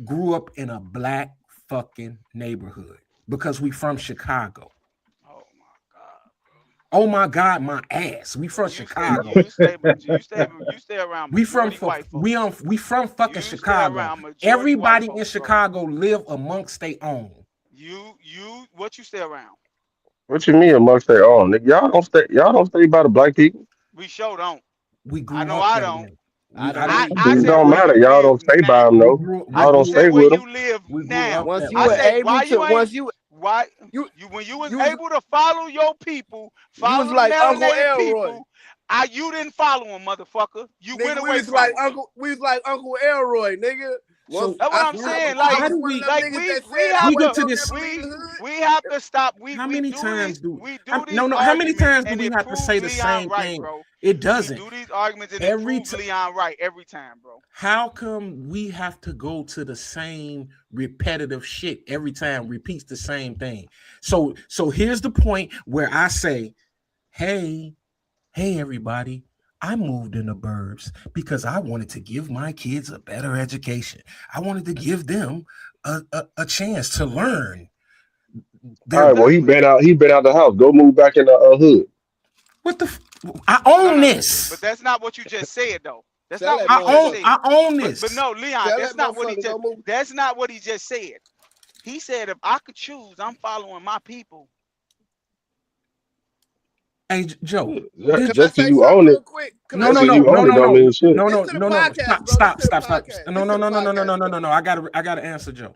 grew up in a black fucking neighborhood because we from Chicago. Oh my god. Oh my God, my ass. We from You stay Chicago. you stay around We from majority white we folks. on we from fucking You stay Chicago. around majority white Everybody in folks, bro. Chicago live amongst their own. You what you stay around? What you mean amongst their own? Nigga, y'all don't stay. Y'all don't stay by the black people. We sure don't. We I grew know up I that don't. way. I We I don't didn't either. I It said don't where matter. you Y'all live don't stay by now. them though. we I Y'all don't grew said stay up where with them. you live we grew now. up Once that you I way. were say able why to, you ain't once you why you you when you was you was able to follow your people, you was follow the like Uncle melanated Elroy, people, you didn't follow them, motherfucker. You went nigga. away from them. We was like Uncle Elroy, nigga. So That's what I'm saying. Like, how do we we have we get to to this? we have to stop. How many times do we do these no? How many arguments times do and we it have to proves say the Leon same right, thing? bro. It We doesn't. do these arguments and it Every proves Leon right every time, bro. How come we have to go to the same repetitive shit every time, repeats the same thing? So here's the point where I say, hey everybody, I moved in the burbs because I wanted to give my kids a better education. I wanted to give them a chance to learn. All right, well, Exactly. he been out the house. Go move back in the hood. What the? I own No. this. But that's not what you just said, though. That's Tell not that what you just said. I own But this. no, Leon, Tell that's that not what he motherfucker just. go move. That's not what he just said. He said, if I could choose, I'm following my people. Hey Joe. Can I Just because say you something own real it, quick? Can I No, just no, say because no, you something no, own real it, no, don't quick? mean no, shit. no, Listen no, to the no, no. podcast, bro. Listen to the podcast. No, Listen no, to no, the no, no, no, no, podcast, no, bro. no, no. I gotta answer Joe.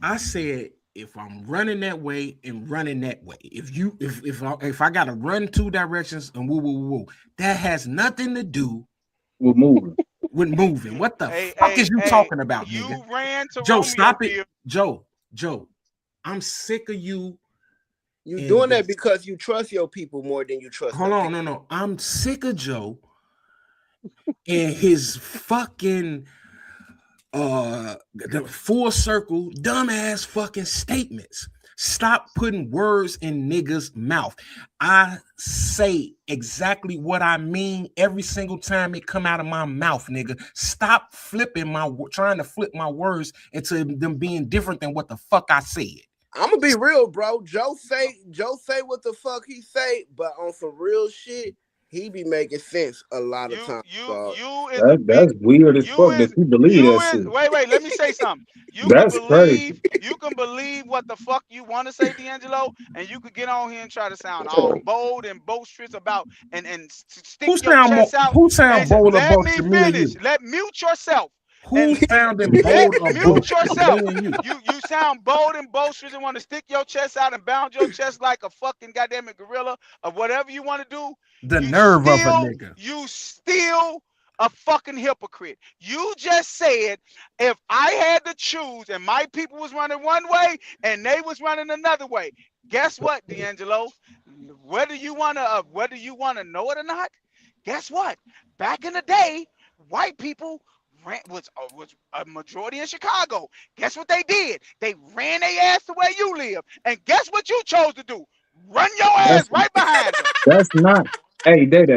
I said if I'm running that way and running that way, if I gotta run two directions and woo, that has nothing to do We're moving. with moving. What the Hey, fuck is you hey, talking about, nigga? you ran to Joe, stop it. Romeoville. Joe, I'm sick of you. You in doing that this. because you trust your people more than you trust Hold them on, people. no. I'm sick of Joe and his fucking the full circle dumbass fucking statements. Stop putting words in niggas' mouth. I say exactly what I mean every single time it come out of my mouth, nigga. Stop trying to flip my words into them being different than what the fuck I said. I'm gonna be real, bro. Joe say what the fuck he say, but on some real shit, he be making sense a lot of times. Dog. You is a big. That's weird as You fuck that is you believe you that is. shit. Wait. Let me say something. That's crazy. You can believe what the fuck you want to say, D'Angelo, and you could get on here and try to sound all bold and boisterous about and stick your chest out Who and sound say, bold or let boast me to me or finish. you? Let mute yourself. Who sounding Let bold or mute boast to yourself. me and you? You sound bold and boisterous and want to stick your chest out and bound your chest like a fucking goddamn gorilla or whatever you want to do. The nerve of a nigga. You still a fucking hypocrite. You just said if I had to choose and my people was running one way and they was running another way, guess what, D'Angelo? Whether you wanna know it or not, guess what? Back in the day, white people was a majority in Chicago. Guess what they did? They ran their ass to where you live. And guess what you chose to do? Run your ass That's right behind them. that's not. Hey, Day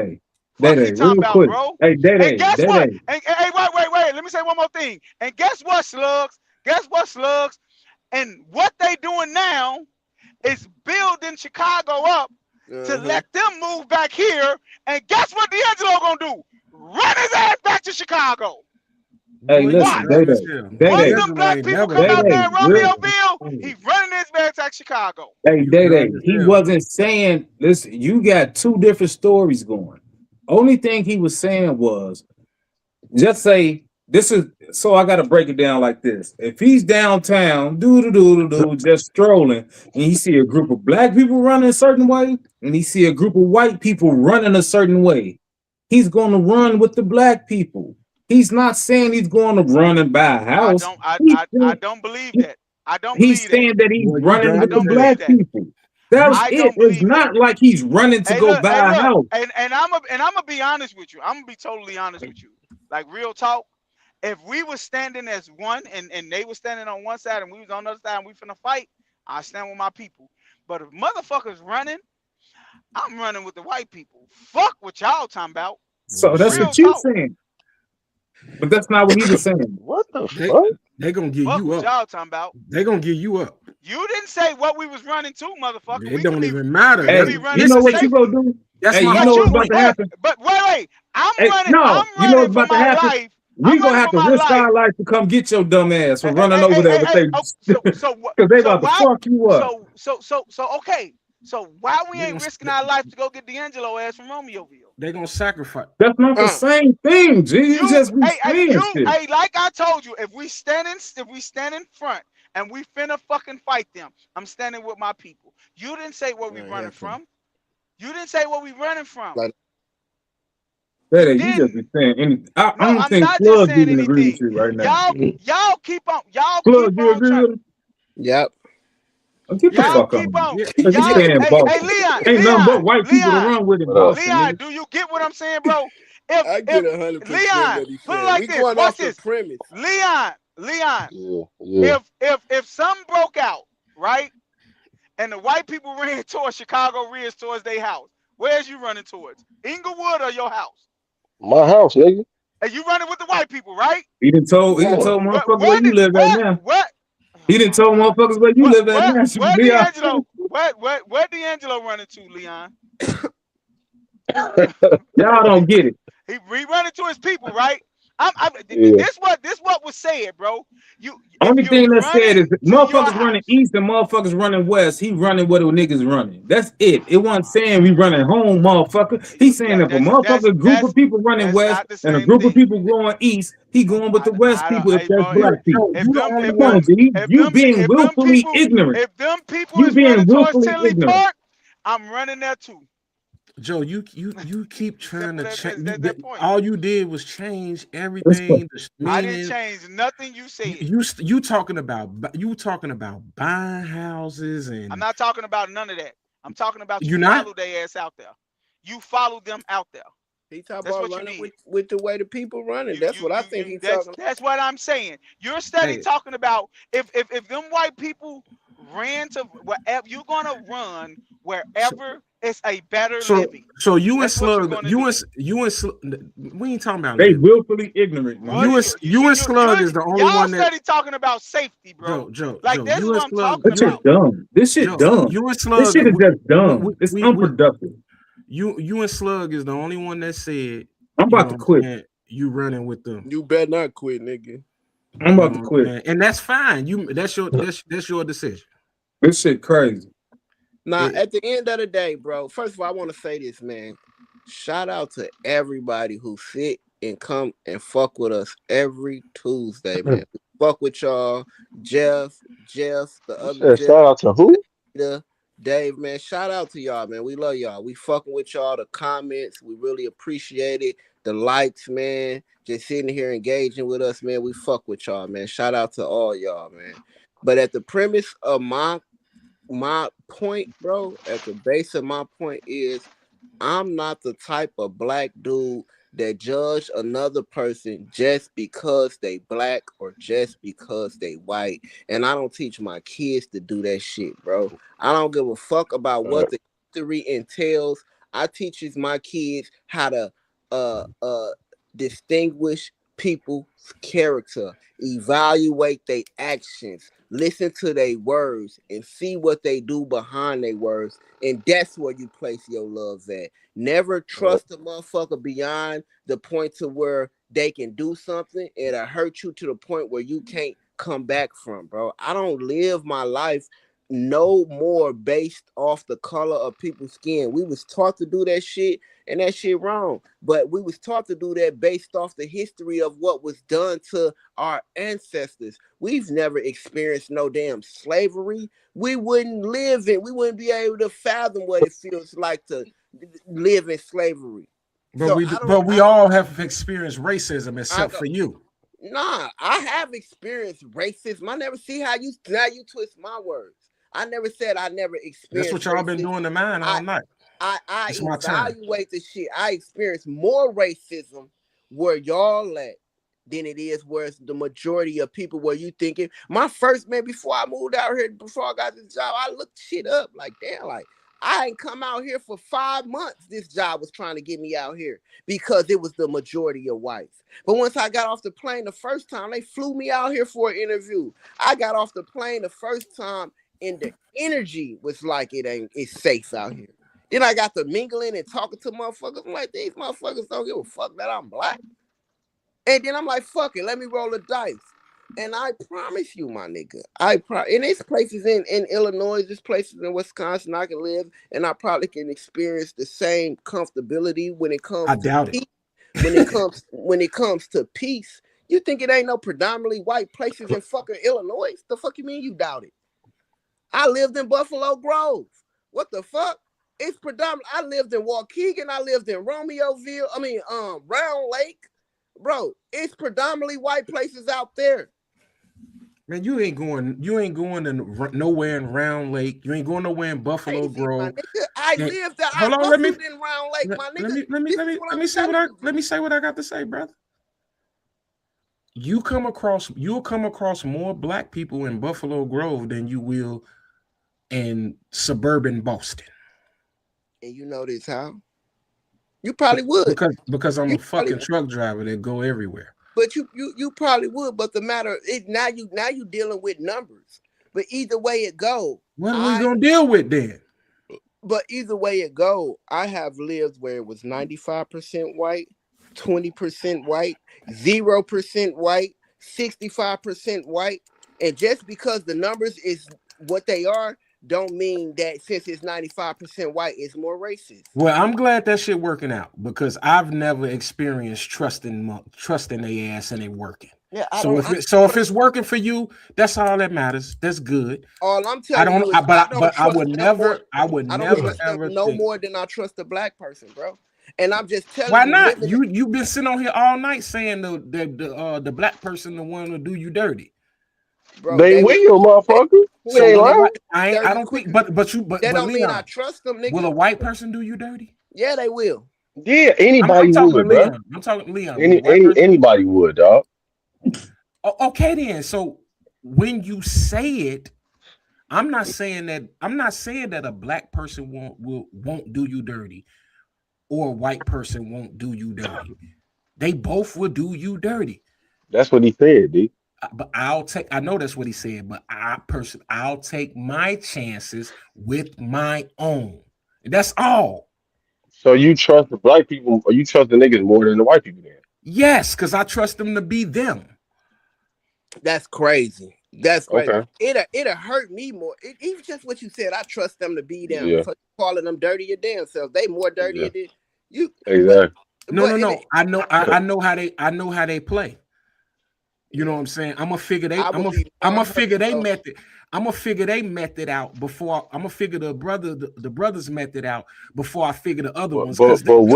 Fuck you talking real about, quick. bro. Hey, And guess what? Day. And hey, wait. Let me say one more thing. And guess what, slugs? Slugs? And what they doing now is building Chicago up to let them move back here. And guess what D'Angelo gonna do? Run his ass back to Chicago. Hey, Boy, you listen, Watch. Day dumb as hell. Once Day them D'Angelo black ain't people never come had out there in real. Romeoville, he running his back to Chicago. Hey, you dumb as he hell. wasn't saying. Listen, you got two different stories going. Only thing he was saying was just say this is. So I got to break it down like this. If he's downtown, just strolling, and he see a group of black people running a certain way, and he see a group of white people running a certain way, he's going to run with the black people. He's not saying he's going to run and buy a house. I don't believe that. I don't He's believe that. saying that he's Boy, you running dumb I with the as don't hell. black believe that. people. That's I it. don't It's believe that. not like he's running to go buy a house. And I'm gonna be honest with you. I'm gonna be totally honest with you. Like real talk. If we were standing as one and they were standing on one side and we was on the other side and we finna fight, I stand with my people. But if motherfuckers running, I'm running with the white people. Fuck what y'all talking about. Well, So that's shit. Real what you talk. saying. But that's not what he was saying. What the They fuck? they gonna give Fuck you what up. y'all talking about. They gonna give you up. You didn't say what we was running to, motherfucker. It don't even matter. We could Hey, be you running know to what you gonna safety. do? That's Hey, my you But know whole what's you, about point. to happen? but wait. Hey, no, I'm you know running what's for about to my happen? life. We I'm gonna running have for to my risk life. our life to come get your dumb ass for running over there with they. Oh, Because they about to fuck you up. okay. So why we They ain't gonna risking our life to go get D'Angelo ass from Romeoville? they gonna sacrifice. That's not the same thing, G. You just be saying shit. Like I told you, if we stand in front and we finna fucking fight them, I'm standing with my people. You didn't say where we running from. You didn't say where we running from. Like, That You you just be didn't. saying anything. I No, don't I'm think not just Plug saying even agree with anything. you right now. Y'all keep Plug, you agree trying. with him? Yep. Oh, get the Y'all fuck keep on. on. Yeah, Cause you yeah. Y'all, saying hey, boss. hey, Leon, Ain't nothing but Leon, white people to Leon, run with it, What up? boss Leon. nigga. Do you get what I'm saying, bro? If I get if 100% Leon, what he's put it saying. like We this. going Watch off the this. premise. Leon. Yeah, yeah. If something broke out, right, and the white people ran towards Chicago Ridge towards their house, where's you running towards? Inglewood or your house? My house, nigga. And you running with the white people, right? He done told Yeah. motherfuckers where you live at now. What? He Oh done my told God. motherfuckers where you live at now. Where Leon. D'Angelo? Where D'Angelo running to, Leon? Y'all don't get it. He running to his people, right? Yeah. This what was said, bro. If Only you're thing that's said is running to your motherfuckers running house, east and motherfuckers running west. He running where the niggas running. That's it. It wasn't saying we running home, motherfucker. He's saying if a motherfucker group of people running that's west not the and a same group of thing. people going east, he going with the west I don't. people if Hey, that's bro. black people. Joe, If you the them, only if Come on, them, one. G. if You them, being if them willfully people, ignorant. if them people You is being running towards willfully Tinley ignorant. Park, I'm running there too. Joe, you keep trying Simple to as change. that point. All you did was change Let's go. everything. The I didn't meaning. change nothing you said. You talking about buying houses I'm and not talking about none of that. I'm talking about you you not. follow their ass out there. You follow them out there. He talk That's about what you running did. with the way the people running. That's what I think he talking about. That's what I'm saying. You're steady Hey, talking about if them white people ran to wherever you're gonna run so wherever it's a better so living. so you and That's what you're Slug, gonna do. we ain't talking about They living. willfully ignorant, my What nigga. you see, You and Slug is the only y'all one that steady talking about safety, bro. Like this is You and what I'm Slug, talking This shit about. dumb. This shit dumb. You and This Slug, shit is just dumb. It's we unproductive. you and Slug is the only one that said, I'm you about know to what I'm quit. saying, you running with them. You better not quit, nigga. I'm You about know to what I'm quit. saying? And that's fine. That's your decision. This shit crazy. Now, It, at the end of the day, bro, first of all, I want to say this, man. Shout out to everybody who sit and come and fuck with us every Tuesday, man. We fuck with y'all. Jeff, the You other said Jeff, shout out to who? Dave, man. Shout out to y'all, man. We love y'all. We fucking with y'all. The comments, we really appreciate it. The likes, man. Just sitting here engaging with us, man. We fuck with y'all, man. Shout out to all y'all, man. But at the premise of my point, bro, at the base of my point is I'm not the type of black dude that judge another person just because they black or just because they white. And I don't teach my kids to do that shit, bro. I don't give a fuck about what the history entails. I teaches my kids how to distinguish people's character, evaluate their actions, listen to their words, and see what they do behind their words. And that's where you place your loves at. Never trust a motherfucker beyond the point to where they can do something. It'll hurt you to the point where you can't come back from, bro. I don't live my life no more based off the color of people's skin. We was taught to do that shit, and that shit wrong. But we was taught to do that based off the history of what was done to our ancestors. We've never experienced no damn slavery. We wouldn't be able to fathom what it feels like to live in slavery. but So we all have experienced racism except for you. Nah, I have experienced racism. I never see how you twist my words. I never said I never That's what experienced y'all been racism. doing to mine all night. I It's my turn. evaluate the shit. I experience more racism where y'all at than it is where it's the majority of people where you thinking. My first, man, before I moved out here, before I got this job, I looked shit up. Like, damn, like I ain't come out here for 5 months. This job was trying to get me out here because it was the majority of whites. But once I got off the plane the first time, they flew me out here for an interview. I got off the plane the first time and the energy was like it's safe out here. Then I got to mingling and talking to motherfuckers. I'm like, these motherfuckers don't give a fuck that I'm black. And then I'm like, fuck it, let me roll the dice. And I promise you, my nigga, and there's places in Illinois, there's places in Wisconsin I can live, and I probably can experience the same comfortability when it comes I to doubt it. peace. When it comes to peace, you think it ain't no predominantly white places in fucking Illinois? The fuck you mean you doubt it? I lived in Buffalo Grove. What the fuck? it's predominant. I lived in Waukegan. I lived in Romeoville. Round Lake, bro. It's predominantly white places out there. Man, you ain't going to nowhere in Round Lake. You ain't going nowhere in Buffalo Crazy, my Grove. nigga. I And, lived there. I hold on, hustled in Round Lake, my nigga. let me say what I got to say, brother. You'll come across more black people in Buffalo Grove than you will in suburban Boston. And you know this how? You probably would. Because I'm a fucking truck driver that go everywhere. But you probably would. But the matter is now you dealing with numbers. But either way it go, what are we gonna deal with then? But either way it go, I have lived where it was 95% white, 20% white, 0% white, 65% white, and just because the numbers is what they are, don't mean that since it's 95% white, it's more racist. Well, I'm glad that shit working out because I've never experienced trusting their ass and it working. Yeah, if it's working for you, that's all that matters. That's good. All I'm telling you is I would never ever no more than I trust a black person, bro. And I'm just telling you. Why not? You've been sitting on here all night saying the black person the one who do you dirty. Bro, they will, motherfucker. I don't think, but that don't mean I trust them, nigga. Will a white person do you dirty? Yeah, they will. Yeah, anybody would, bro. I'm talking Leon. Anybody would, dog. Okay, then. So when you say it, I'm not saying that a black person won't do you dirty, or a white person won't do you dirty. They both will do you dirty. That's what he said, D. But I know that's what he said, but I'll take my chances with my own. That's all. So you trust the black people, or you trust the niggas more than the white people then? Yes, because I trust them to be them. That's crazy. That's crazy. Okay. It'll hurt me more. Even just what you said, I trust them to be them. Yeah. For calling them dirty your damn self. They more dirtier than you. Exactly. No. I know how they play. You know what I'm saying? I'm gonna figure they method out before I'm gonna figure the brothers method out before I figure the other ones. Hold on,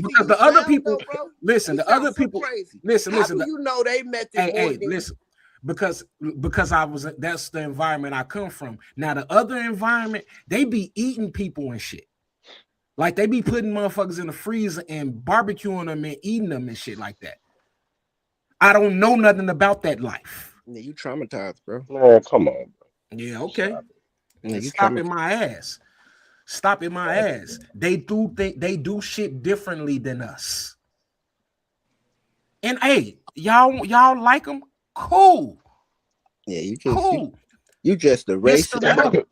because the other people listen. The other people listen. How do you know they method more than listen. Because that's the environment I come from. Now the other environment, they be eating people and shit. Like they be putting motherfuckers in the freezer and barbecuing them and eating them and shit like that. I don't know nothing about that life. Yeah, you traumatized, bro. Man, come on, bro. Yeah, okay. Stop in my ass. Stop in my ass. They do shit differently than us. And hey, y'all like them? Cool. Yeah, you just cool. You just a racist.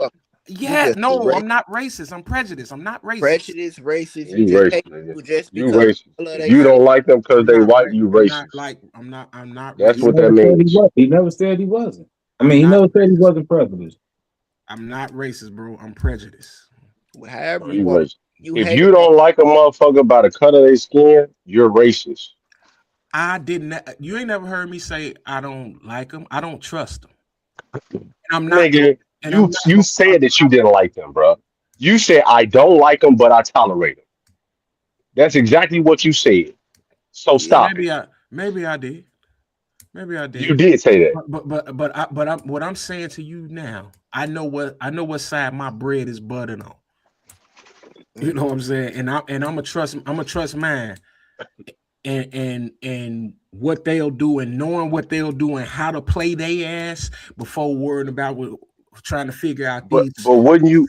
Yeah, no, I'm not racist. I'm prejudiced. I'm not racist. Racist. You racist. You racist. You don't like them because they white. You racist. I'm not. That's what that means. He never said he wasn't. He never said he wasn't prejudiced. I'm not racist, bro. I'm prejudiced. However you want. If you don't like a motherfucker by the cut of their skin, you're racist. I didn't. You ain't never heard me say I don't like them. I don't trust them. And I'm not. Nigga, you said that you didn't like them, bro. You said I don't like them, but I tolerate them. That's exactly what you said. So stop. Maybe I did. You did say that. But what I'm saying to you now, I know what side my bread is buttered on. You know what I'm saying? And I'm a trust man. And what they'll do and knowing what they'll do and how to play their ass before worrying about trying to figure out these. But wouldn't you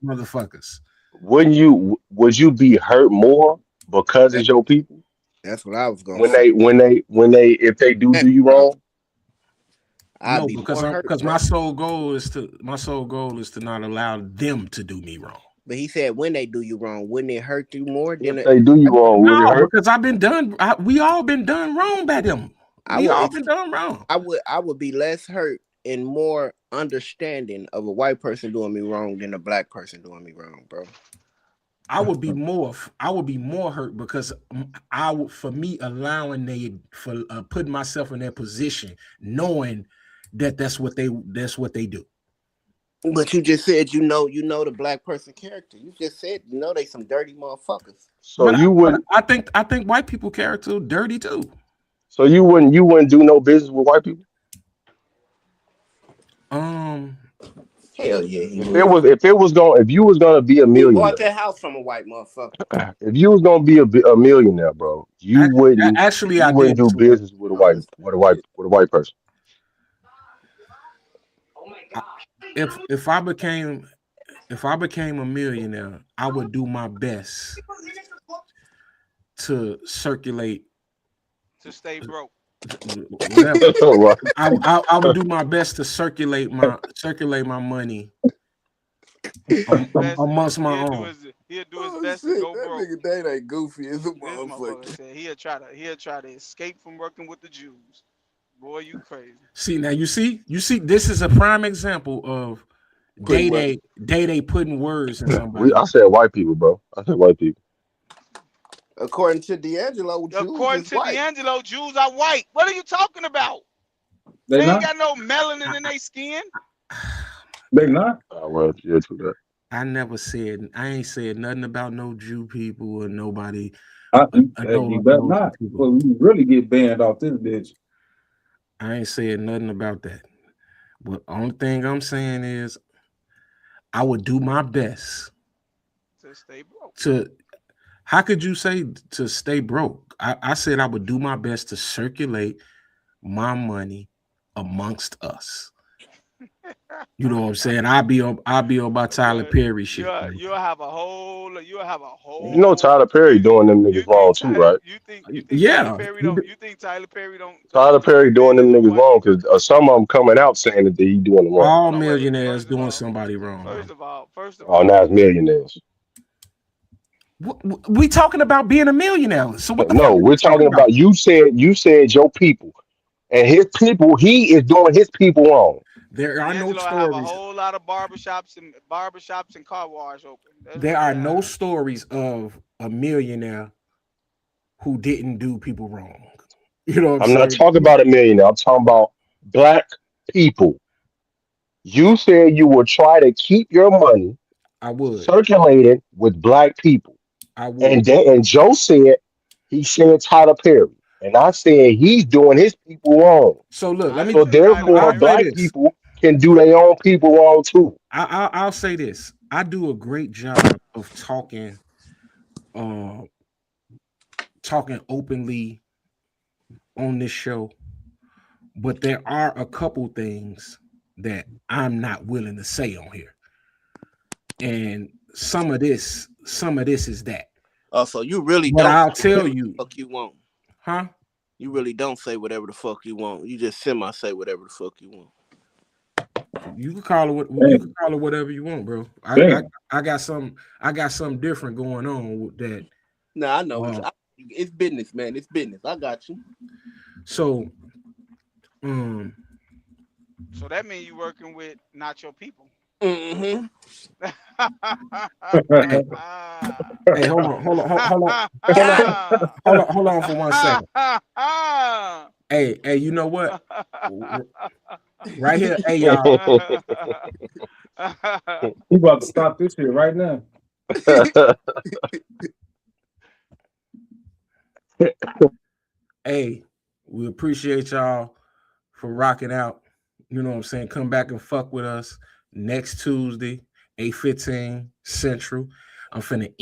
motherfuckers? Would you be hurt more because it's your people? That's what I was going to say. If they do you wrong. No, because my sole goal is to not allow them to do me wrong. But he said when they do you wrong, wouldn't it hurt you more than if they do you wrong? No, because I've been done. We all been done wrong by them. We all been done wrong. I would be less hurt and more understanding of a white person doing me wrong than a black person doing me wrong, bro. I would be more hurt because putting myself in their position, knowing that that's what they do. But you just said you know the black person character. You just said they some dirty motherfuckers. So But you wouldn't. I think white people character dirty too. So you wouldn't do no business with white people. Um, Hell yeah, he If would. if you was gonna be a He bought millionaire, that house from a white motherfucker. if you was gonna be a millionaire, bro, actually, you I wouldn't did do too. business with a white person. I- If I became a millionaire, I would do my best to circulate To stay broke. whatever. Right. I would do my best to circulate my money amongst my own. He'll do his best to go broke. That nigga Dane ain't goofy as a This motherfucker said he'll try to escape from working with the Jews. Boy, you crazy. See now, you see, this is a prime example of Day putting words in somebody. I said white people, bro. I said white people. According to D'Angelo, D'Angelo, Jews are white. What are you talking about? They ain't got no melanin in their skin. They not. Well, yeah, true that. I ain't said nothing about no Jew people or nobody. You better not. Well, we really get banned off this bitch. I ain't said nothing about that. But only thing I'm saying is I would do my best to stay broke. How could you say to stay broke? I said I would do my best to circulate my money amongst us. You know what I'm saying? I'll be on my Tyler Perry shit. You'll have a whole. You know Tyler Perry doing them niggas wrong too, right? You think yeah. Tyler Perry don't? You think Tyler Perry don't? Tyler Perry doing them niggas wrong because some of them coming out saying that he doing them wrong. All millionaires doing somebody wrong. First of all. Oh, now it's millionaires. We talking about being a millionaire. So what? No, we're talking about you said your people and his people. He is doing his people wrong. There are no stories. Have a whole lot of barbershops and car wash open. There are no stories of a millionaire who didn't do people wrong. You know what I'm saying? not talking about a millionaire. I'm talking about black people. You said you would try to keep your money circulated with black people. I would. And Joe said Tyler Perry. And I said he's doing his people wrong. So look, therefore black people can do their own people wrong too. I'll say this. I do a great job of talking openly on this show, but there are a couple things that I'm not willing to say on here. And some of this is that. Oh, so you really but don't I'll tell you fuck you want. Huh? You really don't say whatever the fuck you want. You just semi say whatever the fuck you want. You can call it whatever you want, bro. I got something different going on with that. Nah, I know. It's business, man. It's business. I got you. So that means you working with not your people. Mm-hmm. Hey, hold on for 1 second. Hey, you know what? Right here, hey y'all. We about to stop this shit right now. Hey, we appreciate y'all for rocking out. You know what I'm saying? Come back and fuck with us next Tuesday, 8:15 Central. I'm finna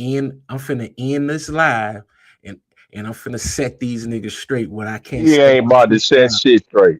end this live and I'm finna set these niggas straight what I can't. He ain't about to set shit straight.